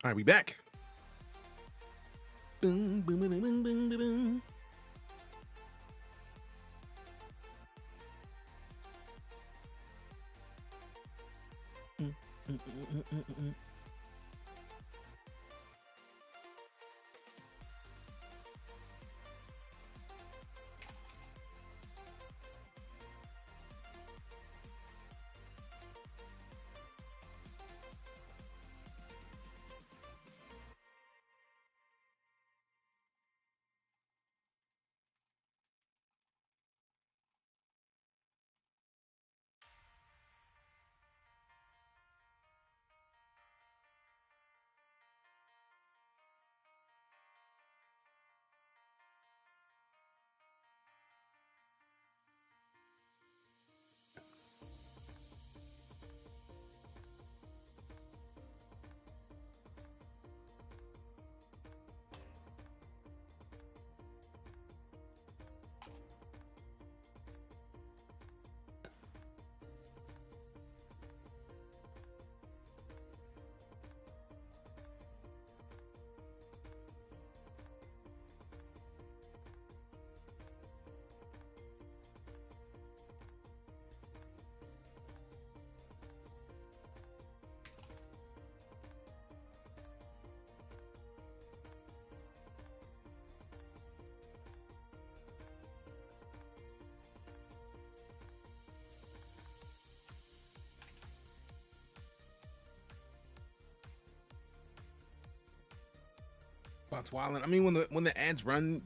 S1: All right, we back. Boom, boom, boom, boom, boom, boom, boom. Bot's wilding. I mean, when the ads run,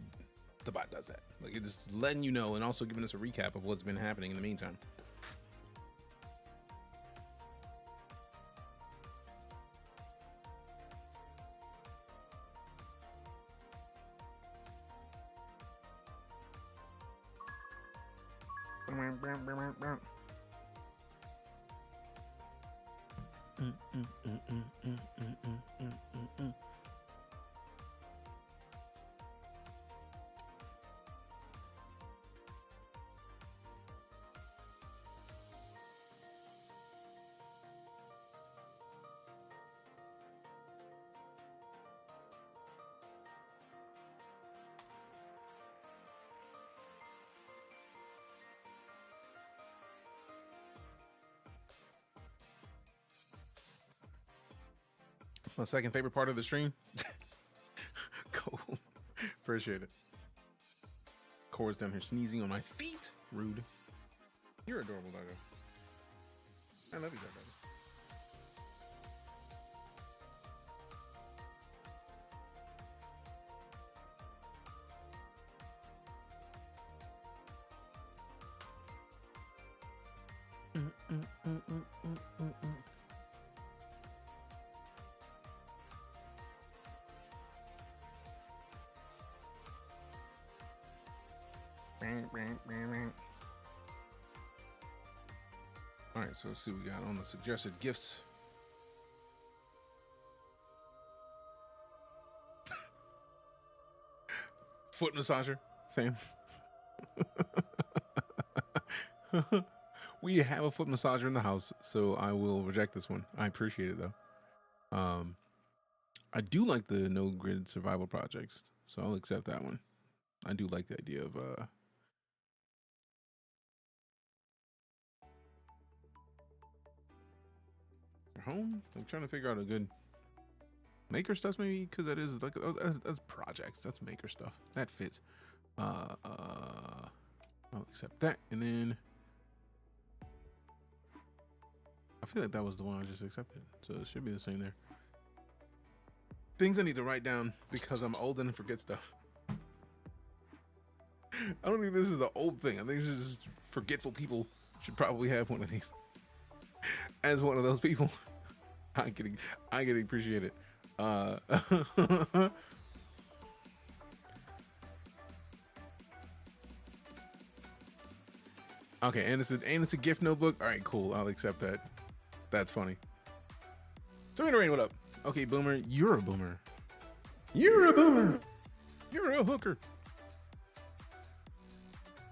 S1: the bot does that. Like, it's just letting you know and also giving us a recap of what's been happening in the meantime. My second favorite part of the stream. Cool. Appreciate it. Core's down here sneezing on my feet. Rude. You're adorable, doggo. I love you, doggo. All right, so let's see what we got on the suggested gifts. Foot massager, fam. We have a foot massager in the house, so I will reject this one. I appreciate it though. I do like the no grid survival projects, so I'll accept that one. I do like the idea of home. I'm trying to figure out a good maker stuff, maybe, because that is like that's projects. That's maker stuff that fits. I'll accept that, and then I feel like that was the one I just accepted, so it should be the same there. Things I need to write down because I'm old and forget stuff. I don't think this is an old thing. I think it's just forgetful people should probably have one of these. As one of those people, I can appreciate it. Okay, and it's a gift notebook. All right, cool. I'll accept that. That's funny. So, Rain, what up? Okay, Boomer, you're a boomer. You're a boomer. You're a hooker.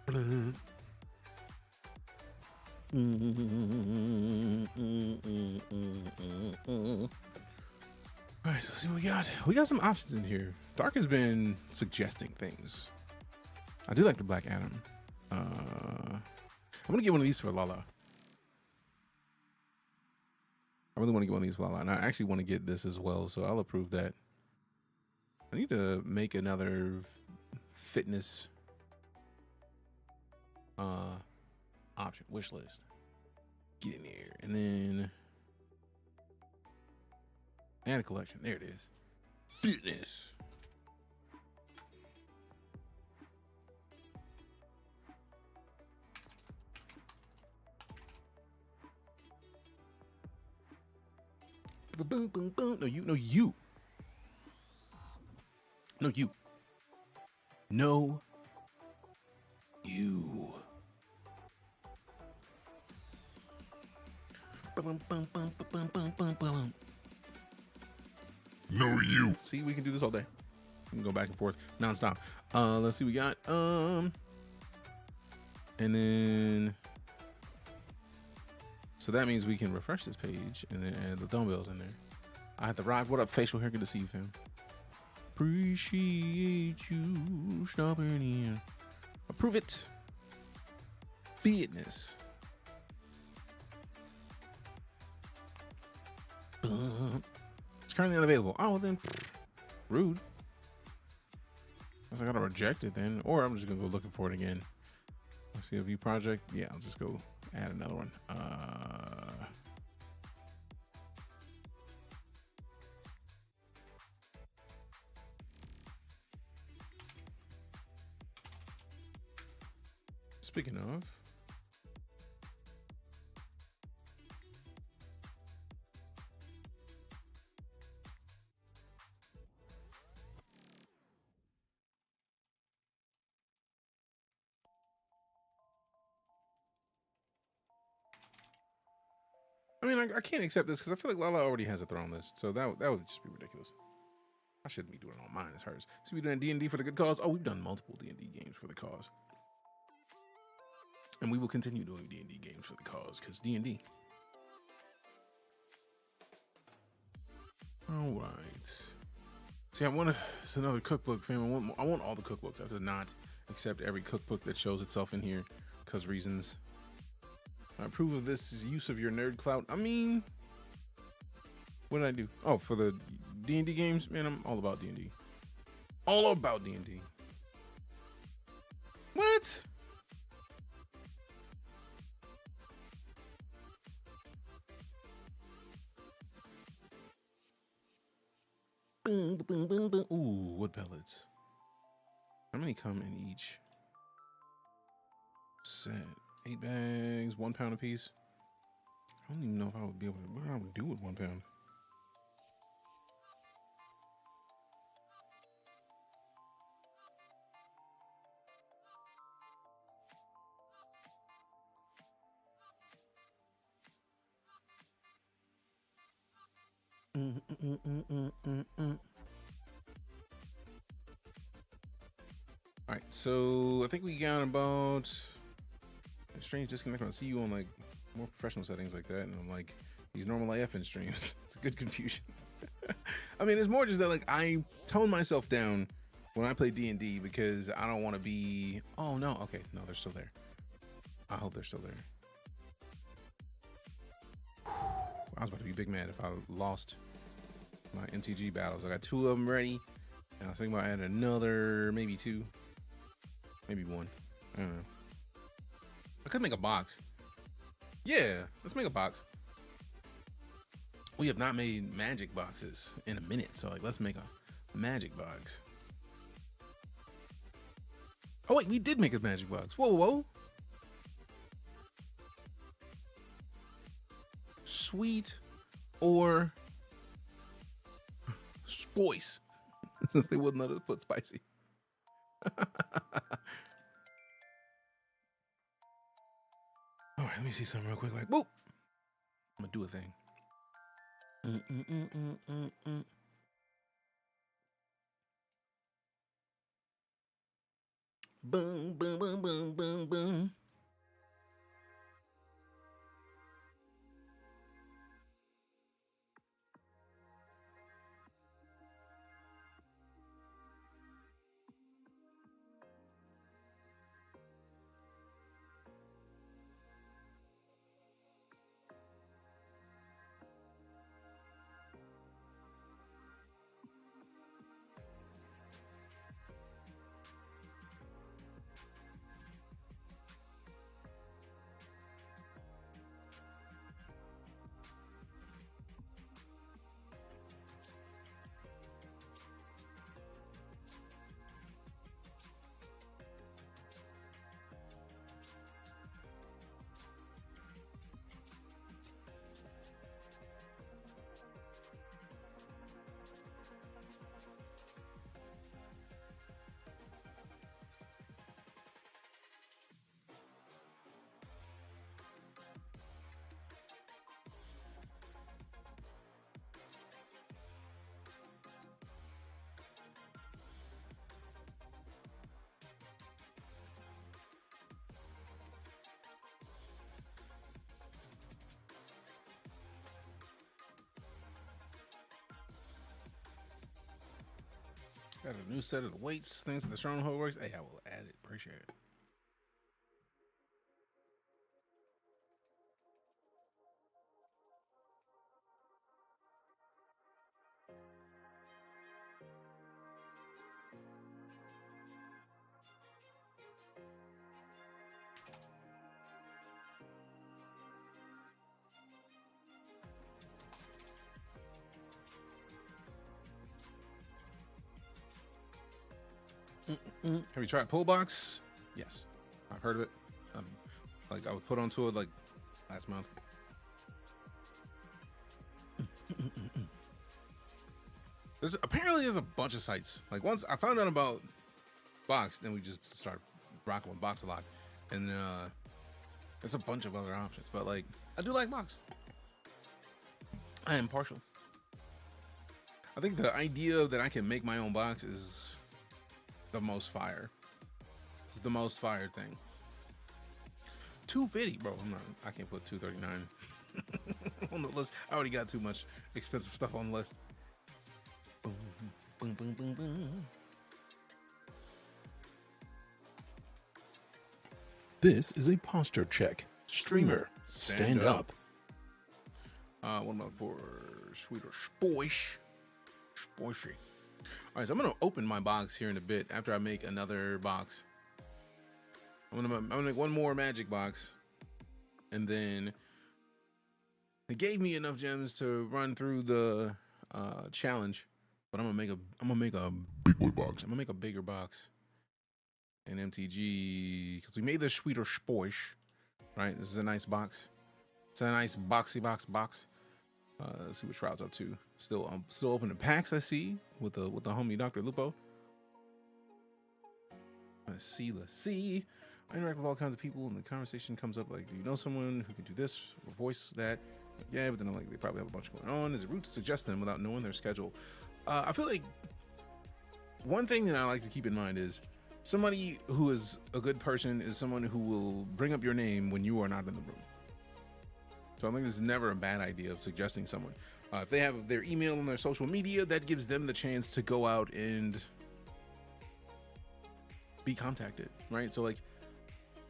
S1: All right, so let's see what we got. We got some options in here. Dark has been suggesting things. I do like the Black Adam. I'm gonna get one of these for Lala. I really want to get one of these for Lala, and I actually want to get this as well, so I'll approve that. I need to make another fitness option wish list. Get in there, and then add a collection. There it is. Fitness. Boom, boom, boom. No, you. No, you. No, you. No, you.
S13: No, you.
S1: See, we can do this all day. We can go back and forth nonstop. Let's see, we got and then so that means we can refresh this page and then add the dumbbells in there. I have to ride. What up, facial hair? Good to see you, fam. Appreciate you stopping in. Approve it. Fitness. It's currently unavailable. Oh, well then, rude. I gotta reject it then, or I'm just gonna go looking for it again. Let's see a view project. Yeah, I'll just go add another one. Speaking of, I mean, I can't accept this because I feel like Lala already has a throne list, so that would just be ridiculous. I shouldn't be doing it on mine. It's hers. So we doing D&D for the good cause. Oh, we've done multiple D&D games for the cause, and we will continue doing D&D games for the cause because D&D. All right. See, it's another cookbook, fam. I want all the cookbooks. I did not accept every cookbook that shows itself in here because reasons. I approve of this use of your nerd clout. I mean, what did I do? Oh, for the D&D games, man, I'm all about D&D. All about D&D. What? Boom, boom, boom, boom. Ooh, wood pellets. How many come in each set? 8 bags, 1 pound a piece. I don't even know if I would be able to, what I would do with 1 pound. All right, so I think we got about strange disconnect when I see you on like more professional settings like that, and I'm like these normal AFN streams. It's a good confusion. I mean, it's more just that like I tone myself down when I play D&D because I don't want to be. Oh no, okay, no, they're still there. I hope they're still there. I was about to be big mad if I lost my MTG battles. I got 2 of them ready, and I was thinking about adding another, maybe 2, maybe 1. I don't know. I could make a box. Yeah, let's make a box. We have not made magic boxes in a minute, so like let's make a magic box. Oh wait, we did make a magic box. Whoa, whoa. Sweet or spice, since they wouldn't let us put spicy. All right, let me see something real quick. Like, whoop! I'm gonna do a thing. Boom, boom, boom, boom, boom, boom. Got a new set of the weights, things that the stronghold works. Hey, I will add it. Appreciate it. Have you tried pull box? Yes, I've heard of it. Like I was put onto it like last month. There's a bunch of sites. Like once I found out about Box, then we just started rocking with Box a lot, and there's a bunch of other options. But like I do like Box. I am partial. I think the idea that I can make my own box is the most fire. It's the most fire thing. $250, bro. I can't put $239 on the list. I already got too much expensive stuff on the list. Boom, boom, boom, boom, boom.
S9: This is a posture check. Streamer, stand up.
S1: One more for Sweeter Spoish. Spoishy. All right, so I'm gonna open my box here in a bit after I make another box. I'm gonna make one more magic box, and then it gave me enough gems to run through the challenge. But I'm gonna make a big boy box. I'm gonna make a bigger box in MTG because we made the Sweeter Spoish. Right, this is a nice box. It's a nice boxy box. Let's see what Shroud's up to. Still opening packs, I see, with the homie Dr. Lupo. Let's see. I interact with all kinds of people, and the conversation comes up like, do you know someone who can do this or voice that? Yeah, but then I'm like, they probably have a bunch going on. Is it rude to suggest them without knowing their schedule? I feel like one thing that I like to keep in mind is somebody who is a good person is someone who will bring up your name when you are not in the room. So I think it's never a bad idea of suggesting someone. If they have their email and their social media, that gives them the chance to go out and be contacted, right? So like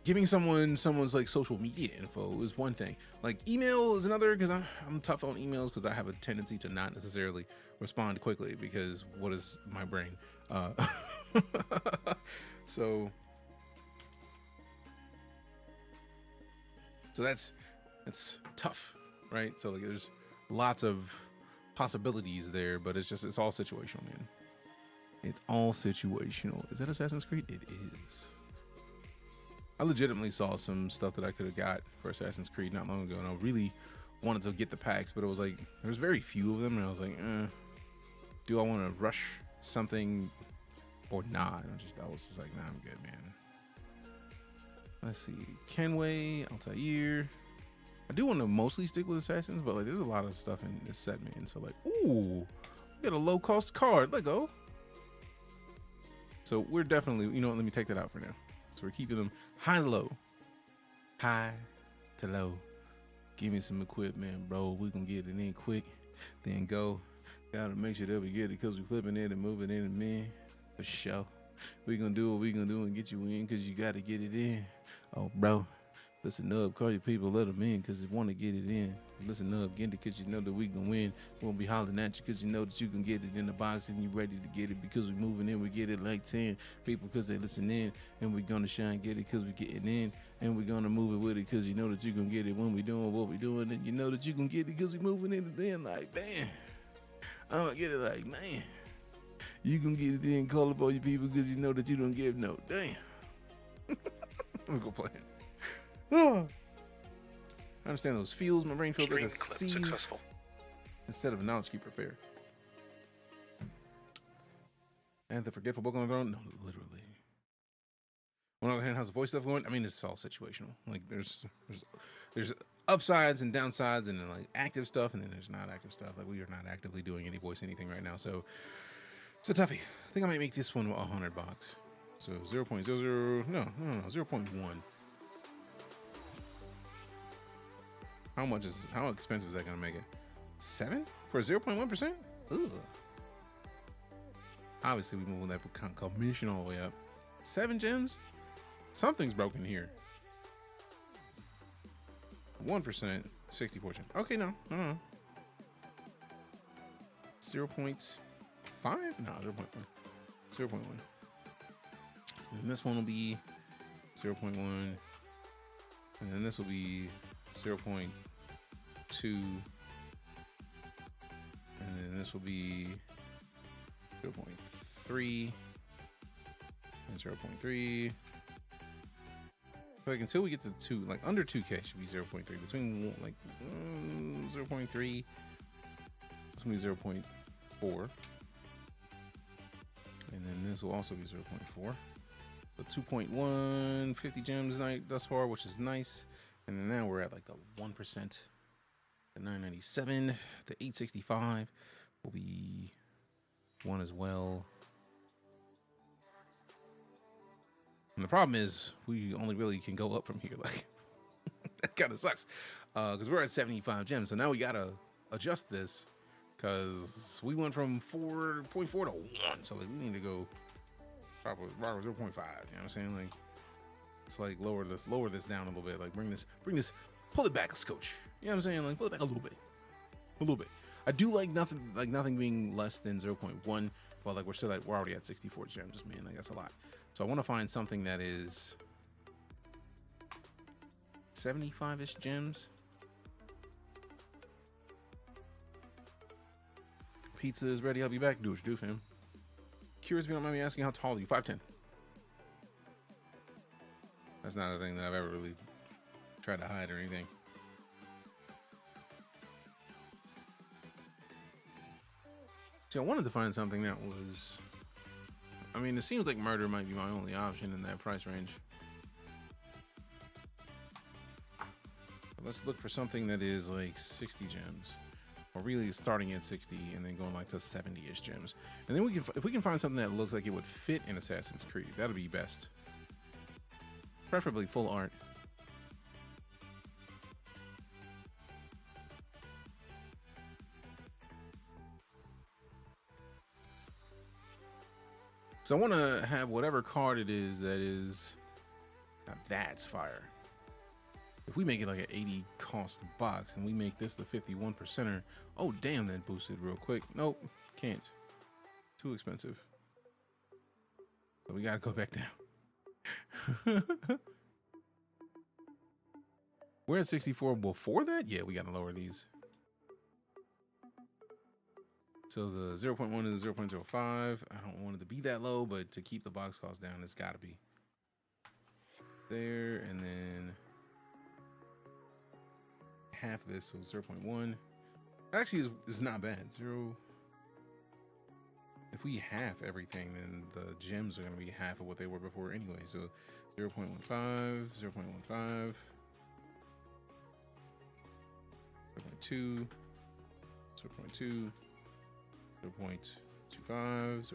S1: giving someone's like social media info is one thing. Like email is another, because I'm tough on emails because I have a tendency to not necessarily respond quickly because what is my brain? So that's tough, right? So like there's lots of possibilities there, but it's all situational, man. It's all situational. Is that Assassin's Creed? It is. I legitimately saw some stuff that I could have got for Assassin's Creed not long ago, and I really wanted to get the packs, but it was like there's very few of them, and I was like, do I want to rush something or not? I was just like, nah, I'm good, man. Let's see, Kenway, Altair. I do want to mostly stick with Assassins, but like there's a lot of stuff in this set, man. So like, ooh, we got a low cost card. Let go. So we're definitely, you know what, let me take that out for now. So we're keeping them high to low. High to low. Give me some equipment, bro. We gonna get it in quick, then go. Gotta make sure that we get it because we flipping it and moving it in, man. For sure. We gonna do what we gonna do and get you in because you gotta get it in. Oh, bro. Listen up, call your people, let them in because they want to get it in. Listen up, get it because you know that we gonna win. Won't be hollering at you because you know that you can get it in the box and you ready to get it because we moving in. We get it like 10 people because they listen in, and we gonna shine, get it because we getting in, and we gonna move it with it because you know that you gonna get it when we doing what we doing, and you know that you gonna get it because we moving in. And then like, man, I'm gonna get it like, man, you gonna get it in, call up all your people because you know that you don't give no damn. I'm gonna go play it. I understand those feels. My brain feels like a sieve successful instead of a knowledge keeper fair. And the forgetful book on the throne? No, literally. On the other hand, how's the voice stuff going? I mean, it's all situational. Like there's upsides and downsides, and then like active stuff, and then there's not active stuff. Like we are not actively doing any voice anything right now, so it's a toughie. I think I might make this one a 100 box. So 0.00, no, 0.1. How expensive is that gonna make it? 7 for 0.1%? Ugh. Obviously, we moving that commission all the way up. 7 gems? Something's broken here. 1%, 64 gems. Okay, no. 0.5? No, 0.1. 0.1. And this one will be 0.1. And then this will be 0.2, and then this will be 0.3, and 0.3, Like until we get to 2, like under 2K should be 0.3. Between like 0.3, it's gonna be 0.4, and then this will also be 0.4. So 2.1, 50 gems thus far, which is nice. And then now we're at like the 1%, the 997, the 865 will be 1 as well. And the problem is we only really can go up from here. Like that kind of sucks because we're at 75 gems. So now we got to adjust this because we went from 4.4 to 1. So like we need to go probably 0.5. You know what I'm saying? Like it's like lower this down a little bit. Like bring this, pull it back a scotch. You know what I'm saying? Like pull it back a little bit. I do like nothing being less than 0.1. But like we're already at 64 gems, man. Like that's a lot. So I want to find something that is 75-ish gems. Pizza is ready. I'll be back. Do what you do, fam. Curious if you don't mind me asking, how tall are you? 5'10". That's not a thing that I've ever really tried to hide or anything. See, I wanted to find something that was... I mean, it seems like murder might be my only option in that price range. But let's look for something that is like 60 gems. Or really starting at 60 and then going like to 70-ish gems. And then if we can find something that looks like it would fit in Assassin's Creed, that'll be best. Preferably full art. So I want to have whatever card it is that is... Now that's fire. If we make it like an 80 cost box and we make this the 51%er, oh damn, that boosted real quick. Nope, can't. Too expensive. So we gotta go back down. We're at 64 before that? Yeah, we gotta lower these. So the 0.1 is 0.05. I don't want it to be that low, but to keep the box cost down, it's gotta be. There, and then half of this, so 0.1. Actually is not bad. If we half everything, then the gems are going to be half of what they were before anyway. So 0.15, 0.15, 0.2, 0.2, 0.25,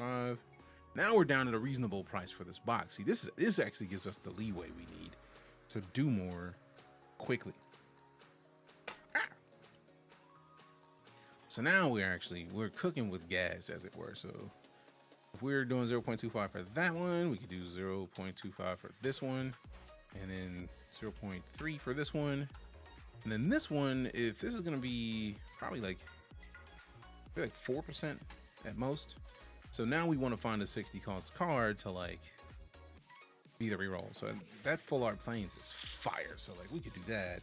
S1: 0.25. Now we're down at a reasonable price for this box. See, this actually gives us the leeway we need to do more quickly. So now we're cooking with gas, as it were. So if we're doing 0.25 for that one, we could do 0.25 for this one, and then 0.3 for this one. And then this one, if this is gonna be probably like 4% at most. So now we want to find a 60 cost card to like be the reroll. So that full art planes is fire. So like we could do that.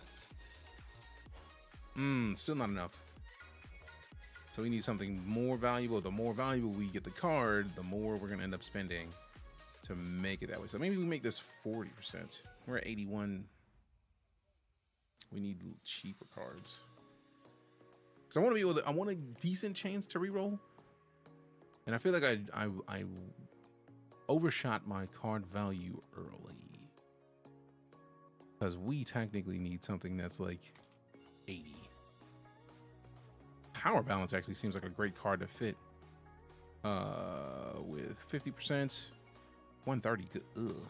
S1: Still not enough. So we need something more valuable. The more valuable we get the card, the more we're gonna end up spending to make it that way. So maybe we make this 40%. We're at 81. We need cheaper cards. So I want to be able to. I want a decent chance to reroll, and I feel like I overshot my card value early because we technically need something that's like 80. Power Balance actually seems like a great card to fit with 50%, 130. Good. Ugh.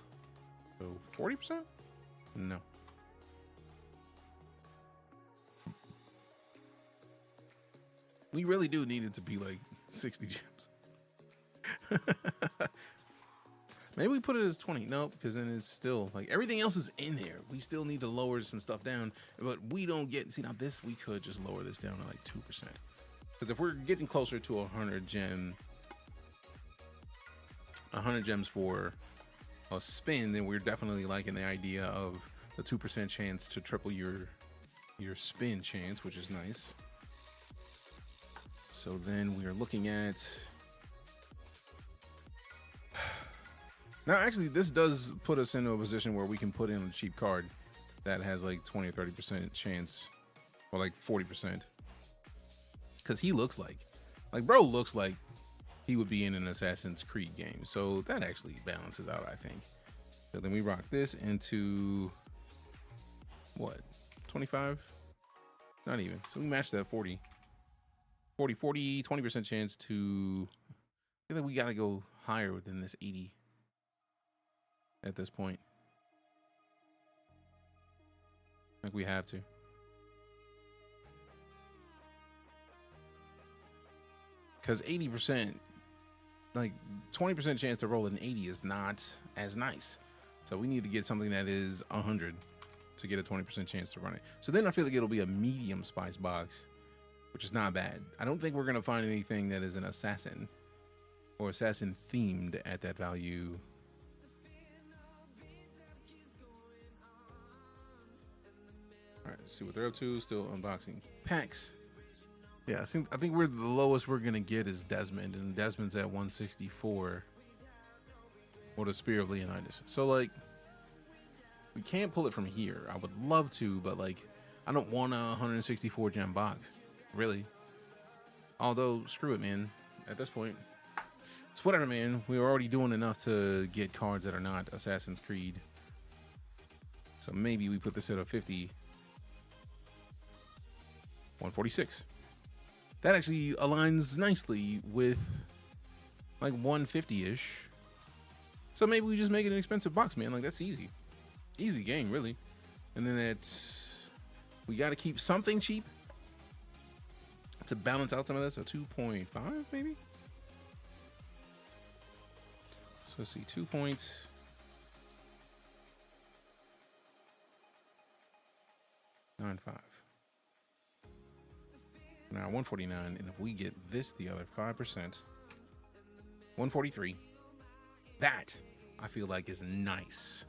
S1: So 40%? No. We really do need it to be like 60 gems. Maybe we put it as 20. Nope, because then it's still like everything else is in there. We still need to lower some stuff down, but we don't get. See, now this we could just lower this down to like 2%. Because if we're getting closer to 100 gems for a spin, then we're definitely liking the idea of the 2% chance to triple your spin chance, which is nice. So then we are looking at Now, actually, this does put us into a position where we can put in a cheap card that has like 20 or 30% chance, or like 40%. Because he looks like bro looks like he would be in an Assassin's Creed game. So that actually balances out, I think. So then we rock this into what? 25? Not even. So we match that 40, 20% chance to, I feel like we got to go higher than this 80 at this point. I think we have to. Because 80%, like 20% chance to roll an 80 is not as nice. So we need to get something that is 100 to get a 20% chance to run it. So then I feel like it'll be a medium spice box, which is not bad. I don't think we're going to find anything that is an assassin or assassin themed at that value. All right, let's see what they're up to. Still unboxing packs. Yeah, I think we're the lowest we're gonna get is Desmond, and Desmond's at 164. Or the Spear of Leonidas. So like, we can't pull it from here. I would love to, but like, I don't want a 164 gem box, really. Although, screw it, man. At this point, it's whatever, man. We're already doing enough to get cards that are not Assassin's Creed. So maybe we put this at a 50. 146. That actually aligns nicely with like 150-ish. So maybe we just make it an expensive box, man. Like, that's easy. Easy game, really. And then it's, we got to keep something cheap to balance out some of this. So 2.5 maybe? So let's see, 2.95. Now 149, and if we get this the other 5%, 143. That I feel like is nice.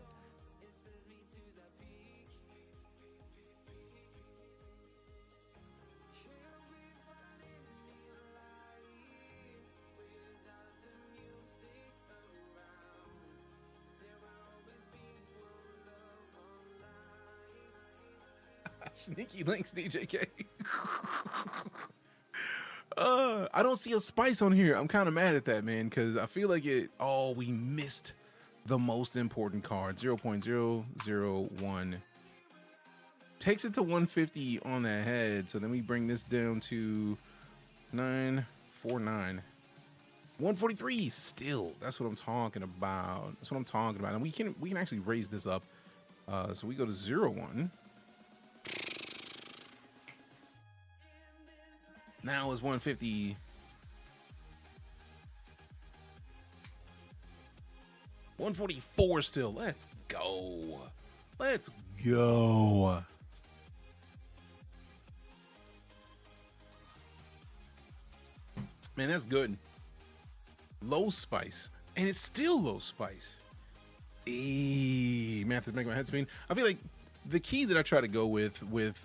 S1: Sneaky links, DJK. I don't see a spice on here. I'm kind of mad at that, man, because I feel like we missed the most important card. 0.001 takes it to 150 on that head. So then we bring this down to 949. 143 still. That's what I'm talking about. That's what I'm talking about. And we can actually raise this up. So we go to 01. Now is 150. 144 still. Let's go. Let's go. Man, that's good. Low spice. And it's still low spice. Math is making my head spin. I feel like the key that I try to go with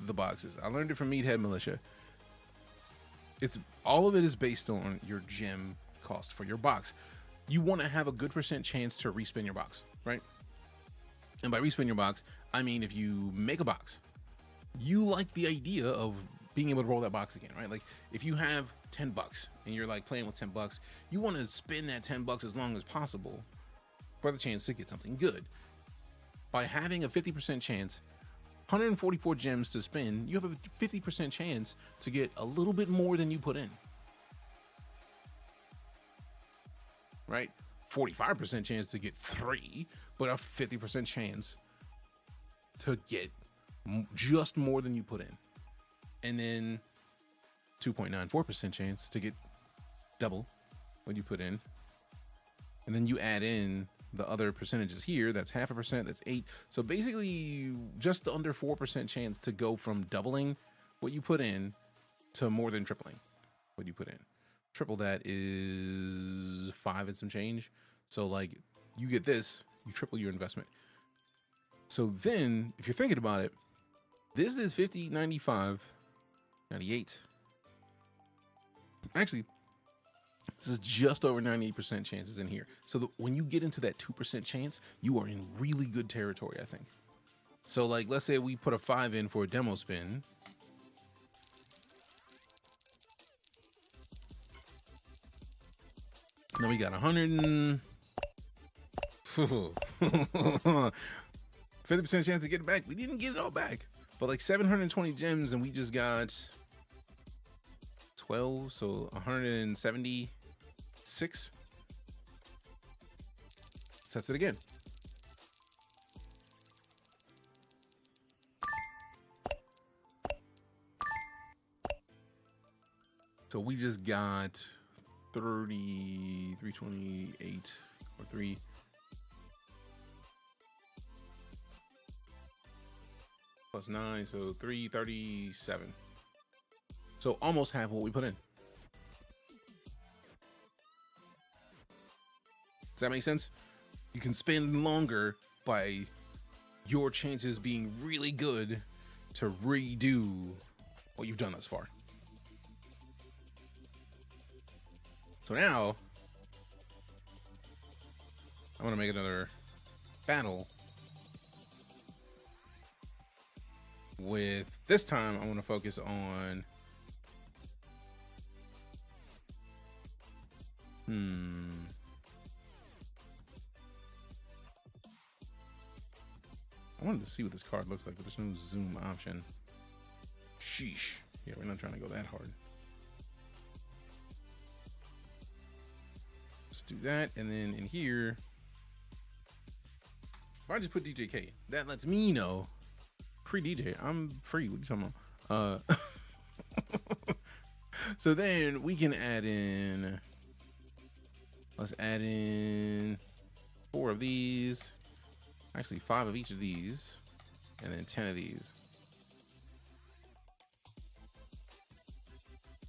S1: the boxes, I learned it from Meathead Militia. All of it is based on your gem cost for your box. You want to have a good % chance to respin your box, right? And by respin your box, I mean if you make a box, you like the idea of being able to roll that box again, right? Like if you have $10 and you're like playing with $10, you want to spin that $10 as long as possible for the chance to get something good. By having a 50% chance, 144 gems to spin, you have a 50% chance to get a little bit more than you put in. Right? 45% chance to get 3, but a 50% chance to get just more than you put in. And then 2.94% chance to get double what you put in. And then you add in the other percentages here. That's 0.5%, that's 8. So basically just under 4% chance to go from doubling what you put in to more than tripling what you put in. Triple that is 5 and some change. So like you get this, you triple your investment. So then if you're thinking about it, this is 50, 95, 98. Actually, This is just over 98% chances in here. So when you get into that 2% chance, you are in really good territory, I think. So like, let's say we put a 5 in for a demo spin. Now we got 100 and 50% chance to get it back. We didn't get it all back, but like 720 gems, and we just got 12, so 176. Sets it again. So we just got 30, 328 or 3. Plus 9, so 337. So almost half what we put in. Does that make sense? You can spend longer by your chances being really good to redo what you've done thus far. So now I want to make another battle with, this time I want to focus on I wanted to see what this card looks like, but there's no zoom option. Sheesh. Yeah, we're not trying to go that hard. Let's do that, and then in here, if I just put DJK, that lets me know pre-DJ I'm free. What are you talking about? So then we can add in, let's add in 4 of these, actually 5 of each of these, and then 10 of these.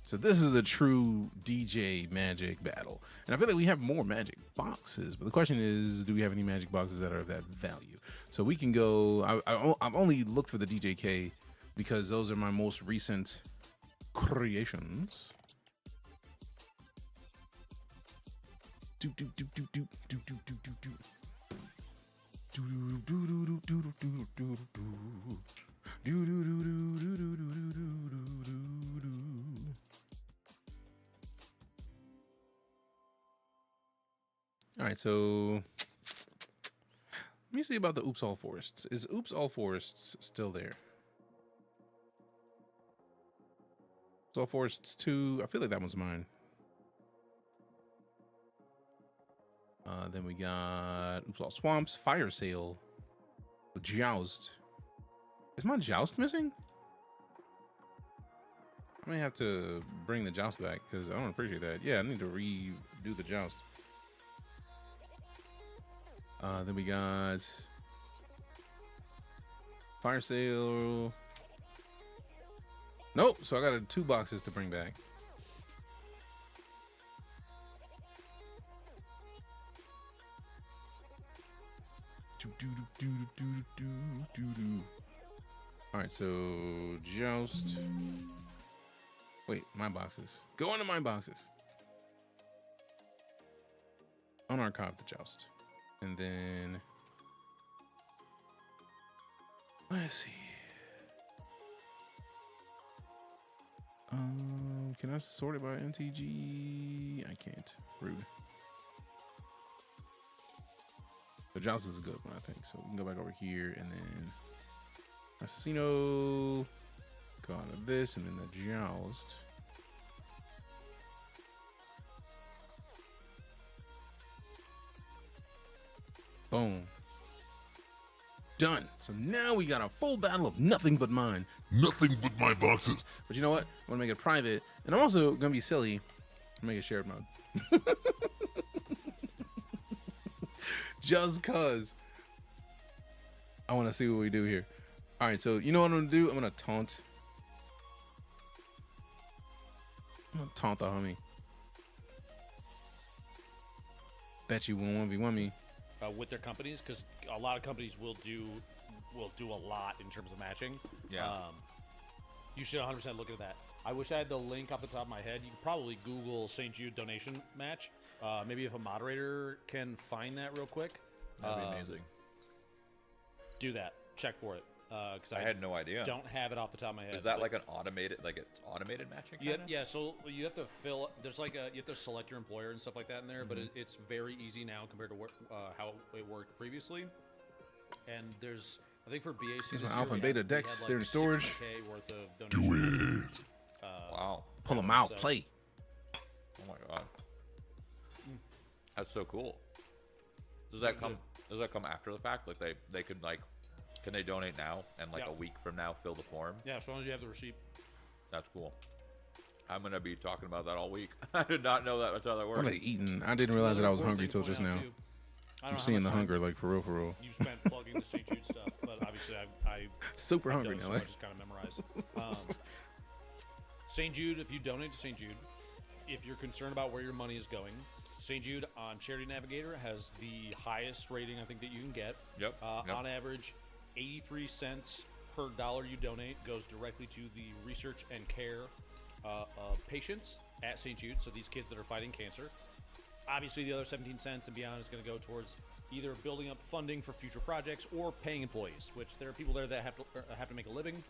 S1: So this is a true DJ magic battle. And I feel like we have more magic boxes, but the question is, do we have any magic boxes that are of that value? So we can go, I've only looked for the DJK because those are my most recent creations. All right, so let me see about the Oops All Forests. Is Oops All Forests still there? Oops All Forests 2, I feel like that one's mine. Then we got Oops All Swamps, Fire Sale, Joust. Is my Joust missing? I may have to bring the Joust back because I don't appreciate that. Yeah, I need to redo the Joust. Then we got Fire Sale. Nope. So I got 2 boxes to bring back. All right. So Joust. Wait, my boxes. Go into my boxes. Unarchive the Joust. And then let's see. Can I sort it by MTG? I can't. Rude. The Joust is a good one, I think. So we can go back over here and then Assassino. Go out of this and then the Joust. Boom. Done. So now we got a full battle of nothing but mine.
S13: Nothing but my boxes.
S1: But you know what? I'm going to make it private. And I'm also going to be silly and make it shared mode. Just because I want to see what we do here. All right. So you know what I'm going to do? I'm going to taunt. I'm going to taunt the homie. Bet you won't 1v1 me.
S15: With their companies, because a lot of companies will do a lot in terms of matching.
S11: Yeah.
S15: You should 100% look at that. I wish I had the link off the top of my head. You could probably Google St. Jude donation match. Maybe if a moderator can find that real quick.
S16: That'd be amazing.
S15: Do that. Check for it. Because
S16: I had no idea.
S15: Don't have it off the top of my head.
S16: Is that like an automated, it's automated matching?
S15: Yeah. So you have to fill. There's like you have to select your employer and stuff like that in there. But it's very easy now compared to how it worked previously. And there's, I think for BAC,
S1: Here's my alpha and beta decks. They're in storage.
S15: Worth of
S13: Do it.
S16: Wow.
S1: Pull them out. Play.
S16: Oh my god. That's so cool. Does that come? Does that come after the fact? Like they could like, can they donate now and like a week from now fill the form?
S15: Yeah, as long as you have the receipt.
S16: That's cool. I'm gonna be talking about that all week. I did not know that's how that works.
S1: I'm like eating. I didn't realize that I was hungry till just now. I'm seeing the hunger, like for real, for real.
S15: You spent plugging the St. Jude stuff, but obviously I
S1: super hungry now.
S15: So I just kind of memorized. St. Jude, if you donate to St. Jude, if you're concerned about where your money is going, St. Jude on Charity Navigator has the highest rating I think that you can get.
S16: Yep.
S15: On average, 83 cents per dollar you donate goes directly to the research and care of patients at St. Jude. So these kids that are fighting cancer. Obviously, the other 17 cents and beyond is going to go towards either building up funding for future projects or paying employees, which there are people there that have to make a living.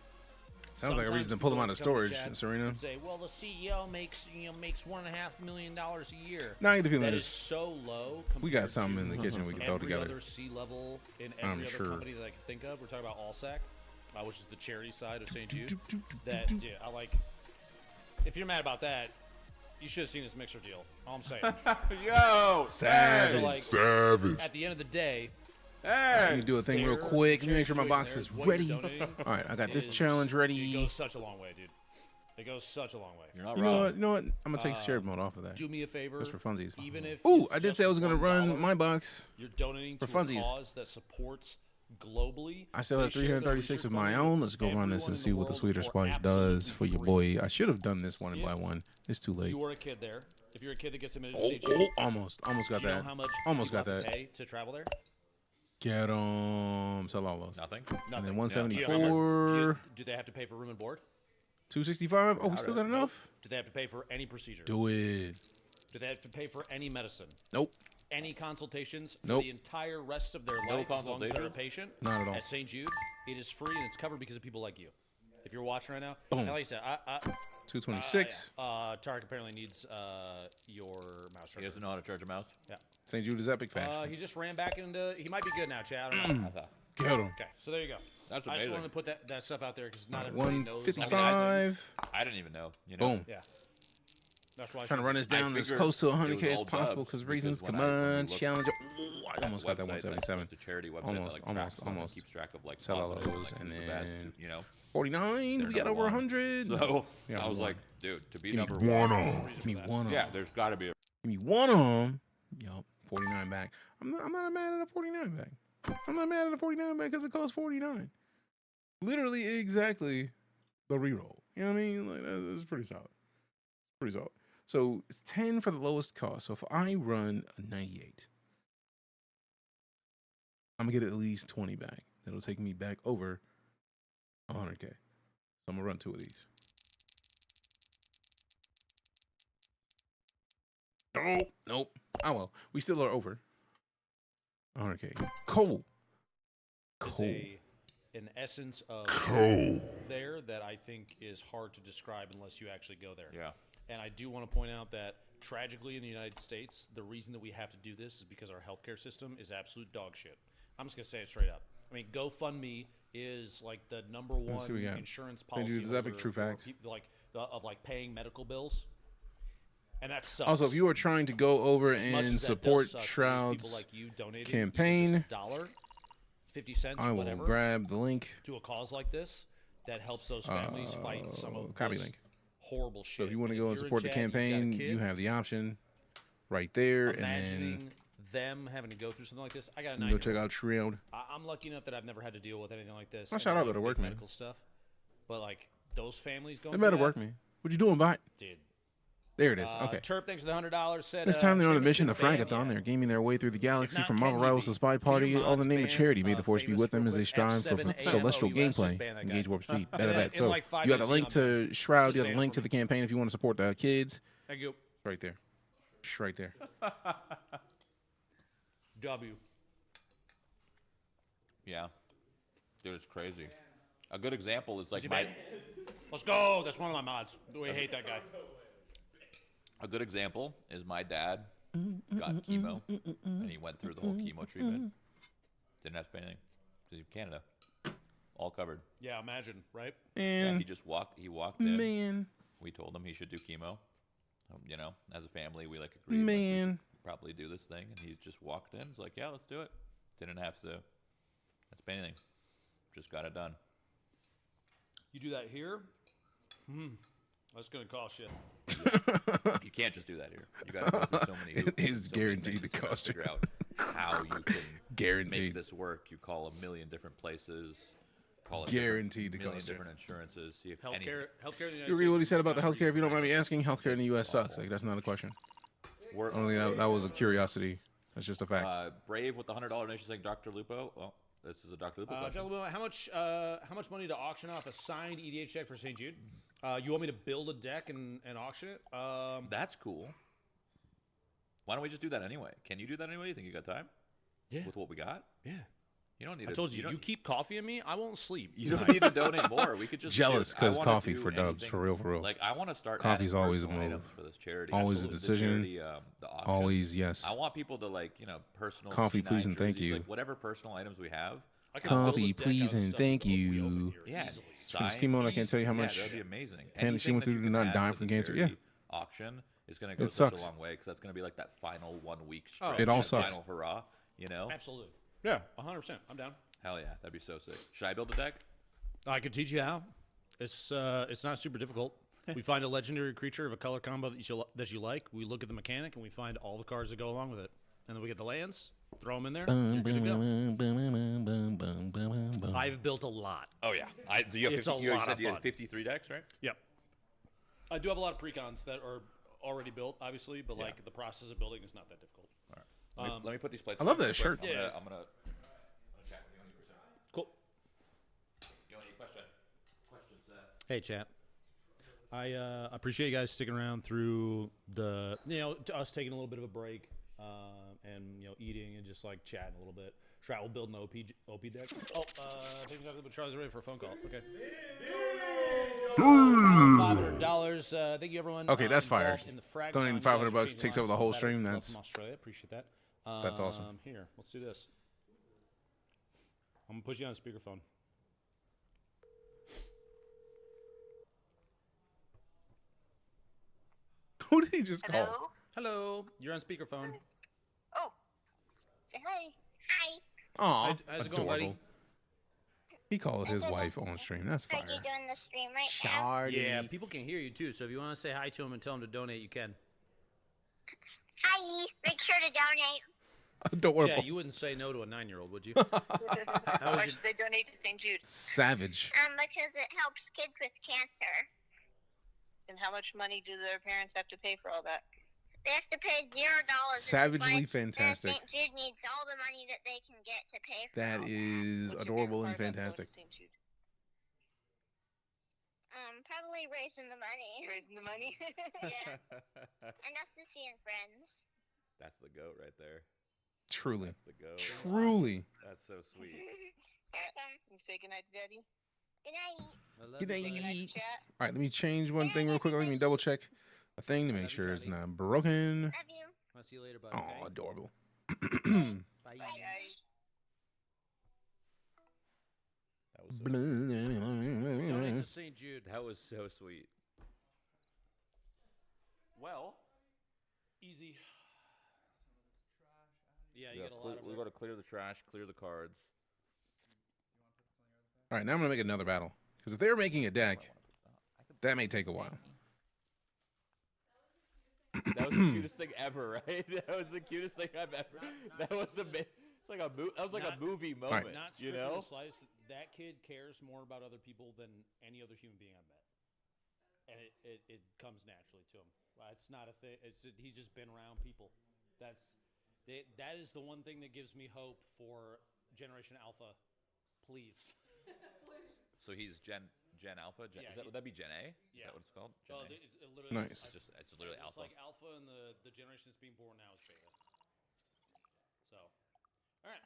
S1: Sounds like a reason to pull them out of storage, Serena.
S15: And say, well, the CEO makes $1.5 million a year.
S1: Now I get the feeling
S15: that is so low.
S1: We got something in the kitchen we can throw together.
S15: Every other C-level in every other company that I can think of. We're talking about Allsac, which is the charity side of St. Jude. That I like. If you're mad about that, you should have seen this mixer deal. All I'm saying.
S16: Yo,
S1: savage,
S15: so like,
S13: savage.
S15: At the end of the day,
S1: let me do a thing real quick. Let me make sure my box is ready. All right, I got this challenge ready.
S15: It goes such a long way, dude. It goes such a long way.
S16: You're not
S1: wrong. You know what? I'm gonna take shared mode off of that.
S15: Do me a favor.
S1: Just for funsies.
S15: Even if
S1: I did say I was gonna run my box.
S15: You're donating
S1: for
S15: to
S1: funsies.
S15: a cause that supports globally.
S1: I still have 336 of my own. Let's go run this and see what the Sweeter Splash does for your boy. I should have done this one by one. It's too late.
S15: You were a kid there. If you're a kid that gets admitted to CG,
S1: almost got that.
S15: How much
S1: almost got that.
S15: Pay to travel there?
S1: Get them. Sell all those.
S16: Nothing.
S1: And then 174.
S15: Do they have to pay for room and board?
S1: 265. Oh, we still got enough.
S15: Do they have to pay for any procedure?
S1: Do it.
S15: Do they have to pay for any medicine?
S1: Nope.
S15: Any consultations for
S1: nope.
S15: the entire rest of their life as long as they're a patient?
S1: Not at all.
S15: At St. Jude, it is free and it's covered because of people like you. If you're watching right now,
S1: boom.
S15: Like I said,
S1: 226.
S15: Tarek apparently needs your mouse charger.
S16: He doesn't know how to charge a mouse?
S15: Yeah.
S1: St. Jude is epic faction.
S15: He just ran back into. He might be good now, Chad. I don't know.
S1: Get him.
S15: Okay, so there you go.
S16: That's
S15: I
S16: amazing.
S15: just wanted to put that stuff out there because not everybody knows.
S1: 155.
S16: I didn't even know. You know?
S1: Boom.
S15: Yeah. That's why
S1: trying to run this down as close to 100K as possible because reasons. Come on, challenge. I almost got that 177.
S16: The charity website
S1: almost.
S16: Keeps track of like
S1: sell all those,
S16: like,
S1: and then
S16: 49.
S1: We got over 100.
S16: So I was like, dude, to be number
S1: one. Give me one of them.
S16: Yeah, there's got to be.
S1: Give me one of them. Yup, 49 back. I'm not mad at a 49 back. I'm not mad at a 49 back because it costs 49. Literally exactly the reroll. You know what I mean? Like that's pretty solid. Pretty solid. So it's 10 for the lowest cost. So if I run a 98, I'm gonna get at least 20 back. That'll take me back over 100K. So I'm gonna run 2 of these. Nope. Oh well, we still are over 100K. Coal.
S15: An essence of there that I think is hard to describe unless you actually go there.
S16: Yeah.
S15: And I do want to point out that tragically in the United States, the reason that we have to do this is because our healthcare system is absolute dog shit. I'm just gonna say it straight up. I mean, GoFundMe is like the #1 insurance policy
S1: epic true facts.
S15: Of paying medical bills, and that sucks.
S1: Also, if you are trying to go over and support Shroud's
S15: like you
S1: campaign,
S15: $50,
S1: I will
S15: whatever,
S1: grab the link
S15: to a cause like this that helps those families fight some of
S1: copy
S15: this
S1: link.
S15: Horrible shit.
S1: So if you want to go and support the campaign, you have the option right there.
S15: Imagining
S1: and then
S15: them having to go through something like this. I got a 9.
S1: Go check out Shroud.
S15: I'm lucky enough that I've never had to deal with anything like this.
S1: My shout out better work, man.
S15: Medical stuff, but like those families going.
S1: It better work, me. What you doing, bot?
S15: Dude,
S1: There it is. Okay.
S15: Terp, thanks for the $100. Said
S1: This time they're on the
S15: famous
S1: mission, the
S15: super fan,
S1: Fragathon. They're gaming their way through the galaxy
S15: not,
S1: from
S15: can
S1: Marvel
S15: you
S1: Rivals
S15: be?
S1: to Spy
S15: Can
S1: Party.
S15: your
S1: All in the
S15: mods
S1: name of
S15: ban,
S1: charity. May the force be
S15: famous
S1: with them
S15: real
S1: as they
S15: quick?
S1: strive for
S15: F7AMOUS,
S1: celestial
S15: just
S1: gameplay.
S15: ban that guy.
S1: Engage warp speed.
S15: In
S1: Bet. So
S15: like 5
S1: you got the
S15: minutes,
S1: link
S15: you know,
S1: to Shroud.
S15: just
S1: You got
S15: ban
S1: the link
S15: for
S1: to
S15: me.
S1: the campaign if you want to support the kids.
S15: Thank you.
S1: Right there. Just right there.
S15: W.
S16: Yeah. Dude, it's crazy. A good example is like
S15: Is he
S16: my...
S15: banned? Let's go. That's one of my mods. We hate that guy.
S16: A good example is my dad got chemo, and he went through the whole chemo treatment. Didn't have to pay anything. He's in Canada. All covered.
S15: Yeah, imagine, right?
S16: Yeah, he just walked in.
S1: Man.
S16: We told him he should do chemo. You know, as a family, we like agreed.
S1: Man.
S16: Like, we should probably do this thing. And he just walked in. He's like, yeah, let's do it. Didn't have to pay anything. Just got it done.
S15: You do that here? That's going to cost shit.
S16: You can't just do that here. You got to go through so many hoops.
S1: It is guaranteed to cost you.
S16: Figure out how you can
S1: Guaranteed.
S16: make this work. You call a million different places. Call it
S1: Guaranteed to
S16: million
S1: cost you.
S16: different insurances. See if
S15: Healthcare in the United
S1: You read what he
S15: States
S1: said
S15: is
S1: about the
S15: not
S1: healthcare? If you don't mind me
S15: reasonable.
S1: asking, healthcare in the U.S. sucks. Like, that's not a question. Only that was a curiosity. That's just a fact.
S16: Brave with the $100 donation saying Dr. Lupo. Well, this is a Dr. Lupo question.
S15: Gentlemen, how much money to auction off a signed EDH deck for St. Jude? You want me to build a deck and auction it?
S16: That's cool. Why don't we just do that anyway? Can you do that anyway? You think you got time?
S15: Yeah.
S16: With what we got?
S15: Yeah.
S16: You don't need.
S15: I told you, you keep coffeeing me, I won't sleep.
S16: You don't need to donate more. We could just
S1: Jealous
S16: because
S1: because coffee for dubs, for real.
S16: Like I want to start.
S1: Coffee's
S16: adding
S1: always a
S16: personal
S1: move.
S16: items for this charity.
S1: Always a
S16: Absolutely.
S1: decision.
S16: The charity, the auction.
S1: Always yes.
S16: I want people to like personal
S1: Coffee,
S16: C9
S1: please and thank
S16: jerseys,
S1: you.
S16: Like whatever personal items we have.
S1: Coffee, please and thank you.
S16: Yeah.
S1: Spanish chemo, and I can't tell you how much.
S16: Yeah, that'd be amazing.
S1: Panda she
S16: Anything
S1: went
S16: that you
S1: through to
S16: can
S1: not
S16: add
S1: die
S16: to
S1: from
S16: the
S1: cancer. Yeah.
S16: charity Auction is going to go
S1: It
S16: such
S1: sucks.
S16: a long way because that's going to be like that final 1 week
S15: Oh,
S16: stretch.
S1: It all
S16: that
S1: sucks.
S16: Final hurrah. You know.
S15: Absolutely. Yeah, 100%. I'm down.
S16: Hell yeah, that'd be so sick. Should I build a deck?
S15: I could teach you how. It's not super difficult. We find a legendary creature of a color combo that you like. We look at the mechanic and we find all the cards that go along with it, and then we get the lands, throw them in there. You're good to go. I've built a lot.
S16: Oh yeah, you
S15: It's a lot
S16: said
S15: of
S16: you
S15: fun.
S16: had 53 decks, right?
S15: Yep. I do have a lot of precons that are already built, obviously, but like the process of building is not that difficult.
S16: All right. Let me put these plates.
S1: I love
S16: back
S1: that
S16: real quick.
S1: shirt.
S16: I'm gonna chat with you on you for a second.
S15: Cool.
S16: You want any questions?
S15: Hey, chat. I appreciate you guys sticking around through the, to us taking a little bit of a break, and eating and just like chatting a little bit. Shroud will build an OP deck. Oh, I think Charlie's ready for a phone call. Okay. $500. Thank you, everyone.
S1: Okay, that's fire.
S15: involved in the frag
S1: Donating
S15: con. You guys
S1: $500
S15: are changing
S1: takes over the
S15: lives.
S1: whole
S15: Love
S1: stream.
S15: from
S1: That's
S15: Australia. Appreciate that.
S1: That's awesome.
S15: Here, let's do this. I'm gonna put you on speakerphone.
S1: Who did he just call?
S15: Hello. You're on speakerphone.
S17: Oh. Say hi. Hi.
S1: Aw,
S15: How's it going, buddy?
S1: adorable. He called his wife on stream. That's
S17: Are
S1: fire.
S17: you doing the stream right
S15: Yeah, people can hear you too. So if you want to say hi to them and tell them to donate, you can.
S17: now? Hi. Make sure to donate.
S1: Adorable.
S15: Yeah, you wouldn't say no to a 9-year-old, would you?
S17: Why should they donate to St. Jude?
S1: Savage.
S17: Because it helps kids with cancer.
S6: And how much money do their parents have to pay for all that?
S17: They have to pay $0.
S1: Savagely fantastic.
S17: St. Jude needs all the money that they can get to pay for
S1: That
S17: all
S1: is adorable and fantastic.
S17: Probably raising the money.
S6: Raising the money?
S17: Yeah. And us to seeing friends.
S16: That's the goat right there.
S1: Truly.
S16: That's the goat.
S1: Truly.
S16: That's so sweet.
S6: You say goodnight to Daddy?
S17: Good night.
S1: Good night.
S6: Say goodnight to chat?
S1: All right, let me change one thing real quick. Let me double check a thing to make sure it's not broken.
S17: Love you.
S15: I'll see you later, bud.
S1: Oh, adorable.
S15: Bye.
S6: Guys.
S15: Donate to St. Jude.
S16: That was so sweet. Well,
S15: Easy. Yeah, you get a lot of
S16: we got to clear the trash, clear the cards.
S1: All right, now I'm going to make another battle. Because if they're making a deck, that may take a while.
S16: That was the cutest thing ever, right? That was the cutest thing I've ever. That was it's like a movie moment,
S1: right.
S15: Not
S16: you
S15: scripted
S16: know?
S15: the slice. That kid cares more about other people than any other human being I've met. and it comes naturally to him. It's not a thing. He's just been around people. That is the one thing that gives me hope for Generation Alpha. Please.
S16: So he's Gen Alpha. Would that be Gen A? Is that what it's called? Gen A?
S15: It's literally
S1: nice.
S16: It's literally
S15: It's
S16: Alpha.
S15: like Alpha, and the generation that's being born now is Beta. So, all right.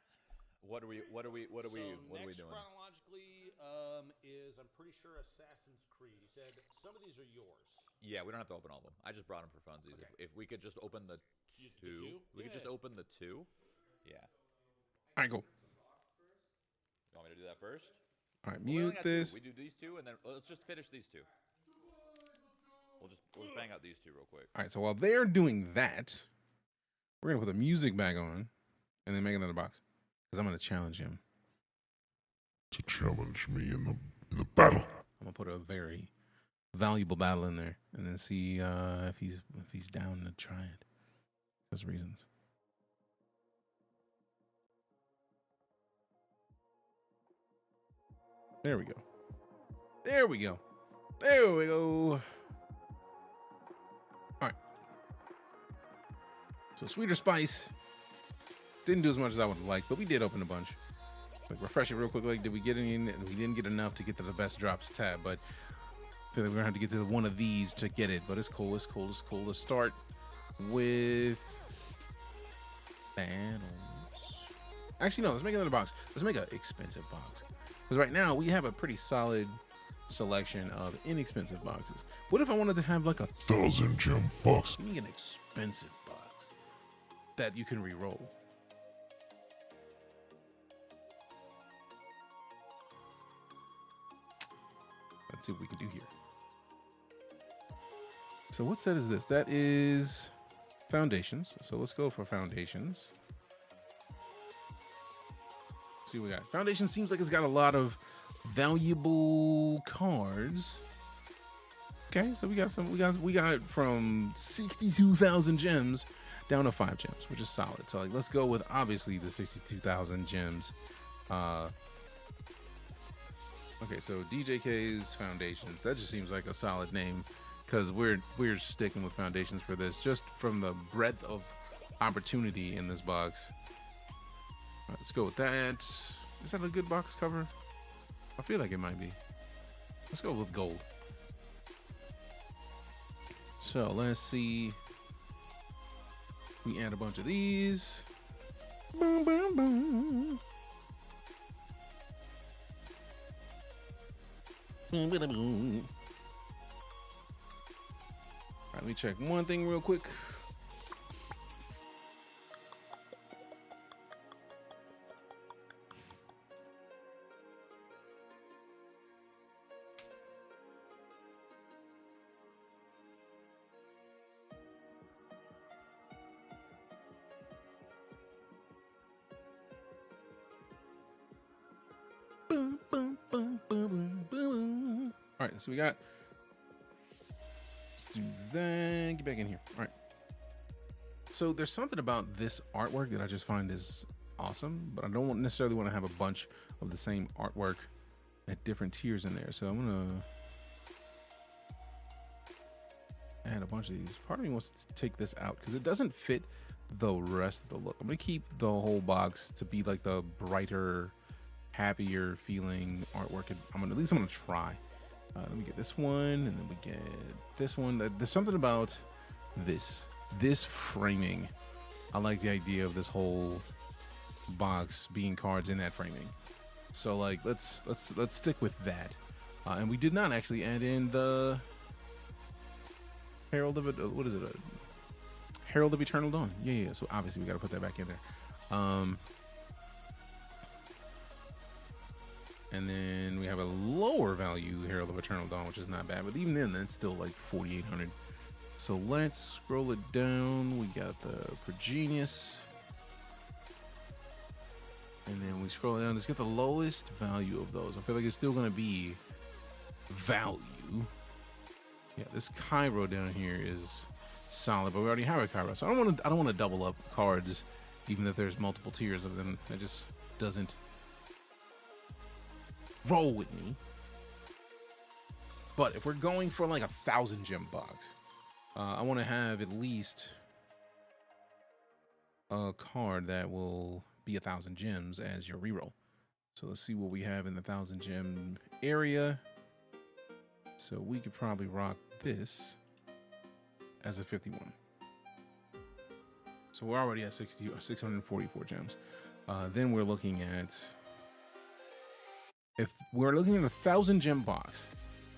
S16: What are we doing?
S15: Next chronologically is, I'm pretty sure, Assassin's Creed. He said some of these are yours.
S16: Yeah, we don't have to open all of them. I just brought them for funsies.
S15: Okay.
S16: If we could just open the two, we could just open the two. Yeah.
S1: All right, go.
S16: You want me to do that first?
S1: All right,
S16: We only
S1: mute
S16: got
S1: this.
S16: two. We do these two, and then let's just finish these two. We'll just bang out these two real quick.
S1: All right, so while they're doing that, we're gonna put the music back on, and then make another box, because I'm gonna challenge him
S13: to challenge me in the battle.
S1: I'm gonna put a very valuable battle in there, and then see if he's down to try it. Because reasons. There we go. There we go. There we go. All right. So Sweeter Spice didn't do as much as I would have liked, but we did open a bunch. Like, refresh it real quick. Like, did we get any? We didn't get enough to get to the best drops tab, but I feel like we're gonna have to get to one of these to get it. But it's cool. It's cool. It's cool. Let's start with battles. Actually, no. Let's make another box. Let's make an expensive box. Because right now we have a pretty solid selection of inexpensive boxes. What if I wanted to have like
S13: 1,000 gem box?
S1: Give me an expensive box that you can re-roll. Let's see what we can do here. So what set is this? That is Foundations. So let's go for Foundations. See what we got. Foundation seems like it's got a lot of valuable cards. Okay, so we got from 62,000 gems down to 5 gems, which is solid. So like, let's go with obviously the 62,000 gems. Okay, so DJK's Foundations. That just seems like a solid name, because we're sticking with Foundations for this, just from the breadth of opportunity in this box. All right, let's go with that. Is that a good box cover? I feel like it might be. Let's go with gold. So let's see. We add a bunch of these. Boom, boom, boom. Boom, boom, boom. All right, let me check one thing real quick. Boom, boom, boom, boom, boom, boom. All right, so we got. Let's do that. Get back in here. All right. So there's something about this artwork that I just find is awesome, but I don't necessarily want to have a bunch of the same artwork at different tiers in there. So I'm gonna add a bunch of these. Part of me wants to take this out because it doesn't fit the rest of the look. I'm gonna keep the whole box to be like the brighter, happier feeling artwork. I'm gonna try. Let me get this one, and then we get this one. There's something about this framing. I like the idea of this whole box being cards in that framing. So like, let's stick with that. And we did not actually add in the Herald of it. What is it? Herald of Eternal Dawn. Yeah. So obviously we got to put that back in there. And then we have a lower value Herald of Eternal Dawn, which is not bad, but even then, that's still like 4,800. So let's scroll it down. We got the Progenius. And then we scroll it down. Let's get the lowest value of those. I feel like it's still going to be value. Yeah, this Cairo down here is solid, but we already have a Cairo. So I don't want to double up cards, even if there's multiple tiers of them. It just doesn't roll with me. But if we're going for like 1,000 gem box, I want to have at least a card that will be 1,000 gems as your reroll. So let's see what we have in the 1,000 gem area. So we could probably rock this as a 51. So we're already at 644 gems. Then we're looking at, if we're looking at 1,000 gem box,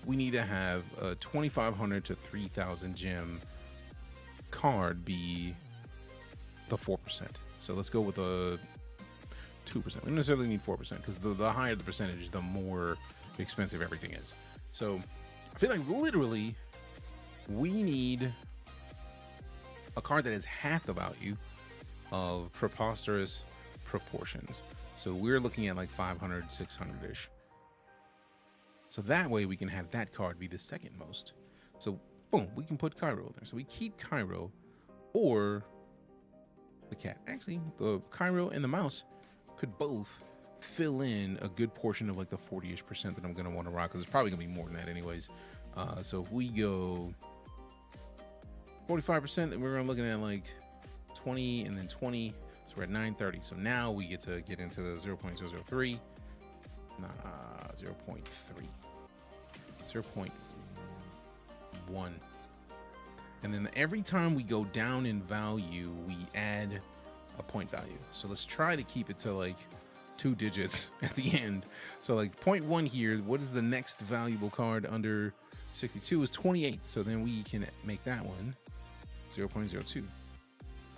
S1: we need to have a 2,500 to 3,000 gem card be the 4%. So let's go with a 2%. We don't necessarily need 4% because the higher the percentage, the more expensive everything is. So I feel like literally we need a card that has half the value of preposterous proportions. So we're looking at like 500, 600-ish. So that way we can have that card be the second most. So boom, we can put Cairo in there. So we keep Cairo or the cat. Actually, the Cairo and the mouse could both fill in a good portion of like the 40-ish% that I'm going to want to rock, because it's probably going to be more than that anyways. So if we go 45%, then we're looking at like 20 and then 20. So we're at 930. So now we get to get into the 0.003. Nah, 0.3. 0.1. And then every time we go down in value, we add a point value. So let's try to keep it to like 2 digits at the end. So like 0.1 here, what is the next valuable card under 62 is 28. So then we can make that one 0.02.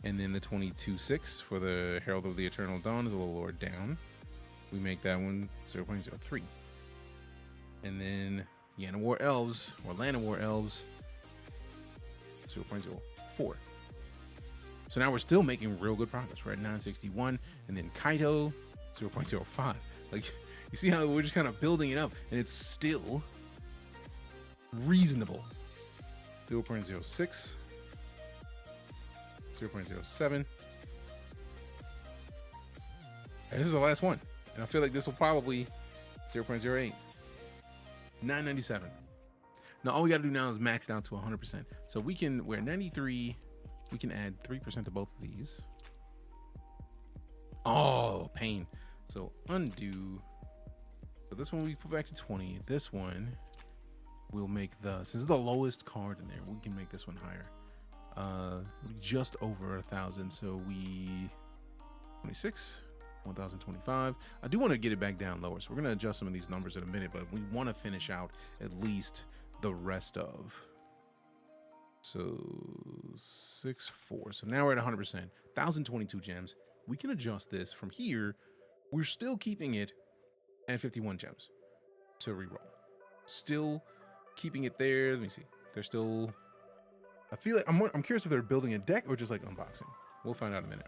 S1: And then the 22.6 for the Herald of the Eternal Dawn is a little lower down. We make that one 0.03. And then Yana War Elves or Land of War Elves 0.04. So now we're still making real good progress. We're at 961, and then Kaito 0.05. Like, you see how we're just kind of building it up, and it's still reasonable. 0.06, 0.07. And this is the last one, and I feel like this will probably 0.08, 997. Now all we got to do now is max down to 100%. So we're at 93. We can add 3% to both of these. Oh, pain. So undo. So this one we put back to 20. This one we'll make this is the lowest card in there. We can make this one higher. Just over 1,000. So we 26, 1,025. I do want to get it back down lower. So we're going to adjust some of these numbers in a minute, but we want to finish out at least the rest of. So 6.4. So now we're at 100%, 1,022 gems. We can adjust this from here. We're still keeping it at 51 gems to reroll. Still keeping it there. Let me see. They're still. I feel like I'm curious if they're building a deck or just like unboxing. We'll find out in a minute.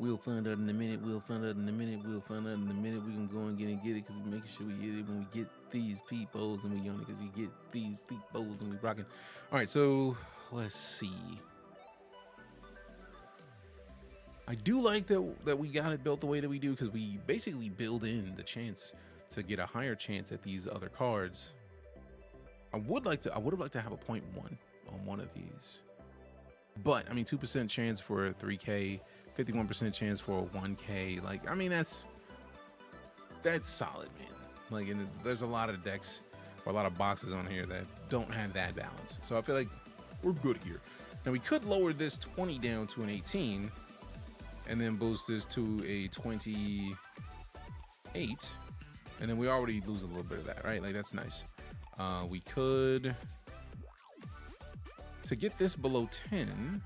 S1: We'll find out in a minute. We'll find out in a minute. We'll find out in a minute. We can go and get it because we're making sure we get it when we get these peepos and we own it because you get these peepos and we rocking. All right, so let's see. I do like that we got it built the way that we do because we basically build in the chance to get a higher chance at these other cards. I would have liked to have a 0.1 on one of these, but I mean 2% chance for a 3K. 51% chance for a 1K. Like, I mean, that's solid, man. Like, and there's a lot of decks or a lot of boxes on here that don't have that balance. So I feel like we're good here. Now we could lower this 20 down to an 18 and then boost this to a 28. And then we already lose a little bit of that, right? Like, that's nice. We could, to get this below 10,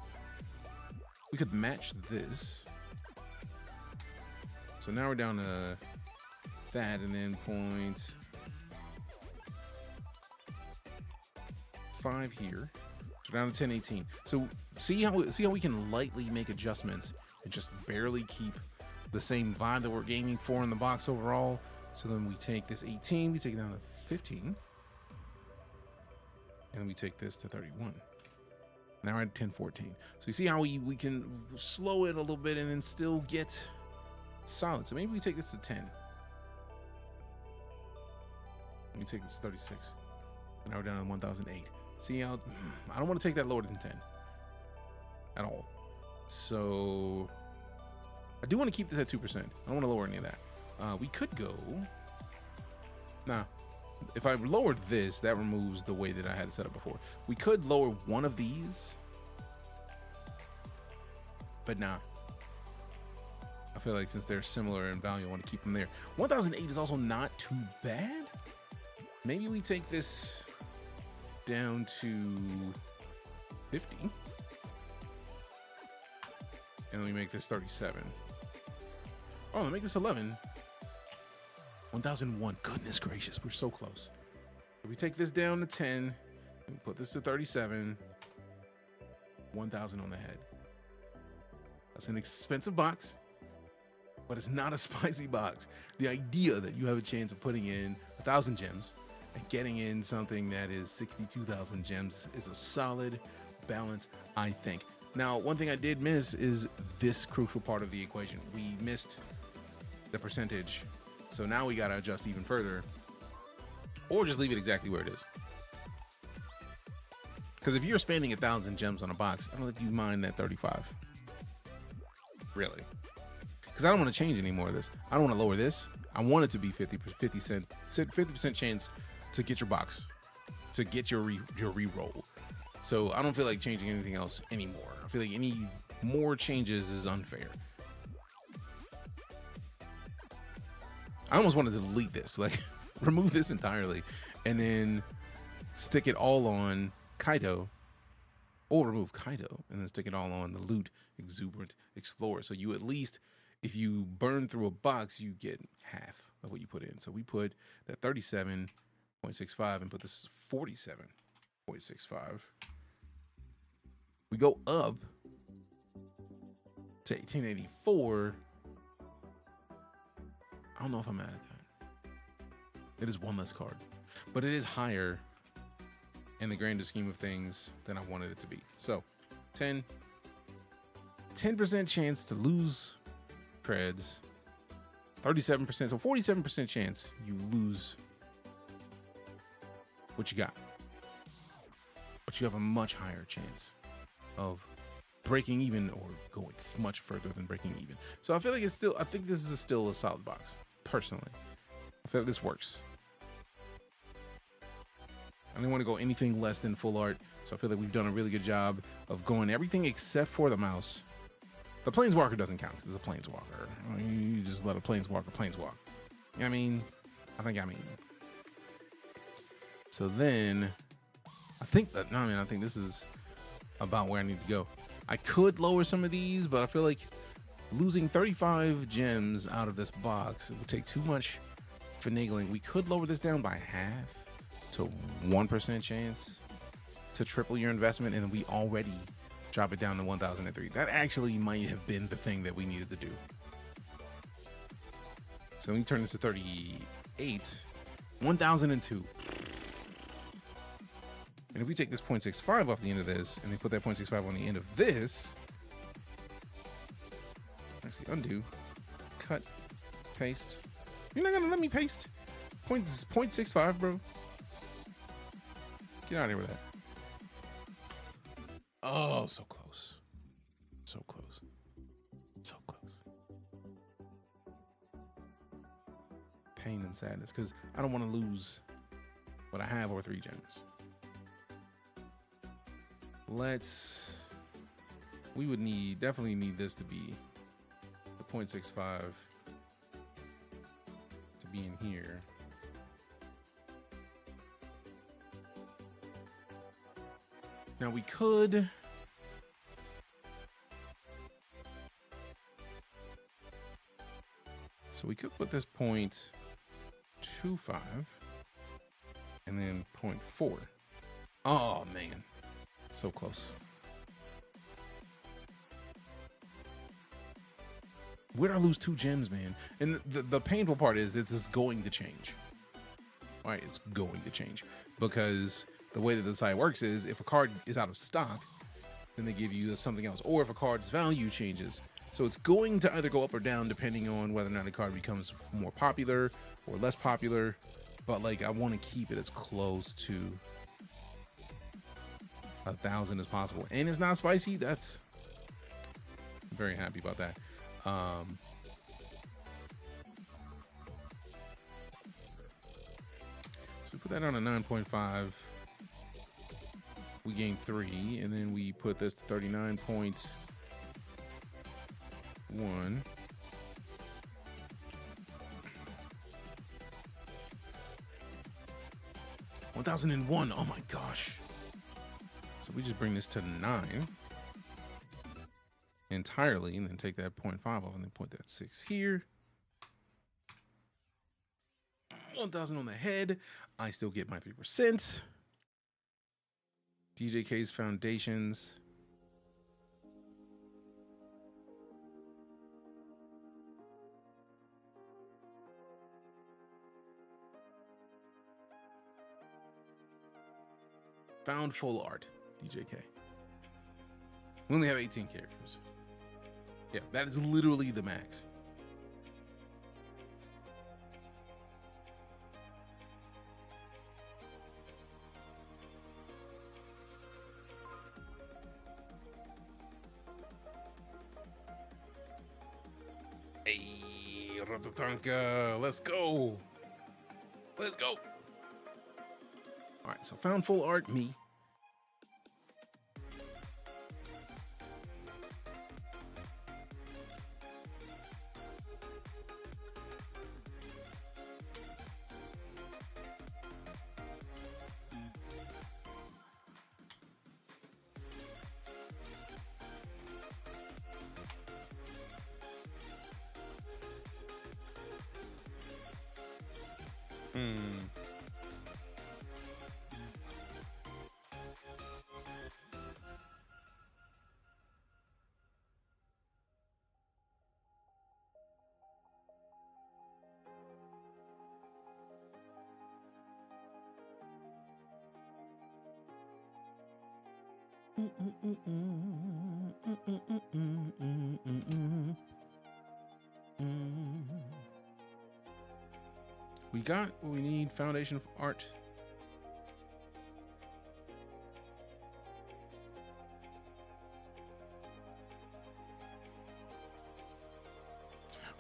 S1: we could match this. So now we're down to that, and then 0.5 here. So down to 10, 18. So see how we can lightly make adjustments and just barely keep the same vibe that we're aiming for in the box overall. So then we take this 18, we take it down to 15, and we take this to 31. Now we're at 10, 14. So you see how we can slow it a little bit and then still get solid. So maybe we take this to 10. Let me take this 36. And now we're down to 1,008. See, I don't want to take that lower than 10 at all. So I do want to keep this at 2%. I don't want to lower any of that. We could go. Nah. If I lowered this, that removes the way that I had it set up before. We could lower one of these. But nah. I feel like since they're similar in value, I want to keep them there. 1,008 is also not too bad. Maybe we take this down to 50. And we make this 37. Oh, let me make this 11. 1,001. Goodness gracious, we're so close. If we take this down to 10, and put this to 37, 1,000 on the head. That's an expensive box, but it's not a spicy box. The idea that you have a chance of putting in 1,000 gems and getting in something that is 62,000 gems is a solid balance, I think. Now, one thing I did miss is this crucial part of the equation. We missed the percentage, so now we got to adjust even further, or just leave it exactly where it is. Because if you're spending 1,000 gems on a box, I don't think you mind that 35. Really. Because I don't want to change any more of this. I don't want to lower this. I want it to be 50% chance to get your box, to get your re-roll. So I don't feel like changing anything else anymore. I feel like any more changes is unfair. I almost wanted to delete this, like remove this entirely, and then stick it all on Kaido, or remove Kaido and then stick it all on the Loot Exuberant Explorer. So you at least, if you burn through a box, you get half of what you put in. So we put that 37.65 and put this 47.65. We go up to 1884. I don't know if I'm mad at that. It is one less card, but it is higher in the grander scheme of things than I wanted it to be. So 10% chance to lose creds, 37%, so 47% chance you lose what you got. But you have a much higher chance of breaking even or going much further than breaking even. So I feel like I think this is still a solid box, personally. I feel like this works. I didn't want to go anything less than full art, so I feel like we've done a really good job of going everything except for the mouse. The Planeswalker doesn't count because it's a Planeswalker. You just let a Planeswalker planeswalk. You know what I mean? I mean. So then, I think this is about where I need to go. I could lower some of these, but I feel like losing 35 gems out of this box, it would take too much finagling. We could lower this down by half to 1% chance to triple your investment, and then we already drop it down to 1,003. That actually might have been the thing that we needed to do. So let me turn this to 38. 1,002. And if we take this 0.65 off the end of this, and then put that 0.65 on the end of this, actually undo, cut, paste. You're not gonna let me paste 0.65, bro. Get out of here with that. Oh, so close. So close. So close. Pain and sadness, because I don't want to lose what I have over 3 gems. We would definitely need this to be the 0.65 to be in here. Now we could put this 0.25 and then 0.4. Oh man, so close. Where'd I lose 2 gems, man? And the painful part is it's just going to change. All right, it's going to change because the way that the site works is if a card is out of stock, then they give you something else, or if a card's value changes. So it's going to either go up or down depending on whether or not the card becomes more popular or less popular. but like I want to keep it as close to 1,000 as possible, and it's not spicy. That's I'm very happy about that. So we put that on a 9.5. We gain 3, and then we put this to 39.1. 1,001. Oh my gosh. So we just bring this to 9 entirely, and then take that 0.5 off, and then point that 6 here. 1,000 on the head. I still get my 3%. DJK's foundations. Found full art, DJK. We only have 18 characters. Yeah, that is literally the max. Hey, Rototanka, let's go. Let's go. All right, so found full art, me. We got what we need. Foundation of art.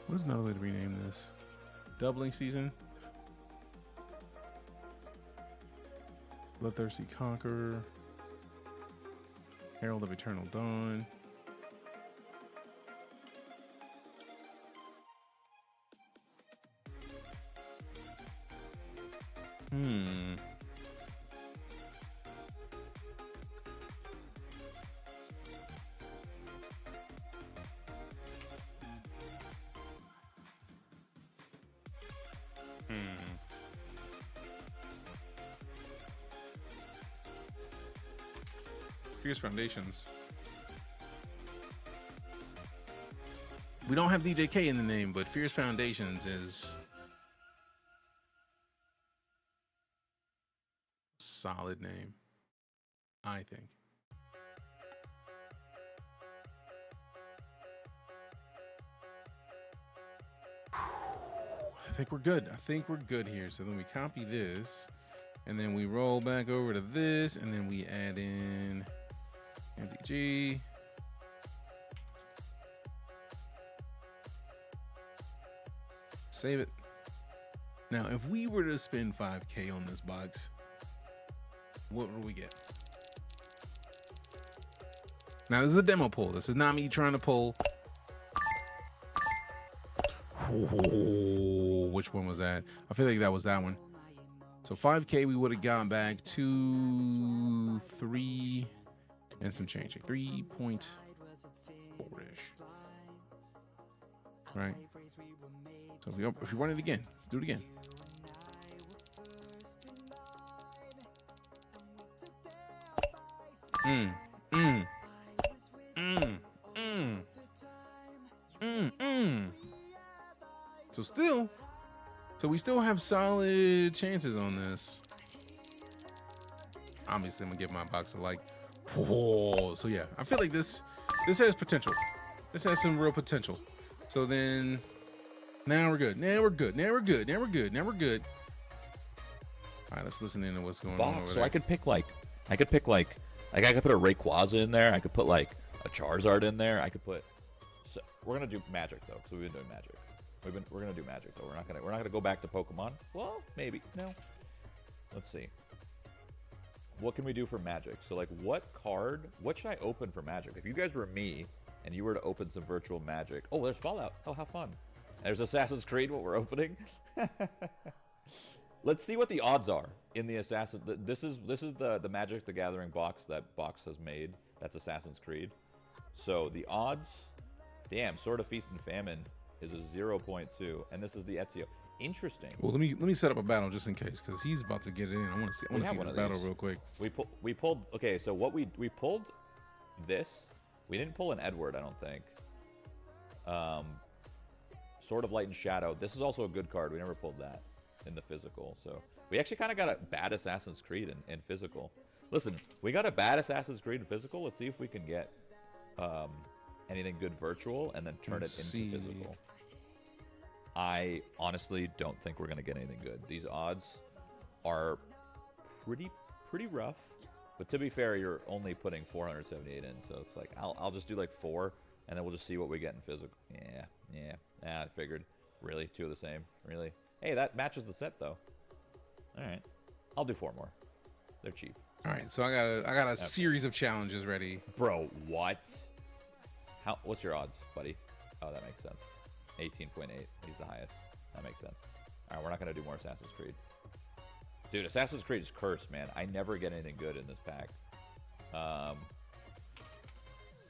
S1: What is another way to rename this? Doubling season. Bloodthirsty Conqueror. Herald of Eternal Dawn. Fierce Foundations. We don't have DJK in the name, but Fierce Foundations is a solid name, I think. I think we're good. I think we're good here. So then we copy this, and then we roll back over to this, and then we add in MDG. Save it. Now, if we were to spend 5K on this box, what would we get? Now, this is a demo pull. This is not me trying to pull. Oh, which one was that? I feel like that was that one. So 5K, we would have gone back to 3 and some change, like 3.4-ish. Right? So if we run it again, let's do it again. So we still have solid chances on this. Obviously, I'm gonna give my box a like. Whoa. So yeah, I feel like this has potential. This has some real potential. So then now we're good. Now we're good. Now we're good. Now we're good. Now we're good. All right, let's listen in to what's going on over
S16: So
S1: there.
S16: I could pick like I could put a Rayquaza in there. I could put like a Charizard in there. I could put. So we're gonna do Magic though, because we've been doing Magic. We're gonna do Magic though. We're not gonna go back to Pokemon. Well, maybe no. Let's see. What can we do for Magic? So like, what should I open for Magic? If you guys were me and you were to open some virtual Magic, oh, there's Fallout. Oh, how fun! There's Assassin's Creed. What we're opening. Let's see what the odds are in the Assassin. This is the Magic the Gathering box that Box has made. That's Assassin's Creed. So the odds, damn, Sword of Feast and Famine is a 0.2, and this is the Ezio. Interesting.
S1: Well, let me set up a battle just in case, because he's about to get it in. I want to see this battle real quick.
S16: We pulled. Okay, so what we pulled this. We didn't pull an Edward, I don't think. Sword of Light and Shadow. This is also a good card. We never pulled that in the physical. So we actually kind of got a bad Assassin's Creed in physical. Listen, we got a bad Assassin's Creed in physical. Let's see if we can get anything good virtual and then turn it into physical. I honestly don't think we're going to get anything good. These odds are pretty rough. But to be fair, you're only putting 478 in. So it's like, I'll just do like 4, and then we'll just see what we get in physical. Yeah. I figured. Really? 2 of the same? Really? Hey, that matches the set, though. All right. I'll do 4 more. They're cheap.
S1: All right, so I got a series of challenges ready.
S16: Bro, what? What's your odds, buddy? Oh, that makes sense. 18.8. He's the highest. That makes sense. All right, we're not going to do more Assassin's Creed. Dude, Assassin's Creed is cursed, man. I never get anything good in this pack.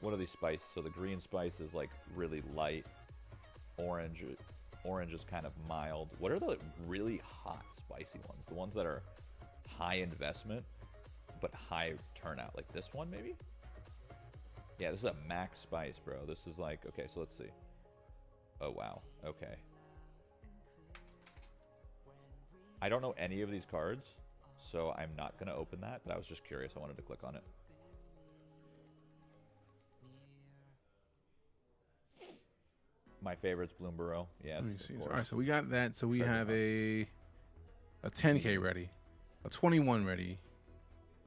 S16: What are these spice? So the green spice is like really light. Orange is kind of mild. What are the really hot spicy ones? The ones that are high investment but high turnout, like this one maybe? Yeah, this is a max spice, bro. This is like, okay, so let's see. Oh wow, okay. I don't know any of these cards, so I'm not gonna open that, but I was just curious. I wanted to click on it. My favorite's Bloomborough. Yes.
S1: All right, so we got that. So we have a 10K ready, a 21 ready,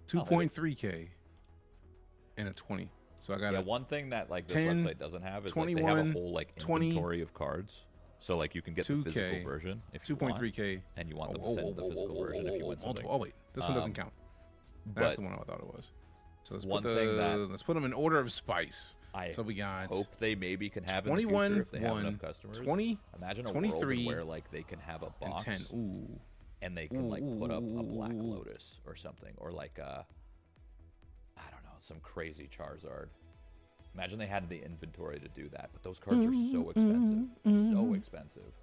S1: 2.3K, and a 20. So I got
S16: one thing that like this website doesn't have is like they have a whole like inventory of cards. So like you can get the physical version if you want,
S1: 2.3K,
S16: and you want them to send the physical version if you win something.
S1: Oh wait, this one doesn't count. That's the one I thought it was. So let's put them in order of spice. So we got.
S16: Hope they maybe can have
S1: 21,
S16: in the future if they have enough customers.
S1: 20,
S16: imagine a
S1: 23,
S16: world where like they can have a box
S1: and 10. Ooh.
S16: And they can like put up a Black Lotus or something, or like a, I don't know, some crazy Charizard. Imagine they had the inventory to do that, but those cards are so expensive, so expensive.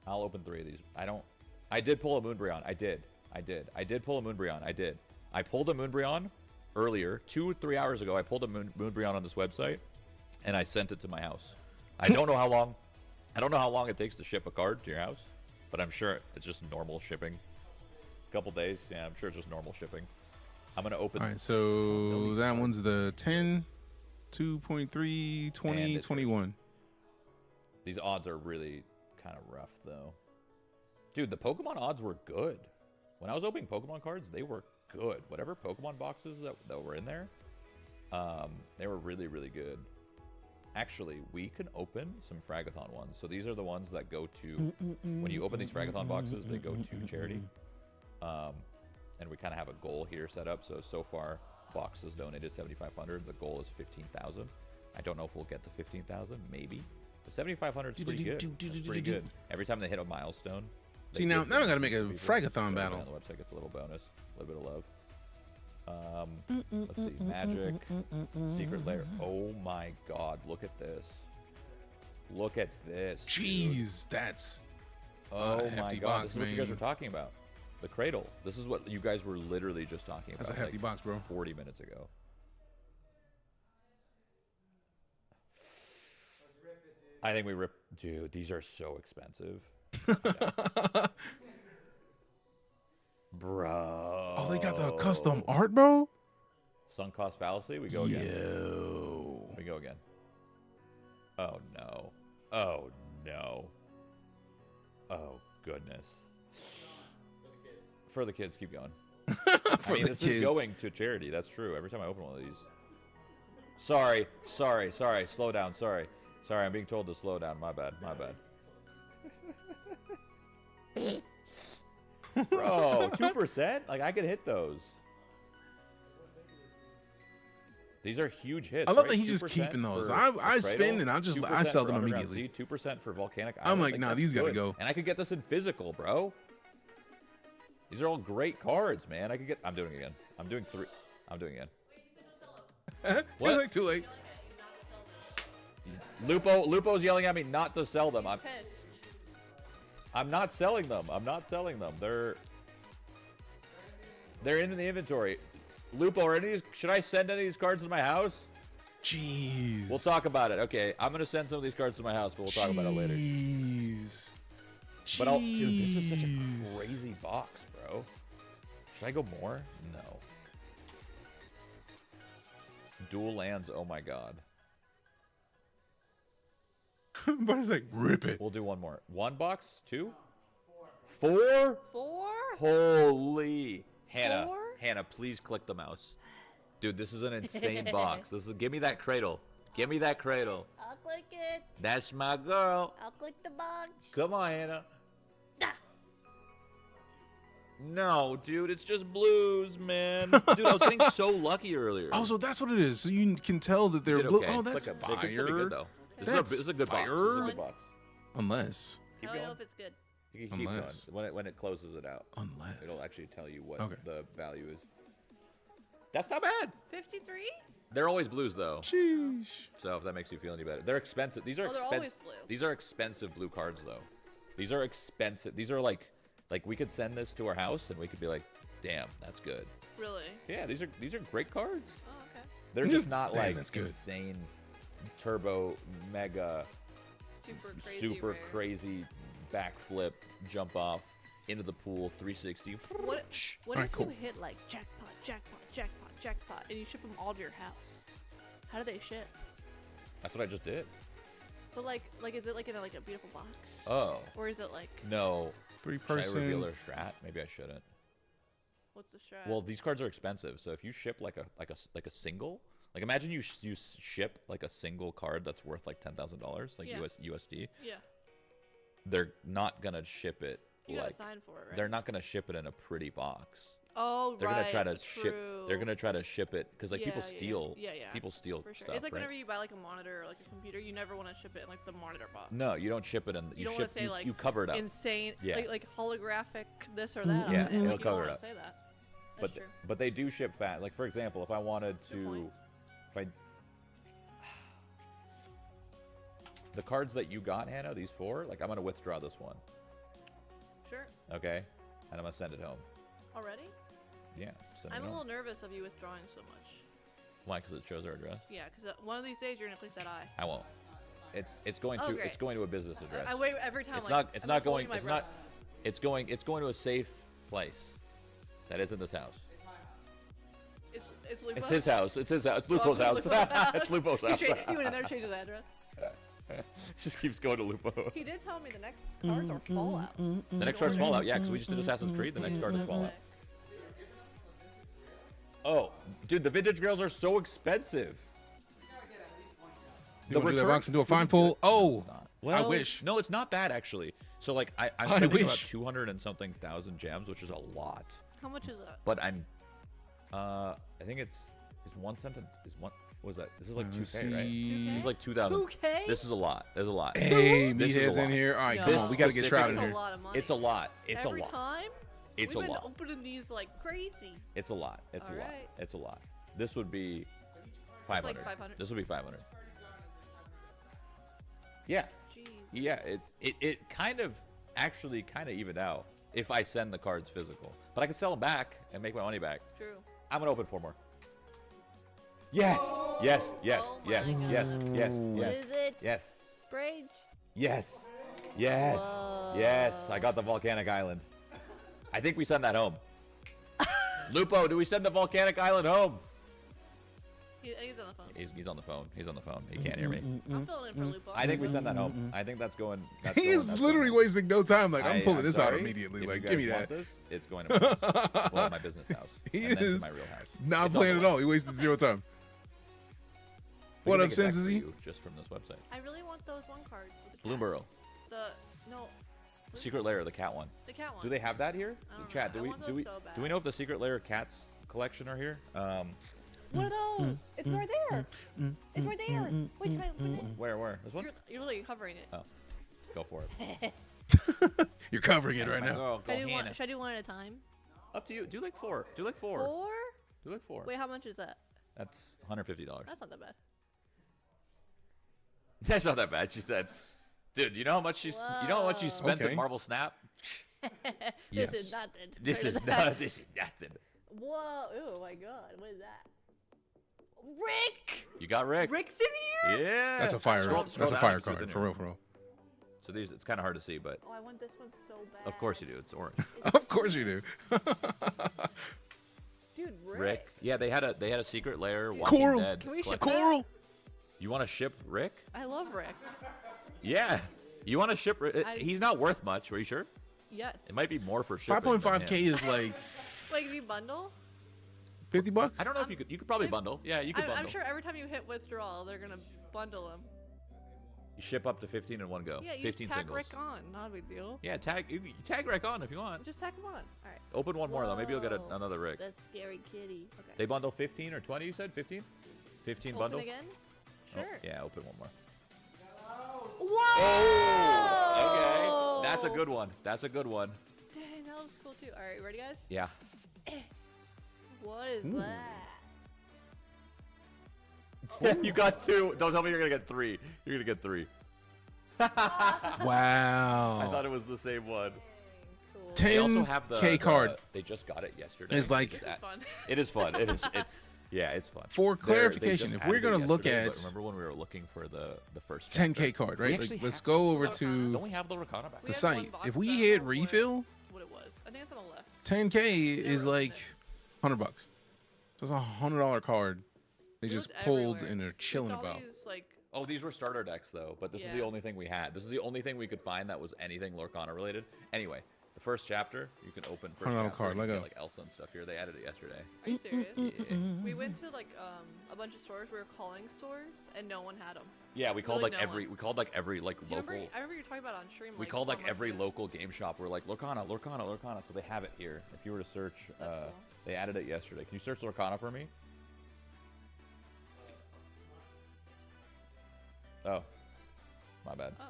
S16: I'll open 3 of these. I did pull a Moonbreon. I did pull a Moonbreon. I pulled a Moonbreon earlier, 2-3 hours ago. I pulled a Moonbreon on this website, and I sent it to my house. I don't know how long. I don't know how long it takes to ship a card to your house, but I'm sure it's just normal shipping. A couple days, yeah. I'm sure it's just normal shipping. I'm gonna open.
S1: All right, so that one's the 10, 2.3, 20, 21.
S16: These odds are really kind of rough, though. Dude, the Pokemon odds were good. When I was opening Pokemon cards, they were good. Whatever Pokemon boxes that were in there, they were really, really good. Actually, we can open some Fragathon ones. So these are the ones that go to, when you open these Fragathon boxes, they go to charity. And we kind of have a goal here set up. So far, Box has donated 7,500. The goal is 15,000. I don't know if we'll get to 15,000. Maybe. But 7,500 is pretty good. That's pretty good. Every time they hit a milestone.
S1: See, now I got to make a Fragathon battle.
S16: On the website gets a little bonus. A little bit of love. Let's see. Magic. Secret Lair. Oh my god. Look at this. Look at this.
S1: Jeez, that's.
S16: Oh my god. This is what you guys were talking about. The Cradle. This is what you guys were literally just talking about.
S1: That's a hefty box, bro.
S16: 40 minutes ago. I think we ripped. Dude, these are so expensive. Bro.
S1: Oh, they got the custom art, bro?
S16: Sunk cost fallacy? We go again.
S1: Yo.
S16: We go again. Oh, no. Oh, no. Oh, goodness. For the kids, keep going.
S1: For the
S16: this
S1: kids.
S16: is going to charity. That's true. Every time I open one of these. Sorry. Slow down. Sorry, I'm being told to slow down. My bad. Bro, 2%? Like, I could hit those. These are huge hits.
S1: I love
S16: right?
S1: that he's just keeping those.
S16: for
S1: I
S16: the
S1: spin and I
S16: 2%
S1: sell
S16: for
S1: them
S16: Underground
S1: immediately.
S16: Sea, 2% for Volcanic
S1: I'm
S16: Island.
S1: like, nah,
S16: that's
S1: these gotta
S16: good.
S1: go.
S16: And I could get this in physical, bro. These are all great cards, man. I could get. I'm doing it again. I'm doing three. I'm doing it again. What?
S1: Too late.
S16: Lupo's yelling at me not to sell them. I'm not selling them. They're in the inventory. Lupo, are any of these, should I send any of these cards to my house?
S1: Jeez.
S16: We'll talk about it. Okay, I'm gonna send some of these cards to my house, but we'll talk about it later.
S1: Jeez.
S16: But dude, this is such a crazy box, bro. Should I go more? No. Dual lands. Oh my god.
S1: But it's like, rip it.
S16: We'll do one more. One box? Two? Four?
S18: Four?
S16: Holy. Hannah.
S18: Four?
S16: Hannah, please click the mouse. Dude, this is an insane box. Give me that cradle. Give me that cradle.
S18: I'll click it.
S16: That's my girl.
S18: I'll click the box.
S16: Come on, Hannah. No, dude, it's just blues, man. Dude, I was getting so lucky earlier.
S1: Oh, so that's what it is. So you can tell that they're blue.
S16: Okay.
S1: Oh, that's
S16: It
S1: fire.
S16: should be good, though. This is a good box. This is a good box.
S1: Unless.
S16: Keep
S18: I
S16: going.
S18: don't know if it's good.
S16: You can keep
S1: Unless.
S16: going. When it closes it out.
S1: Unless.
S16: It'll actually tell you what
S1: Okay.
S16: the value is. That's not bad.
S18: 53?
S16: They're always blues, though.
S1: Sheesh.
S16: So if that makes you feel any better. They're expensive. These are
S18: Oh, they're always
S16: expensive.
S18: blue.
S16: These are expensive blue cards, though. These are expensive. These are like we could send this to our house and we could be like, damn, that's good.
S18: Really?
S16: Yeah, these are great cards.
S18: Oh, okay.
S16: They're just not
S1: Damn,
S16: like
S1: that's good.
S16: insane, turbo, mega,
S18: Super
S16: crazy backflip, jump off into the pool, 360.
S18: What
S1: Alright,
S18: if
S1: cool.
S18: you hit like jackpot, and you ship them all to your house? How do they ship?
S16: That's what I just did.
S18: But like is it like in a beautiful box?
S16: Oh.
S18: Or is it like
S16: No. Should I
S1: 3-person.
S16: reveal their strat? Maybe I shouldn't.
S18: what's the strat?
S16: Well, these cards are expensive, so if you ship like a single, like imagine you ship like a single card that's worth like $10,000, like
S18: Yeah.
S16: USD.
S18: Yeah.
S16: They're not gonna ship it
S18: You gotta
S16: like
S18: sign for it, right?
S16: they're not gonna ship it in a pretty box.
S18: Oh,
S16: They're
S18: right.
S16: gonna try to ship.
S18: True.
S16: They're gonna try to ship it because like people
S18: Yeah,
S16: steal.
S18: Yeah.
S16: People steal
S18: For sure.
S16: stuff.
S18: It's like
S16: right?
S18: whenever you buy like a monitor or like a computer, you never want to ship it in like the monitor box.
S16: No, you don't ship it in.
S18: You don't
S16: ship.
S18: want to say like
S16: you cover it up.
S18: insane,
S16: Yeah.
S18: like holographic this or that.
S16: Yeah,
S18: on it.
S16: it'll
S18: Like, you don't
S16: cover it
S18: wanna
S16: up.
S18: Say that.
S16: But
S18: That's true.
S16: but they do ship fast. Like for example, if I wanted to, the cards that you got, Hannah, these four, like I'm gonna withdraw this one.
S18: Sure.
S16: Okay, and I'm gonna send it home.
S18: Already?
S16: Yeah. Send it
S18: I'm a
S16: home.
S18: little nervous of you withdrawing so much.
S16: Why? Because it shows our address.
S18: Yeah, because one of these days you're gonna click that eye.
S16: I won't. It's going
S18: Oh,
S16: to
S18: great.
S16: it's going to a business address.
S18: I wait every time.
S16: It's
S18: like,
S16: not. It's
S18: I'm
S16: not
S18: holding
S16: going.
S18: my
S16: It's
S18: breath.
S16: not. It's going. It's going to a safe place. That isn't this house.
S18: It's Lupo's.
S16: It's his house. It's his house. It's
S18: Oh,
S16: Lupo's house.
S18: Lupo's house.
S16: It's Lupo's house.
S18: You went in there and changed his address.
S16: It just keeps going to Lupo.
S18: He did tell me the next cards are Fallout.
S16: The next card's Fallout, yeah, because we just did Assassin's Creed. The next card is Fallout. Oh, dude, the vintage grails are so expensive.
S1: You want to do that box and do a fine pull? Oh,
S16: Well,
S1: I wish.
S16: No, it's not bad actually. So like I'm
S1: I
S16: spending about
S1: wish.
S16: 200 and something thousand gems, which is a lot.
S18: How much is that?
S16: But I'm, I think it's 1 cent. Is one. What was that? This is like 2K, right?
S1: 2K?
S16: This is like 2,000.
S18: 2K?
S16: This is a lot. There's a lot.
S1: Hey,
S16: This is a
S1: meatheads in
S16: lot.
S1: here. All right,
S18: Yeah.
S1: come on. We got to get Shroud in
S18: That's
S1: here.
S18: a lot of money.
S16: It's a lot. It's
S18: Every
S16: a lot.
S18: time?
S16: It's
S18: We've
S16: a
S18: been
S16: lot.
S18: opening these like crazy.
S16: It's a lot. It's a lot.
S18: Alright.
S16: It's a lot. This would be 500.
S18: like 500.
S16: This would be 500. Yeah.
S18: Jeez.
S16: Yeah. It kind of actually kind of evened out if I send the cards physical, but I can sell them back and make my money back.
S18: True.
S16: I'm gonna open 4 more. Yes. Yes. Yes.
S18: Oh
S16: Yes.
S18: my
S16: Yes. Yes.
S18: What
S16: Yes.
S18: is it?
S16: Yes.
S18: Brage?
S16: Yes. Yes. Yes. I got the volcanic island. I think we send that home. Lupo, do we send the volcanic island home?
S18: He's on the phone.
S16: He's on the phone. He's on the phone. He can't hear me.
S18: I'm filling in for Lupo.
S16: I think we send that home. I think that's going.
S1: He's literally wasting no time. Like, I'm pulling
S16: I'm
S1: this out
S16: sorry.
S1: immediately.
S16: If
S1: Like,
S16: you
S1: give me
S16: guys
S1: that.
S16: want this, it's going to my house. Well, my business house.
S1: He
S16: and then
S1: is
S16: to my real house.
S1: not
S16: It's on
S1: playing
S16: the
S1: at
S16: way.
S1: all. He wasted zero time.
S16: We
S1: What
S16: can
S1: up,
S16: make it back for
S1: Sensei?
S16: you Just from this website.
S18: I really want those one cards. With the
S16: Bloomborough.
S18: cats. No.
S16: Secret Lair, the cat one.
S18: The cat one.
S16: Do they have that here?
S18: I don't
S16: Chat.
S18: know.
S16: Do
S18: I
S16: we
S18: want
S16: do we
S18: those so bad.
S16: do we know if the Secret Lair cats collection are here?
S18: What are those? It's right there. It's right there. Wait, can I open it?
S16: Where? This one?
S18: You're literally covering it.
S16: Oh, go for it.
S1: You're covering it right now.
S16: Go,
S18: Should I do one at a time?
S16: Up to you. Do like four. Do like four.
S18: Four?
S16: Do like four.
S18: Wait, how much is that?
S16: That's $150.
S18: That's not that bad.
S16: That's not that bad. She said, "Dude, you know how much she spent at Marvel Snap?
S18: This is nothing.
S16: This is nothing.
S18: Whoa! Oh my God! What is that? Rick.
S16: You got Rick.
S18: Rick's in here.
S16: Yeah.
S1: That's a fire. That's a fire card for real, for real.
S16: So these, it's kind of hard to see, but
S18: Oh, I want this one so bad.
S16: of course you do. It's orange.
S1: Of course you do.
S18: Dude,
S16: Rick. Yeah, they had a Secret Lair.
S1: Coral.
S16: Walking Dead
S18: Can we ship
S16: collection.
S1: Coral.
S16: You want to ship Rick?
S18: I love Rick.
S16: Yeah. You want to ship Rick? He's not worth much. Are you sure?
S18: Yes.
S16: It might be more for shipping.
S1: 5.5K is like
S18: Like, if you bundle?
S1: $50.
S16: I don't know if you could probably bundle. Yeah, you could bundle.
S18: I'm sure every time you hit withdrawal, they're gonna bundle them.
S16: You ship up to 15 in one go.
S18: Yeah, you
S16: 15
S18: just tag
S16: singles.
S18: Rick on. Not a big deal.
S16: Yeah, you tag Rick on if you want.
S18: Just tag him on. All right.
S16: Open one more though. Maybe you'll get another Rick.
S18: That's scary kitty. Okay.
S16: They bundle 15 or 20. You said 15. 15
S18: Open
S16: bundle.
S18: again?
S16: Oh,
S18: Sure.
S16: yeah, open one more.
S18: Whoa!
S16: Oh, okay. That's a good one. That's a good one.
S18: Dang, that looks cool too. All right, ready, guys?
S16: Yeah.
S18: What is that?
S16: You got two. Don't tell me you're gonna get three. You're gonna get three.
S1: Wow.
S16: I thought it was the same one.
S18: Cool.
S16: They also have the
S1: 10K card.
S16: They just got it yesterday.
S1: It's like-
S18: This is fun.
S16: It is fun. It's yeah, it's fun.
S1: For
S16: They
S1: clarification,
S16: just
S1: if we're
S16: added
S1: gonna
S16: it
S1: look
S16: yesterday,
S1: at
S16: but remember when we were looking for the first
S1: 10K card, right? Like, let's go over to
S16: Don't we have the Rakana back?
S1: the site. If we hit refill,
S18: What it was? I think it's on the left.
S1: 10K is like $100. So it's a $100 card. They just
S18: looked
S1: pulled
S18: everywhere.
S1: and they're chilling
S18: We saw
S1: about.
S18: these, like,
S16: Oh, these were starter decks though, but this is the
S18: Yeah.
S16: only thing we had. This is the only thing we could find that was anything Lorcana related. Anyway, the first chapter you can open first
S1: $100
S16: chapter.
S1: card,
S16: You
S1: let
S16: get,
S1: go.
S16: like Elsa and stuff here. They added it yesterday.
S18: Are you serious?
S16: Yeah.
S18: We went to like a bunch of stores. We were calling stores, and no one had them.
S16: Yeah, we called
S18: Really
S16: like
S18: no
S16: every
S18: one.
S16: we called like every like
S18: I remember
S16: local.
S18: you were talking about it on stream.
S16: We
S18: like,
S16: called
S18: 4
S16: like
S18: months
S16: every
S18: ago.
S16: local game shop. We're like Lorcana, so they have it here. If you were to search,
S18: That's cool.
S16: they added it yesterday. Can you search Lorcana for me? Oh, my bad.
S18: Oh,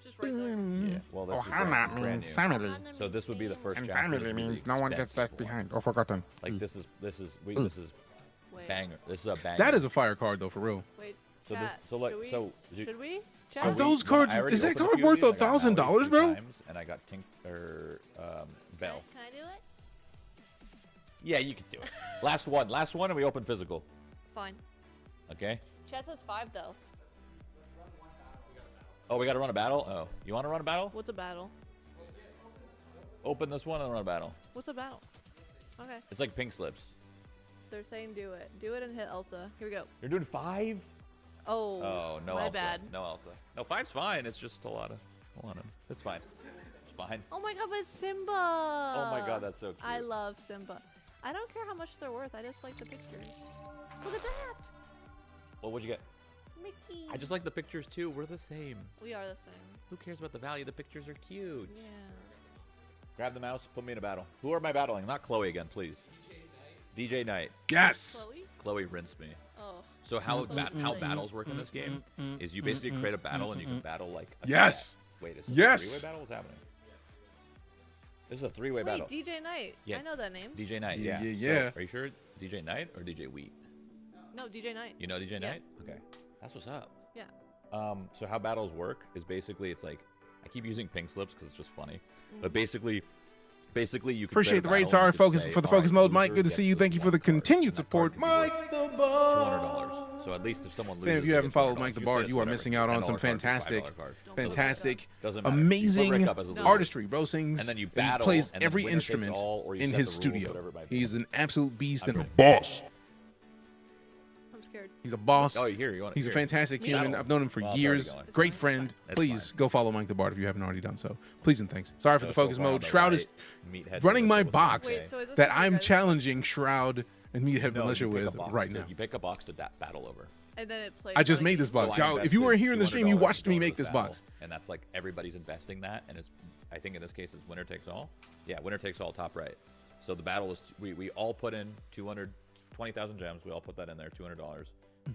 S18: just right there.
S16: Yeah. Well, that's
S1: Ohana means family.
S16: So this would be the first
S1: And
S16: chapter.
S1: family
S16: This would be the
S1: means no one gets
S16: expensive
S1: left
S16: one.
S1: behind or forgotten.
S16: Like this is
S18: Wait.
S16: banger. This is a banger.
S1: That is a fire card though, for real.
S18: Wait.
S16: So
S18: Chat,
S16: so like
S18: should we?
S16: so.
S18: Should we?
S16: so
S18: Chat?
S1: Are those
S16: we-
S1: cards-
S16: I already
S1: is that
S16: opened a
S1: card
S16: few of
S1: worth
S16: these. I got
S1: $1,000,
S16: Maui 2
S1: bro?
S16: times, and I got Bell.
S18: Can I do it?
S16: Yeah, you can do it. Last one, and we open physical.
S18: Fine.
S16: Okay.
S18: Chat says 5 though.
S16: Oh, we got to run a battle. Oh, you want to run a battle?
S18: What's a battle?
S16: Open this one and run a battle.
S18: What's a battle? Okay.
S16: It's like pink slips.
S18: They're saying do it. Do it and hit Elsa. Here we go.
S16: You're doing 5?
S18: Oh.
S16: Oh, no
S18: my
S16: Elsa.
S18: bad.
S16: No Elsa. No, 5's fine. It's just a lot of. It's fine. It's fine.
S18: Oh my god, but it's Simba!
S16: Oh my god, that's so cute.
S18: I love Simba. I don't care how much they're worth. I just like the pictures. Look at that!
S16: Well, what'd you get?
S18: Mickey.
S16: I just like the pictures too. We're the same.
S18: We are the same.
S16: Who cares about the value? The pictures are cute.
S18: Yeah.
S16: Grab the mouse. Put me in a battle. Who am I battling? Not Chloe again, please. DeejayKnight.
S1: Yes.
S18: Chloe?
S16: Chloe rinsed me.
S18: Oh.
S16: So how battles work in this game is you basically create a battle and you can battle like a
S1: Yes.
S16: cat. Wait, is this
S1: Yes.
S16: a 3-way battle? What's happening? This is a 3-way
S18: Wait,
S16: battle.
S18: DeejayKnight.
S16: Yeah.
S18: I know that name.
S16: DeejayKnight,
S1: Yeah,
S16: yeah.
S1: yeah.
S16: So, are you sure DeejayKnight or DJ Wheat?
S18: No, DeejayKnight.
S16: You know DeejayKnight?
S18: Yeah.
S16: Okay. That's what's up.
S18: Yeah.
S16: So how battles work is basically it's like I keep using pink slips because it's just funny, but basically you can
S1: Appreciate the rates, sorry, focus for the focus mode, Mike. Good to see you. Thank you for the continued support, Mike the Bard.
S16: $200. So at least if someone loses,
S1: Fam, if you
S16: they
S1: haven't
S16: get
S1: followed
S16: $200.
S1: Mike the
S16: You could say
S1: Bard,
S16: it's
S1: you are
S16: whatever.
S1: missing out on
S16: $10
S1: some
S16: card,
S1: fantastic,
S16: $5 card.
S1: fantastic,
S16: Doesn't matter. You put
S1: amazing
S16: Rick up as a loser.
S1: artistry. Bro sings
S16: And then you
S1: and
S16: battle,
S1: plays
S16: and then
S1: every
S16: winner takes
S1: instrument
S16: all, or you
S1: in
S16: set
S1: his
S16: the rules,
S1: studio.
S16: whatever it might be.
S1: He's an absolute beast and
S16: I'm
S1: a boss.
S18: I'm scared. weird.
S1: He's a boss.
S16: Oh, here you want.
S1: He's a fantastic human. I've known him for
S16: Well, it's
S1: years.
S16: already going.
S1: Great friend.
S16: It's
S1: Please
S16: fine.
S1: go follow Mike the Bard if you haven't already done so. Please and thanks. Sorry for the focus
S16: far on
S1: mode.
S16: the
S1: Shroud
S16: right,
S1: is
S16: Meathead
S1: running my
S16: Militia with
S1: box
S16: Wait,
S18: so is this
S1: that
S18: what you
S1: I'm
S18: guys-
S1: challenging Shroud and Meathead
S16: No,
S1: Militia
S16: you pick a
S1: with
S16: box
S1: right
S16: to-
S1: now.
S16: You pick a box to battle over.
S18: And then it plays.
S1: I just
S18: like-
S1: made this box.
S16: So I
S1: Y'all, if you weren't here in the
S16: invested
S1: stream, you
S16: $200
S1: watched
S16: to
S1: me
S16: go to
S1: make this
S16: battle,
S1: box.
S16: and that's like everybody's investing that, and it's. I think in this case it's winner takes all. Yeah, winner takes all, top right. So the battle is we all put in 220,000 gems. We all put that in there, $200.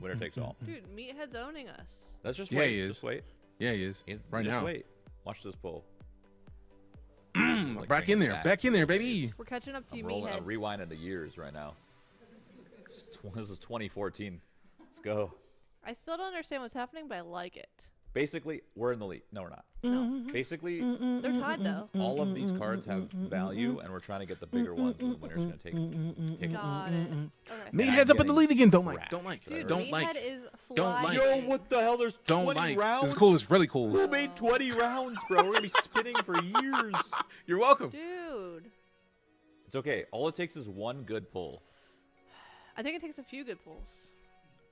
S16: Winner takes all.
S18: Dude, Meathead's owning us.
S16: Let's just
S1: Yeah,
S16: wait.
S1: he is.
S16: Just wait.
S1: Yeah, he is. Right
S16: just
S1: now.
S16: Wait. Watch this pull.
S1: Back in there. Back in there, baby.
S18: We're catching up to you,
S16: I'm rolling. I'm
S18: Meathead.
S16: rewinding the years right now. This is 2014. Let's go.
S18: I still don't understand what's happening, but I like it.
S16: Basically, we're in the lead. No, we're not.
S18: No.
S16: Basically,
S18: They're tied though.
S16: all of these cards have value, and we're trying to get the bigger ones. And the winner's gonna take it.
S18: Got it. Okay.
S1: Meathead's up in the lead again. Don't like. Don't like.
S18: Dude,
S1: Don't like.
S18: Meathead is
S1: Don't like.
S18: flying.
S16: Yo, what the hell? There's 20
S1: Don't like.
S16: rounds.
S1: This is cool. It's really cool.
S16: Who made 20 rounds, bro? We're gonna be spinning for years.
S1: You're welcome.
S18: Dude.
S16: It's okay. All it takes is one good pull.
S18: I think it takes a few good pulls.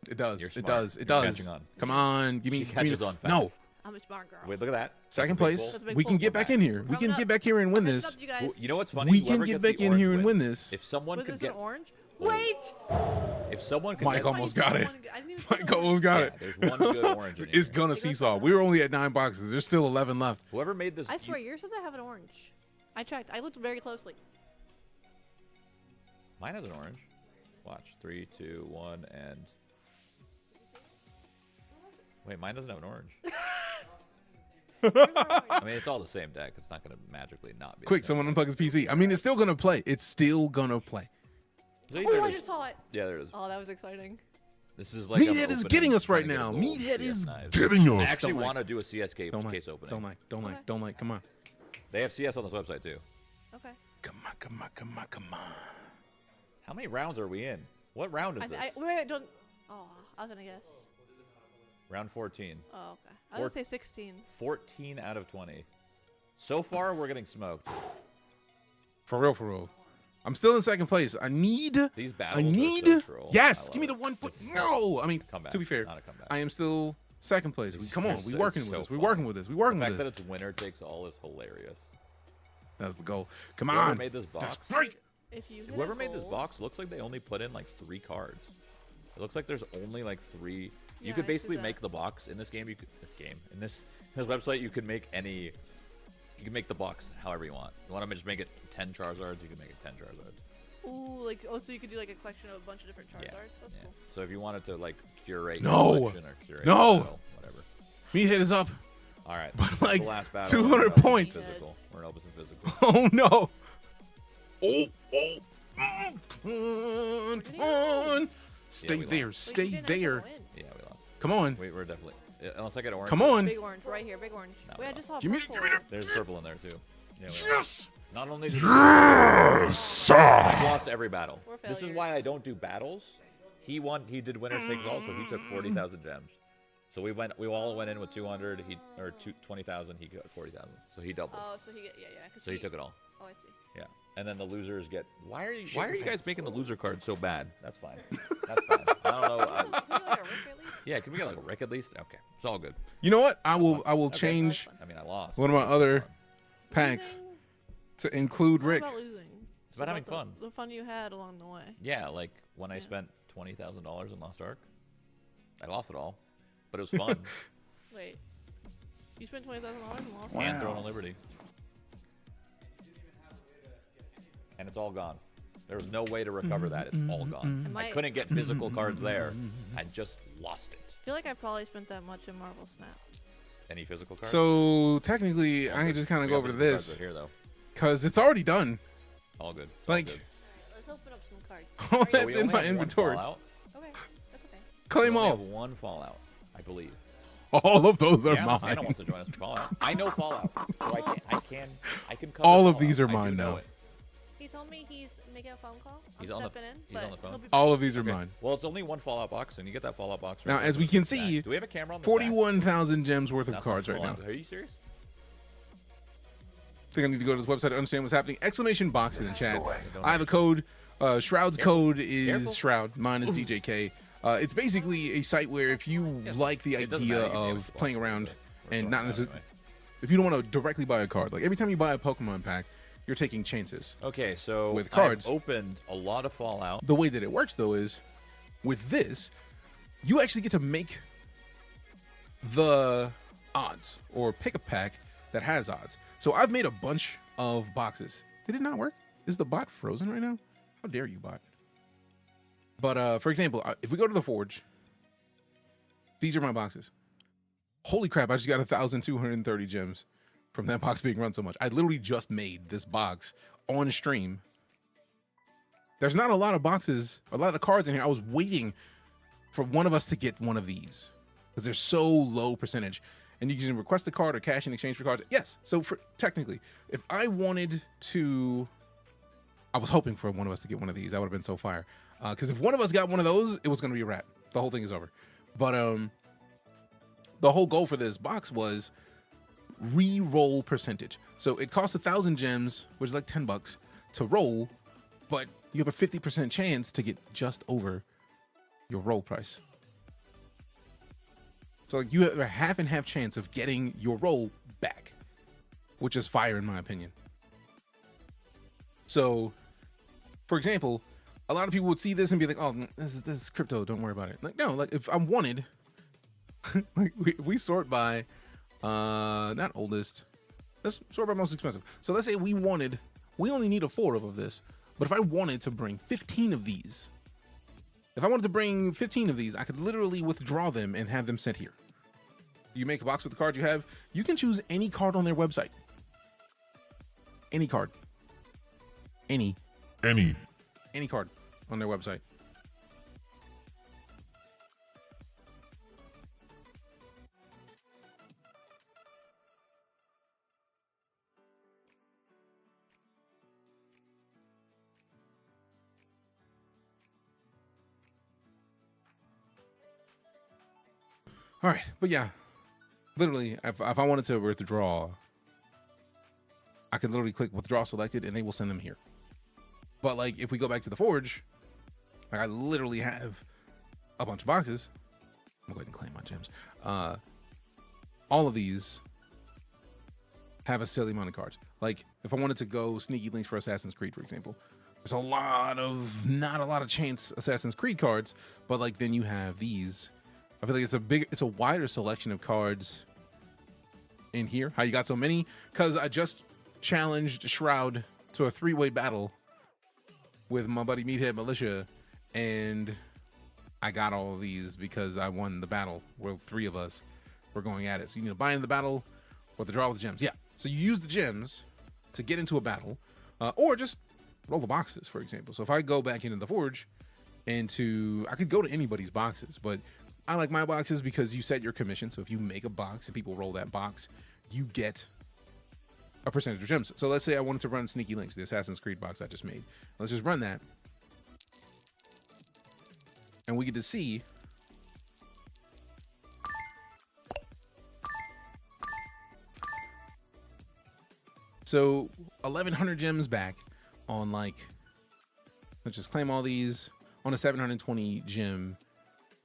S1: It does.
S16: You're
S1: It
S16: smart.
S1: does. It
S16: You're
S1: does.
S16: catching on.
S1: Come on. Give me.
S16: She
S1: give me
S16: catches on fast.
S1: No.
S18: I'm a smart girl.
S16: Wait, look at that.
S1: Second
S16: That's a big
S1: place.
S18: That's a big
S1: We can
S18: pull.
S1: get back in here. We can
S18: Coming
S1: get
S18: up.
S1: back here and win
S18: Coming
S1: this.
S18: up, you guys.
S16: You know what's funny?
S1: We
S16: Whoever
S1: can get
S16: gets the
S1: back in
S16: orange
S1: here and
S16: wins.
S1: win this.
S16: If someone
S18: Was
S16: could
S18: this
S16: get
S18: an orange?
S16: Oh.
S18: Wait!
S16: If someone could
S1: Mike
S16: get
S1: almost got it.
S18: I didn't even see
S1: Mike
S18: the
S1: almost got
S16: Yeah,
S1: it.
S16: there's one good orange in
S1: It's
S16: here.
S1: gonna seesaw. We were only at 9 boxes. There's still 11 left.
S16: Whoever made this,
S18: I swear, yours says I have an orange. I checked. I looked very closely.
S16: mine has an orange. Watch 3, 2, 1, and wait, mine doesn't have an orange. I mean, it's all the same deck. It's not gonna magically not be.
S1: Quick,
S16: the same.
S1: someone unplug his PC. I mean, it's still gonna play. It's still gonna play.
S16: See,
S18: Oh, I
S16: there's-
S18: just saw it.
S16: Yeah, there it is.
S18: Oh, that was exciting.
S16: This is like I'm
S1: Meathead is
S16: opening-
S1: getting us right
S16: trying to get a
S1: now.
S16: gold
S1: Meathead
S16: CS
S1: is
S16: knives.
S13: getting
S16: I
S13: us.
S16: actually
S1: Don't like.
S16: want to do a CS case
S1: Don't like.
S16: opening.
S1: Don't like. Don't
S18: Okay.
S1: like. Don't like. Come on.
S16: They have CS on this website too.
S18: Okay.
S1: Come on. Come on. Come on. Come on.
S16: How many rounds are we in? What round is this?
S18: Wait, don't. Oh, I was gonna guess.
S16: Round 14.
S18: Oh, okay. I was gonna say 16.
S16: 14 out of 20. So far, we're getting smoked.
S1: For real. For real. I'm still in second place. I need.
S16: These
S1: I
S16: battles
S1: need.
S16: are so troll.
S1: Yes.
S16: I
S1: Give me the
S16: love it.
S1: 1 foot. No. I mean,
S16: Comeback,
S1: to be fair,
S16: not a comeback.
S1: I am still second place. Come on. We
S16: It's
S1: working
S16: so
S1: with this. We
S16: fun.
S1: working with this. We working
S16: The
S1: with
S16: fact
S1: this.
S16: that it's winner takes all is hilarious.
S1: That's the goal. Come
S16: Whoever
S1: on.
S16: made this box,
S1: That's right.
S18: If you hit
S16: whoever
S18: a
S16: made this
S18: goal-
S16: box looks like they only put in like 3 cards. It looks like there's only like 3.
S18: Yeah,
S16: You
S18: I
S16: could
S18: see
S16: basically
S18: that.
S16: make the box in this game. In this website, you can make any. You can make the box however you want. You want to just make it 10 Charizards, you can make it 10 Charizards.
S18: Ooh, like so you could do like a collection of a bunch of different Charizards. That's
S16: Yeah.
S18: cool.
S16: So if you wanted to like curate
S1: No.
S16: collection or curate
S1: No.
S16: battle, whatever.
S1: Meathead is up.
S16: All right.
S1: But,
S16: this is
S1: like,
S16: the last battle.
S1: 200
S16: We're in open
S1: points.
S16: Physical. We're in open physical.
S1: Oh no. Oh. Come on. Stay
S16: we
S1: there.
S16: lost.
S1: Stay there.
S16: Yeah, we lost.
S1: Come on.
S16: We're definitely. Unless I get orange.
S1: Come on.
S18: Big orange right here. Big orange.
S16: No,
S18: Wait, I
S16: no.
S18: just saw
S1: Give me
S18: purple.
S16: There's purple in there too. Yeah, we
S1: Yes.
S16: Not only did
S13: Yes.
S16: I've lost every battle.
S18: We're
S16: This is
S18: failures.
S16: why I don't do battles. He won. He did winner takes all, so he took 40,000 gems. So we all went in with 200. 20,000. He got 40,000. So he doubled.
S18: Oh, so he get yeah. 'Cause
S16: So he took it all.
S18: Oh, I see.
S16: Yeah. And then the losers get. Why are you
S1: your
S16: guys
S1: pants.
S16: making the loser card so bad? That's fine. That's fine. I don't know.
S18: Can we get like a Rick at least?
S16: Yeah. Can we get like a Rick at least? Okay. It's all good.
S1: You know what? I will
S16: Okay.
S1: change
S16: I mean, I lost.
S1: one of my
S16: It's
S1: other
S16: fun.
S1: packs to include
S18: It's not
S1: Rick.
S18: about losing.
S16: It's about having fun.
S18: The fun you had along the way.
S16: Yeah, like when I spent $20,000 in Lost Ark. I lost it all, but it was fun.
S18: Wait. You spent $20,000 and lost?
S16: And Throne of Liberty. And it's all gone. There was no way to recover that. It's all gone. I couldn't get physical cards there. I just lost it.
S18: I feel like I probably spent that much in Marvel Snap.
S16: Any physical cards?
S1: So technically, I can just kind of
S16: We
S1: go
S16: got
S1: over to
S16: physical cards
S1: this
S16: right here, though.
S1: because it's already done.
S16: All good. It's
S1: Like-
S16: all good.
S18: Let's open up some cards.
S1: All
S16: So
S1: that's
S16: we
S1: in
S16: only
S1: my
S16: have one
S1: inventory.
S16: Fallout.
S18: Okay, that's okay.
S1: Claim
S16: We only
S1: all.
S16: have one Fallout, I believe.
S1: All of those are
S16: Yeah, unless Anna
S1: mine.
S16: wants to join us for Fallout. I know Fallout, so I can cover
S1: All of
S16: Fallout.
S1: these are
S16: I do
S1: mine
S16: know
S1: now.
S16: it.
S18: He told me he's making a phone call.
S16: He's
S18: I'm
S16: on the-
S18: stepping in,
S16: he's
S18: but
S16: on the phone.
S18: he'll be
S1: All
S18: back.
S1: of these are
S16: Okay.
S1: mine.
S16: Well, it's only one Fallout box, and you get that Fallout box.
S1: Now,
S16: right
S1: as
S16: there
S1: we
S16: with
S1: can
S16: the stack.
S1: see,
S16: do we have a camera on the
S1: 41,000 gems worth of
S16: stack?
S1: cards
S16: That's
S1: right
S16: not
S1: now.
S16: full on. Are you serious?
S1: I think I need to go to this website to understand what's happening. Exclamation box in the chat. I have a code. Shroud's code is
S16: Careful.
S1: Shroud. Mine is DJK. It's basically a site where if you like the
S16: It doesn't
S1: idea
S16: matter, you can name
S1: of
S16: what you
S1: playing
S16: want,
S1: around
S16: we're
S1: and
S16: going
S1: not
S16: that
S1: necessarily,
S16: way.
S1: if you don't want to directly buy a card, like every time you buy a Pokemon pack, you're taking chances.
S16: Okay, so
S1: with cards,
S16: I've opened a lot of Fallout.
S1: the way that it works though is with this, you actually get to make the odds or pick a pack that has odds. So I've made a bunch of boxes. Did it not work? Is the bot frozen right now? How dare you, bot? But for example, if we go to the Forge, these are my boxes. Holy crap, I just got 1,230 gems from that box being run so much. I literally just made this box on stream. There's not a lot of boxes, a lot of cards in here. I was waiting for one of us to get one of these because they're so low percentage. And you can request a card or cash in exchange for cards. Yes. So for technically, if I wanted to, I was hoping for one of us to get one of these. That would have been so fire. Because if one of us got one of those, it was going to be a wrap. The whole thing is over. But the whole goal for this box was re-roll percentage. So it costs 1,000 gems, which is like $10 to roll, but you have a 50% chance to get just over your roll price. So like you have a half and half chance of getting your roll back, which is fire in my opinion. So, for example, a lot of people would see this and be like, "Oh, this is crypto. Don't worry about it." Like, no, like if I wanted, like we sort by, not oldest. Let's sort by most expensive. So let's say we only need a 4 of this, but if I wanted to bring 15 of these. If I wanted to bring 15 of these, I could literally withdraw them and have them sent here. You make a box with the card you have. You can choose any card on their website. Any card. Any card on their website. All right, but yeah, literally, if I wanted to withdraw, I could literally click withdraw selected and they will send them here. But like, if we go back to the Forge, like I literally have a bunch of boxes. I'm going to go ahead and claim my gems. All of these have a silly amount of cards. Like if I wanted to go sneaky links for Assassin's Creed, for example, there's not a lot of chance Assassin's Creed cards, but like then you have these. I feel like it's a wider selection of cards in here. How you got so many? Because I just challenged Shroud to a 3-way battle with my buddy Meathead Militia, and I got all of these because I won the battle where 3 of us were going at it. So you need to buy in the battle or the draw with the gems. Yeah. So you use the gems to get into a battle, or just roll the boxes, for example. So if I go back into the Forge, I could go to anybody's boxes, but I like my boxes because you set your commission. So if you make a box and people roll that box, you get a percentage of gems. So let's say I wanted to run Sneaky Links, the Assassin's Creed box I just made. Let's just run that. And we get to see so 1,100 gems back on like, let's just claim all these on a 720 gem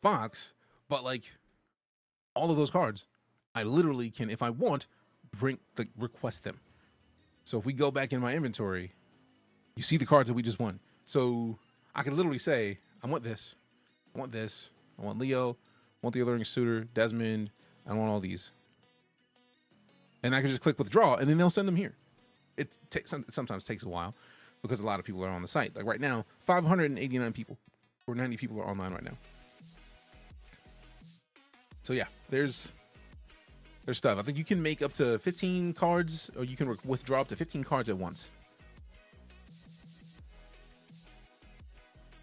S1: box. But like all of those cards, I literally can, if I want, request them. So if we go back in my inventory, you see the cards that we just won. So I can literally say, I want this, I want this, I want Leo, I want the Alluring Suitor, Desmond, I want all these. And I can just click withdraw and then they'll send them here. It sometimes takes a while because a lot of people are on the site. Like right now, 589 people or 90 people are online right now. So yeah, there's stuff. I think you can make up to 15 cards, or you can withdraw up to 15 cards at once.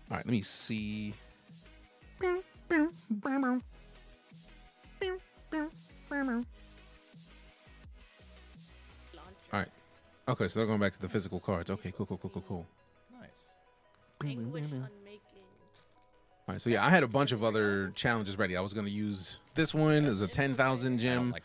S1: All right, let me see. All right. Okay, so they're going back to the physical cards. Okay, cool.
S16: Nice.
S1: All right, so yeah, I had a bunch of other challenges ready. I was going to use this one as a 10,000 gem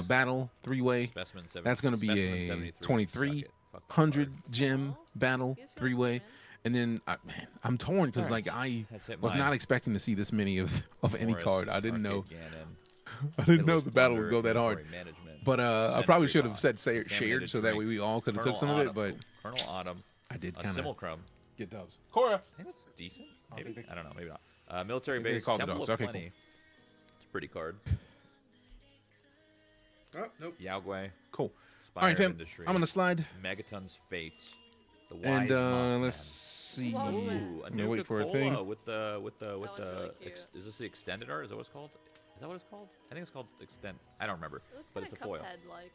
S1: battle 3-way. That's going to be a 2,300 gem battle 3-way. And then, man, I'm torn because
S16: Alright,
S1: like I
S16: that's hit
S1: was
S16: mine.
S1: not expecting to see this many of any
S16: Morris,
S1: card. I didn't know.
S16: Arcade Ganon,
S1: I didn't know
S16: Pitiless
S1: the battle would
S16: Plunder,
S1: go that hard.
S16: Inventory Management,
S1: But I
S16: Sentry
S1: probably should have
S16: Bot,
S1: said shared
S16: Contaminated
S1: so that way
S16: Drink,
S1: we all could have took
S16: Colonel
S1: some of it.
S16: Autumn-
S1: But
S16: Colonel Autumn,
S1: I did
S16: a
S1: kind of
S16: Simulacrum.
S1: get dubs. Cora.
S16: I think that's decent. Maybe. I don't know. Maybe not. Military
S1: I think they
S16: base.
S1: called it
S16: Temple
S1: dogs.
S16: of
S1: Okay,
S16: Plenty. It's a pretty card.
S1: Oh, nope.
S16: Yaogway.
S1: Cool.
S16: Spire
S1: All right, fam.
S16: Industry,
S1: I'm gonna slide.
S16: Megaton's Fate. The Wise
S1: And
S16: Mothman.
S1: let's see.
S16: Ooh, a
S1: I'm gonna
S16: new
S1: wait for a
S16: Coca-Cola
S1: thing.
S16: with the
S18: really cute.
S16: is this the extended art? Is that what it's called? Is that what it's called? I think it's called extend. I don't remember,
S18: It was
S16: but it's a
S18: kinda
S16: foil.
S18: Cuphead-like.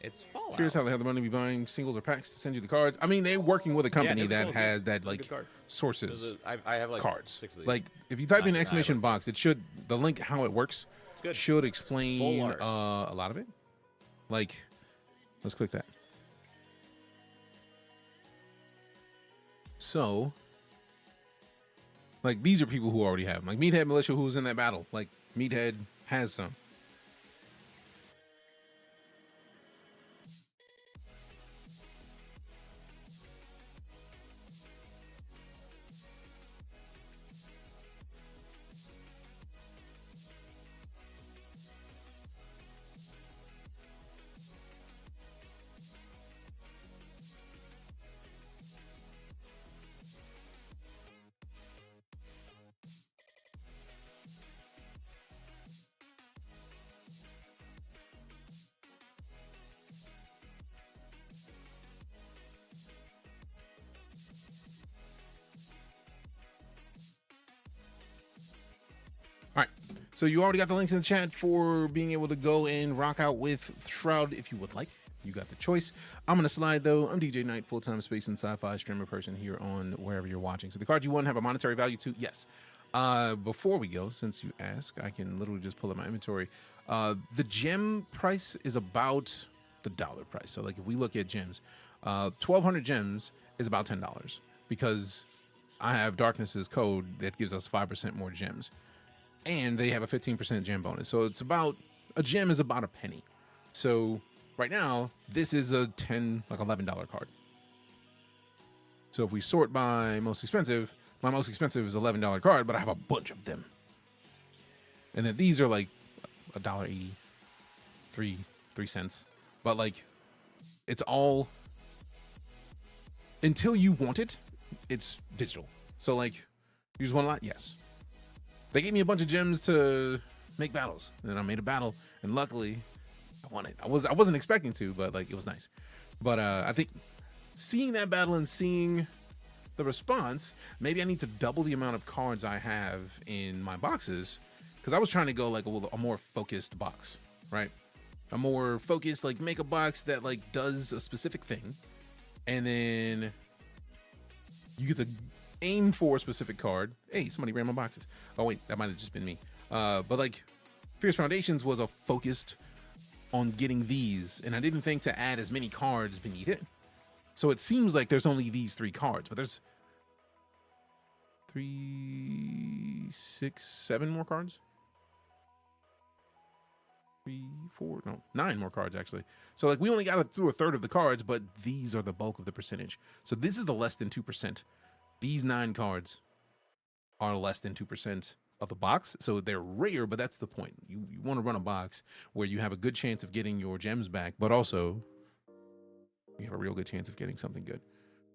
S16: It's Fallout.
S1: Here's how they have the money to be buying singles or packs to send you the cards. I mean, they're working with a company
S16: Nebula
S1: that
S16: was
S1: has
S16: good.
S1: that
S16: It was a
S1: like
S16: good card.
S1: sources.
S16: I have like
S1: cards.
S16: 6 of these.
S1: Like if you type
S16: Not
S1: in
S16: that I
S1: exclamation
S16: would-
S1: box, it should the link how it works
S16: good.
S1: should explain
S16: Full art.
S1: a lot of it. Like, let's click that. So, like these are people who already have them. Like Meathead Militia, who was in that battle. Like Meathead has some. All right. So you already got the links in the chat for being able to go and rock out with Shroud if you would like. You got the choice. I'm gonna slide though. I'm DeejayKnight, full-time space and sci-fi streamer person here on wherever you're watching. So the cards you won have a monetary value too. Yes. Before we go, since you ask, I can literally just pull up my inventory. The gem price is about the dollar price. So like if we look at gems, 1,200 gems is about $10 because I have Darkness's code that gives us 5% more gems. And they have a 15% gem bonus. So it's about, a gem is about a penny. So right now, this is a $11 card. So if we sort by most expensive, my most expensive is $11 card, but I have a bunch of them. And then these are like $1.80, 3 cents. But like, it's all, until you want it, it's digital. So like, you just want a lot? Yes. They gave me a bunch of gems to make battles, and then I made a battle, and luckily, I won it. I wasn't expecting to, but like it was nice. But I think seeing that battle and seeing the response, maybe I need to double the amount of cards I have in my boxes, because I was trying to go like a more focused box, right? A more focused, like make a box that like does a specific thing, and then you get to aim for a specific card. Hey, somebody ran my boxes. Oh wait, that might have just been me. But like Fierce Foundations was a focused on getting these, and I didn't think to add as many cards beneath it. So it seems like there's only these 3 cards, but there's 3, 6, 7 more cards. 3, 4, no, 9 more cards actually. So like we only got through a third of the cards, but these are the bulk of the percentage. So this is the less than 2%. These 9 cards are less than 2% of the box. So they're rare, but that's the point. You want to run a box where you have a good chance of getting your gems back, but also you have a real good chance of getting something good.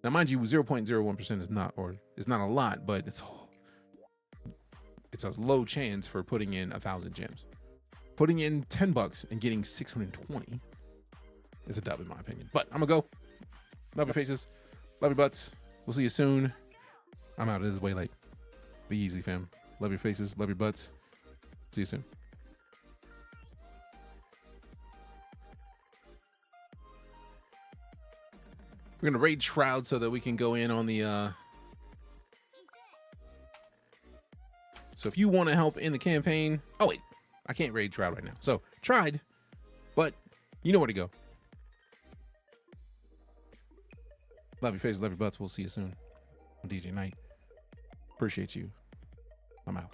S1: Now, mind you, 0.01% is not a lot, but it's a low chance for putting in 1,000 gems. Putting in $10 and getting 620 is a dub in my opinion. But I'm gonna go. Love your faces. Love your butts. We'll see you soon. I'm out. It is way late. Be easy, fam. Love your faces. Love your butts. See you soon. We're going to raid Shroud so that we can go in on the... So if you want to help in the campaign... Oh, wait. I can't raid Shroud right now. So, tried. But you know where to go. Love your faces. Love your butts. We'll see you soon. I'm DeejayKnight. Appreciate you. I'm out.